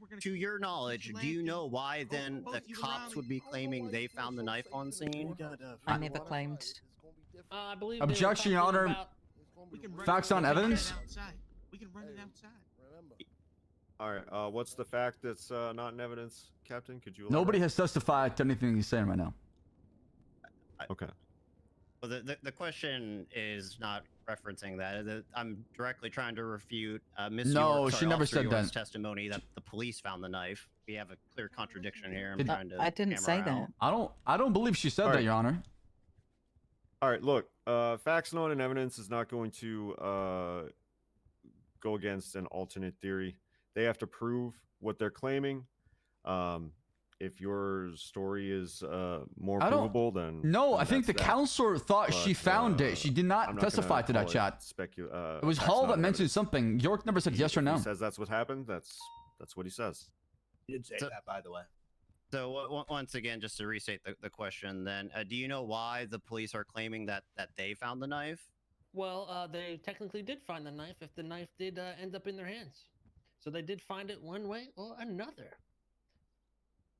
we're gonna To your knowledge, do you know why then both the you cops around would be claiming they found the knife on scene? I never claimed. I believe they were Objection, Your talking Honor. about- We can run Facts it on evidence? outside. We can run it outside. All right. What's the fact that's not in evidence, Captain? Could you? Nobody elaborate? has testified to anything he's saying right now. Okay. Well, the question is not referencing that. I'm directly trying to refute Miss No, York, she sorry, never Officer said York's that. testimony that the police found the knife. We have a clear contradiction here. I'm Did- trying to. I didn't hammer say out. that. I don't believe she said All that, right. Your Honor. All right. Look, facts not in evidence is not going to go against an alternate theory. They have to prove what they're claiming. If your story is more I don't- provable, then No, then I think the that's that. counselor thought she But, found it. She did not I'm not testify gonna to that, call chat. it It was facts Hall not that in mentioned evidence. something. York never said yes or If no. He says that's what happened. That's what he says. He did say So- that, by the way. So once again, just to restate the question, then, do you know why the police are claiming that they found the knife? Well, they technically did find the knife if the knife did end up in their hands. So they did find it one way or another.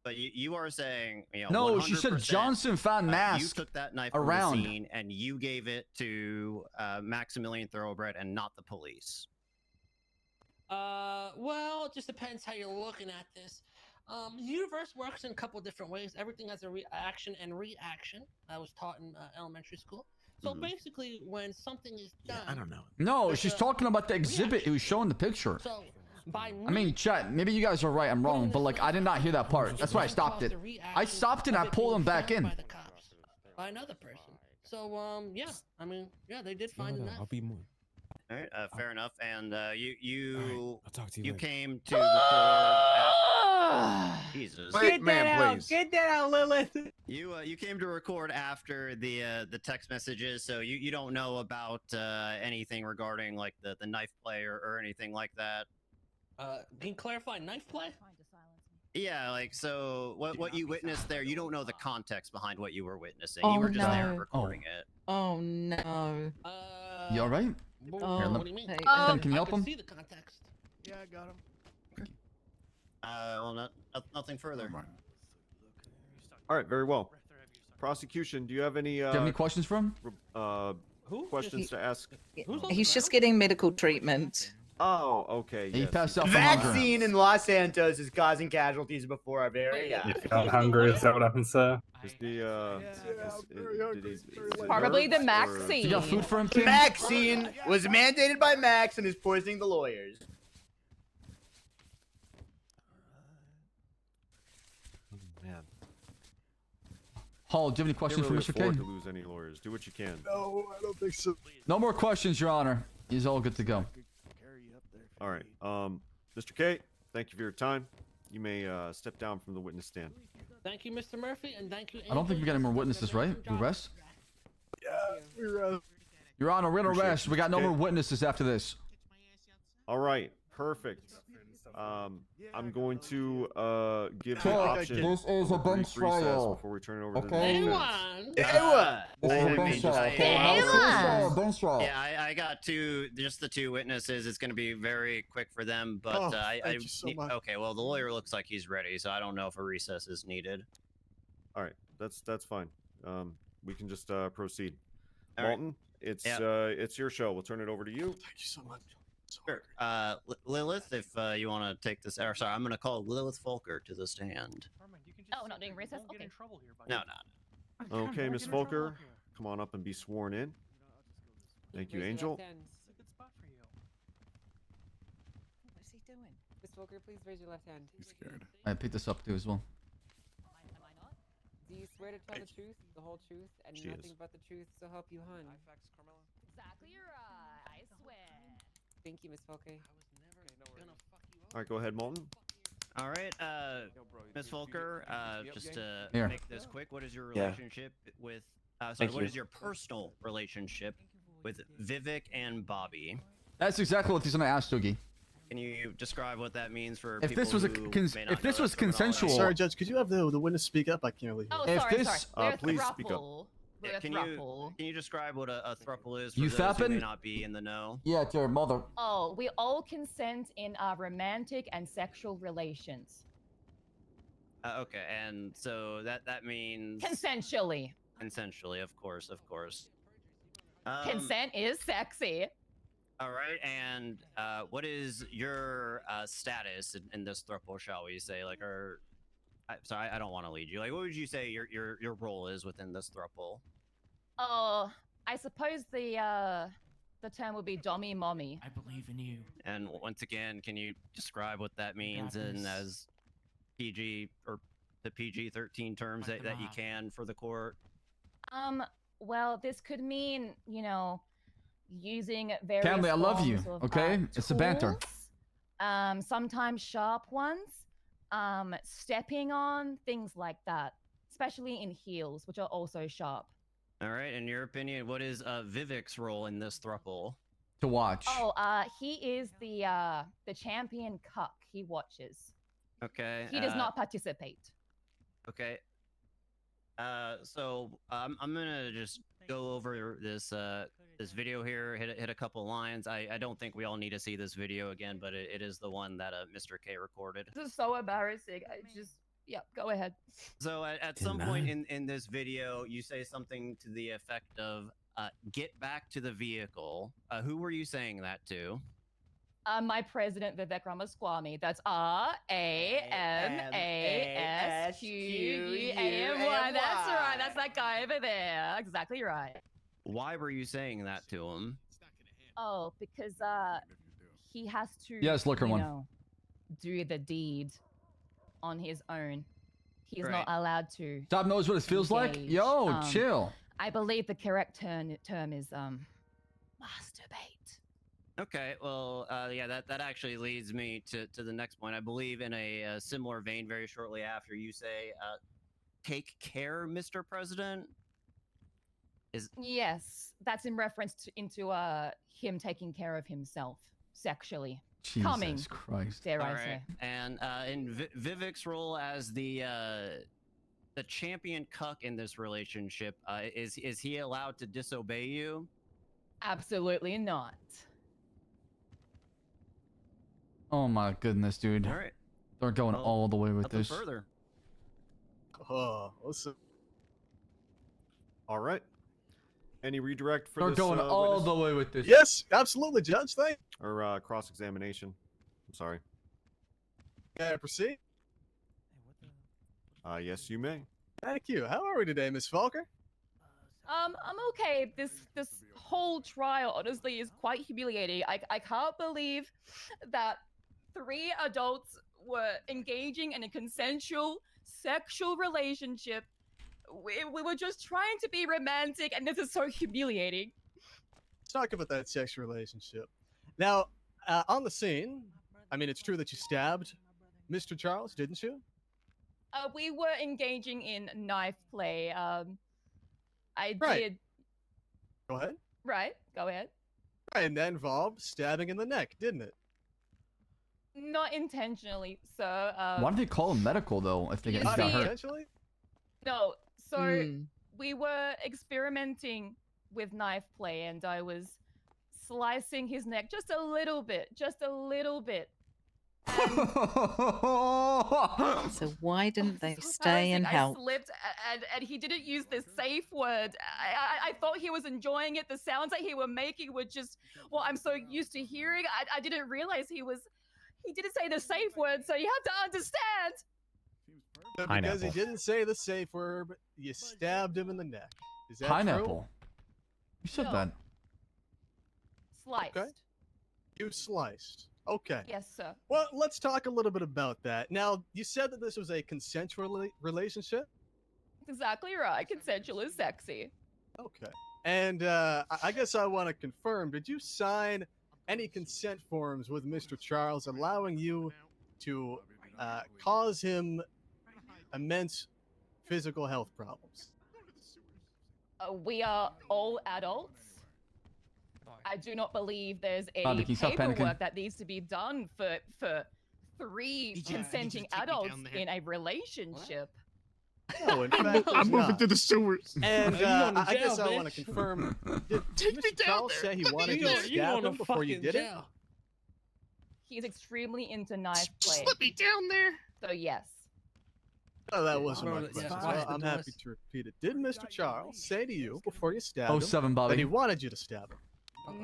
But you are saying, you know, No, she said 100%, Johnson found you mask took that knife around. from the scene and you gave it to Maximilian Thoroughbred and not the police. Well, it just depends how you're looking at this. The universe works in a couple different ways. Everything has a action and reaction. I was taught in elementary school. So basically, when something is done, I don't know. No, she's talking about the exhibit. It was showing the picture. So by I mean, chat, maybe you guys are right, I'm wrong, but like I did not hear that part. That's why I stopped it. I stopped it and I pulled him back in. by the cops, by another person. So yeah, I mean, yeah, they did find the knife. I'll be more. All right, fair enough. And you I'll talk to you later. came to record. Jesus. Wait, man, please. Get that out, Lilith. You came to record after the text messages, so you don't know about anything regarding like the knife play or anything like that. Can you clarify knife play? Yeah, like so what you witnessed there, you don't know the context behind what you were witnessing. Oh, you were just there no. recording it. Oh no. You all right? What Here, do you mean? Can you help him? See the context. Yeah, I got him. Well, nothing further. All right, very well. Prosecution, do you have any Do you have any questions for him? questions to ask? He's just getting medical treatment. Oh, okay. He yes, passed out from Vaccine in Los Santos is causing casualties before our very eyes. You felt hungry, is that what happened, sir? Is the Probably the nerves, or- Maxine. You got food for him, King? Vaccine was mandated by Max and is poisoning the lawyers. Man, Hall, do you have any questions can't really for Mr. afford King? to lose any lawyers. Do what you can. No, I don't think so. No more questions, Your Honor. He's all good to go. All right. Mr. K, thank you for your time. You may step down from the witness stand. Thank you, Mr. Murphy, and thank you. I don't think we got any more witnesses, right? We rest? Yeah, we're Your Honor, we're gonna Appreciate rest. it. We got no Okay. more witnesses after this. All right. Perfect. I'm going to give the Sir, option. this is a of bench brief recess trial. before we turn it over to the Okay? defense. This is a bench trial. Bench trial. Yeah, I got just the two witnesses. It's going to be very quick for them, but Oh, I thank you so much. okay. Well, the lawyer looks like he's ready, so I don't know if a recess is needed. All right. That's fine. We can just proceed. All right. Malton, it's Yeah. it's your show. We'll turn it over to you. Thank you so much. Sure. Lilith, if you want to take this, or sorry, I'm going to call Lilith Folker to the stand. Oh, not doing recess? Okay. No. Okay, Miss Volker, come on up and be sworn in. Thank you, Angel. What's he doing? Miss Volker, please raise your left hand. He's scared. I picked this up too as well. Do you swear to tell the truth, the whole truth, and She nothing is. but the truth, so help you, hun? Exactly right. I swear. Thank you, Miss Volker. All right, go ahead, Malton. All right, Miss Folker, just to Here. make this quick, what is your Yeah. relationship with? Sorry, Thank what you. is your personal relationship with Vivek and Bobby? That's exactly what he's gonna ask, Doogie. Can you describe what that means for If people this was a who cons- may not if this know was that terminology? consensual- Sorry, Judge, could you have the witness speak up? I can't really hear. Oh, If sorry, this- sorry. We're a please speak up. throuple. Yeah, We're a can you throuple. describe what a throuple is for You those who may fapping? not be in the know? Yeah, it's your mother. Oh, we all consent in our romantic and sexual relations. Okay, and so that means Consensually. consensually, of course. Consent is sexy. All right, and what is your status in this throuple, shall we say? Like, sorry, I don't want to lead you. Like, what would you say your role is within this throuple? Oh, I suppose the term would be dommy mommy. I believe in you. And once again, can you describe what that means in as PG or the PG-13 terms that you can for the court? Well, this could mean, using various Camly, I love you, forms of, okay? It's a banter. tools, sometimes sharp ones, stepping on, things like that, especially in heels, which are also sharp. All right, in your opinion, what is Vivek's role in this throuple? To watch. Oh, he is the champion cuck. He watches. Okay. He does not participate. Okay. So I'm gonna just go over this this video here, hit a couple lines. I don't think we all need to see this video again, but it is the one that Mr. K recorded. This is so embarrassing. I just, yeah, go ahead. So at some point in this video, you say something to the effect of "Get back to the vehicle." Who were you saying that to? My president, Vivek Ramaswamy. That's RAMASQUAMY. That's right. That's that guy over there. Exactly right. Why were you saying that to him? Oh, because he has to. Yes, look, you one. know, do the deed on his own. He's Right. not allowed to. Ssaab knows what it feels like. engage. Yo, chill. I believe the correct term is masturbate. Okay, well, yeah, that actually leads me to the next point. I believe in a similar vein, very shortly after, you say, "Take care, Mr. President." Yes, that's in reference to him taking care of himself sexually. Jesus Coming, Christ. dare I All say. right. And in Vivek's role as the champion cuck in this relationship, is he allowed to disobey you? Absolutely not. Oh my goodness, dude. All right. They're going Well, all the way with nothing this. further. Oh, listen. All right. Any redirect for They're this? going all witness? the way with this. Yes, absolutely, Judge. Thank Or cross-examination. I'm sorry. Can I proceed? Yes, you may. Thank you. How are we today, Miss Falker? I'm okay. This whole trial honestly is quite humiliating. I can't believe that 3 adults were engaging in a consensual sexual relationship. We were just trying to be romantic, and this is so humiliating. Let's talk about that sexual relationship. Now, on the scene, I mean, it's true that you stabbed Mr. Charles, didn't you? We were engaging in knife play. I Right. did. Go ahead. Right. Go ahead. Right, and that involved stabbing in the neck, didn't it? Not intentionally, sir. Why do they call him medical though if they get You got see- hurt? Intentionally? No, so we were experimenting with knife play, and I was slicing his neck just a little bit, So why didn't they stay and I help? slipped, and he didn't use the safe word. I thought he was enjoying it. The sounds that he were making were just what I'm so used to hearing. I didn't realize he didn't say the safe word, so you have to understand. So because he didn't say the safe word, you stabbed him in the neck. Is that Pineapple. true? You said No. that. Sliced. Okay. You sliced. Okay. Yes, sir. Well, let's talk a little bit about that. Now, you said that this was a consensual relationship? Exactly right. Consensual is sexy. Okay. And I guess I want to confirm, did you sign any consent forms with Mr. Charles allowing you to cause him immense physical health problems? We are all adults. I do not believe there's Bobby, any can you stop paperwork panicking? that needs to be done for 3 consenting adults in a relationship. No, in fact, I'm moving to the sewers. And You going to I guess jail, I want bitch. to confirm, did Take me Mr. down Charles there. say he You wanted you going- to you stab going to him before you fucking did it? jail. He's extremely into knife play. Slip me down there. So yes. No, that wasn't my Yeah, question. yeah, So yeah. I'm happy to repeat it. Did Mr. Charles say to you before you stabbed him 07, Bobby. that he wanted you to stab him?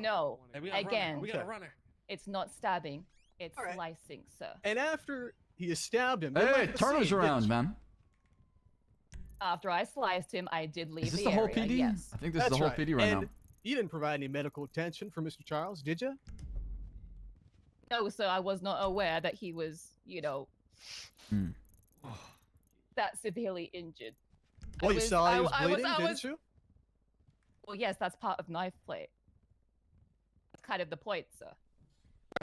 No. Hey, we got a runner. Again, We got a runner. it's not stabbing. It's All right. slicing, sir. And after you stabbed him, you Hey, left the turn us scene, around, didn't you? man. After I sliced him, I did leave Is this the the whole area, PD? Yes. I think this is That's the whole right. PD right and now. you didn't provide any medical attention for Mr. Charles, did you? No, sir, I was not aware that he was, you know, Hmm. that severely injured. Well, you saw he was bleeding, I didn't was- you? Well, yes, that's part of knife play. That's kind of the point, sir.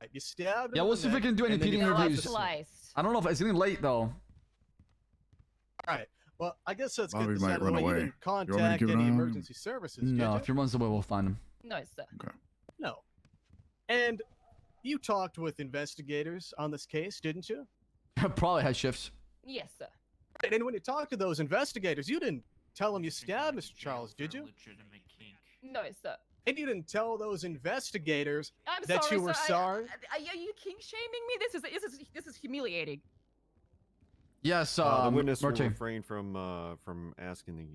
Right, you stabbed him. Yeah, in we'll the see if we neck, can do any and then PD you No, I interviews. sliced. I don't know if it's getting late though. All right. Well, I guess let's get Bobby this might out of the run way. You away. didn't You want me to contact keep an any eye on him? emergency services, No, did if he runs away, we'll find him. No, sir. Okay. you? No. And you talked with investigators on this case, didn't you? Probably has shifts. Yes, sir. Right, and when you talked to those investigators, you didn't tell him you stabbed Mr. Charles, did you? No, sir. And you didn't tell those investigators I'm that sorry, you were sir. sorry? Are you kink shaming me? This is humiliating. Yes, the witness will Martin. refrain from asking the.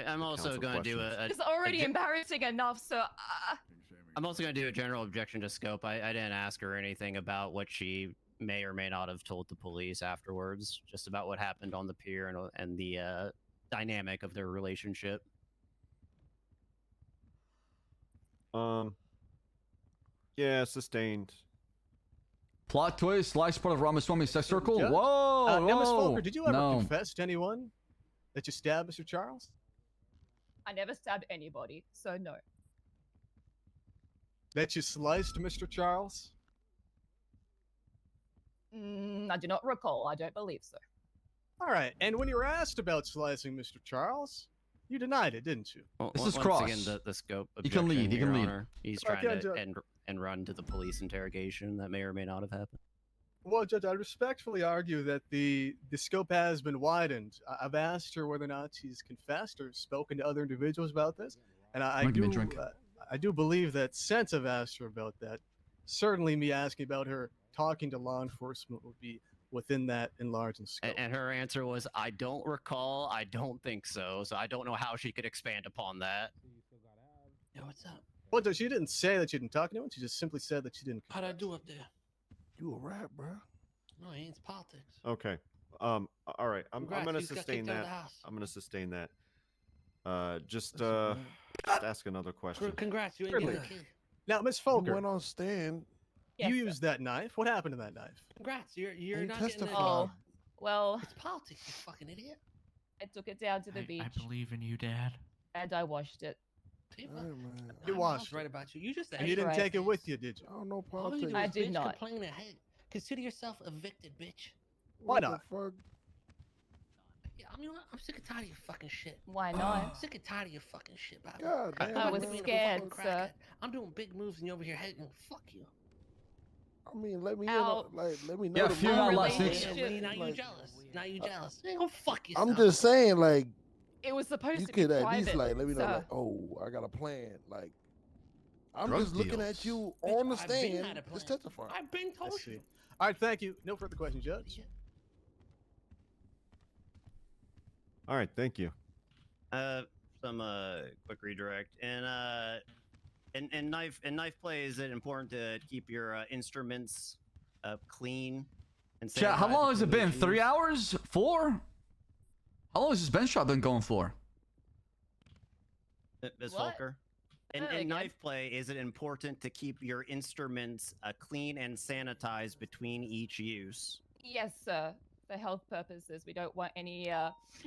I'm also going to do a. It's already embarrassing enough, so. I'm also going to do a general objection to scope. I didn't ask her anything about what she may or may not have told the police afterwards, just about what happened on the pier and the dynamic of their relationship. Yeah, sustained. Plot twist, life part of Ramaswamy sex circle. Judge? Whoa, Now, Miss whoa. Folker, did you ever No. confess to anyone that you stabbed Mr. Charles? I never stabbed anybody, so no. That you sliced Mr. Charles? I do not recall. I don't believe so. All right, and when you were asked about slicing Mr. Charles, you denied it, didn't you? Well, This is once cross. again, the scope. You can lead, you Your can lead. Honor. He's Okay, trying to Judge. end run to the police interrogation that may or may not have happened. Well, Judge, I respectfully argue that the scope has been widened. I've asked her whether or not she's confessed or spoken to other individuals about this, and I do believe that since I've asked her about that, certainly me asking about her talking to law enforcement would be within that enlarged scope. And her answer was, "I don't recall. I don't think so. So I don't know how she could expand upon that." Yo, what's up? Well, Judge, she didn't say that she didn't talk to anyone. She just simply said that she didn't. How'd I do up there? You a rap, bro. No, it ain't politics. Okay. All right. I'm Congrats, gonna you just got sustain kicked out of that. the house. I'm gonna sustain that. Just ask another question. Congrats, you ain't Certainly. getting a kid. Now, Miss You Folker, went on stand. you used that knife. What happened to that knife? Congrats, you're You not getting a testified. Oh, well, It's politics, you fucking idiot. I took it down to the I beach believe in you, Dad. and I washed it. Hey, man. You I'm washed right about you. You just And you didn't right. take it with you, did you? I don't know all you politics. do I is did bitch, not. complain, and hate. Consider yourself evicted, bitch. Why What not? the fuck? Yeah, I mean, I'm sick and tired of your fucking shit. Why I'm not? sick and tired of your fucking shit, Bobby. God damn. I was man. scared, Fucking sir. crackhead. I'm doing big moves and you're over here hating. Fuck you. I mean, let me Ow. in. Like, let me know. Yeah, the few mood, out you know last what I'm week. saying? Now you Like, jealous. Now you jealous. You ain't gonna fuck yourself. I'm just saying, like, It was supposed you to could be at private. least like let me know, sir. like, oh, I got a plan. Like, I'm Drug just looking deals. at you Bitch, on the I've been stand, had a plan. just testifying. I've been I told see. you. All right, thank you. No further questions, Judge. All right. Thank you. Some quick redirect in knife play. Is it important to keep your instruments clean and Chat, how sanitized long has it between been? each 3 use? hours? 4? How long has this bench shot been going for? Ms. What? Folker? Say that In again. knife play, is it important to keep your instruments clean and sanitized between each use? Yes, sir. For health purposes, we don't want any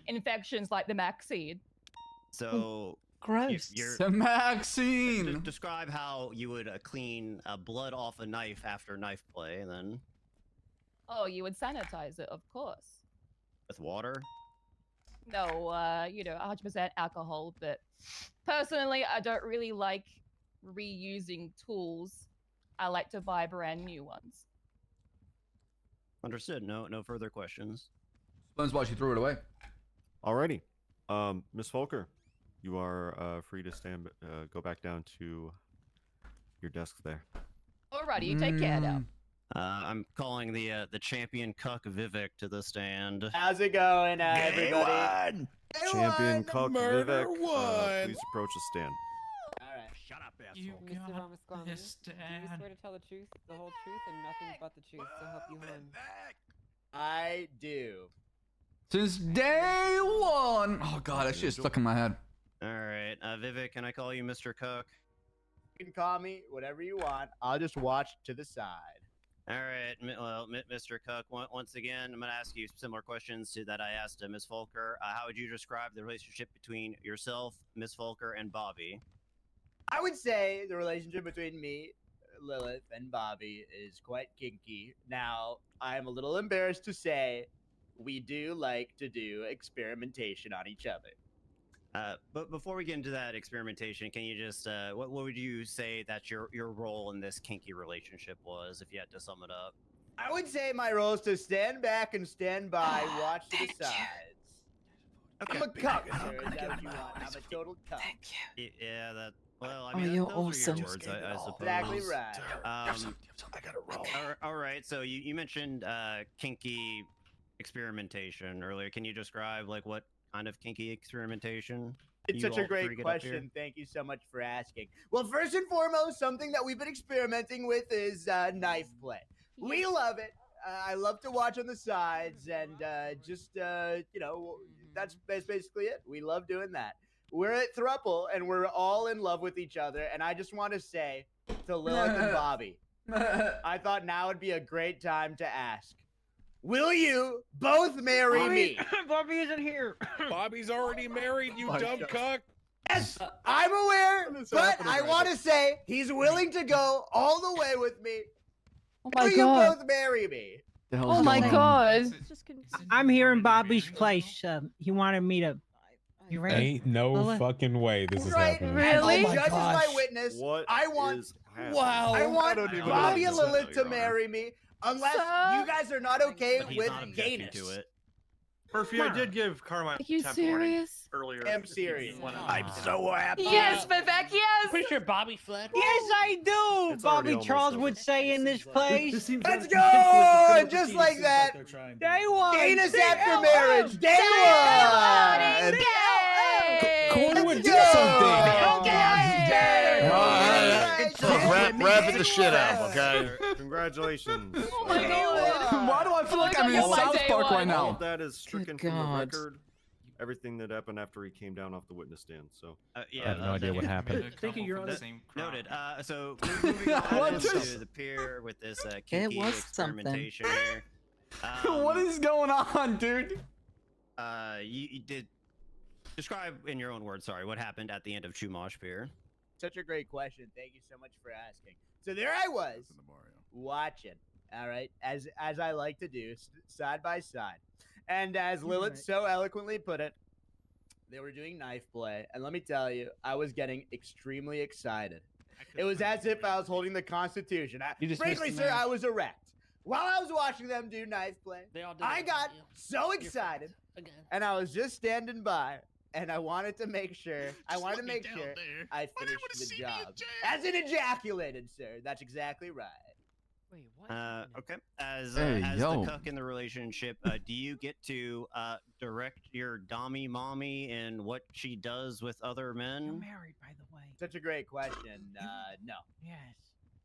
infections like the Maxine. So, Gross. The Maxine! describe how you would clean blood off a knife after knife play, then Oh, you would sanitize it, of course. with water. No, 100% alcohol, but personally, I don't really like reusing tools. I like to buy brand new ones. Understood. No further questions. Explains why she threw it away. Alrighty. Miss Folker, you are free to go back down to your desk there. Alrighty, you take care now. I'm calling the champion cuck Vivek to the stand. How's it going, everybody? Champion Cuck murder Vivek, one. please approach the stand. All right. Shut up, You Mr. got Ramaswamy, this, do you Dad. swear to tell the truth, the whole truth, and nothing but the truth, so help you hon? I do. Since day one! Oh god, that shit's stuck in my head. All right, Vivek, can I call you Mr. Cook? You can call me whatever you want. I'll just watch to the side. All right, well, Mr. Cook, once again, I'm going to ask you similar questions to that I asked Ms. Folker. How would you describe the relationship between yourself, Ms. Folker, and Bobby? I would say the relationship between me, Lilith, and Bobby is quite kinky. Now, I'm a little embarrassed to say we do like to do experimentation on each other. But before we get into that experimentation, can you just what would you say that your role in this kinky relationship was, if you had to sum it up? I would say my role is to stand back and stand by, watch to the sides. I'm a cuck, sir. Is that what you want? I'm a total cuck. Yeah, that. Well, I Oh, mean, you're those are awesome. your words, I suppose. Exactly right. I gotta roll. All right. So you mentioned kinky experimentation earlier. Can you describe like what kind of kinky experimentation? It's you such a all three great get up here? question. Thank you so much for asking. Well, first and foremost, something that we've been experimenting with is knife play. We love it. I love to watch on the sides, and that's basically it. We love doing that. We're at Thruple, and we're all in love with each other. And I just want to say to Lilith and Bobby, I thought now would be a great time to ask, will you both marry me? Bobby isn't here. Bobby's already married, you dumb cuck. Yes, I'm aware, but I want to say he's willing to go all the way with me. Oh my Will God. you both marry me? Oh my God. I'm here in Bobby's place. He wanted me to. You ready? Ain't no Lilith? fucking way this is Right? happening. As Really? the judge is my witness. What I want. is happening? Wow. I want don't even Bobby know and what to Lilith say, to Your Honor. marry me, unless Sir? you guys are not okay But he's with not objecting gayness. to it. Murphy, I did give Carmine Are you temp warning serious? earlier. I'm serious. I'm so happy. Yes, Vivek, yes. Pretty sure Bobby fled. Yes, I do. It's already Bobby almost Charles over. would say in this place. Let's go! And just like that, Day one. gayness Day after one. marriage, day one! Corey would do Let's something. go! Wrap the shit up, okay? Congratulations. Oh my God. Why do I feel like Oh I'm my in God, South day Park one. right All now? of that is stricken Good from the God. record. Everything that happened after he came down off the witness stand. So Yeah, I have no idea what happened. Thank you, Your Honor. Noted. So moving on What into is- the pier with this kinky was something. experimentation here. What is going on, dude? You did describe in your own words. Sorry, what happened at the end of Chumash Pier? Such a great question. Thank you so much for asking. So there I was, watching, all right, as I like to do, side by side. And as Lilith so eloquently put it, they were doing knife play. And let me tell you, I was getting extremely excited. It was as if I was holding the Constitution. Frankly, sir, I was erect. While I was watching them do knife play, They all did I it, got you. so excited. Again. And I was just standing by, and I wanted to make sure, I finished the job. As in ejaculated, sir. That's exactly right. Wait, what? Okay. As Hey, as yo. the cuck in the relationship, do you get to direct your dommy mommy in what she does with other You're men? married, by the way. Such a great question. No. Yes.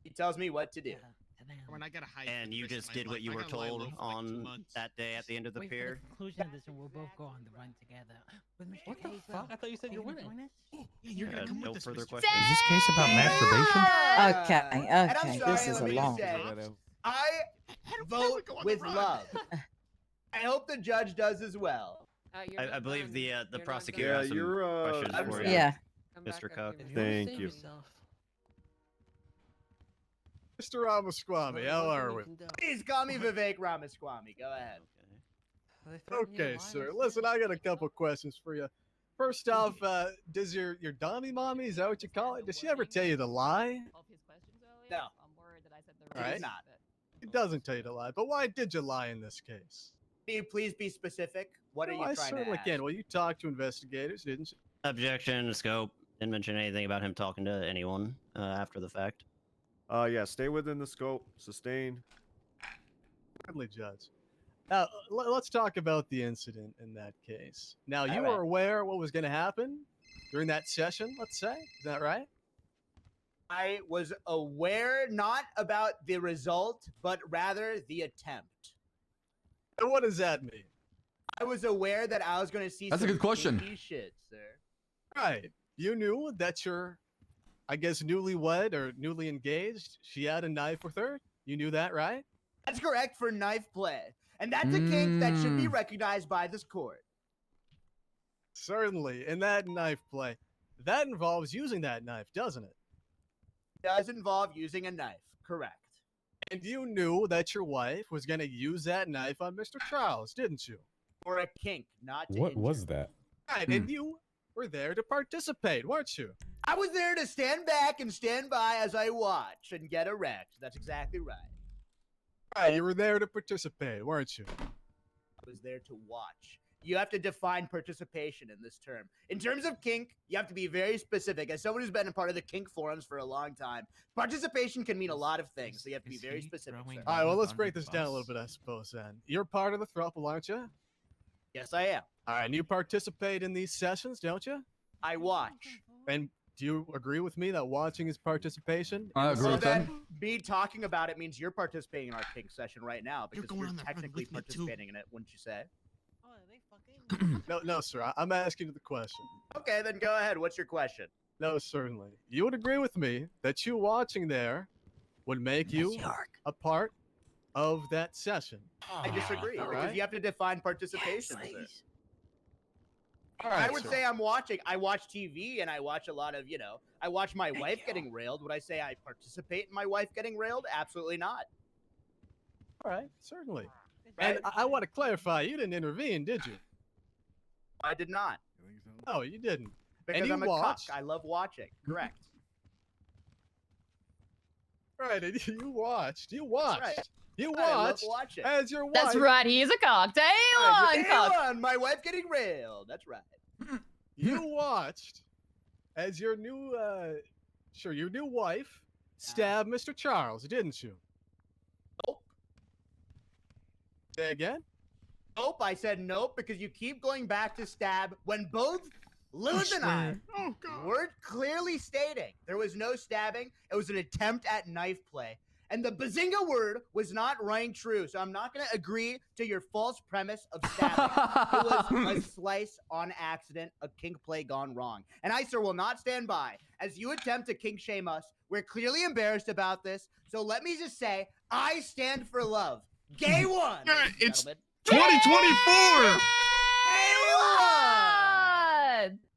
He tells me what to do. When I gotta hide. And you just did what you were told on that day at the end of the Wait for pier? the conclusion of this, and we'll both go on the run together. With Mr. What the K as fuck? well. I thought you said Are you're gonna winning. join us? Yeah, you're gonna come No with us. further Mr. questions. Is this case about masturbation? Okay, I'm okay. sorry, This is let a me long. just say, I vote with love. I hope the judge does as well. I believe the prosecutor yeah, has some you're questions for you, Yeah. Mr. Cuck. Thank you. Mr. Ramaswamy, how are we? Please call me Vivek Ramaswamy. Go ahead. Okay, sir. Listen, I got a couple questions for you. First off, does your Dommy mommy, is that what you call it? Does she ever tell you to lie? No. All right. It's not. It doesn't tell you to lie, but why did you lie in this case? Can you please be specific? What are you I trying to certainly ask? can. Well, you talked to investigators, didn't you? Objection, scope. Didn't mention anything about him talking to anyone after the fact. Yeah, stay within the scope. Sustain. Certainly, Judge. Now, let's talk about the incident in that case. Now, you All were right. aware what was going to happen during that session, let's say? Is that right? I was aware not about the result, but rather the attempt. And what does that mean? I was aware that I was going to see That's a some good question. kinky shit, sir. Right. You knew that your, I guess, newlywed or newly engaged, she had a knife with her? You knew that, right? That's correct for knife play. And that's a kink that should be Mm. recognized by this court. Certainly. In that knife play, that involves using that knife, doesn't it? Does involve using a knife. Correct. And you knew that your wife was going to use that knife on Mr. Charles, didn't you? Or a kink, not to What injure. was that? Right. And you were there to participate, weren't you? I was there to stand back and stand by as I watch and get erect. That's exactly right. Right. You were there to participate, weren't you? I was there to watch. you have to define participation in this term. In terms of kink, you have to be very specific. As someone who's been a part of the kink forums for a long time, participation can mean a lot of things, so you have to be very specific. Sir. All right, well, let's break this down a little bit, I suppose, then. You're part of the throuple, aren't you? Yes, I am. All right, and you participate in these sessions, don't you? I watch. And do you agree with me that watching is participation? I agree with that. Me talking about it means you're participating in our kink session right now because you're technically participating in it, wouldn't you say? No, sir. I'm asking you the question. Okay, then go ahead. What's your question? No, certainly. You would agree with me that you watching there would make you a part of that session. I disagree All because right. you have to define participation. Sir. All right, I would sir. say I'm watching. I watch TV and I watch a lot of, I watch my wife getting railed. Would I say I participate in my wife getting railed? Absolutely not. All right, certainly. And I want to clarify, you didn't intervene, did you? I did not. No, you didn't. Because and you I'm a watched. cuck. I love watching. Correct. Right, and you watched. You watched. right. You I love watched watching. as your wife. That's right. He is a cock. Day Right, one, day cock. one, my wife getting railed. That's right. You watched as your new, your new wife stabbed Mr. Charles, didn't you? Nope. Say again? Nope, I said nope because you keep going back to stab when both Lilith and I were clearly stating there was no stabbing. It was an attempt at knife play. And the bazinga word was not rang true. So I'm not going to agree to your false premise of stabbing. It was a slice on accident, a kink play gone wrong. And I, sir, will not stand by as you attempt to kink shame us. We're clearly embarrassed about this. So let me just say, I stand for love. Gay one. It's gentlemen. 2024.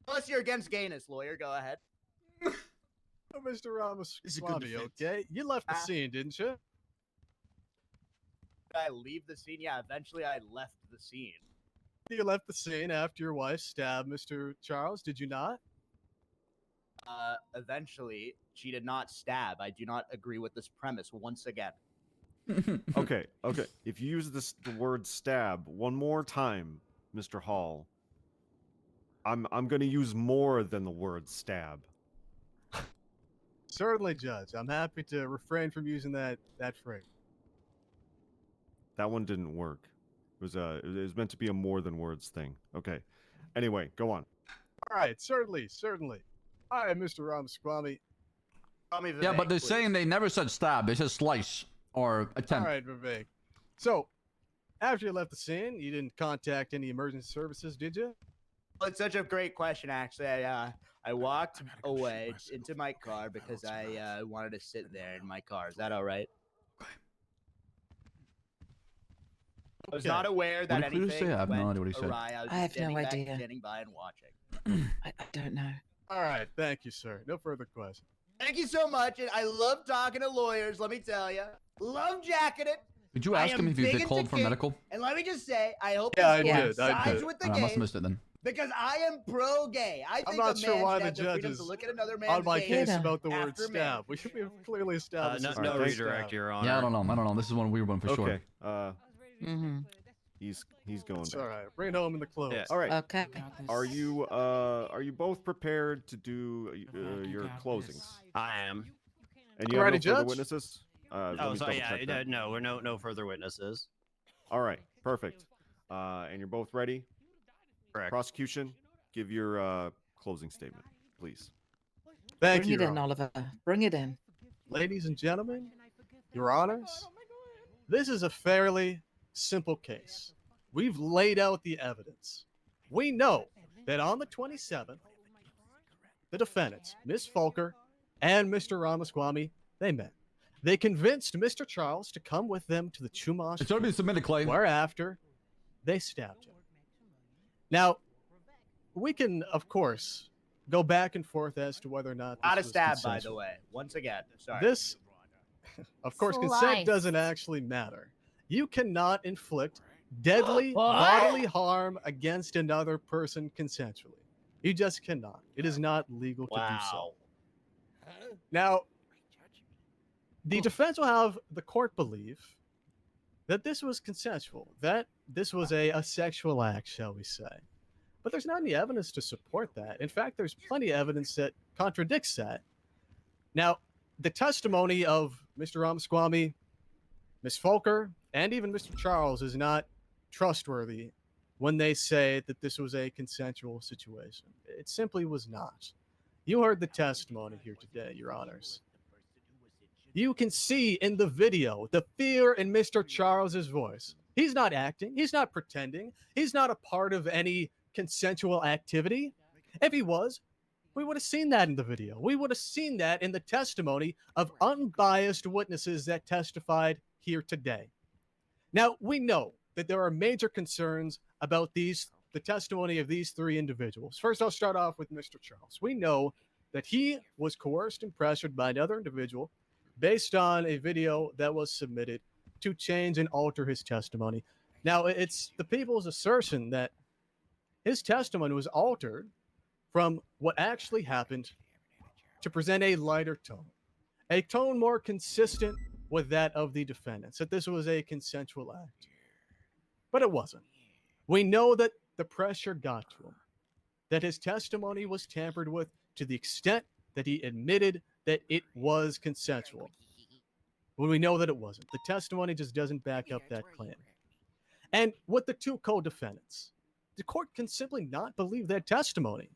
Unless you're against gayness, lawyer, go ahead. Oh, Mr. Ramos, This is a good defense. okay? You left the scene, didn't you? Did I leave the scene? Yeah, eventually I left the scene. You left the scene after your wife stabbed Mr. Charles, did you not? Eventually, she did not stab. I do not agree with this premise once again. Okay. If you use the word stab one more time, Mr. Hall, I'm going to use more than the word stab. Certainly, Judge. I'm happy to refrain from using that phrase. That one didn't work. It was meant to be a more than words thing. Okay. Anyway, go on. All right, certainly. All right, Mr. Ramaswamy. Yeah, but they're saying they never said stab. They said slice or attempt. All right, Vivek. So, after you left the scene, you didn't contact any emergency services, did you? Well, it's such a great question, actually. I walked away into my car because I wanted to sit there in my car. Is that all right? I was not aware that What did Clear say? anything I have no went idea what he said. awry. I was I have just standing no back, idea. standing by and watching. I don't know. All right, thank you, sir. No further questions. Thank you so much. And I love talking to lawyers, let me tell you. Love jacking it. Did you I ask am him if he big was into called for kink, medical? And let me just say, I hope Yeah, I this court did, I sides did. with the I must have gays missed it then. because I am pro-gay. I think I'm not a sure man why should the have the judge freedom is to look at another man's on my gaze case about the word after stab. We should be clearly established. No, this no is a redirect, stab. Your Honor. Yeah, I don't know. This is one weird one for sure. Okay. Mm-hmm. He's going It's back. all right. Bring it home in the clothes. Yeah. All right. Okay. Are you both prepared to do your closings? I am. And you have Alrighty, no further Judge? witnesses? Let Oh, me so yeah, double-check that. no, we're no further witnesses. All right, perfect. And you're both ready? Correct. Prosecution, give your closing statement, please. Thank Bring you, it Your in, Honor. Oliver. Bring it in. Ladies and gentlemen, Your Honors, this is a fairly simple case. We've laid out the evidence. We know that on the 27th, the defendants, Miss Fulker and Mr. Ramaswamy, they met. They convinced Mr. Charles to come with them to the Chumash, It's already been submitted, Clay. whereafter they stabbed him. Now, we can, of course, go back and forth as to whether or not this Not a was stab, by the consensual. way. Once again, sorry. This, of course, Slice. consent doesn't actually matter. You cannot inflict deadly What? bodily harm against another person consensually. You just cannot. It is not legal to do so. Now, the defense will have the court believe that this was consensual, that this was a sexual act, shall we say. But there's not any evidence to support that. In fact, there's plenty of evidence that contradicts that. Now, the testimony of Mr. Ramaswamy, Ms. Folker, and even Mr. Charles is not trustworthy when they say that this was a consensual situation. It simply was not. You heard the testimony here today, Your Honors. You can see in the video the fear in Mr. Charles's voice. He's not acting. He's not pretending. He's not a part of any consensual activity. If he was, we would have seen that in the video. We would have seen that in the testimony of unbiased witnesses that testified here today. Now, we know that there are major concerns about the testimony of these three individuals. First, I'll start off with Mr. Charles. We know that he was coerced and pressured by another individual based on a video that was submitted to change and alter his testimony. Now, it's the people's assertion that his testimony was altered from what actually happened to present a lighter tone, a tone more consistent with that of the defendants, that this was a consensual act. But it wasn't. We know that the pressure got to him, that his testimony was tampered with to the extent that he admitted that it was consensual, when we know that it wasn't. The testimony just doesn't back up that claim. And with the two co-defendants, the court can simply not believe their testimony.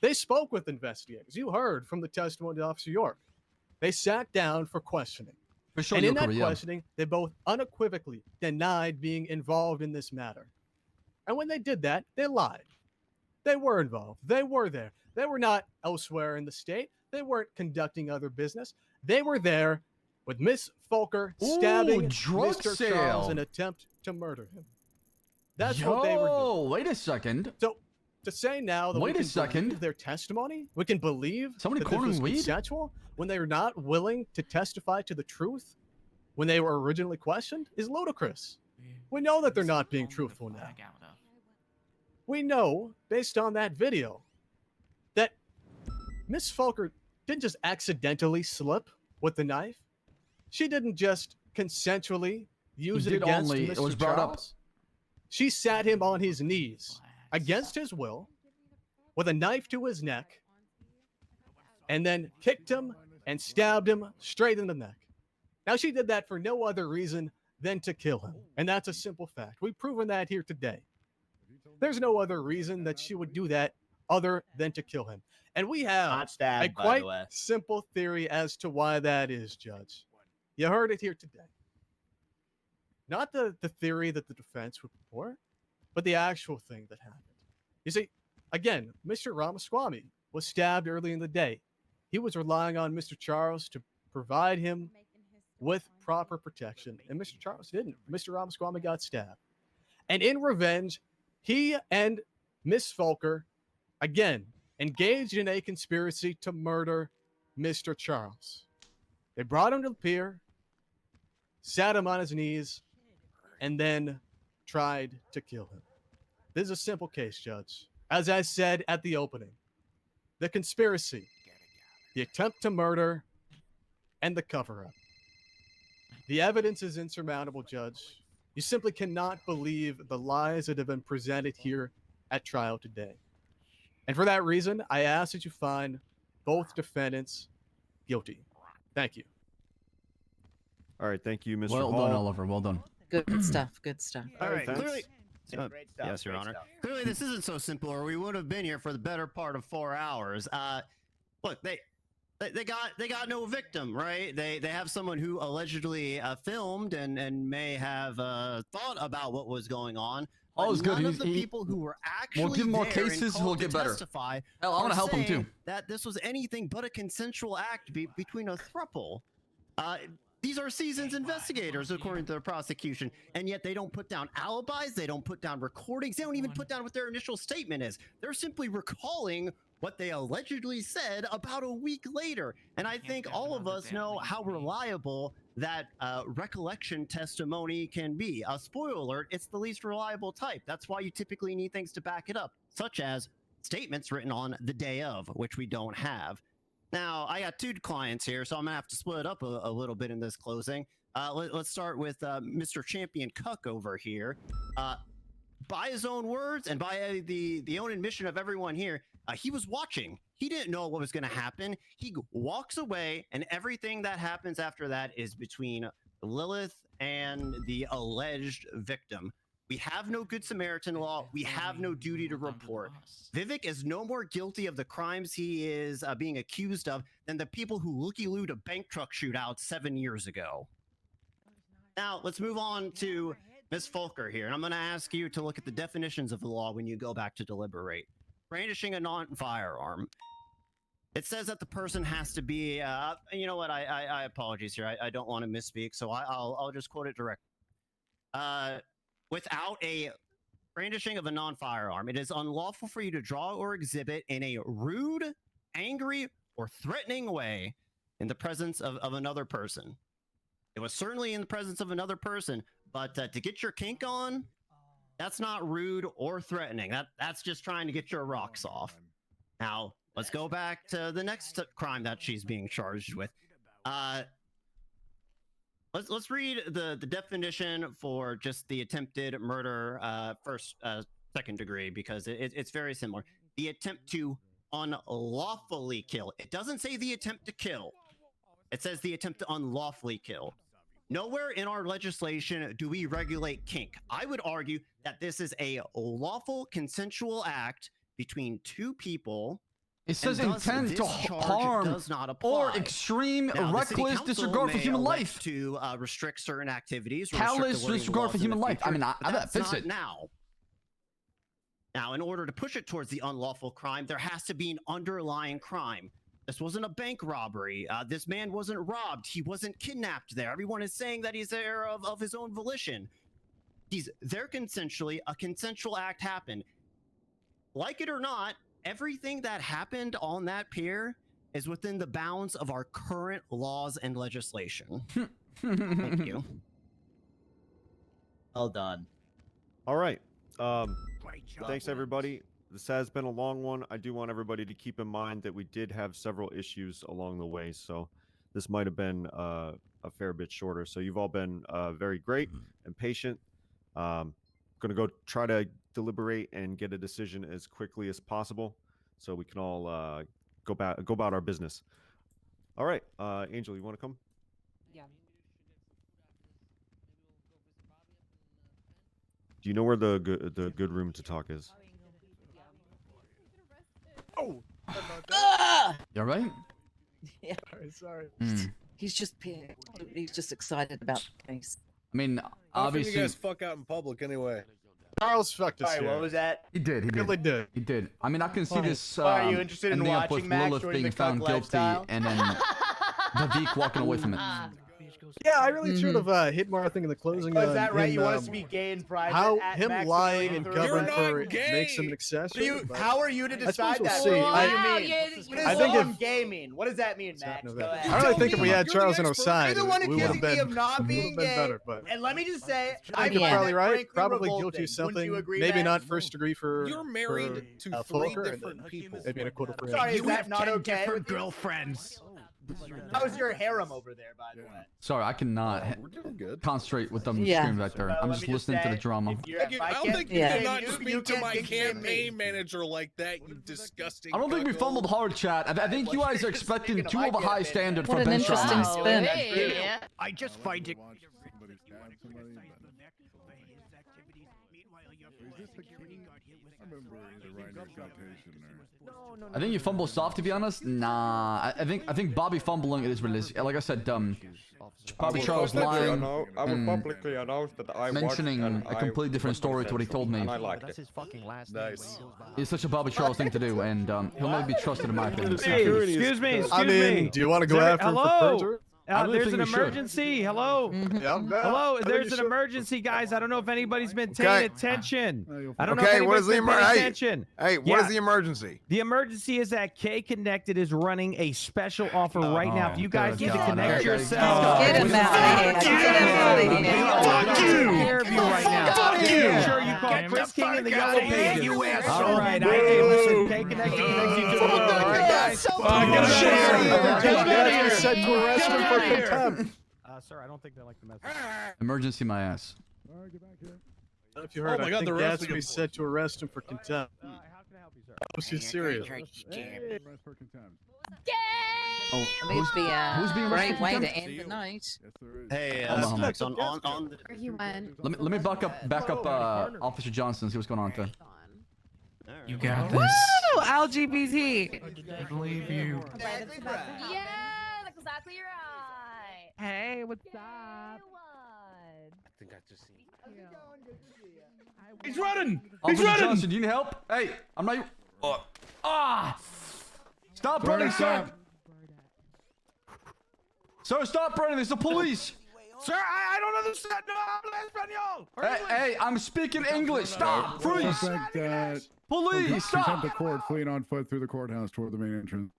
They spoke with investigators. You heard from the testimony of Officer York. They sat down for questioning. For sure, and in that questioning, they both unequivocally denied being involved in this matter. And when they did that, they lied. They were involved. They were there. They were not elsewhere in the state. They weren't conducting other business. They were there with Miss Folker stabbing Mr. Charles in an attempt to murder him. That's what they were doing. Wait a second. So to say now that we can believe their testimony, we can believe somebody that this was weed consensual when they are not willing to testify to the truth when they were originally questioned is ludicrous. We know that they're not being truthful now. We know, based on that video, that Miss Folker didn't just accidentally slip with the knife. She didn't just consensually use it against Mr. It was brought up. Charles. She sat him on his knees against his will with a knife to his neck and then kicked him and stabbed him straight in the neck. Now, she did that for no other reason than to kill him. And that's a simple fact. We've proven that here today. There's no other reason that she would do that other than to kill him. And we have a quite simple theory as to why that is, Judge. You heard it here today. Not the theory that the defense would purport, but the actual thing that happened. You see, again, Mr. Ramaswamy was stabbed early in the day. He was relying on Mr. Charles to provide him with proper protection, and Mr. Charles didn't. Mr. Ramaswamy got stabbed. And in revenge, he and Miss Folker, again, engaged in a conspiracy to murder Mr. Charles. They brought him to the pier, sat him on his knees, and then tried to kill him. This is a simple case, Judge. As I said at the opening, the conspiracy, the attempt to murder, and the cover-up. The evidence is insurmountable, Judge. You simply cannot believe the lies that have been presented here at trial today. And for that reason, I ask that you find both defendants guilty. Thank you. All right, thank you, Mr. Well Hall. done, Oliver. Well done. Good stuff. Good stuff. All right, clearly. Great stuff, Yes, Your great Honor. stuff. Clearly, this isn't so simple, or we would have been here for the better part of 4 hours. Look, they got no victim, right? They have someone who allegedly filmed and may have thought about what was going on. Oh, it's good. None of the people who were actually we'll give him more there and cases. called He'll to get better. testify Hell, I want to are help him saying too. That this was anything but a consensual act between a throuple. These are seasoned investigators, according to the prosecution, and yet they don't put down alibis, they don't put down recordings, they don't even put down what their initial statement is. They're simply recalling what they allegedly said about a week later. And I think all of us know how reliable that recollection testimony can be. Spoiler alert, it's the least reliable type. That's why you typically need things to back it up, such as statements written on the day of, which we don't have. Now, I got 2 clients here, so I'm going to have to split up a little bit in this closing. Let's start with Mr. Champion Cuck over here. By his own words and by the own admission of everyone here, he was watching. He didn't know what was going to happen. He walks away, and everything that happens after that is between Lilith and the alleged victim. We have no Good Samaritan law. We have no duty to report. Vivek is no more guilty of the crimes he is being accused of than the people who looky-looed a bank truck shootout 7 years ago. Now, let's move on to Ms. Folker here, and I'm going to ask you to look at the definitions of the law when you go back to deliberate. Brandishing a non-firearm. It says that the person has to be, you know what, I apologize here. I don't want to misspeak, so I'll just quote it directly. Without a brandishing of a non-firearm, it is unlawful for you to draw or exhibit in a rude, angry, or threatening way in the presence of another person. It was certainly in the presence of another person, but to get your kink on, that's not rude or threatening. That's just trying to get your rocks off. Now, let's go back to the next crime that she's being charged with. Let's read the definition for just the attempted murder second degree, because it's very similar. The attempt to unlawfully kill. It doesn't say the attempt to kill. It says the attempt to unlawfully kill. Nowhere in our legislation do we regulate kink. I would argue that this is a lawful consensual act between two people. It says intent to harm or extreme reckless disregard for human life. To restrict certain activities. Callous disregard for human life. I mean, that fits it. Now, in order to push it towards the unlawful crime, there has to be an underlying crime. This wasn't a bank robbery. This man wasn't robbed. He wasn't kidnapped there. Everyone is saying that he's there of his own volition. He's there consensually. A consensual act happened. Like it or not, everything that happened on that pier is within the bounds of our current laws and legislation. Thank you. Well done. All right. Thanks, everybody. This has been a long one. I do want everybody to keep in mind that we did have several issues along the way, so this might have been a fair bit shorter. So you've all been very great and patient. Going to go try to deliberate and get a decision as quickly as possible, so we can all go about our business. All right, Angel, you want to come? Yeah. Do you know where the good room to talk is? Oh. You all right? Yeah. Sorry. He's just excited about the case. I mean, obviously. You guys fuck out in public anyway. Charles fucked us. Sorry, what was that? He did. He really did. He did. I mean, I can see this. Are you interested in ending up watching with Max Lilith during being the found cuck guilty lifestyle? and then Vivek walking away from it. Yeah, I really should have hit more, I think, in the closing. Oh, is that right? him, You want us to be gay in private? How at him Max lying and and going through covering it? for makes him an accessory. How are you to decide we'll that? see. What do you I- mean? What does I think long if- gay mean? What does that mean, Max? Go ahead. I really think if we had Charles on our You're side, the one we would have accusing me been, of not being gay. better. But And let me just say, I think you're find probably that right. frankly Probably revolting. guilty of Wouldn't something. you agree, Maybe Max? not first degree for. You're married to three Folker, and different then people. Maybe an acquittal for him. Sorry, is that not okay with you? girlfriends. How's your harem over there, by the way? Sorry, I cannot concentrate with them Yeah. screaming back there. I'm Let just me just listening to say, the drama. I don't think you cannot speak to my campaign manager like that, you disgusting. I don't think we fumbled hard, chat. I think you guys are expecting too of a high standard for What an bench shot interesting now. spin. I just find it. I think you fumble soft, to be honest. Nah, I think Bobby fumbling is what it is. Like I said, Bobby Charles lying and publicly announce that I mentioning a completely different story to what he told me. And I liked That's it. his fucking last Nice. It's such a Bobby Charles thing to do, and he'll never be trusted in my opinion. Hey, excuse me. I mean, do you want to go after him for Hello. perjury? I really There's think an we should. emergency. Hello. Hello. There's an emergency, guys. I don't know if anybody's been paying attention. I don't know if Okay, what is anybody's the been paying emergency? attention. Hey, what Yeah. is the emergency? The emergency is that K Connected is running a special offer right now. If you guys need to God. connect Okay. yourselves, Get him out of here. Get him out of here. I'll take care of you right now. Fuck you. Make sure you call Chris King in the yellow pages. You asshole. All right. Hey, listen. K Connected connects you to the world. All right, guys. Set to arrest him for contempt. sir. I don't think they like the message. Emergency my ass. All right, get back here. If you heard, Oh my I God, think they're arresting Gatsby him. said to arrest him for contempt. How can I help you, sir? Was he serious? Arrest for contempt. Oh, That'd be a who's being great arrested way for to contempt? end the night. Yes, there is. Hey, Hold on, Squeex, on the Where he went. Let me back up Officer Johnson, see what's going on there. You got Woo! this. LGBT. I believe you. Yeah, that's exactly right. Hey, what's up? What? I think I just seen. He's running. He's Officer running. Johnson, do you need help? Hey, I'm not. Stop running, sir. Sir, stop running. There's the police. Sir, I don't understand. No, habla español. Hey, I'm speaking English. Stop, freeze. Suspect, Police, contempt stop. of court, fleeing on foot through the courthouse toward the main entrance.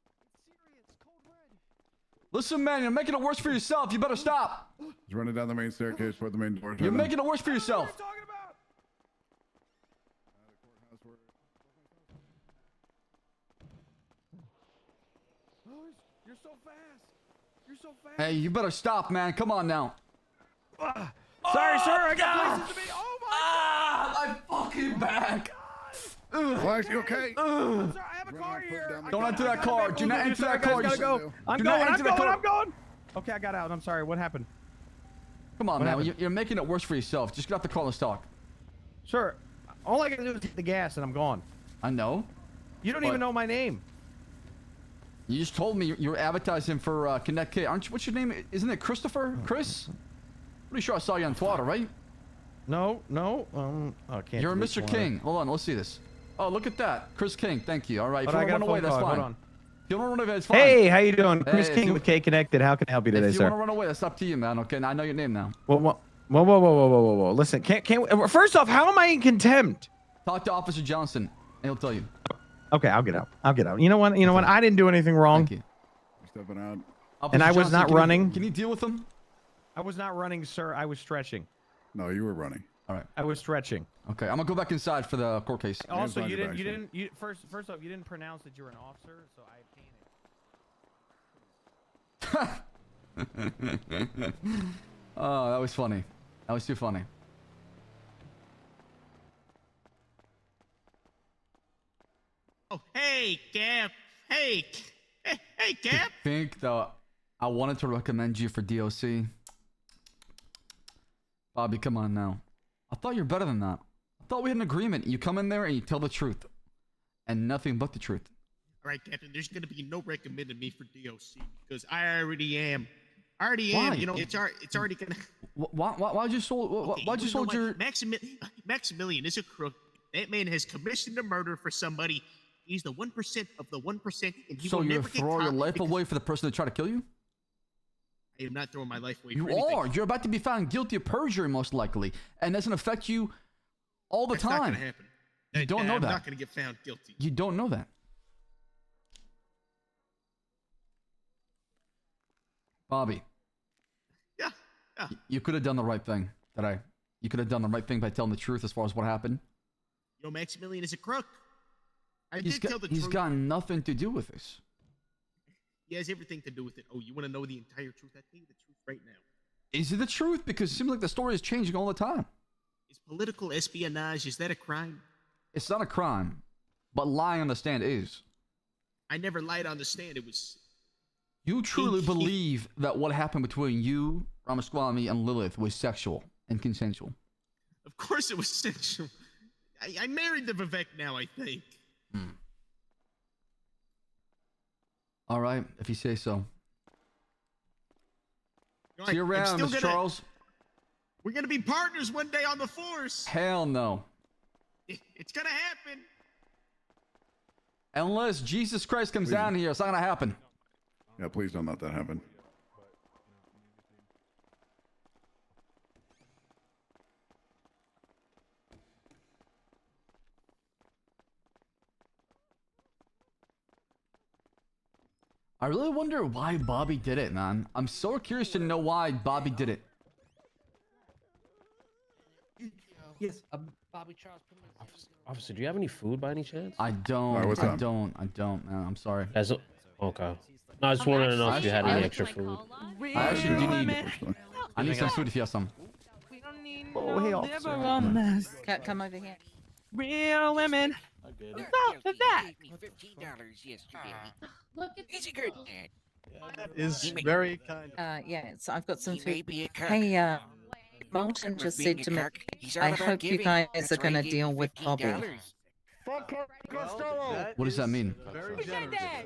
Listen, man, you're making it worse for yourself. You better stop. He's running down the main staircase toward the main door. You're making it worse for yourself. You're so fast. You're so fast. Hey, you better stop, man. Come on now. Sorry, sir. I got places to be. Oh my fucking back. Relax, you okay? Sir, I have a car here. Don't enter that car. Do not enter that car. Gotta go. I'm Do not going. I'm enter that going. car. I'm going. Okay, I got out. I'm sorry. What happened? Come on, What man. happened? You're making it worse for yourself. Just get off the car and talk. Sir, all I gotta do is hit the gas and I'm gone. I know. You don't What? even know my name. You just told me you're advertising for Connect K. Aren't you? What's your name? Isn't it Christopher? Chris? Pretty sure I saw you on Twitter, right? No. I can't. You're delete Mr. one. King. Hold on, let's see this. Oh, look at that. Chris King, thank you. All right. If Hold you on, want I to run got a away, phone that's call. fine. Hold on. If you don't want to run away, it's fine. Hey, how you doing? Chris if King you- with K Connected. How can I help you today, If you sir? want to run away, that's up to you, man. Okay, now I know your name now. Whoa. Listen, can't. First off, how am I in contempt? Talk to Officer Johnson, and he'll tell you. Okay, I'll get out. You know what? I didn't do anything wrong. Thank you. Stepping out. And I was Johnson, not can running. Can you deal with him? I was not running, sir. I was stretching. No, you were running. All right. I was stretching. Okay, I'm gonna go back inside for the court case. Also, Hands you behind your didn't. back, First off, you didn't pronounce that you were an officer, so I panicked. Oh, that was funny. That was too funny. Oh, hey, Cap. Hey, Cap. I think though, I wanted to recommend you for DOC. Bobby, come on now. I thought you're better than that. I thought we had an agreement. You come in there and you tell the truth, and nothing but the truth. All right, Captain. There's gonna be no recommending me for DOC because I already am. I already Why? am. You know, it's already gonna. Why'd you sold? Why'd you sold your? Maximilian is a crook. That man has commissioned a murder for somebody. He's the 1% of the 1%, and he So will you're never get throwing your caught life because away for the person that tried to kill you? I am not throwing my life away. You for anything. are. You're about to be found guilty of perjury, most likely, and doesn't affect you all the That's not time. gonna happen. You don't know I'm that. not gonna get found guilty. You don't know that. Bobby. Yeah. You could have done the right thing today. You could have done the right thing by telling the truth as far as what happened. Yo, Maximilian is a crook. I He's did tell the got truth. nothing to do with this. He has everything to do with it. Oh, you want to know the entire truth? I tell you the truth right now. Is it the truth? Because it seems like the story is changing all the time. Is political espionage, is that a crime? It's not a crime, but lying on the stand is. I never lied on the stand. It was... You truly believe that what happened between you, Ramaswamy, and Lilith was sexual and consensual? Of course it was sexual. I married the Vivek now, I think. All right, if you say so. No, See you I'm around, still Mr. gonna- Charles. We're going to be partners one day on the force. Hell no. It's going to happen. Unless Jesus Christ comes down here, it's not going to happen. Yeah, please don't let that happen. I really wonder why Bobby did it, man. I'm so curious to know why Bobby did it. Yes, Bobby Charles. Officer, do you have any food by any chance? I don't. Alright, what's I up? don't, man. I'm sorry. Okay. No, I just wanted to know if you had any extra food. I actually do need. I need some food if you have some. Oh, hey, officer. Come over here. Real women. Stop for that. $15 yesterday. Look at He's a good man. That is very kind. Yeah, so I've got some He may food. be a cuck. Hey, Molten For just being said a to me, cuck, he's all I about hope you giving. guys That's are why going he to gave deal me with Bobby. $15. Fuck Costello. What does that mean? Who said that?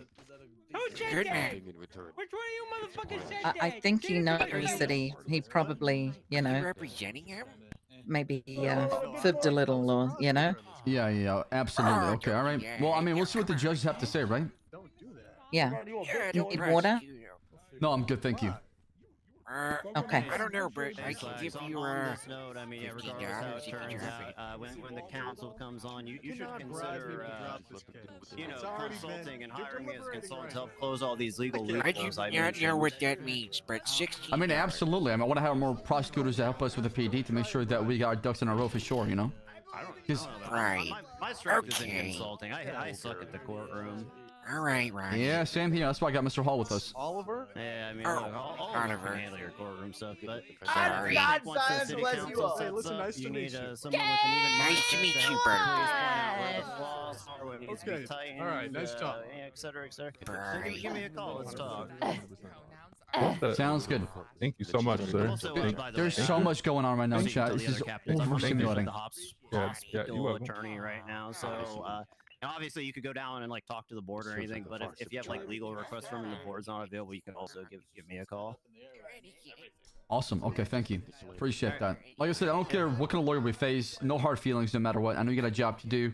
Who said Good that? man. Which one of you motherfuckers said that? I think he knows that he probably, you Are you know, representing him? maybe fibbed a little or, you know. Yeah, absolutely. Oh, Okay, all right. yeah, Well, I mean, we'll yeah, see what the come on. judges have to say, right? Yeah. You're You the need water? prosecutor. No, I'm good, thank you. Okay. I don't know, but I can give you on this note, I mean, yeah, regardless how $15 it if you turns drop it. out, when the council comes on, you should consider, you know, consulting and hiring me as a consultant to help close all these legal I do loopholes I not know mentioned. what that means, but $16. I mean, absolutely. I mean, I want to have more prosecutors to help us with the PD to make sure that we got our ducks in a row for sure, you know? Because Right. My strength is in Okay. consulting. I suck at the courtroom. All right, Ronnie. yeah, same here. That's why I got Mr. Hall with us. Oliver? Yeah, I mean, Oh, look, all of us Oliver. can handle your courtroom stuff, but Sorry. God, once the science city bless you council all. Hey, sets listen, up, nice to you meet need you. someone with an even Nice to mindset meet help you, please Bert. point out where the flaws are, where it needs to Okay. be tightened, All right, nice talk. et cetera, et cetera. So Bert. give me a call. Let's talk. Sounds good. Thank you so much, sir. Also, by the There's way, so much going on right now, so you can chat. tell This the is other captains, I'm working with overstimulating. the you're hospital welcome. attorney right now, so and obviously you could go down and like talk to the board or anything, but if you have like legal requests from and the board's not available, you can also give me a call. Awesome. Okay, thank you. Appreciate that. Like I said, I don't care what kind of lawyer we face. No hard feelings, no matter what. I know you got a job to do,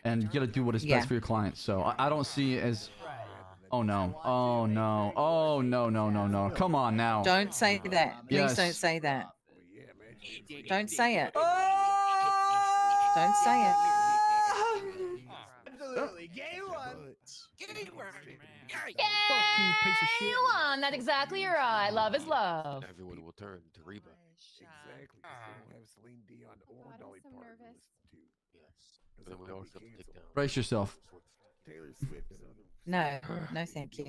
and you got to do what is Yeah. best for your client. So I don't see it as. Oh no! Oh no! Oh no! No! No! No! Come on now! Don't say that. Please Yes. don't say that. Don't say it. Don't say it. Absolutely. Gay one. Gay one. Yay, one. That's exactly right. Love is love. Everyone will turn to Reba. Exactly. We'll have Celine Dion or Dolly Parton to listen to. Yes. But then we also have to take down. Brace yourself. Taylor Swift. No, no, thank you.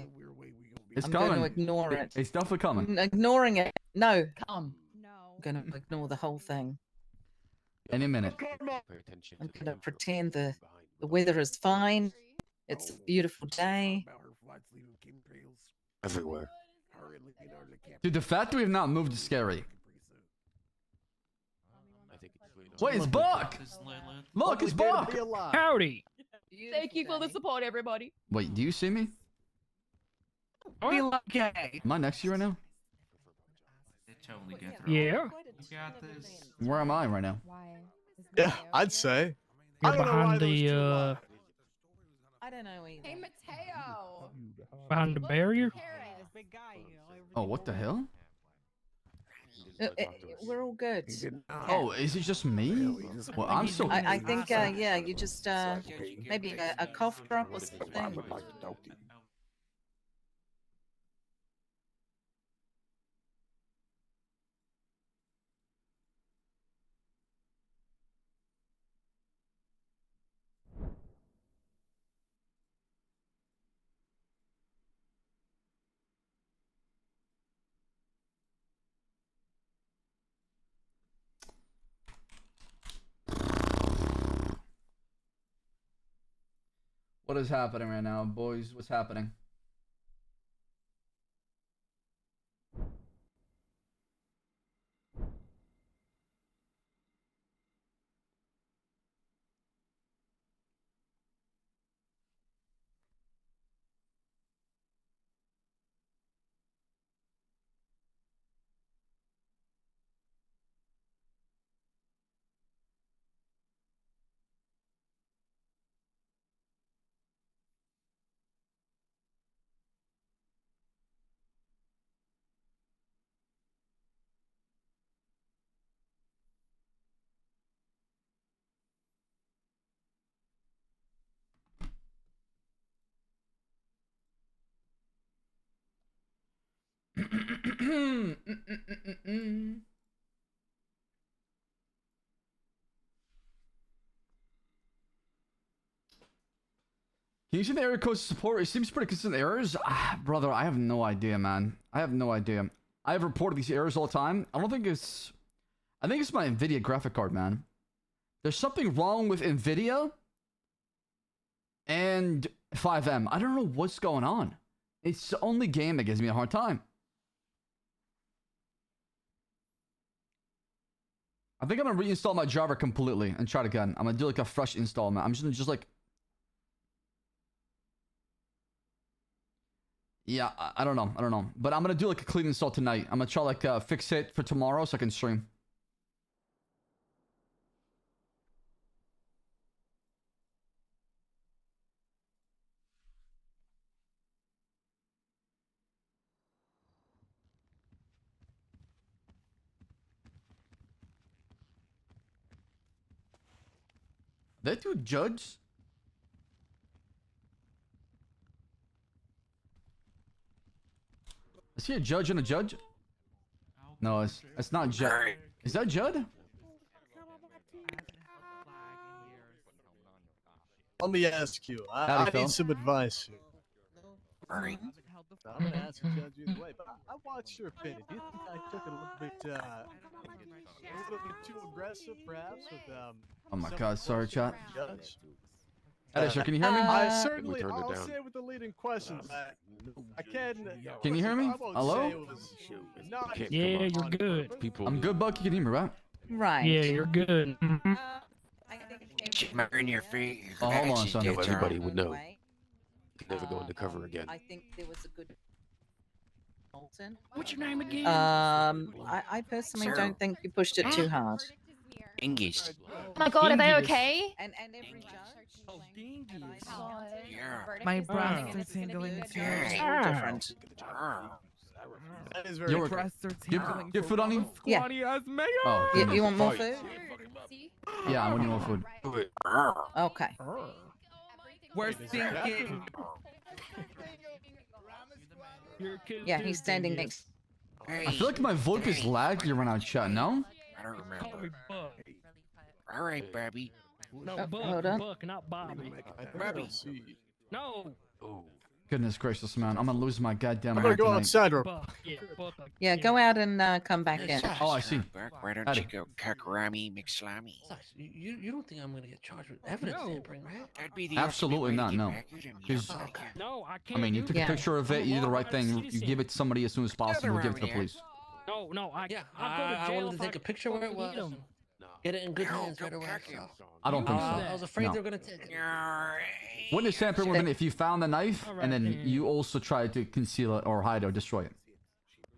It's I'm coming. going to ignore it. It's definitely coming. Ignoring it. No. Come. I'm going to ignore the whole thing. Any minute. Pay attention I'm to going to them pretend the behind weather is fine. It's a beautiful day. everywhere. Dude, the fact that we have not moved is scary. I think it's really Wait, it's Buck! Look, it's Buck! Howdy. Thank you for the support, everybody. Wait, do you see me? Okay. Am I next to you right now? Totally get through. Yeah. You got this. Where am I right now? Yeah, I'd say. You're I don't know why behind those the two I don't know either. Hey, Mateo. behind the barrier. Big guy, you know. Oh, what the hell? We're all good. Oh, is it just me? Well, I'm so. I think, yeah, you just, maybe a cough drop or something. What is happening right now, boys? What's happening? Can you see the error code support? It seems pretty consistent errors. Brother, I have no idea, man. I have no idea. I have reported these errors all the time. I think it's my NVIDIA graphic card, man. There's something wrong with NVIDIA and 5M. I don't know what's going on. It's the only game that gives me a hard time. I think I'm gonna reinstall my driver completely and try it again. I'm gonna do like a fresh install, man. I'm just gonna like... Yeah, I don't know. But I'm gonna do like a clean install tonight. I'm gonna try like fix it for tomorrow so I can stream. They two judges? Is he a judge and a judge? No, it's not Judd. Is that Judd? Let me ask you. I Howdy, need Phil. some advice here. Alright. I'm gonna ask the judge either way, but I watched your opinion. Do you think I took it a little bit too aggressive, perhaps, with Oh my god, sorry, chat. judge? Edisher, can you hear me? I certainly, I'll say with the leading questions. I can. Can you hear me? I won't Hello? say it was not Yeah, you're good. I'm good, Buck. You can hear me, right? Right. Yeah, you're good. Shimmer in your face. Oh, hold on, son. Everybody would know. Could never go undercover again. I think there was a good. Bolton. What's your name again? I personally Sir. don't think you pushed it too hard. English. Oh my god, are they okay? And every judge. My brother's handling it Different. That is Yo, very work. true. Get food on you? Yeah. Oh, You want more food? yeah, I want you more food. Okay. We're thinking. Yeah, he's standing next. I feel like my VoIP is laggy right now, chat, no? I don't remember. All right, Bobby. No, Oh, Buck, hold on. Buck, not Bobby. Bobby. No. Goodness gracious, man. I'm gonna lose my goddamn I'm gonna mind go tonight. outside real Buck, yeah, Buck. Yeah, go out and come back in. Oh, I see. Buck, why don't Howdy. you go Kakarami McSlami? You don't think I'm gonna get charged with evidence tampering, right? That'd be the Absolutely ultimate not, way to no. get back at him, you 'Cause- know? No, I I can't. mean, you do took that. a picture of it, you did the right thing. You citizen. give it to somebody as soon as possible, give it to the around police. No, I. Yeah, I'll go to I jail wanted if to take I a picture where it fucking was. eat 'em. and Get it in good hands right away. I don't think I so. was afraid No. they were gonna take it. Witness tampering within if you found the knife All right, and then yeah. you also tried to conceal it or hide or destroy it.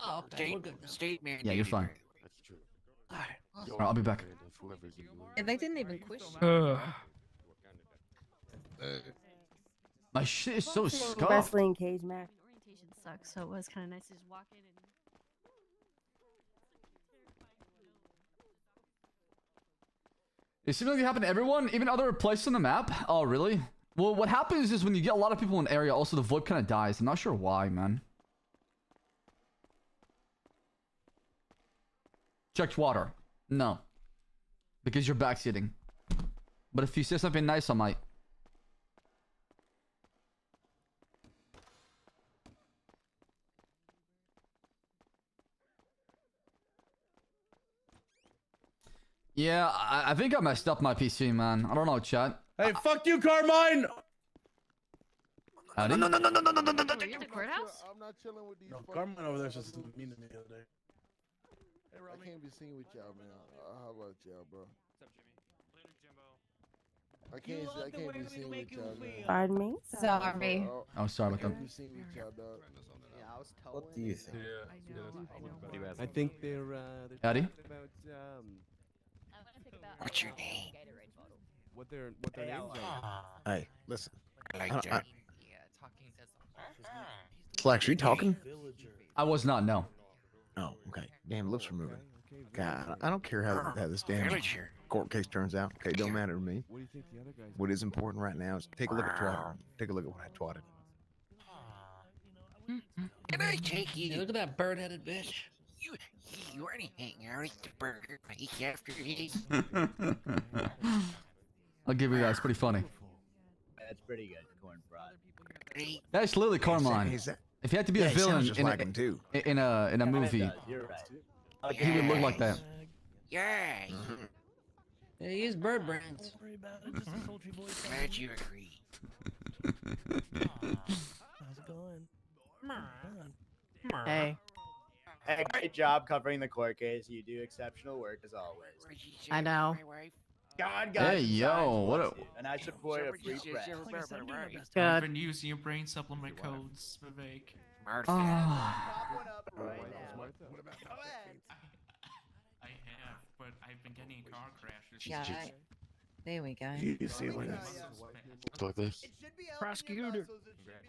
Oh, okay, we're good now. State man. Yeah, you're fine. That's true. All right. Alright, I'll be back. Yeah, they didn't even question. My shit is so scuffed. Wrestling cage match. Orientation sucks, so it was kind of nice to just walk in and. It seems like it happened to everyone, even other places on the map. Oh, really? Well, what happens is when you get a lot of people in an area, also the VoIP kind of dies. I'm not sure why, man. Checked water. No. Because you're backseating. But if you say something nice, I might. Yeah, I think I messed up my PC, man. I don't know, chat. Hey, fuck you, Carmine! Howdy? Were you at the courthouse? I'm not chilling with these. No, Carmine over there just mean to me the other day. Hey, I can't be seen with y'all, man. How about y'all, bro? I can't be seen with y'all, man. Pardon me? Sorry. Oh, sorry about that. Can't be seen with y'all, dog. What do you think? I think they're Howdy? talking about What's your name? what their names are. Hey, listen. I like that. Flex, are you talking? I was not, no. Oh, okay. Damn, lips were moving. God, I don't care how this damn Villager. court case turns out. Okay, it don't matter to me. What is important right now is take a look at Twat. Take a look at what I twatted. Can I take Yeah, you? look at that bird-headed bitch. You already hang out at the burger place after this. I'll give you that. It's pretty funny. That's pretty good, corn fraud. Great. That's literally Carmine. Is that If he had to be Yeah, a he sounds villain just like him, too. in a movie, You're right. he would look like that. Yeah. Yeah, he is bird brains. Glad you agree. How's it going? Hey, Hey, great job covering the court case. You do exceptional work as always. I know. God got Hey, you, yo, signs what bless a- you, and I support a free press. I've Good. been using your brain supplement codes, Vivek. I have, but I've been getting in car crashes. Yeah, there we go. You see, like this. Prosecutor.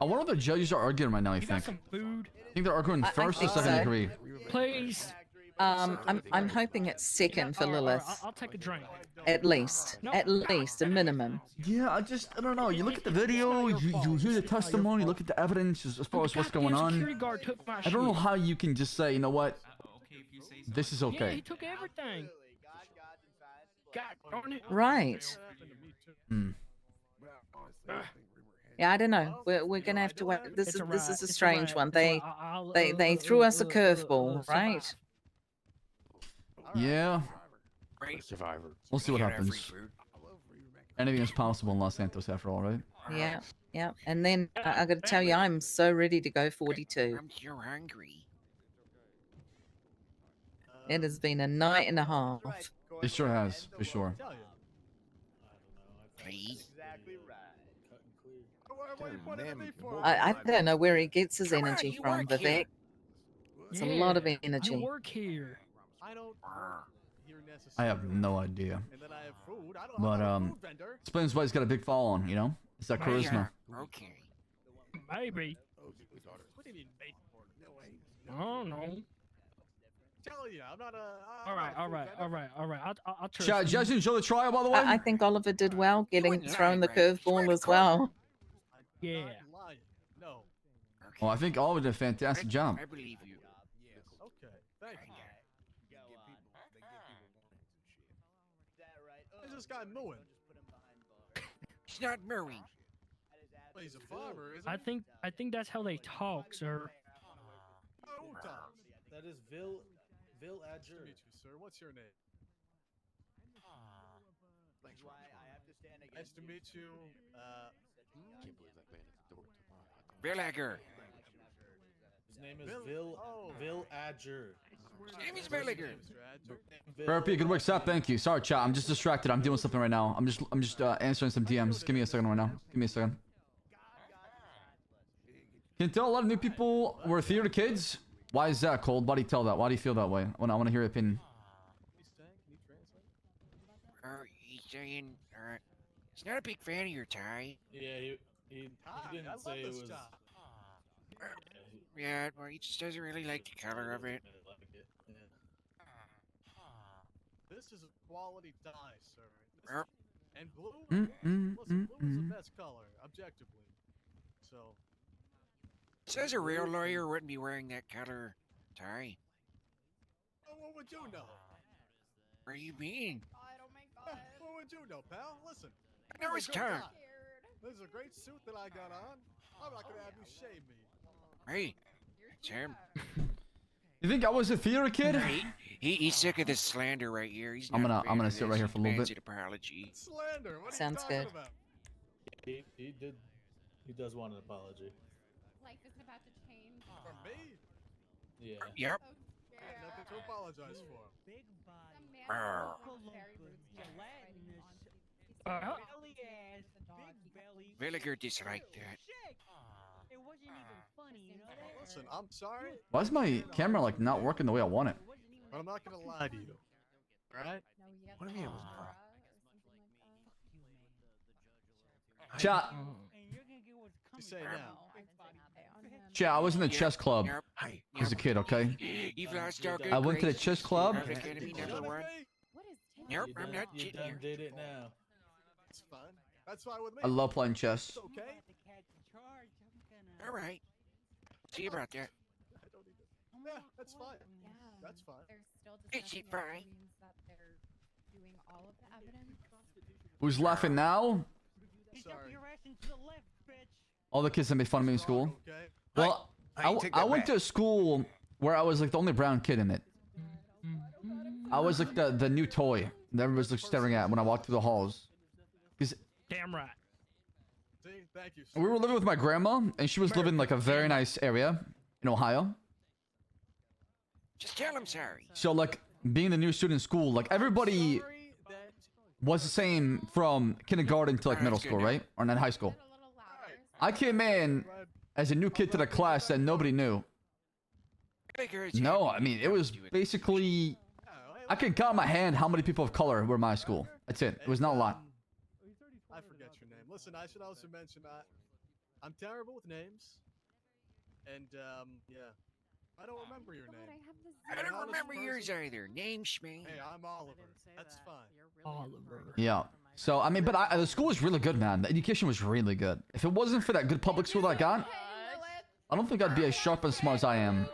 I wonder if the judges are arguing right now. You think? Some food. I think they're arguing I first or think second so. degree. Please. I'm hoping it's second for All right, Lilith. I'll take a drink. At least. At least, a minimum. Yeah, I don't know. You look at the video, you hear the testimony, you look at the evidence as far as what's going on. Security guard took my I don't know shit. how you can just say, you know what, this is Yeah, he okay. took everything. God darn it. Right. Hmm. Yeah, I don't know. We're gonna have to wait. This It's is a this ride. is a It's a strange ride. one. It's a ride. I'll, They threw us a curveball, right? Yeah. Survivor. We'll see what happens. Anything is possible in Los Santos after all, right? Yeah, yeah. And then I got to tell you, I'm so ready to go 42. I'm so hungry. It has been a night and a half. It sure has, for sure. Please. I don't know where he gets his energy you from, work here. Vivek. It's a lot of You energy. work here. I don't hear I have no idea. And then I have food. I don't But I'm not a food vendor. explains why he's got a big fall on, you know? It's that charisma. Okay. Maybe. What do you mean, mate? I don't know. Tell you, I'm not a. All right, all right, all right, all right. I'll trust Chad, did you guys enjoy the trial, by the way? I think Oliver did well getting thrown the curveball as well. Yeah. Lying. No. Well, I think Oliver did a fantastic job. I believe you. Okay. Thank you. Is this guy mooing? He's not mowing. Well, he's a farmer, isn't he? I think that's how they talk, sir. Who talks? That is Vil Nice to Adger. meet you, sir. What's your name? Nice to meet you. Villager. His name is Vil Adger. His name is Villager. Therapy, good work, Sap. Thank you. Sorry, chat. I'm just distracted. I'm doing something right now. I'm just answering some DMs. Give me a second right now. Give me a second. Can tell a lot of new people were theater kids. Why is that, Cold? Why do you tell that? Why do you feel that way? I want to hear your opinion. He's saying, he's not a big fan of your tie. Yeah, he didn't say it was. Yeah, well, he just doesn't really like the color of it. This is a quality dye, sir. Yep. And blue? Listen, blue is the best color, objectively. So. Says a real lawyer wouldn't be wearing that color tie. Oh, what would you know? What do you mean? What would you know, pal? Listen. I know his tongue. This is a great suit that I got on. I'm not gonna have you shame me. Hey, it's him. You think I was a theater kid? He's sick of this slander right here. He's I'm not a fan gonna of sit right this. here for a little Demands bit. an apology. Slander. What Sounds are you good. talking about? He did. He does want an apology. Life isn't about to change. From me? Yeah. Yep. Nothing to apologize for. Villager disliked that. It wasn't even funny, you know that? Listen, I'm sorry, Why is my camera like not working the way I want it? but I'm not gonna lie to you. Right? What do you mean? Chat. You say now. Chat, I was in the chess club Yep. as a kid, okay? You've lost all good I went to the grades. chess club. Public enemy number one. Nope, I'm not You cheating done here. did it now. It's fine. That's fine with me. I love playing chess. It's okay. All right. See about that. I don't even. Yeah, that's fine. That's fine. Is it fine? Who's laughing now? Sorry. All the kids that made fun of me in school. Okay. Well, I went to a school where I was like the only brown kid in it. I was like the new toy that everybody was like staring at when I walked through the halls. Cause Damn right. Thank you. we were living with my grandma, and she was living in like a very nice area in Ohio. Just tell him sorry. So like being the new student in school, like everybody was the same from kindergarten to like middle school, right? Or not high school. I came in as a new kid to the class that nobody knew. No, I mean, it was basically... I can count on my hand how many people of color were in my school. That's it. It was not a lot. I forget your name. Listen, I should also mention I'm terrible with names. And, yeah. I don't remember your name. I don't remember yours either. Name Schmee. Hey, I'm Oliver. That's fine. Oliver. Yeah. So, I mean, but the school was really good, man. The education was really good. If it wasn't for that good public school that I got, I don't think I'd be as sharp and smart as I am.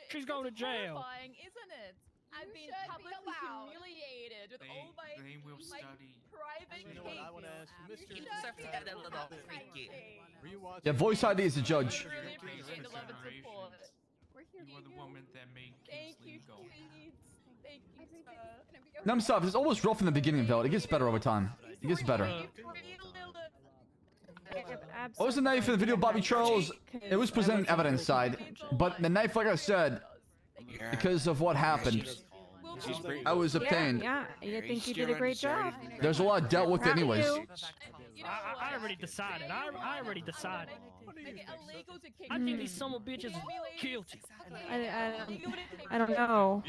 She's going to jail. Horrifying, isn't it? I've been publicly humiliated with all my They will study. private You know what I want to ask you, Mr. Yeah, voice ID is the judge. Really appreciate the love and support. You are the woman that made Thank you, Kingsley go. Queens. Thank you, sir. No, I'm sorry. It's always rough in the beginning, though. It gets better over time. It gets better. What was the knife in the video, Bobby Charles? It was presenting evidence side, but the knife, like I said, because of what happened, I was obtained. Yeah, you think you did a great job. There's a lot dealt with anyways. I already decided. I already decided. I think these son of bitches are guilty. I don't know.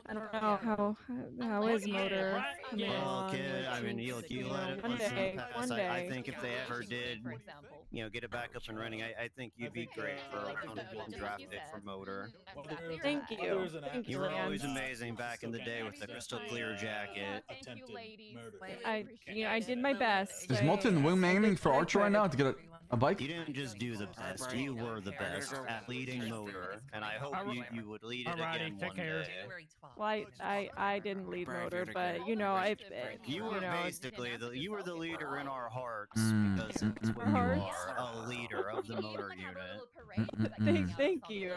I don't know how is motor. Well, kid, I mean, you let it One day, one day. I think if they ever did, get it back up and running, I think you'd be great for a draft pick for motor. Thank you. Thank You you, were man. always amazing back in the day with the crystal clear jacket. I did my best. Is Molten wingmaning for Archer right now to get a bike? You didn't just do the best, you were the best at leading motor, and I hope you would lead it again one day. Well, I didn't lead motor, but you know, You were know, basically you were the leader in our hearts because that's what you are, a leader of the motor unit. Thank you,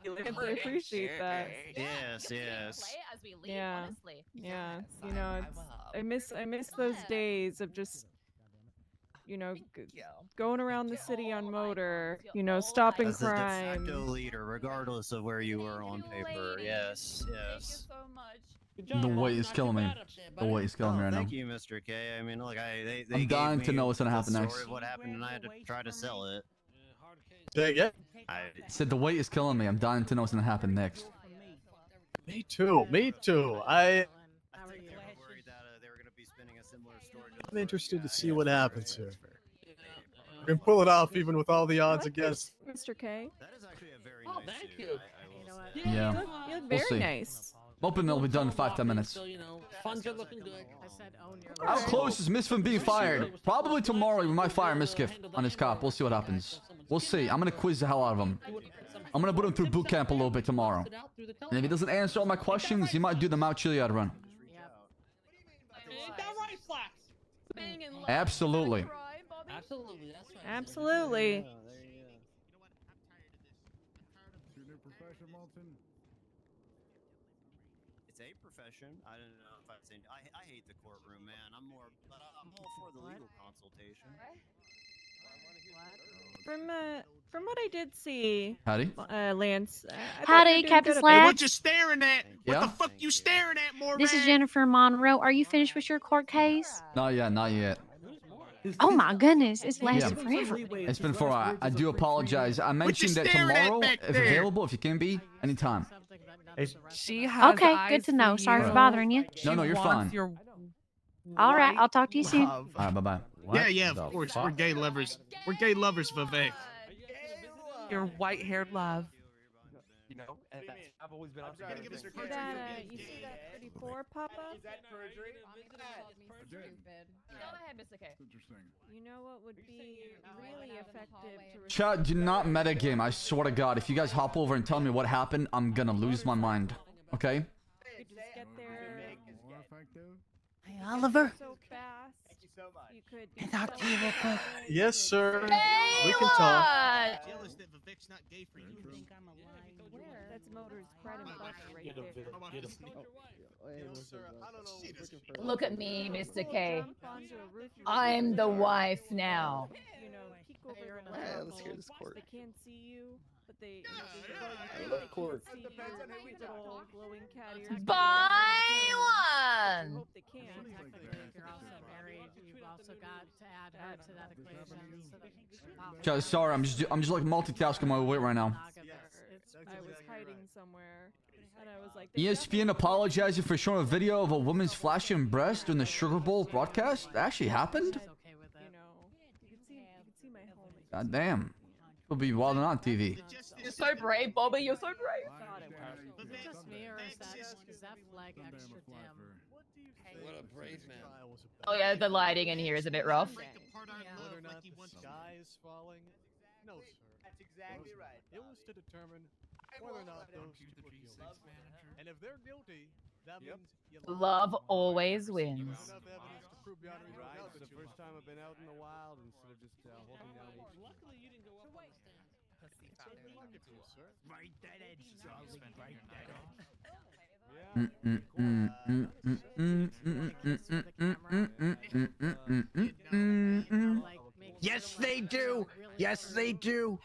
Lance. I appreciate that. Yes, yes. Yeah, yeah. You know, I miss those days of just, going around the city on motor, stopping As the de crime. facto leader, regardless of where you were on paper. Yes, yes. The weight is killing me. The weight is killing me right now. Thank you, Mr. K. I mean, look, they I'm dying gave to me know what's gonna the happen story next. of what happened, and I had to try to sell it. Say again? I said the weight is killing me. I'm dying to know what's gonna happen next. Me too. Me too. I'm interested to see what happens here. You can pull it off even with all the odds against. Mr. K. Oh, thank you. Yeah. You look We'll very see. nice. I'm hoping it'll be done in 5-10 minutes. So, funds are looking good. How close is Miss from being fired? Probably tomorrow we might fire Miskiff on his cop. We'll see what happens. We'll see. I'm gonna quiz the hell out of him. I'm gonna put him through boot camp a little bit tomorrow. And if he doesn't answer all my questions, he might do the Mount Chiliad run. Absolutely. Absolutely, that's right. Absolutely. It's a profession. I don't know if I'd say I hate the courtroom, man. I'm all for the legal consultation. From what I did see, Howdy. Lance. Howdy, Captain Hey, Slack. what you staring at? Yeah? What the fuck you staring at, Morgan? This is Jennifer Monroe. Are you finished with your court case? Not yet, not yet. Oh my goodness, it's Yeah. lasted forever. It's been 4 hours. I do apologize. I mentioned that staring at tomorrow, back if there? available, if you can be, anytime. She has Okay, eyes good to know. for Sorry for you. bothering you. No, no, She you're wants fine. your All right, I'll talk to you soon. All right, bye-bye. Yeah, of course. We're gay lovers. We're gay lovers, Vivek. your white-haired love. You know, and I've always been up to You see that 34 pop up? Is that perjury? Go ahead, Mr. K. You know what would be really effective to Chat, do not metagame. I swear to God, if you guys hop over and tell me what happened, I'm gonna lose my mind. Okay? just get there Hey, Oliver. so fast. so much. You could Yes, sir. Hey, We can talk. what? Jealous that Vivek's not gay for you. Where? That's Motor's bread and butter right Get there. Look at me, Mr. K. Jump onto a roof, you I'm the can wife now. You know, peek over You're the in a manhole. let's hear this They can't see you, but they. You know, I they love can't court. see your cute little glowing cat ears. Buy I one. hope they can. Technically, if you're also married, you've also got to add her to that equation. So that Guys, sorry, I'm just like multitasking my way right now. I was hiding somewhere, and I was like, ESPN apologizing for showing a video of a woman's flashing breast during the Sugar Bowl broadcast. That actually happened? you know, you could see my helmet. God damn. It'll be wilding on TV. You're so brave, Bobby. You're so brave. Is it just me, or is that flag extra dim? What a brave man. Oh yeah, the lighting in here is a bit rough. Whether or not the sky is falling? No, sir. That's exactly right. It was to determine whether or not those two were guilty. And if they're guilty, that means you Love always wins. enough evidence to prove beyond a reasonable doubt It's that the you first time I've been out in the wild instead of just holding down each. Luckily, you didn't go up on the stand. Right that edge, darling. Right that edge. Yes, they do. Yes, they do.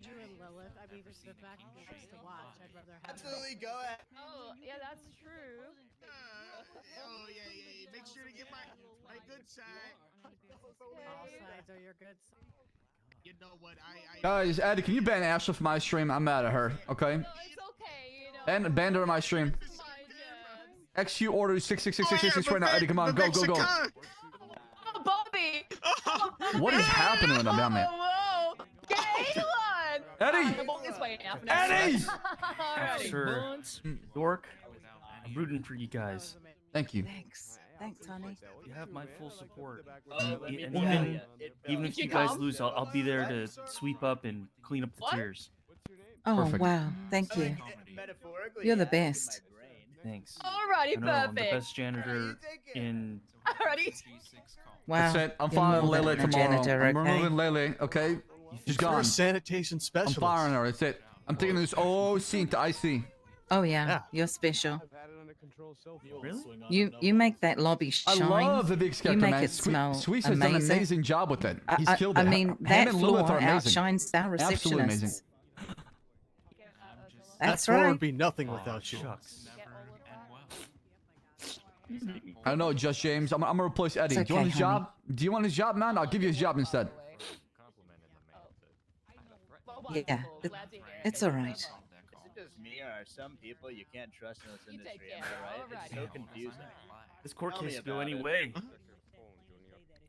You and Lilith, I mean, the fact that to watch, I'd rather have. Absolutely, go ahead. Oh yeah, that's true. Oh yeah. Make sure to get my good side. All sides are your good side. You know what? I Guys, Eddie, can you ban Ashley from my stream? I'm mad at her, okay? No, it's okay. You know. Ban her on my stream. XU order 66666 right now. Eddie, come on, go. Oh, Bobby. What is happening with them down there? Whoa. Gay one. Eddie! I'm walking this way now. Eddie! Alrighty. Sir, Dork, I'm rooting for you guys. Thank you. Thanks, honey. You have my full support. Oh, And let even me if Did you you guys come? lose, I'll be there to sweep up and clean up the What? tears. Oh, Perfect. wow. Thank you. Metaphorically, You're the yeah, in best. my brain. Thanks. Alrighty, I know, I'm the perfect. best janitor in. Alrighty. Wow. That's it. I'm you're firing more than Lele a tomorrow. janitor, I'm okay? removing Lele, okay? She's You're gone. a sanitation I'm specialist. firing her. That's it. I'm taking this OC into IC. Oh yeah, you're special. I've had it under control so far. Really? You make that lobby I shine. love the big You character, make man. it smell Squeex has done an amazing. amazing job with it. He's killed it. I mean, Him that and floor Lilith are amazing. outshines our Absolutely amazing. receptionists. That That's floor right. would be nothing without you. Shucks. I don't know, Just James. I'm gonna replace Eddie. It's Do you want okay, his job? Do you want his job, man? I'll give you his job instead. Yeah, it's all right. Is it just me, or are some people you can't trust in this industry? Am I right? It's so confusing. This court Tell me case could go about any it. way.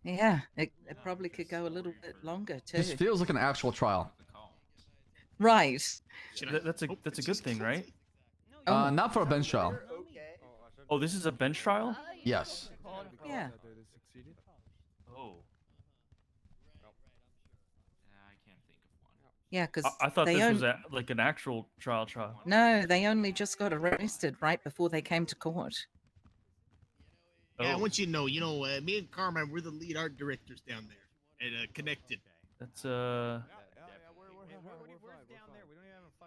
Yeah, it probably could go a little bit longer too. This feels like an actual trial. Right. That's a good thing, right? Not for a bench trial. Oh, this is a bench trial? Yes. Yeah. Oh. Yeah, because I thought this was like an actual trial. No, they only just got arrested right before they came to court. Yeah, I Oh. want you to know, me and Carmine, we're the lead art directors down there at Connected. That's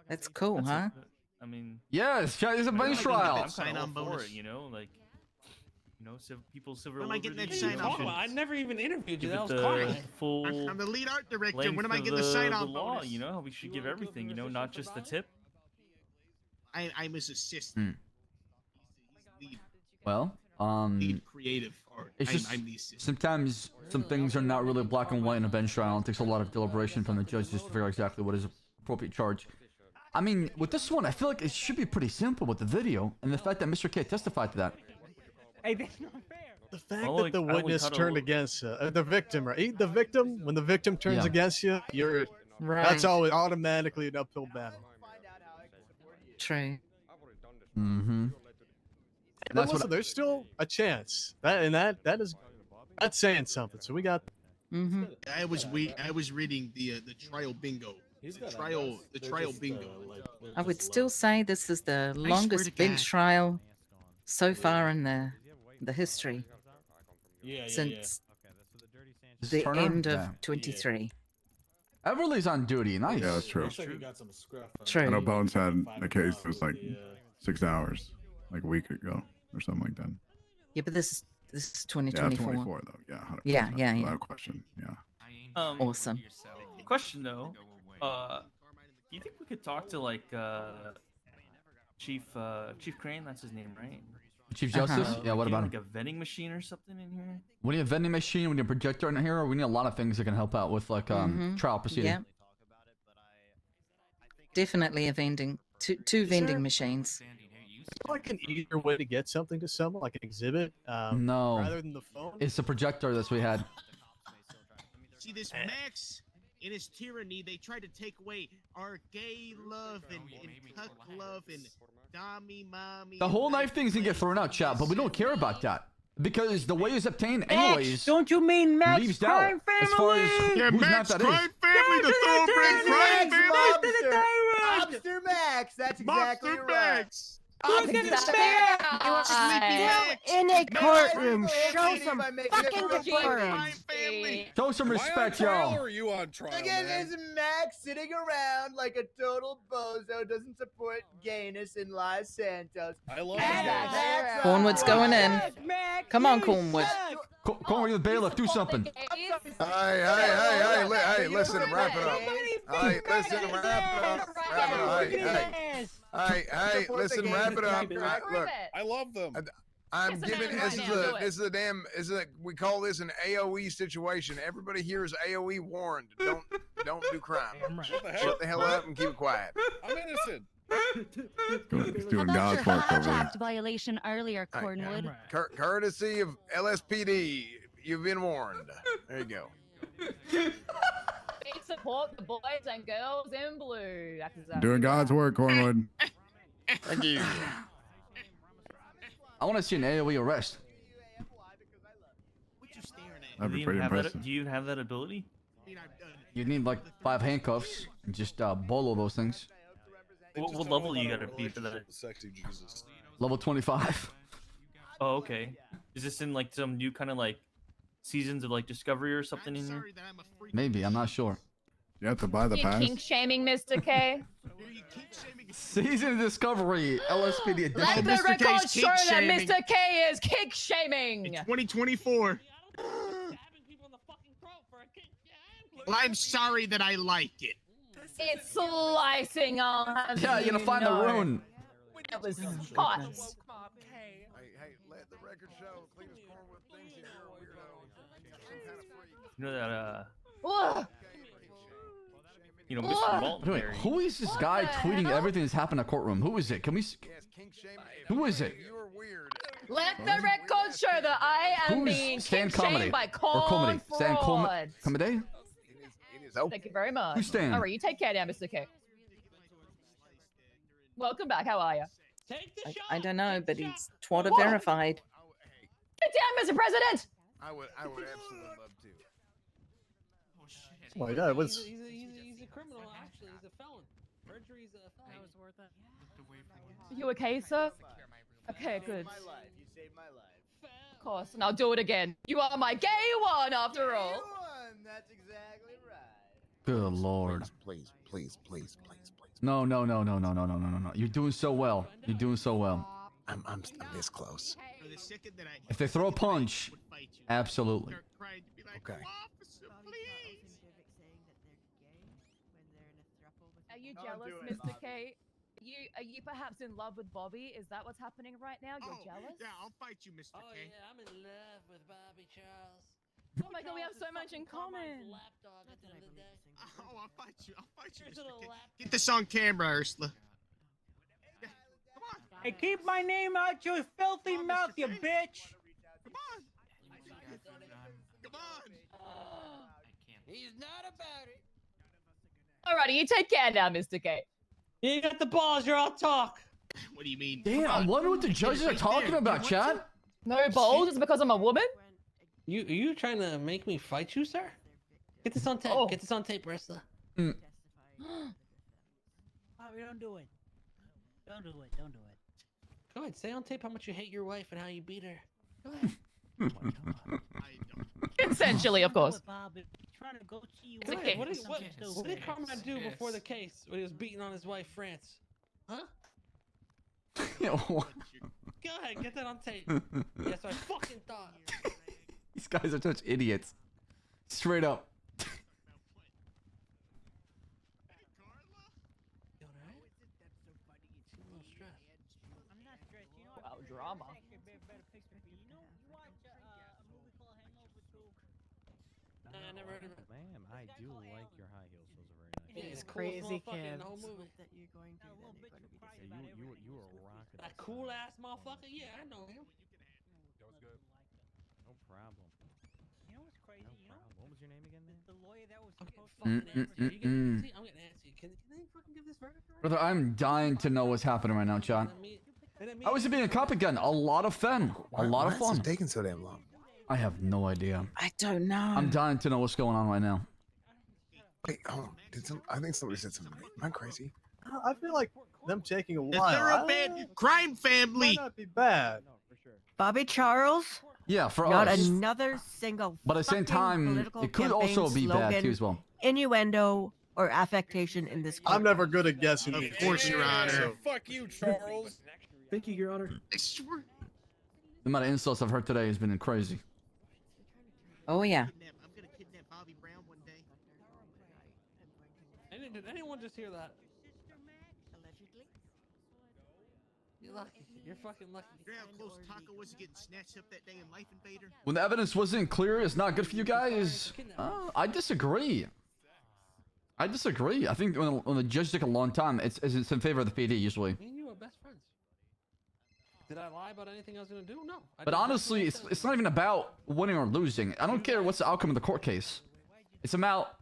That's cool, huh? I mean. Yes, it's a bench trial. I'm Sign kind on of all for bonus. it, like, people's civil When am I getting that liberties. sign off? I never even interviewed you. Give That it was the Carmine. full. I'm the lead art director. length When am I of getting the sign the off law? bonus? How we should give everything. Not just the tip. I'm his assistant. Well, Lead creative art. it's just I'm the assistant. sometimes some things are not really black and white in a bench trial. It takes a lot of deliberation from the judge just to figure out exactly what is appropriate charge. I mean, with this one, I feel like it should be pretty simple with the video and the fact that Mr. K testified to that. Hey, that's not fair. The fact that the witness turned against the victim, right? The victim, when the victim turns Yeah. against you, you're Right. that's always automatically an uphill battle. True. Mm-hmm. But listen, there's still a chance. That's saying something. So we got. Mm-hmm. I was reading the trial bingo. The trial bingo. I would still say this is the swear to longest bench God. trial so far in the the history since This the Turner? end of Yeah. 23. Everly's on duty. Nice. Yeah, that's true. True. I know Bones had a case that was like 6 hours, like a week ago or something like that. Yeah, but this is Yeah, 2024. 24 though. Yeah, 100%. Yeah. Without question. Yeah. Awesome. Question though, do you think we could talk to like Chief Crane? That's his name, right? Chief Justice? Yeah, what get, about like him? a vending machine or something in here? We need a vending machine, we need a projector in here, we need a lot of things that can help out with like trial proceeding. Yeah. Definitely a vending, two vending machines. Like an easier way to get something to someone, like an exhibit, No. rather than the phone. It's the projector that we had. See this Max in his tyranny, they try to take away our gay love and cuck love and dommy mommy. The whole knife thing's gonna get thrown out, chat, but we don't care about that. Because the way it's obtained anyways don't you mean Max leaves Crime doubt as far as Yeah, whose Max map that Crime is. Family, the thoroughbred crime family. Mobster Max. That's exactly Mobster right. Max. Look at the You're sleepy Max. in a courtroom. Max, Show Max, some Max, fucking Max, decorum. Show some respect, y'all. Or are you on trial, Again, man? is Max sitting around like a total bozo, doesn't support gayness in Los Santos. I love Max Cornwood's going in. Come on, Cornwood. Cornwood, you're the bailiff, do something. Hey, listen, wrap it up. Hey, listen, wrap it up. Hey, listen, wrap it up. Look, I love them. I'm giving this is a we call this an AOE situation. Everybody here is AOE warned. Don't do crime. Shut the hell up and keep it quiet. I'm innocent. He's doing God's work over there. Violation earlier, Cornwood. Courtesy of LSPD, you've been warned. There you go. We support the boys and girls in blue. That's exactly Doing God's work, Cornwood. Thank you. I want to see an AoE arrest. That'd be Do you pretty have that- impressive. Do you have that ability? You need like 5 handcuffs and just bolo those things. What level you gotta be for that? Sexy Jesus. Level 25. Oh, okay. Is this in like some new kind of like seasons of like Discovery or something in here? Maybe, I'm not sure. You have to buy the You pass. kink shaming, Mr. K. Season of Discovery, LSPD Let edition. the Mr. record K's show kink that shaming. Mr. K is kink shaming. 2024. Well, I'm sorry that I like it. It's slicing on. Yeah, you're gonna find the rune. It was hot. Hey, let the record show. Cletus Cornwood thinks that you're a weirdo. Some kind of freak. You know that Ugh. you know, Mr. Walton Wait, there. who is this guy tweeting everything that's happened in the courtroom? Who is it? Can we? Who is it? You are weird. Let the record show that I am being Stan kink shamed Comedy by or comedy? corn Stan fraud. Comedy? Thank you very much. Who's Stan? All right, you take care now, Mr. K. Welcome back. How are you? I don't know, but he's Twitter verified. Get down, Mr. President. I would absolutely love to. Oh my God, it was. He's a criminal, actually. He's a felon. Perjury's a felon. That was worth it. You okay, sir? Okay, good. My life. You saved my life. Of course, and I'll do it again. You are my gay one, after all. That's exactly right. Good lord. Please. No. You're doing so well. You're doing so well. I'm this close. The second that I If they throw a punch, absolutely. Okay. Are you jealous, Mr. K? Are you perhaps in love with Bobby? Is that what's happening right now? You're jealous? Yeah, I'll fight you, Mr. Oh, K. yeah, I'm in love with Bobby Charles. Oh my God, we have so much in common. Lapdog at the end of the day. Oh, I'll fight you, Here's Mr. a little K. lapdog. Get this on camera, Ursula. Hey, keep my name out your filthy mouth, you bitch. He's not about it. Alrighty, you take care now, Mr. K. You got the balls, you're all talk. What do you mean? Damn, I wonder what the judges are talking about, Chad. No balls is because I'm a woman? You trying to make me fight you, sir? Get this on tape. Oh. Get this on tape, wrestler. Bobby, don't do it. Don't do it. Go ahead, say on tape how much you hate your wife and how you beat her. Consensually, of course. Wait, what did Carmine do before the case when he was beating on his wife, France? Huh? Go ahead, get that on tape. Yes, I fucking thought. These guys are such idiots. Straight up. Wow, drama. I never heard of it. Ma'am, I do like your high heels. Those are very nice. He's These the coolest crazy motherfucker in kids. the whole movie. You were rocking. That cool ass motherfucker? Yeah, I know him. That was good. No problem. You know what's crazy? No problem. What was your name again, man? The lawyer that was I'm getting supposed fucking antsy. Are you getting antsy? I'm getting antsy. Can they fucking give this verdict? Brother, I'm dying to know what's happening right now, Chad. How is it being a cop again? A lot of fun. A lot of fun. Taking so damn long. I have no idea. I don't know. I'm dying to know what's going on right now. Wait, I think somebody said something. Am I crazy? I feel like them taking a The while. thoroughbred crime family. Might not be bad. Bobby Charles? Yeah, for Not us. another single. But at the same fucking time, political it could campaign also be bad slogan, too as well. Innuendo or affectation in this. I'm never good at guessing. Of course, Your Honor. Fuck you, Charles. Thank you, Your Honor. The amount of insults I've heard today has been crazy. Oh yeah. I'm gonna kidnap Bobby Brown one day. Did anyone just hear that? You're lucky. You're fucking lucky. You know how close Taco was to getting snatched up that day in Life Invader? When the evidence wasn't clear, it's not good for you guys. I disagree. I disagree. I think when the judge took a long time, it's in favor of the PD usually. Me and you are best friends. Did I lie about anything I was gonna do? No. I But did honestly, exactly what I it's not even about winning or losing. I don't care what's the outcome of the court case. It's about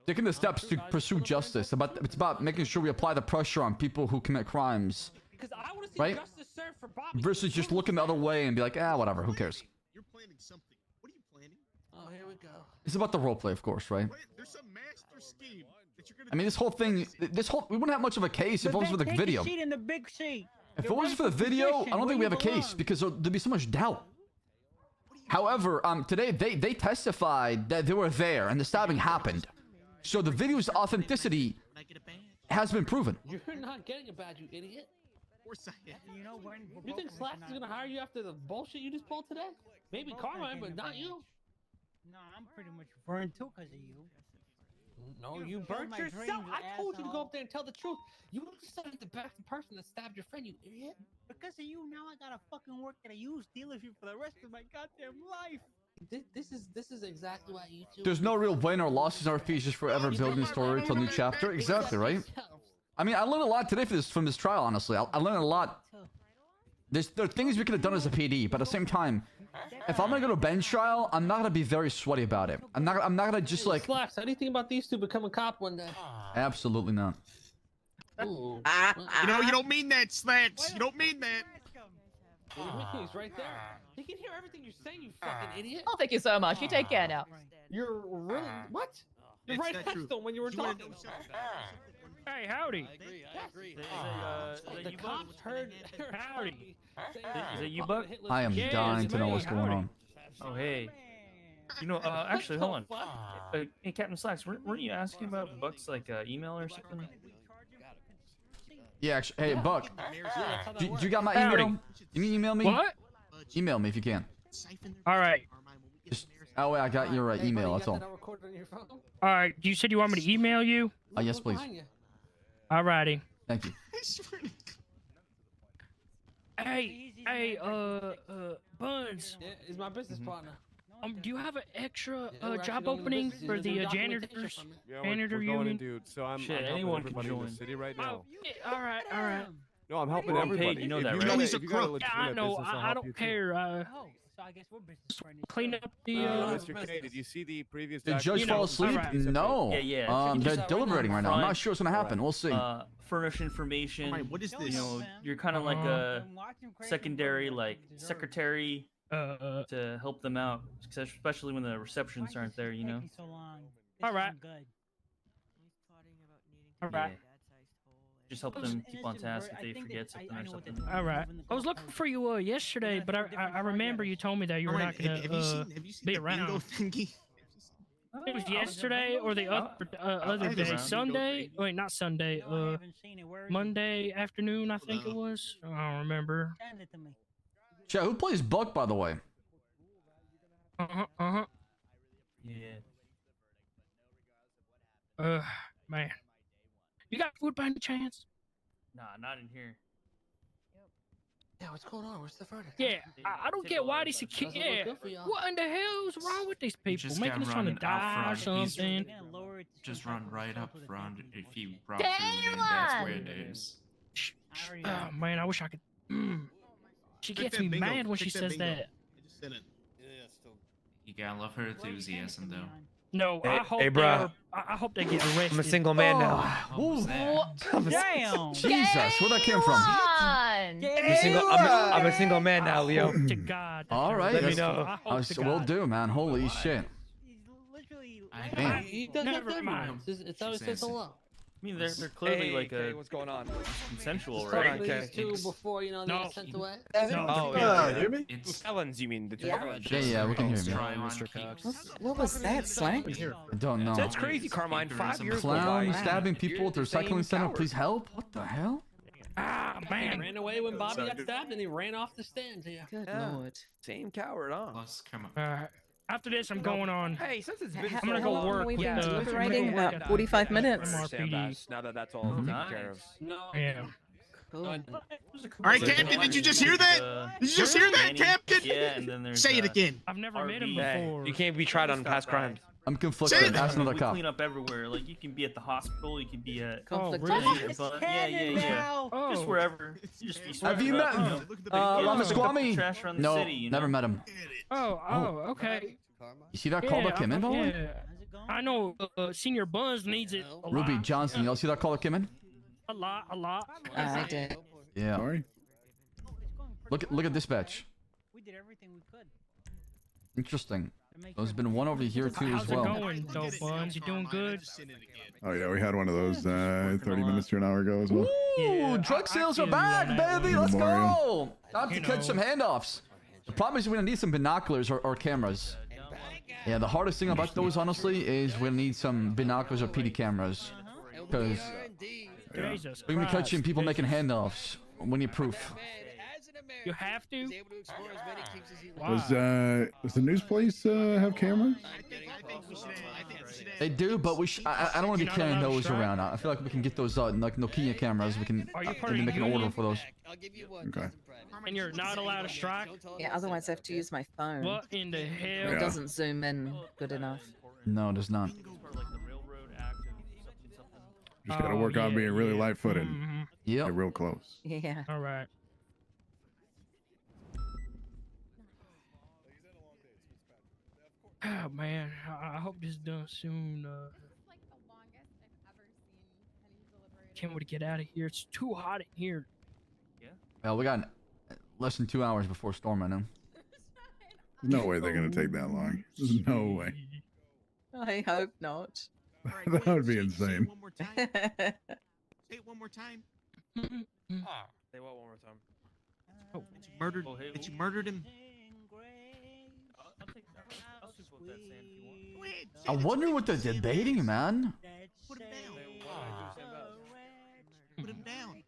taking the steps to pursue justice. It's about making sure we apply the pressure on people who commit crimes. Because I want to see Right? justice served for Bobby. Versus just looking the other way and be like, ah, whatever, who cares? You're planning something. What are you planning? Oh, here we go. It's about the roleplay, of course, right? There's some master scheme that you're gonna I mean, this whole thing, we wouldn't have much of a case if it was for the video. Seat in the big seat. If it was for the video, I don't think we have a case because there'd be so much doubt. However, today they testified that they were there and the stabbing happened. So the video's authenticity has been proven. You're not getting a badge, you idiot. Of course I am. You know when? You think Slash is gonna hire you after the bullshit you just pulled today? Maybe Carmine, but not you. No, I'm pretty much burned too because of you. No, You you killed burnt my yourself. dreams, I told you to go asshole. up there and tell the truth. You decided to back the person that stabbed your friend, you idiot. Because of you, now I gotta fucking work at a used dealership for the rest of my goddamn life. This is exactly why you two. There's no real win or losses in RP, just forever building story till new chapter. Exactly, right? I mean, I learned a lot today from this trial, honestly. I learned a lot. There are things we could have done as a PD, but at the same time, if I'm gonna go to a bench trial, I'm not gonna be very sweaty about it. I'm not gonna just like. Slash, how do you think about these two becoming cop one day? Absolutely not. Ooh. You know, you don't mean that, Slats. You don't mean that. He's right there. He can hear everything you're saying, you fucking idiot. Oh, thank you so much. You take care now. You're really what? You're It's right not next true. to him when you were You wanna talking. know something? Hey, howdy. I agree. The The cops heard. Howdy. Saying Is it you, Buck? I am Yeah, dying it's to know me. what's going Howdy. on. Oh, hey. You know, actually, hold on. Hey, Captain Slacks, weren't you asking about Buck's like email or something? Yeah, actually, hey Buck, do you got my Howdy. email? Can you email me? What? Email me if you can. All right. Just that way I got your email. That's all. All right. You said you want me to email you? Yes, please. Alrighty. Thank you. Hey, Buns. Yeah, he's my business partner. Do you have an extra Yeah, we're job actually going to opening business. for He's the doing janitors? documentation for me. Yeah, Janitor we're going union? in, dude. So I'm Shit, helping anyone can everybody in join. the city right now. All right. No, I'm helping You're on everybody. paid, you know If that, you right? got- No, if you got a Yeah, I legitimate know. business, I'll I help don't you too. care. Oh, so I guess we're business partners. Clean up the. Mr. K, did you see the previous? Did Judge fall asleep? No. Yeah. They're deliberating right now. I'm not sure what's gonna happen. We'll see. Furnish information. Alright, what is You this? know, you're kind of like a secondary, like secretary to help them out, especially when the receptions aren't there. You know. So long. All right. Good. All right. Just help them keep on task if they forget something or something. All right. I was looking for you yesterday, but I remember you told me that you were not gonna have you seen be the bingo around. thingy? It was yesterday or the other day, Sunday. Wait, not Sunday. Monday afternoon, I think it was. I don't remember. Chat, who plays Buck, by the way? Yeah. Man. You got food by any chance? Nah, not in here. Yeah, what's going on? Where's the verdict? Yeah, I don't get why these kids. Yeah, what in the hell is wrong with these people? just Making got us trying to run out die or front. He's something. Just run right up front if you brought food in. That's where it is. Oh man, I wish I could. She Check gets that me bingo. mad when Check she that says bingo. that. I just sent it. You gotta love her enthusiasm, though. No, Hey- I hope hey, they bruh. are, I hope they get arrested. I'm a single man now. Ooh. Damn. Jesus, where that came from? I'm a single man now, Leo. To God. All right, Let me that's- know. Will do, man. Holy shit. Damn. He does Never that mind. It's always says hello. I mean, they're clearly like a what's going on? consensual, What's going right? on, Kay? Two before you know they get sent away. Oh, Yeah, hear me? It's felons, you mean? The two Yeah. felons. Yeah, we can hear you. try on Mr. keep- Cox. What was that, Slang? I don't know. That's crazy, Carmine. 5 years go Clown by. stabbing people at the recycling center. Please help. What the hell? Ah He man. ran away when Bobby got stabbed, and he ran off the stand here. Good Yeah. lord. Same coward, huh? Plus, come on. After this, I'm going on. Hey, since it's been How I'm gonna how go long work have we with been the- deliberating? I'm gonna go work About at 45 the minutes. MRPD. Now that that's all taken care of. No. Yeah. Cool. All right, Captain, did you just hear that? Did you just hear that, Captain? Yeah, and then there's Say it again. I've never met him RV. before. You can't be tried on past crimes. I'm conflicted. Ask another We cop. clean up everywhere. Like you can be at the hospital, you can be at Conflict really? of yeah, interest. but yeah. Oh. Just wherever. You just be Have you sweeping met up, you know. him? Yeah, Ramaswamy? pick up the trash around the No, city, you never know? met him. Okay. You see that call that came in, by the way? Yeah. I know Senior Buzz needs it a Ruby lot. Johnson. Y'all see that call that came in? A lot. I did. Yeah. Sorry? Look at dispatch. We did everything we could. Interesting. There's been one over here too How's as it well. going, though, Buns? You doing good? Oh, yeah, we had one of those 30 minutes to an hour ago as well. Ooh, drug sales are back, baby. Let's go. Time to You catch know. some handoffs. The problem is we're gonna need some binoculars or cameras. Yeah, the hardest thing about those, honestly, is we'll need some binoculars or PD cameras. Because Jesus we're gonna be Christ. catching people making handoffs. We need proof. You have to? Does the news place have cameras? They do, but I don't want to be carrying those around. I feel like we can get those like Nokia cameras. We can Are you part maybe of make the an order union? for those. Okay. And you're not allowed to strike? Yeah, otherwise I have to use my phone. What in the hell? It doesn't zoom in good enough. No, there's not. Just gotta work on being really light-footed. Yep. Get real close. Yeah. All right. Oh man, I hope this is done soon. Can't wait to get out of here. It's too hot in here. Well, we got less than 2 hours before storm, I know. There's no way they're gonna take that long. There's no way. I hope not. That would be insane. Say it one more time. Say what one more time? Oh, that you murdered. That you murdered him. I wonder what they're debating, man. Put him down. Put him down. What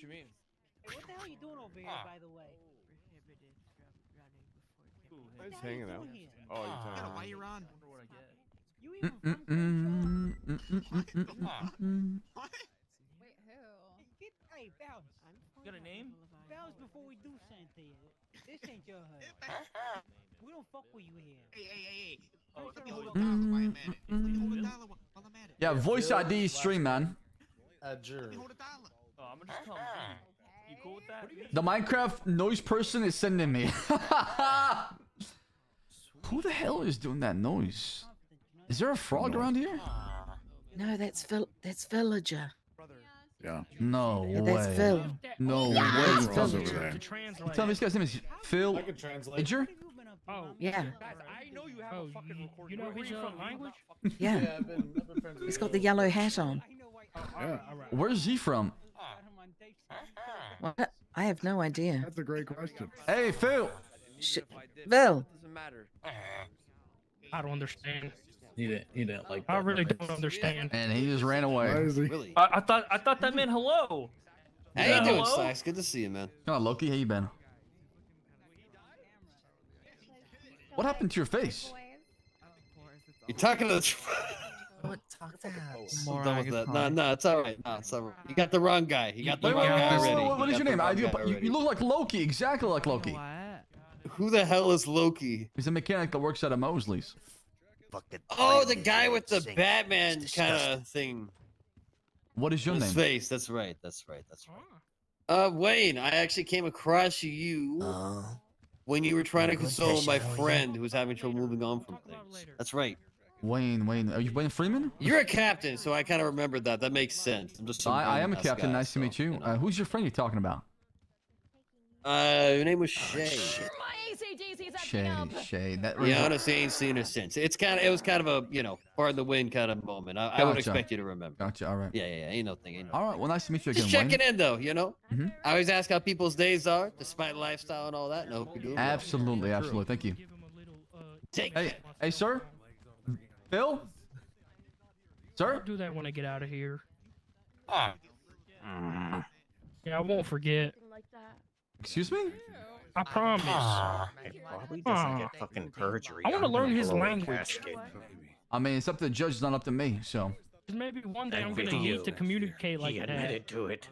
you mean? What the hell are you doing over here, by the way? He's hanging out. Oh, you're talking Why you're on? You even Mm, mm, mm, mm, mm, mm. Wait, who? Hey, Bounce. You got a name? Bounce before we do something to you. This ain't your hood. We don't fuck with you here. Hey. Oh, Let me hold a dollar while I'm at it. Let me hold a dollar while I'm at it. Yeah, voice ID stream, man. Let me hold a dollar. Oh, I'm gonna just call him V. You cool with that? The Minecraft noise person is sending me. Who the hell is doing that noise? Is there a frog around here? No, that's Villager. Yeah. No Yeah, that's way. Phil. No Yeah, way. that's Tell Phil me, over there. tell me this guy's name is Phil Edger? Oh, Yeah. I know you have Oh, a fucking recording. you know his language? Yeah. He's got the yellow hat on. Yeah. Where's he from? What? I have no idea. That's a great question. Hey, Phil. Phil. Doesn't matter. I don't understand. He didn't like. I really don't understand. And he just ran away. Really? I thought that meant hello. How Yeah, you doing, hello? Squeex? Good to see you, man. Come on, Loki. How you been? What happened to your face? You're talking to the. What talk to I'm done with that. No, it's all right. No, it's all right. You got the wrong guy. You got the wrong guy already. What is your name? You look like Loki, exactly like Loki. Who the hell is Loki? He's a mechanic that works at a Mosley's. Oh, the guy with the Batman kind of thing. What is your His name? face. That's right. That's right. That's right. Wayne, I actually came across you when you were trying to console my friend who was having trouble moving on from things. That's right. Wayne. Are you Wayne Freeman? You're a captain, so I kind of remembered that. That makes sense. I'm just. some I am a random-ass captain. guy, Nice to meet you. Who's your friend you're talking about? Your name was Shay. Shay. Yeah, honestly, I ain't seen her since. It was kind of a, pardon the wind kind of moment. I would Gotcha. expect you to remember. Gotcha. All right. Yeah. Ain't no thing. All right. Well, nice to meet you again, Just checking Wayne. in, though, Mhm. I always ask how people's days are, despite lifestyle and all that, and I hope you're doing well. Absolutely. Thank you. Hey, sir. Phil. Sir. I'll do that when I get out of here. Yeah, I won't forget. Excuse me? I promise. Probably doesn't get fucking perjury. I want to learn his below the language. casket. I mean, it's up to the judge. It's not up to me. So. 'Cause maybe one day I'm And gonna video. need to communicate like He that. admitted to it.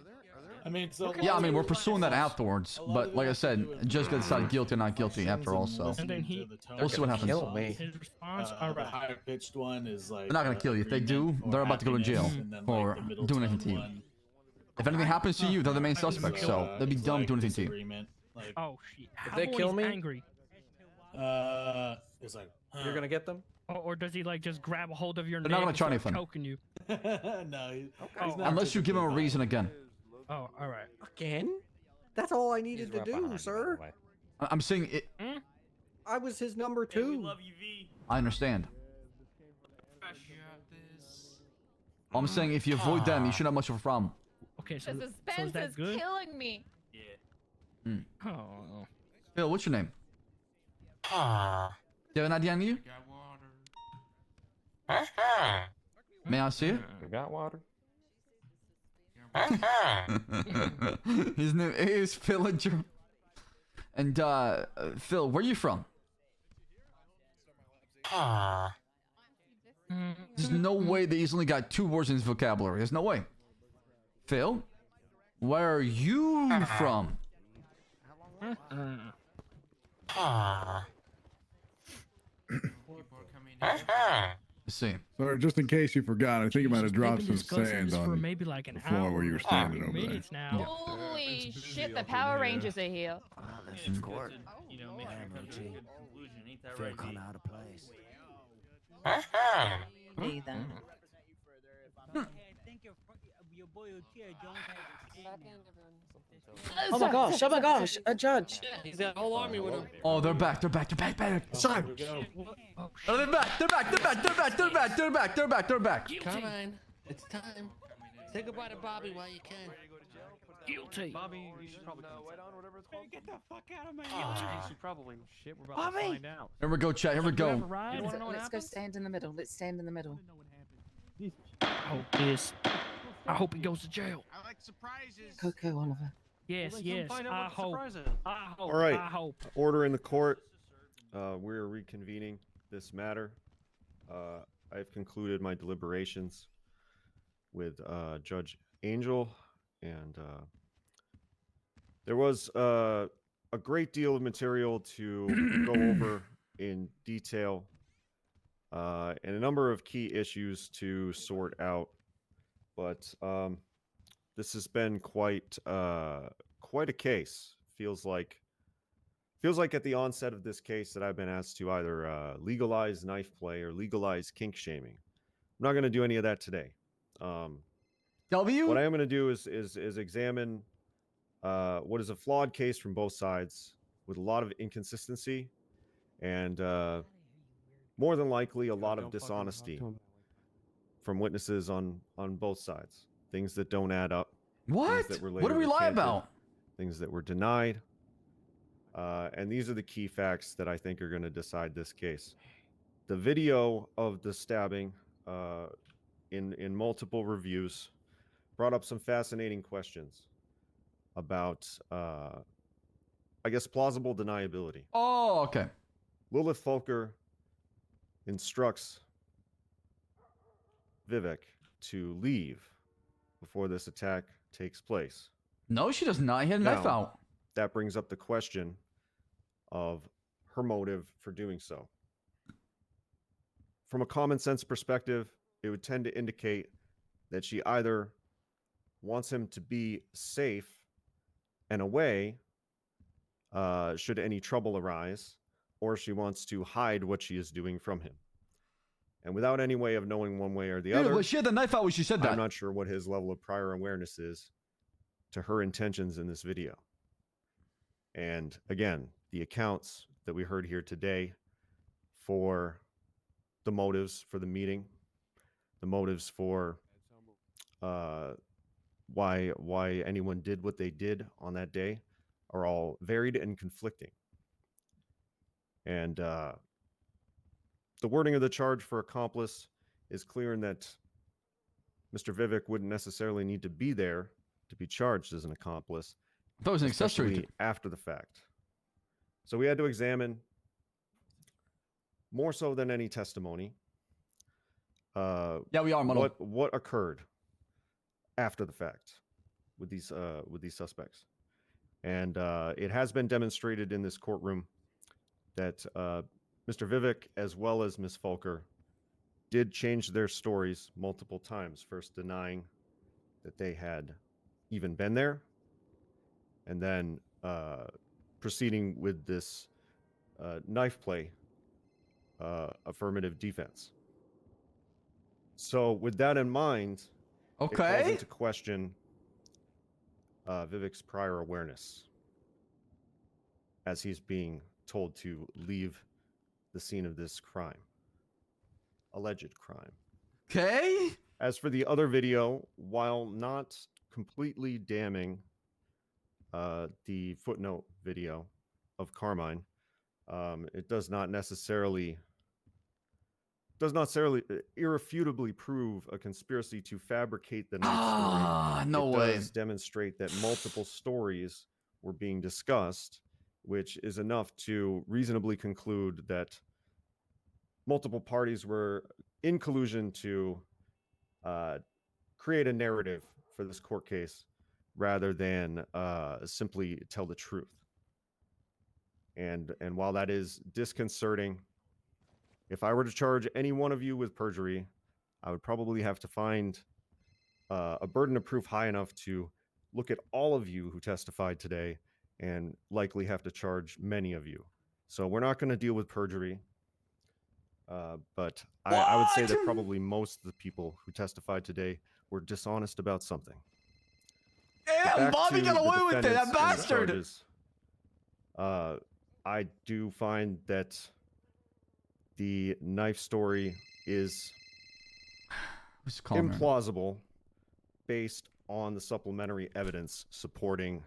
I mean, so Yeah, I mean, we're pursuing that afterwards. But like I said, just got to decide guilty or not guilty after all. So. And then he. We'll see what happens. Kill me. His response. the Alright. higher pitched one is like. They're not gonna kill you. If they do, they're about to go to jail for doing anything to you. If anything happens to you, they're the main suspect. So they'd be dumb doing anything to you. Oh shit. How they when kill he's me? angry? It's like. You're gonna get them? Or does he like just grab a hold of your They're neck not gonna and try start anything. choking you? No. Oh, Unless you give them a reason again. oh, all right. Again? That's all I needed to do, sir. I'm saying it. I was his number two. I understand. I'm saying if you avoid them, you shouldn't have much of a problem. Okay, so, The so is suspense that is good? killing me. Oh. Phil, what's your name? Do you have an ID on you? May I see it? You got water? His name is Villager. And Phil, where are you from? There's no way that he's only got 2 words in his vocabulary. There's no way. Phil, where are you from? Let's see. So just in case you forgot, I think you might have dropped We've some been discussing sand this for on maybe like an the floor hour. where you were standing over there. Minutes now. Holy shit, the Power Rangers are here. This is court. Make sure you come to a good conclusion. Ain't that right? Kind of out of place. Neither. Oh my gosh, a judge. He's got a whole army with him. Oh, they're back. Sorry. Oh, they're back. Come on. It's time. Say goodbye to Bobby while you can. Guilty. Bobby, you should probably wait on whatever it's called. Get the fuck out of my You should probably. Shit, we're about to find out. Here we go, chat. Here we go. Let's go stand in the middle. Let's stand in the middle. I hope he goes to jail. I like surprises. Coco, Oliver. Yes, yes. I hope. All right. I hope. Order in the court. We're reconvening this matter. I've concluded my deliberations with Judge Angel, and there was a great deal of material to go over in detail, and a number of key issues to sort out. But this has been quite a case. Feels like at the onset of this case that I've been asked to either legalize knife play or legalize kink shaming. I'm not going to do any of that today. What I am going to do is examine what is a flawed case from both sides with a lot of inconsistency and more than likely a lot of dishonesty from witnesses on both sides. things that don't add up. What? Things that were What do later we lie recanted, about? Things that were denied. And these are the key facts that I think are going to decide this case. The video of the stabbing in multiple reviews brought up some fascinating questions about, I guess, plausible deniability. Oh, okay. Lilith Folker instructs Vivek to leave before this attack takes place. No, she does not. He had a knife Now, out. That brings up the question of her motive for doing so. From a common sense perspective, it would tend to indicate that she either wants him to be safe and away should any trouble arise, or she wants to hide what she is doing from him. And without any way of knowing one way or the other, Well, she had the knife out when she said that. I'm not sure what his level of prior awareness is to her intentions in this video. And again, the accounts that we heard here today for the motives for the meeting, the motives for why anyone did what they did on that day are all varied and conflicting. And the wording of the charge for accomplice is clear in that Mr. Vivek wouldn't necessarily need to be there to be charged as an accomplice. That was an accessory especially after the fact. So we had to examine, more so than any testimony, yeah, we are, Mono. what occurred after the fact with these suspects. And it has been demonstrated in this courtroom that Mr. Vivek as well as Ms. Folker did change their stories multiple times, first denying that they had even been there, and then proceeding with this knife play affirmative defense. So with that in mind, it calls into question Vivek's prior awareness as he's being told to leave the scene of this crime, alleged crime. Okay. As for the other video, while not completely damning the footnote video of Carmine, it does not necessarily irrefutably prove a conspiracy to fabricate the knife story. No it way. does demonstrate that multiple stories were being discussed, which is enough to reasonably conclude that multiple parties were in collusion to create a narrative for this court case rather than simply tell the truth. And while that is disconcerting, if I were to charge any one of you with perjury, I would probably have to find a burden of proof high enough to look at all of you who testified today and likely have to charge many of you. So we're not going to deal with perjury. But I would say that probably most of the people who testified today were dishonest about something. Damn, Bobby got away with it, that defendants and the bastard! charges, I do find that the knife story is implausible based on the supplementary evidence supporting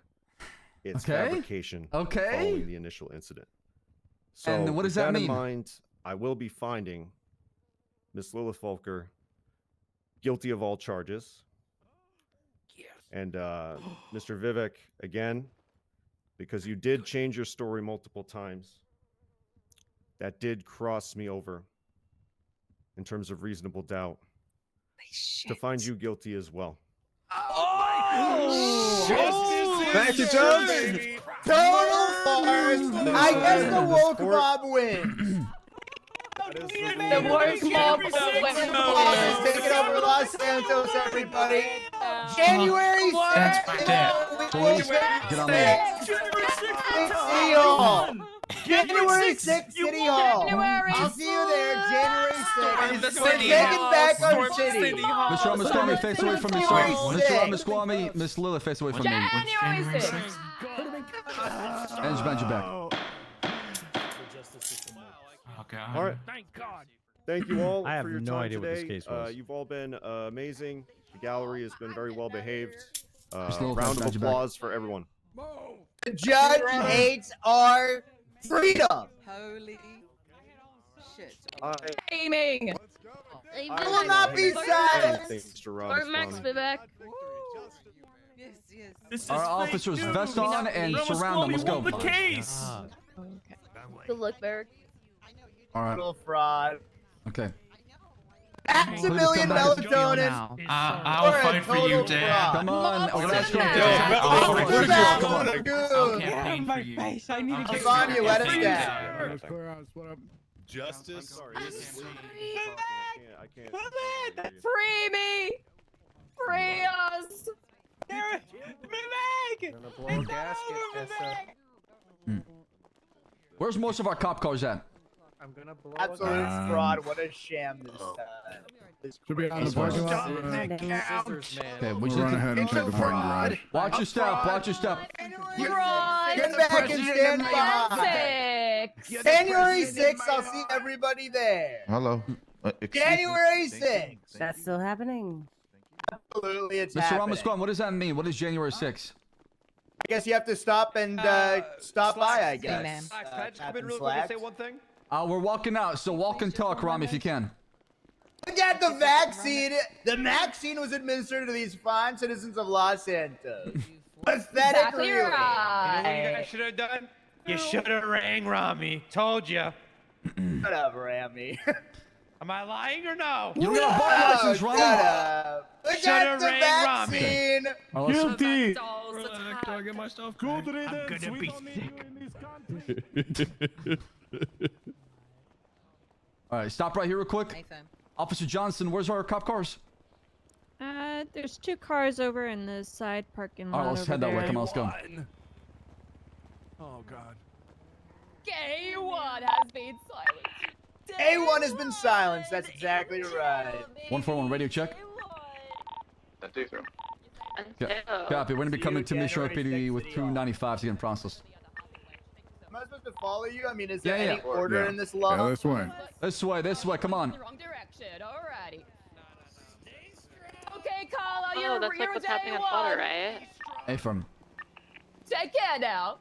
its fabrication following the initial incident. So And what does with that in mean? mind, I will be finding Miss Lilith Folker guilty of all charges. And Mr. Vivek, again, because you did change your story multiple times, that did cross me over in terms of reasonable doubt to find you guilty as well. Thank you, Judge. Total farce. I guess the woke mob wins. The woke mob wins. Take it over Los Santos, everybody. January 6th. Get on there. City Hall. January 6th, City Hall. I'll see you there, January 6th. We're taking back our city. Mr. Ramaswamy, face away from me, sir. Mr. Ramaswamy, Miss Lilith, face away from me. January 6th. And behind your back. Okay. All right. Thank God. Thank you all I have for your no time idea what today. this case was. You've all been amazing. The gallery has been very well behaved. Just a little Round of back, applause for everyone. The judge hates our freedom. Holy shit. Aiming. I will not be silenced. Mr. Max be back. Yes, yes. This Our is officers fake vest news. on and Ramaswamy surround them. Let's go. won the case. Good luck, Barrick. All right. Total fraud. Okay. Maximilian melatonin. I'll fight for you, Dad. Come on. Oh, let's go. I'll campaign for you. I need to get Sonya, let us down. Justice. Sorry. I can't. Free me. Free us. Where's most of our cop cars at? I'm gonna blow Absolute fraud. What a sham this time. Should be on the parking lot. Okay, We'll run ahead and check the parking garage. Watch your step. Watch your step. You're on. Get back and stand by. January 6th, I'll see everybody there. Hello. January 6th. That's still happening. Absolutely, it's Mr. happening. Ramaswamy, what does that mean? What is January 6th? I guess you have to stop and stop by, I guess. ma'am. Can I just come in Captain real quick and Slack. say one thing? We're walking out, so walk and talk, Ram, if you can. Look at the vaccine. The vaccine was administered to these fine citizens of Los Santos. Pathetic, Exactly really. You know what you right. guys should have done? You should have rang Rami. Told you. Shut up, Rami. Am I lying or no? You don't get a bar license, Shut Ram. up. Look Shoulda at the rang Rami. vaccine. All right, let's- Guilty. Can I get my stuff? Good I'm riddance. gonna We be don't need sick. you in this country. All right, stop right here real quick. Nathan. Officer Johnson, where's our cop cars? There's 2 cars over in the side parking lot. All right, let's head that way. Come on, let's go. Oh God. K1 has been silenced. A1 has been silenced. That's exactly right. 141 radio check. Okay. Copy. We're gonna be coming to Mission January PD with 6th, 295s again processed. Am I supposed to follow you? I mean, is there Yeah, any yeah. order Yeah. in this law? Yeah, this way. This way. This way. Come on. The wrong direction. Alrighty. Okay, Carla, Oh, you're that's like you're what's day happening on one. Twitter, right? Hey, from. Take care now.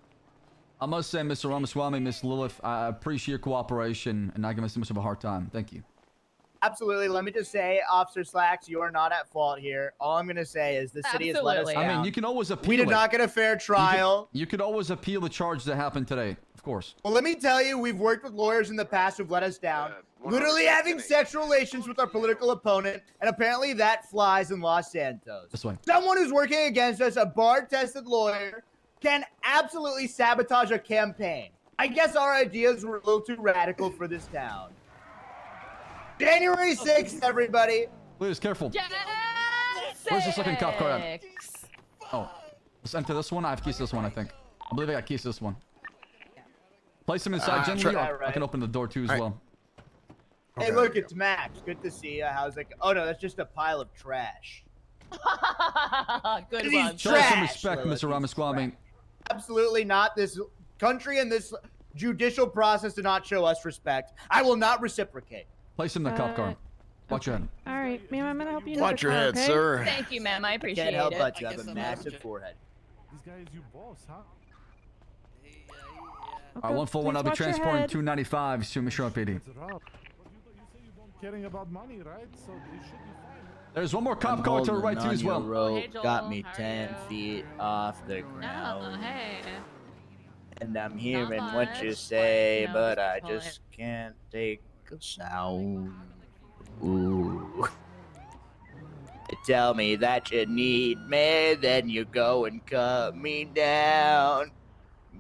I must say, Mr. Ramaswamy, Miss Lilith, I appreciate your cooperation and not giving us too much of a hard time. Thank you. Absolutely. Let me just say, Officer Slacks, you are not at fault here. All I'm going to say is the city has let us Absolutely. down. I mean, you can always appeal We did it. not get a fair trial. You could always appeal the charge that happened today, of course. Well, let me tell you, we've worked with lawyers in the past who've let us down. Literally having sexual relations with our political opponent, and apparently that flies in Los Santos. This way. Someone who's working against us, a bar-tested lawyer, can absolutely sabotage a campaign. I guess our ideas were a little too radical for this town. January 6th, everybody. Please, careful. Where's the second cop car at? Oh, let's enter this one. I have keys to this one, I think. I believe I got keys to this one. Place them inside gently. I can open the door too as well. Hey, look, it's Max. Good to see you. How's it? Oh no, that's just a pile of trash. Good He's one. Show us some trash, respect, Lilith. Mr. Ramaswamy. Absolutely not. This country and this judicial process do not show us respect. I will not reciprocate. Place him in the cop car. Watch your head. All right, ma'am, I'm gonna help you. Watch your head, okay? sir. Thank you, ma'am. I appreciate Can't help it. but you have a massive forehead. This guy is your boss, huh? All right, 141. I'll be Please watch your transporting head. 295s to Mission PD. It's Rob. You say you don't caring about money, right? So you should be fine. There's one more cop car to the right too as well. Hey, Joel. Got me How are 10 you? feet off the Oh, ground. hey. And I'm hearing Not what you much, say, but, but I just pull just can't take a sound. Ooh. You tell me that you need me, then you go and cut me down.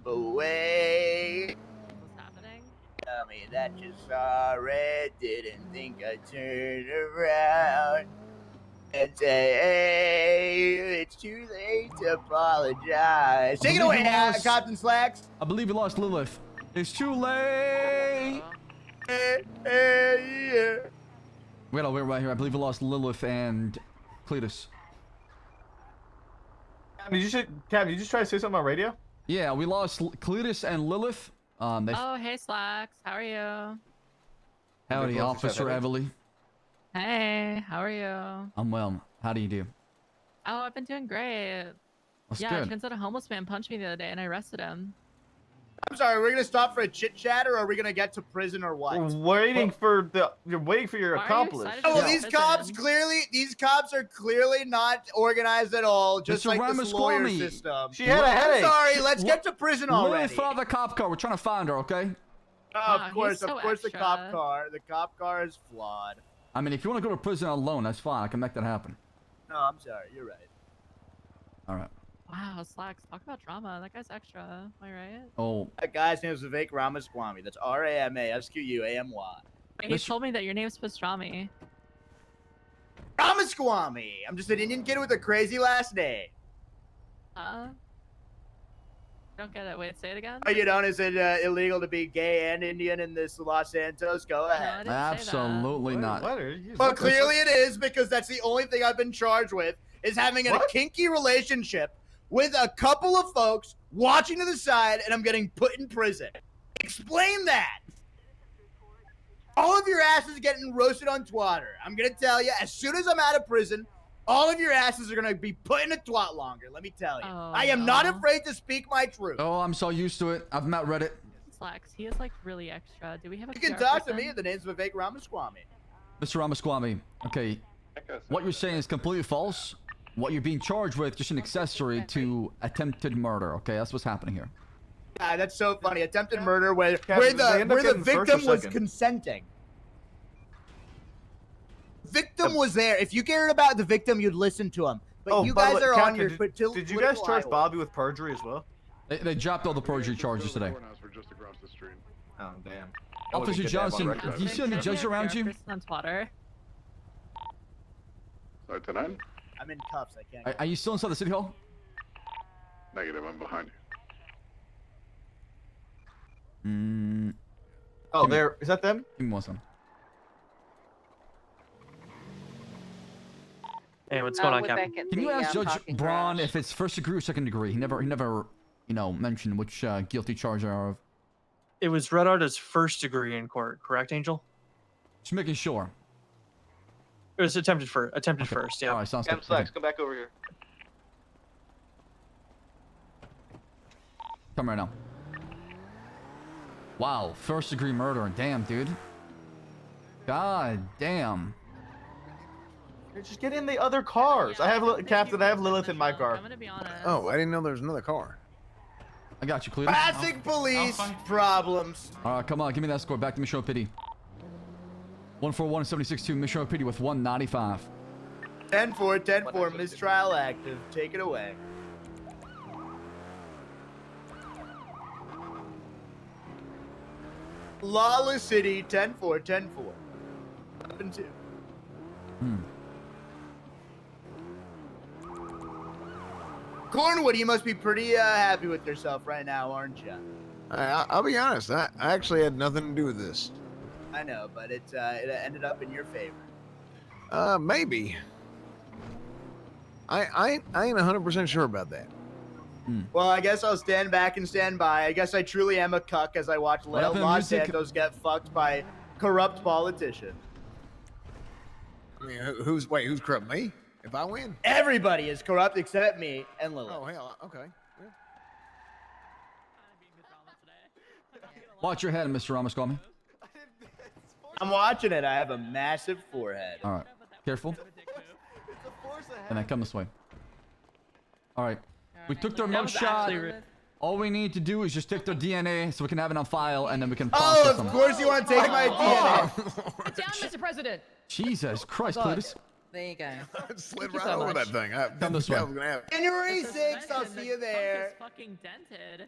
But wait, What's happening? tell me that you're sorry, didn't think I'd turn around and say, hey, it's too late to apologize. Take it away, Captain Slacks. I believe we lost Lilith. It's too late. Yeah. Wait, I'll wait right here. I believe we lost Lilith and Cletus. Did you just try to say something on radio? Yeah, we lost Cletus and Lilith. They Oh, hey, Slacks. How are you? howdy, Officer Everly. Hey, how are you? I'm well. How do you do? Oh, I've been doing great. That's yeah, good. it turns out a homeless man punched me the other day and I arrested him. I'm sorry, are we gonna stop for a chit chat or are we gonna get to prison or what? You're waiting for your Why are you accomplice. excited to Oh, go to these cops are clearly not organized at all, just Mr. like this lawyer Ramaswamy. system. She had a headache. I'm sorry, let's get to prison Lily already. fell out of the cop car. We're trying to find her, okay? Oh, Wow, of course, he's so the cop extra. car is flawed. I mean, if you want to go to prison alone, that's fine. I can make that happen. No, I'm sorry, you're right. All right. Wow, Slacks, talk about drama. That guy's extra. Am I right? Oh. That guy's name is Vivek Ramaswamy. That's Ramasquamy. He told me that your name's Pastrami. Ramaswamy. I'm just an Indian kid with a crazy last name. I don't get it. Wait, say it again. Oh, you don't? Is it illegal to be gay and Indian in this Los Santos? Go ahead. Absolutely not. Well, clearly it is because that's the only thing I've been charged with is having a kinky relationship with a couple of folks watching to the side, and I'm getting put in prison. Explain that. All of your asses getting roasted on Twitter. I'm gonna tell you, as soon as I'm out of prison, all of your asses are gonna be put in a twat longer. Let me tell you, I am not afraid to speak my truth. Oh, I'm so used to it. I've not read it. Slacks, he is like really extra. Do we have a You can PR talk to person? me. The name's Vivek Ramaswamy. Mr. Ramaswamy, okay, what you're saying is completely false. What you're being charged with, just an accessory to attempted murder, okay? That's what's happening here. Ah, that's so funny. Attempted murder where Captain, did they the end up getting first or victim was second? consenting. Victim was there. If you cared about the victim, you'd listen to him. But you by the guys way, are on Captain, your did you guys charge Bobby with perjury as well? They dropped all the perjury charges today. Oh, damn. Officer Johnson, do you see any judges around you? On Twitter. Lieutenant? I'm in cuffs. I can't. Are you still inside the city hall? Negative, I'm behind you. Oh, there. Is that them? Give me one second. Hey, what's going on, we're Captain? back at Can you the, ask Judge parking Braun garage. if it's first degree or second degree? He never, you know, mentioned which guilty charge they are of. It was read out as first degree in court, correct, Angel? Just making sure. It was attempted first, yeah. All right, sounds Captain good. Slacks, come back over here. Come right now. Wow, first degree murder. Damn, dude. God damn. Just get in the other cars. I have Captain. I have Lilith in my car. I'm gonna be honest. Oh, I didn't know there was another car. I got you, Cletus. Classic police problems. All right, come on, give me that score. Back to Mission Pity. 141-76-2, Mission Pity with 195. 10-4, 10-4, mistrial active. Take it away. Lawless City, 10-4, 10-4. 11-2. Cornwood, you must be pretty happy with yourself right now, aren't you? I'll be honest. I actually had nothing to do with this. I know, but it ended up in your favor. Maybe. I ain't 100% sure about that. Well, I guess I'll stand back and stand by. I guess I truly am a cuck as I watch What happened to Los music? Santos get fucked by corrupt politicians. I mean, who's corrupt? Me? If I win? Everybody is corrupt except me and Lily. Oh hell, okay. Watch your head, Mr. Ramaswamy. I'm watching it. I have a massive forehead. All right, careful. And then come this way. All right, we took their That was mugshot. actually All we need to do is just take their DNA so we can have it on file, and then we can Oh, process of them. course you want to take my DNA. Down, Mr. President. Jesus Christ, God. Cletus. There you go. Slid Thank you right so over much. that thing. Come this way. I was gonna have. January 6th, I'll see you there. Fucking dented.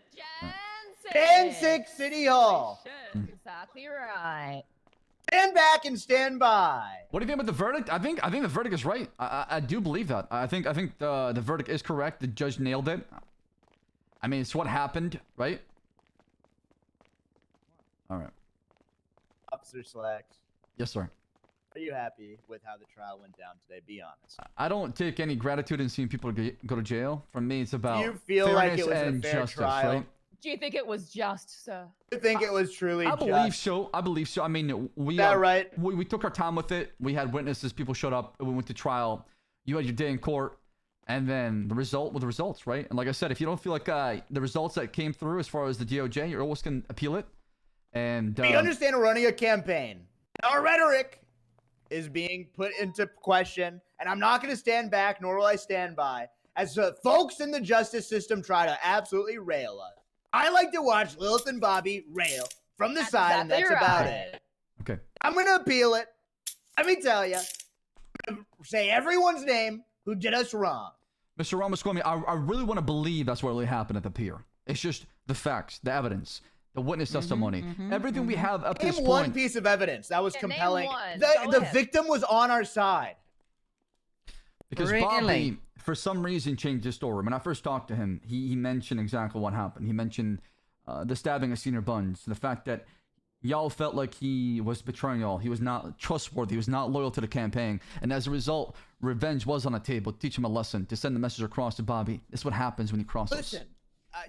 10-6 City Hall. Exactly right. Stand back and stand by. What do you think about the verdict? I think the verdict is right. I do believe that. I think the verdict is correct. The judge nailed it. I mean, it's what happened, right? All right. Officer Slacks, Yes, sir. are you happy with how the trial went down today? Be honest. I don't take any gratitude in seeing people go to jail. For me, it's about Do you feel like fairness it was a and fair justice, trial? right? Do you think it was just, sir? I think it was truly I believe just. so. I believe so. I mean, we Is that right? we took our time with it. We had witnesses. People showed up. We went to trial. You had your day in court, and then the result with the results, right? And like I said, if you don't feel like the results that came through as far as the DOJ, you're always going to appeal it. And We understand we're running a campaign. Our rhetoric is being put into question, and I'm not going to stand back, nor will I stand by, as the folks in the justice system try to absolutely rail us. I like to watch Lilith and Bobby rail from the side, and that's about it. Okay. I'm going to appeal it. Let me tell you. Say everyone's name who did us wrong. Mr. Ramaswamy, I really want to believe that's what really happened at the pier. It's just the facts, the evidence, the witness testimony, everything we have up to this Name point. one piece of evidence that was Yeah, compelling. name one. The Go ahead. victim was on our side. Because Really? Bobby, for some reason, changed his story. When I first talked to him, he mentioned exactly what happened. He mentioned the stabbing of Senior Buns, the fact that y'all felt like he was betraying y'all. He was not trustworthy. He was not loyal to the campaign. And as a result, revenge was on the table to teach him a lesson, to send the message across to Bobby. That's what happens when you cross us. Listen,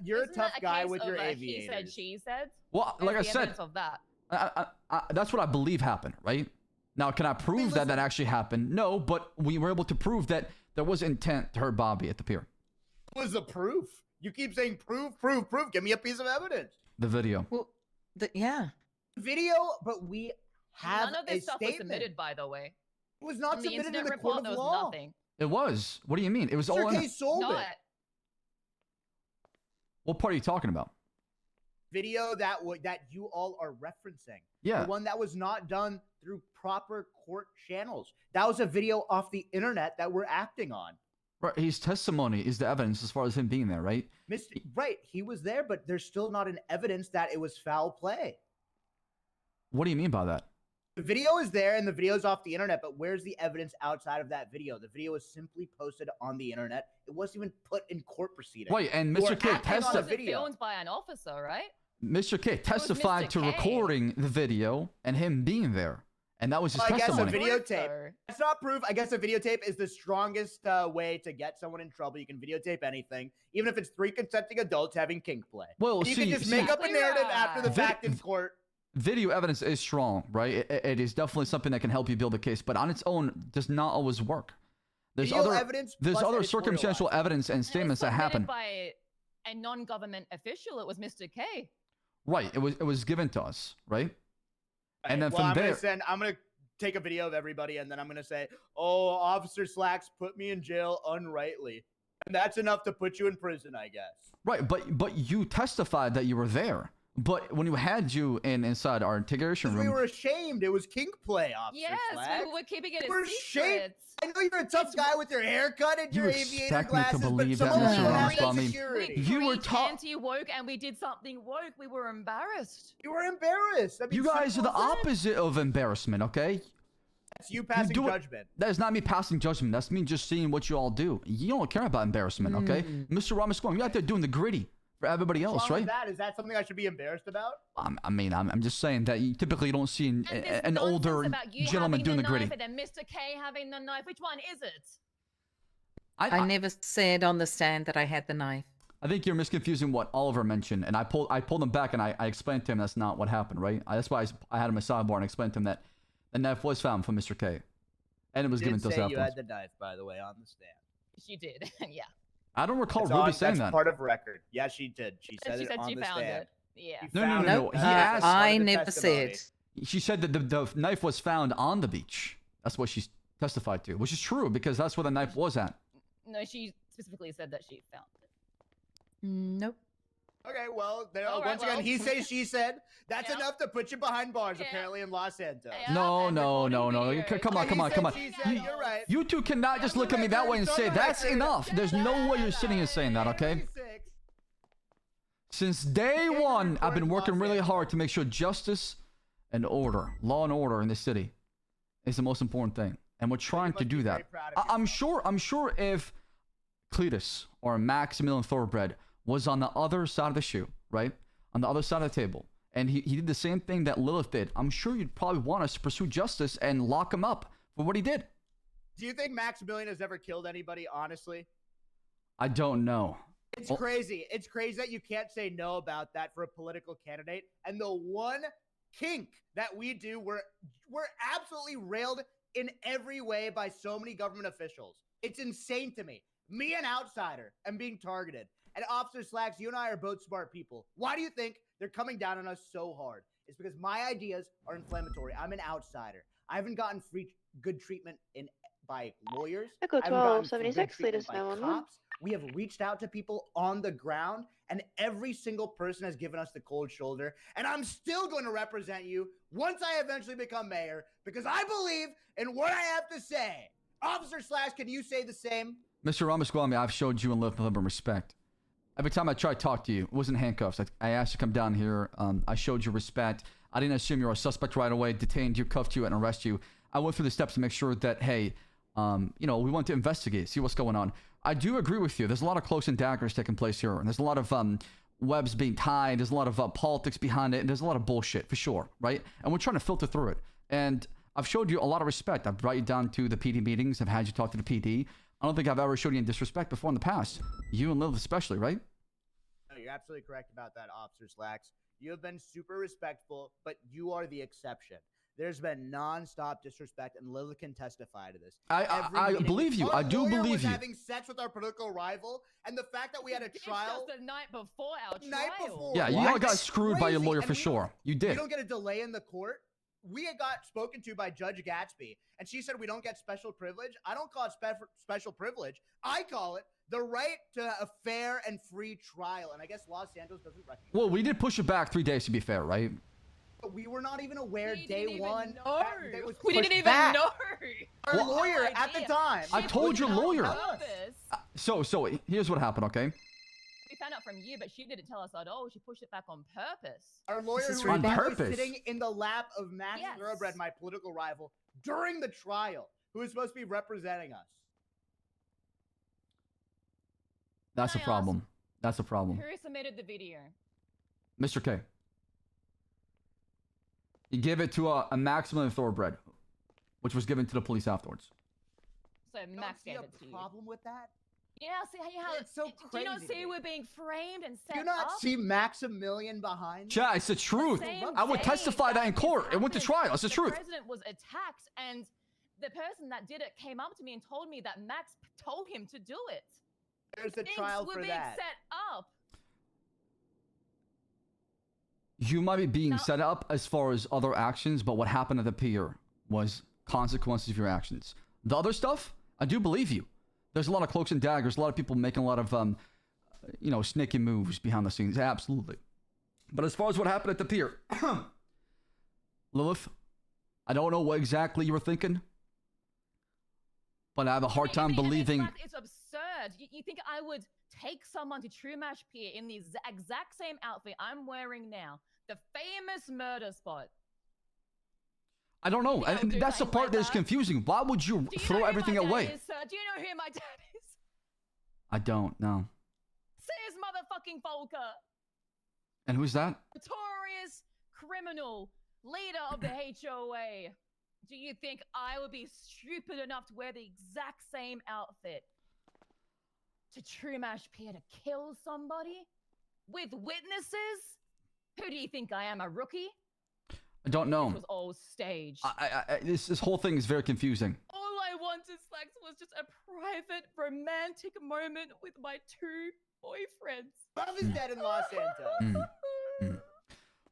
you're Isn't a tough that guy case with of your a aviators. He said, she said. Well, Where's like I the said, evidence of that. that's what I believe happened, right? Now, can I prove that that actually happened? No, but we were able to prove that there was intent to hurt Bobby at the pier. What was the proof? You keep saying proof. Give me a piece of evidence. The video. Well, yeah. Video, but we have None of a this stuff was statement. submitted, by the way. It was not On the submitted in incident the court report, of there was law. nothing. It was. What do you mean? It was all Mr. in. K sold Not. it. What part are you talking about? Video that you all are referencing. Yeah. The one that was not done through proper court channels. That was a video off the internet that we're acting on. Right. His testimony is the evidence as far as him being there, right? Right, he was there, but there's still not an evidence that it was foul play. What do you mean by that? The video is there and the video is off the internet, but where's the evidence outside of that video? The video was simply posted on the internet. It wasn't even put in court proceedings. Right, and You are Mr. K acting on a testified. video. Filmed by an officer, right? Mr. K testified Mr. to K. recording the video and him being there, and that was his Well, I guess a testimony. videotape. That's not proof. I guess a videotape is the strongest way to get someone in trouble. You can videotape anything, even if it's 3 consenting adults having kink play. Well, you see- can just see- make up a narrative after the Vi- fact in court. Video evidence is strong, right? It is definitely something that can help you build a case, but on its own does not always work. There's Video other evidence there's plus other editorialized. circumstantial evidence and statements that happen. By a non-government official. It was Mr. K. Right. It was given to us, right? And then Well, from I'm there, gonna take a video of everybody, and then I'm gonna say, "Oh, Officer Slacks put me in jail unrightly," and that's enough to put you in prison, I guess. right? But you testified that you were there. But when we had you inside our interrogation room, We were ashamed. It was kink play, Officer Yes, Slacks. we were keeping it We're a ashamed. secret. I know you're a tough guy with your haircut and You your aviator expect me to glasses, believe but that, some of us Mr. don't have that Ramaswamy? security. You were taught. Anti-woke, and we did something woke. We were embarrassed. You were embarrassed. I mean, You guys are the simple as that. opposite of embarrassment, okay? That's you passing do it- judgment. That is not me passing judgment. That's me just seeing what you all do. You don't care about embarrassment, okay? Mr. Ramaswamy, you're out there doing the gritty for everybody What's else, wrong with right? that? Is that something I should be embarrassed about? I'm just saying that you typically don't see an older About you gentleman having doing the knife gritty. and then Mr. K having the knife. Which one is it? I never said on the stand that I had the knife. I think you're misconfusing what Oliver mentioned, and I pulled him back and I explained to him that's not what happened, right? That's why I had him a sidebar and explained to him that the knife was found from Mr. K, and it was given to us say you afterwards. had the knife, by the way, on the stand. She did. Yeah. I don't recall That's Ruby saying that's that. part of record. Yeah, she did. She And said she it said on she the found stand. it. Yeah. You No. found He it. asked. I Part of the never testimony. said. She said that the knife was found on the beach. That's what she testified to, which is true because that's where the knife was at. No, she specifically said that she found it. Nope. Okay, well, there, All right, once again, well. he says, she said. That's Yeah. enough to put you behind bars, Yeah. apparently, in Los Santos. Yeah, No. and recording video. Come on, Okay, come he on, said, come on. she said, you're right. You two cannot just look at me that way and It's on say the that's record. enough. There's no way you're sitting here saying that, okay? Since day one, I've been working really hard to make sure justice and order, law and order in this city is the most important thing. And we're trying to do that. I'm sure if Cletus or Maximilian Thoroughbred was on the other side of the shoe, right? On the other side of the table, and he did the same thing that Lilith did, I'm sure you'd probably want us to pursue justice and lock him up for what he did. Do you think Maximilian has ever killed anybody, honestly? I don't know. It's crazy. It's crazy that you can't say no about that for a political candidate. And the one kink that we do, we're absolutely railed in every way by so many government officials. It's insane to me. Me, an outsider, am being targeted. And Officer Slacks, you and I are both smart people. Why do you think they're coming down on us so hard? It's because my ideas are inflammatory. I'm an outsider. I haven't gotten free good treatment by lawyers. Echo I haven't gotten 1276, good treatment latest by 911. cops. We have reached out to people on the ground, and every single person has given us the cold shoulder. And I'm still going to represent you once I eventually become mayor, because I believe in what I have to say. Officer Slash, can you say the same? Mr. Ramaswamy, I've showed you and Liv nothing but respect. Every time I tried to talk to you, it wasn't handcuffs. I asked you to come down here. I showed you respect. I didn't assume you were a suspect right away, detained you, cuffed you, and arrest you. I went through the steps to make sure that, hey, you know, we want to investigate, see what's going on. I do agree with you. There's a lot of cloaks and daggers taking place here, and there's a lot of webs being tied. There's a lot of politics behind it, and there's a lot of bullshit, for sure, right? And we're trying to filter through it. And I've showed you a lot of respect. I've brought you down to the PD meetings. I've had you talk to the PD. I don't think I've ever showed you any disrespect before in the past. You and Liv especially, right? No, you're absolutely correct about that, Officer Slacks. You have been super respectful, but you are the exception. There's been non-stop disrespect, and Lil can testify to this. I believe you. I do believe was you. having sex with our political rival, and the fact that we had a trial Just the night before our trial. Yeah, you all got screwed by your lawyer for sure. You We did. don't get a delay in the court. We had got spoken to by Judge Gatsby, and she said we don't get special privilege. I don't call it special privilege. I call it the right to a fair and free trial, and I guess Los Angeles doesn't recognize. Well, we did push it back 3 days to be fair, right? We were not even aware day one. We didn't even know. Our Well, lawyer at the time. I told your lawyer. Purpose. So here's what happened, okay? We found out from you, but she didn't tell us at all. She pushed it back on purpose. Our lawyer This is who was on by the way purpose. sitting in the lap of Max Yes. Thoroughbred, my political rival, during the trial, who was supposed to be representing us. That's a problem. That's a problem. Who submitted the video? Mr. K. He gave it to a Maximilian Thoroughbred, which was given to the police afterwards. So Max see gave a it to you. problem with that? Yeah, see how It's so do you not crazy to see me. we're being framed and set Do you not up? see Maximilian behind? Chat, it's the truth. I would testify that in court. It went to trial. It's the truth. The president was attacked, and the person that did it came up to me and told me that Max told him to do it. There's a Things trial were for being that. set up. You might be being set up as far as other actions, but what happened at the pier was consequences of your actions. The other stuff, I do believe you. There's a lot of cloaks and daggers, a lot of people making a lot of, you know, snaky moves behind the scenes. Absolutely. But as far as what happened at the pier, Lilith, I don't know what exactly you were thinking, but I have a hard time believing. It's absurd. You think I would take someone to True Match Pier in the exact same outfit I'm wearing now? The famous murder spot. I don't know. And that's the part that's confusing. Why would you throw everything away? Is, do you know who my dad is? I don't know. Says motherfucking Volker. And who's that? Notorious criminal, leader of the HOA. Do you think I would be stupid enough to wear the exact same outfit to True Mash Pier to kill somebody with witnesses? Who do you think I am, a rookie? I don't know. This was all staged. This whole thing is very confusing. All I wanted, Slacks, was just a private, romantic moment with my two boyfriends. Love is dead in Los Santos.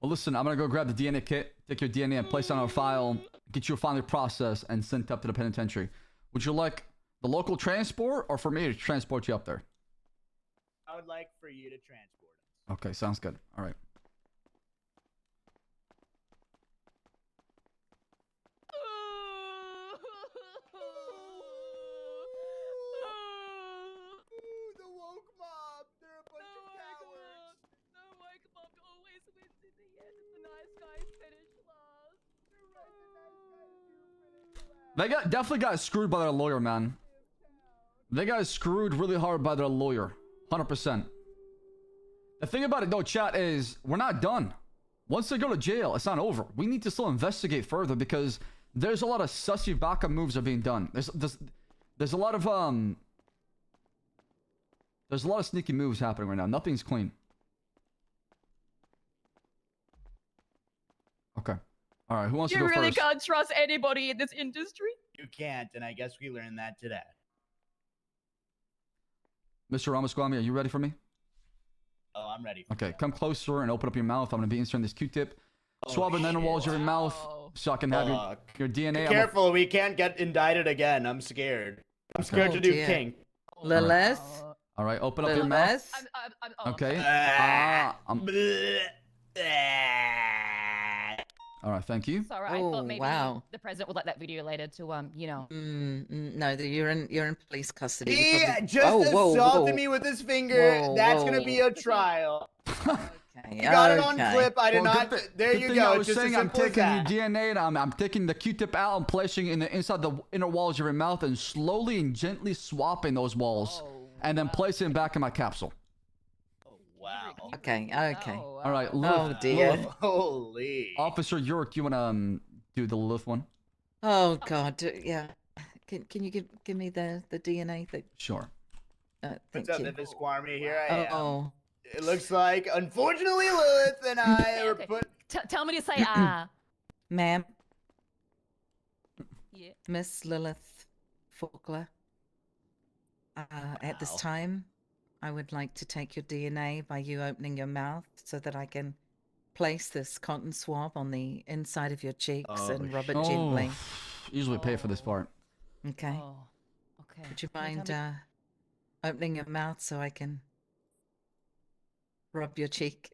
Well, listen, I'm going to go grab the DNA kit, take your DNA and place it on our file, get you finally processed and sent up to the penitentiary. Would you like the local transport or for me to transport you up there? I would like for you to transport us. Okay, sounds good. All right. The woke mob. They're a bunch of cowards. The woke mob always wins in the end. The nice guys finish last. They definitely got screwed by their lawyer, man. They got screwed really hard by their lawyer. 100%. The thing about it, though, chat, is we're not done. Once they go to jail, it's not over. We need to still investigate further because there's a lot of sussy backup moves that are being done. There's a lot of sneaky moves happening right now. Nothing's clean. Okay. All right. Who wants to You go really first? can't trust anybody in this industry. You can't, and I guess we learned that today. Mr. Ramaswamy, are you ready for me? Oh, I'm ready. Okay, come closer and open up your mouth. I'm gonna be inserting this Q-tip. Swab the inner walls of your mouth so I can have your DNA. Be careful, we can't get indicted again. I'm scared. I'm scared to do kink. Lilith. All right, open up your mouth. Okay. All right, thank you. Sorry, I thought maybe the president would like that video later to you know. No, you're in police custody. He Probably... just assaulted me with his finger. That's gonna be a trial. You got it on clip. I did not. There you go. I was saying I'm taking your DNA and I'm taking the Q-tip out and placing it inside the inner walls of your mouth and slowly and gently swapping those walls and then placing it back in my capsule. Wow. Okay. All right. Oh dear. Lilith. Holy. Officer York, you wanna do the Lilith one? Oh God. Yeah. Can you give me the DNA thing? Sure. What's Thank up, you. Memphis Squarmy? Here I am. Oh. It looks like, unfortunately, Lilith and I were put. Tell me to say ah. Ma'am. Yeah. Miss Lilith Faulkner. At this time, I would like to take your DNA by you opening your mouth so that I can place this cotton swab on the inside of your cheeks and rub it gently. Usually pay for this part. Okay. Okay. Would you mind opening your mouth so I can rub your cheek?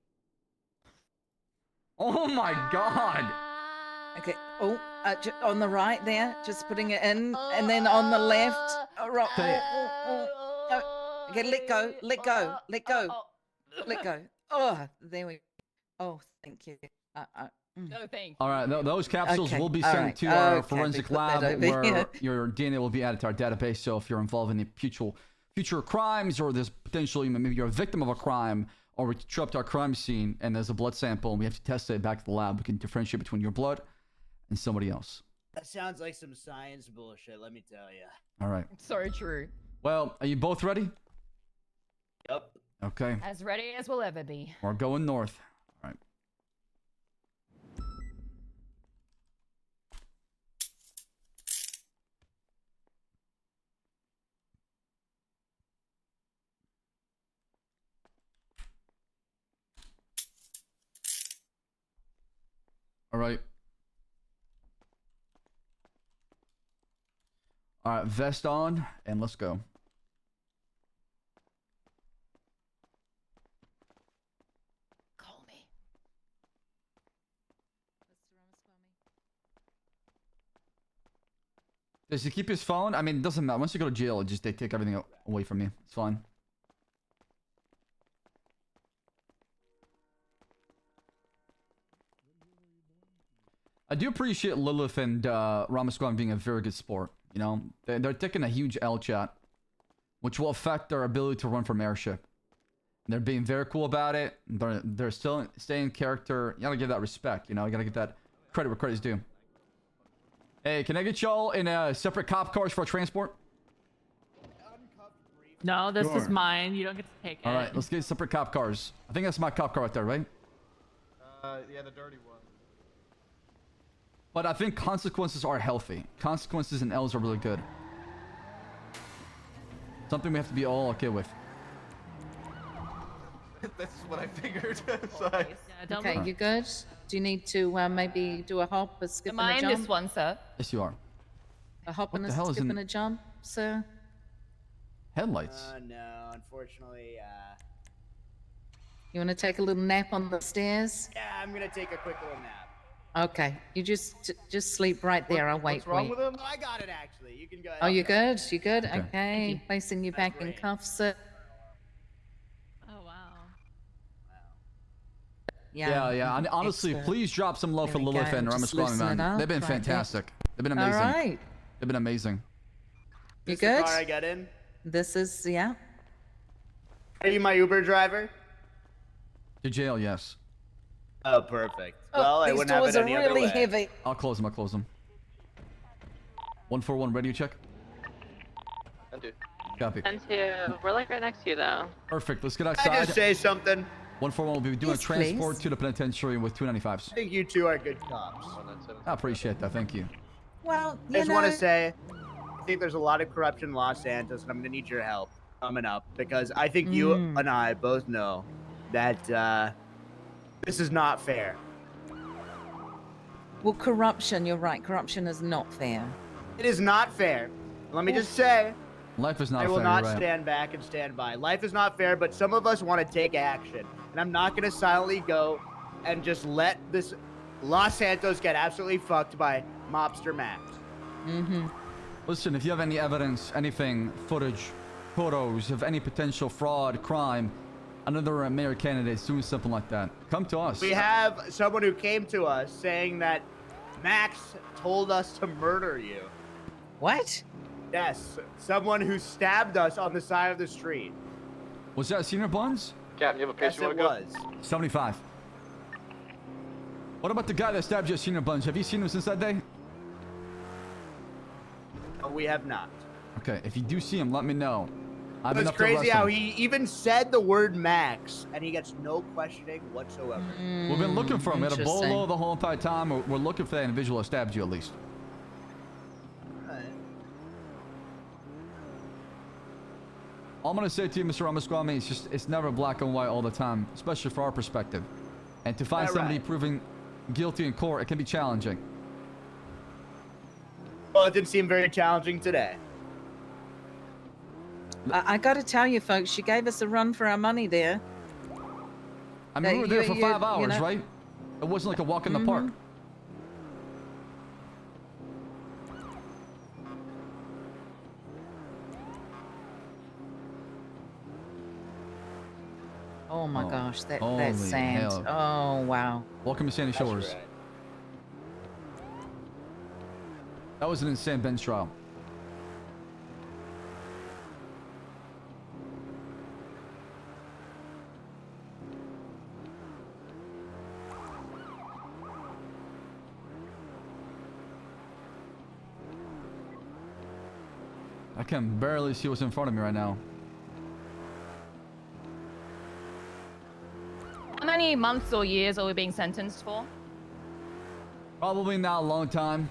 Oh my God. Okay. Oh, on the right there, just putting it in, and then on the left. Okay, let go. Oh, there we go. Oh, thank you. No, thank you. All right, those capsules Okay, will be all sent right, to our okay, forensic we put that lab over where here. your DNA will be added to our database. So if you're involved in any future crimes or there's potentially maybe you're a victim of a crime or we show up to our crime scene and there's a blood sample and we have to test it back to the lab, we can differentiate between your blood and somebody else. That sounds like some science bullshit, let me tell you. All right. So true. Well, are you both ready? Yep. Okay. As ready as we'll ever be. We're going north. All right. All right. All right, vest on, and let's go. Call me. Does he keep his phone? I mean, it doesn't matter. Once you go to jail, they take everything away from you. It's fine. I do appreciate Lilith and Ramaswamy being a very good sport. You know, they're taking a huge L chat, which will affect their ability to run from airship. They're being very cool about it. They're still staying in character. You gotta give that respect. You know, you gotta give that credit where credit's due. Hey, can I get y'all in separate cop cars for transport? No, this is mine. You don't get to take it. All right, let's get separate cop cars. I think that's my cop car right there, right? Yeah, the dirty one. But I think consequences are healthy. Consequences and L's are really good. Something we have to be all okay with. That's what I figured. Okay, you good? Do you need to maybe do a hop, a skip, and a jump? This one, sir. Yes, you are. A hop and the a hell is skip in- and a jump, sir? Headlights. No, unfortunately, You want to take a little nap on the stairs? yeah, I'm gonna take a quick little nap. Okay, you just sleep right there. I'll wait What's for wrong you. with him? Oh, I got it actually. You can go ahead. Oh, you good? You good? Okay. Okay. Placing you back in cuffs, sir. Oh wow. Yeah. And honestly, Excellent. please drop some love There for we Lilith go. and Just Ramaswamy, loosen it man. up They've been right there. fantastic. They've been All amazing. right. They've been amazing. You This the good? car I got in. This is, yeah. Are you my Uber driver? To jail, yes. Oh, perfect. Well, I these wouldn't have doors it are any other really way. heavy. I'll close them. 141 radio check. Copy. 10-2. We're like right next to you though. Perfect. Let's get I outside. just say something. 141 will be doing Yes, a transport please. to the penitentiary with 295s. I think you two are good cops. I appreciate that. Thank you. Well, I you just know, want to say, I think there's a lot of corruption in Los Santos, and I'm gonna need your help. coming up because I think you and I both know that this is not fair. Well, corruption, you're right. Corruption is not fair. It is not fair. Let me just say, Life is not I will fair, not you're right. stand back and stand by. Life is not fair, but some of us want to take action. And I'm not going to silently go and just let this Los Santos get absolutely fucked by Mobster Max. Listen, if you have any evidence, anything, footage, photos of any potential fraud, crime, another mayor candidate doing something like that, come to us. We have someone who came to us saying that Max told us to murder you. What? Yes, someone who stabbed us on the side of the street. Was that Senior Buns? Captain, you have a Yes, patient it you wanna was. 75. What about the guy that stabbed you at Senior Buns? Have you seen him since that day? No, we have not. Okay, if you do see him, let me know. I've been It's up to arrest crazy how him. he even said the word Max, and he gets no questioning whatsoever. We've been looking for him. We had a bolo the whole entire time. We're looking for that individual that stabbed you at least. All I'm gonna say to you, Mr. Ramaswamy, it's never black and white all the time, especially for our perspective. And to find somebody proven guilty in court, it can be challenging. Well, it didn't seem very challenging today. I got to tell you, folks, you gave us a run for our money there. I mean, we were there for 5 hours, you know- right? It wasn't like a walk in the park. Oh my gosh, holy that sand. hell. Oh wow. Welcome to Sandy Shores. That was an insane bench trial. I can barely see what's in front of me right now. How many months or years are we being sentenced for? Probably not a long time.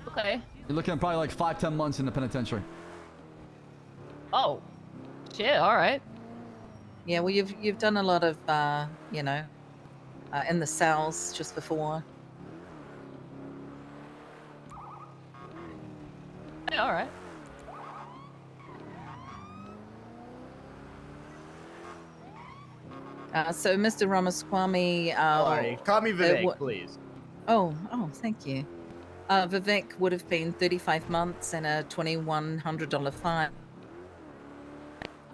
Okay. You're looking at probably like 5-10 months in the penitentiary. Oh. Shit, alright. Yeah, well, you've done a lot of, you know, in the cells just before. Yeah, alright. So, Mr. Ramaswamy, Sorry, call me Vivek, please. Oh, thank you. Vivek would have been 35 months and a $2,100 fine.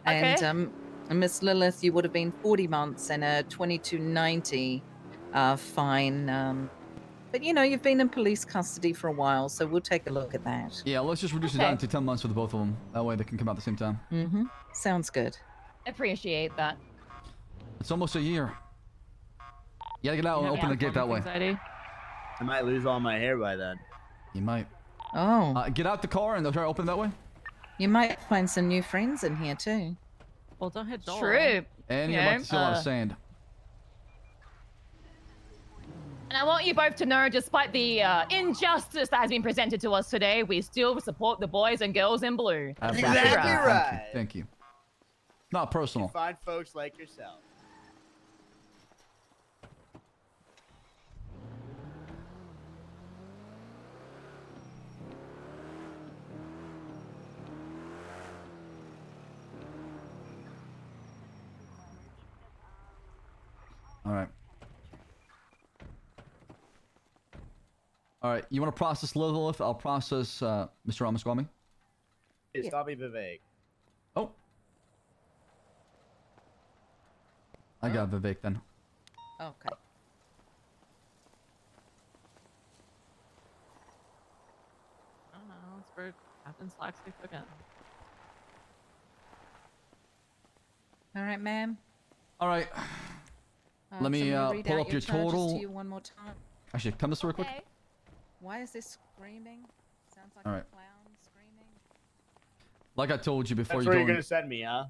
And Miss Lilith, you would have been 40 months and a $2,290 fine. But you know, you've been in police custody for a while, so we'll take a look at that. Yeah, let's just reduce it down to 10 months for the both of them. That way they can come out at the same time. Sounds good. Appreciate that. It's almost a year. You gotta get out and open the gate that way. Anxiety. I might lose all my hair by then. You might. Oh. Get out the car and they'll try to open it that way. You might find some new friends in here too. Well, don't hit door. True. And you're about to see a lot of sand. And I want you both to know, despite the injustice that has been presented to us today, we still support the boys and girls in blue. Exactly right. Thank you. Not personal. Find folks like yourself. All right. All right. You want to process Lilith? I'll process Mr. Ramaswamy. Hey, stop me, Vivek. Oh. I got Vivek then. Okay. I don't know. It's for Captain Slacksley again. All right, ma'am. All right. Let me read pull out up your charges total. to you one more time. Actually, come this real quick. Why is this screaming? Sounds like All a right. clown screaming. Like I told you before That's you where go you're in- gonna send me, huh?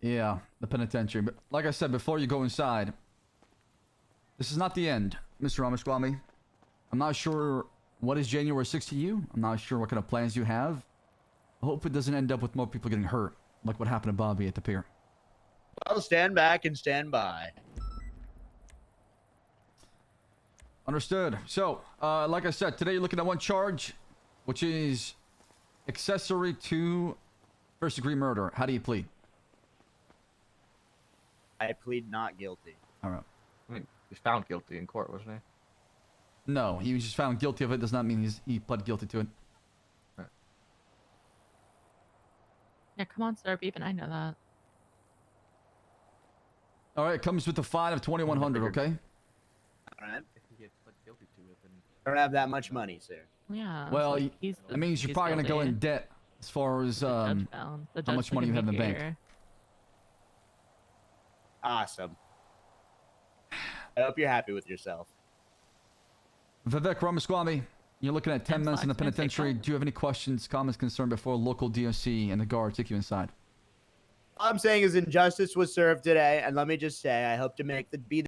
Yeah, the penitentiary. But like I said, before you go inside, this is not the end, Mr. Ramaswamy. I'm not sure what is January 6th to you. I'm not sure what kind of plans you have. I hope it doesn't end up with more people getting hurt. Like what happened to Bobby at the pier. I'll stand back and stand by. Understood. So, like I said, today you're looking at one charge, which is accessory to first-degree murder. How do you plead? I plead not guilty. All right. I mean, he's found guilty in court, wasn't he? No, he was just found guilty of it. Does not mean he pled guilty to it. Yeah, come on, sir. Even I know that. All right, it comes with a fine of 2,100. Okay. All right. If he gets pled guilty to it, then I don't have that much money, sir. Yeah. Well, so he's that means you're probably gonna go in debt as far as how much money you have in the bank. Awesome. I hope you're happy with yourself. Vivek Ramaswamy, you're looking at 10 minutes in the penitentiary. Do you have any questions, comments, concern before local DOC and the guards take you inside? All I'm saying is injustice was served today, and let me just say, I hope to be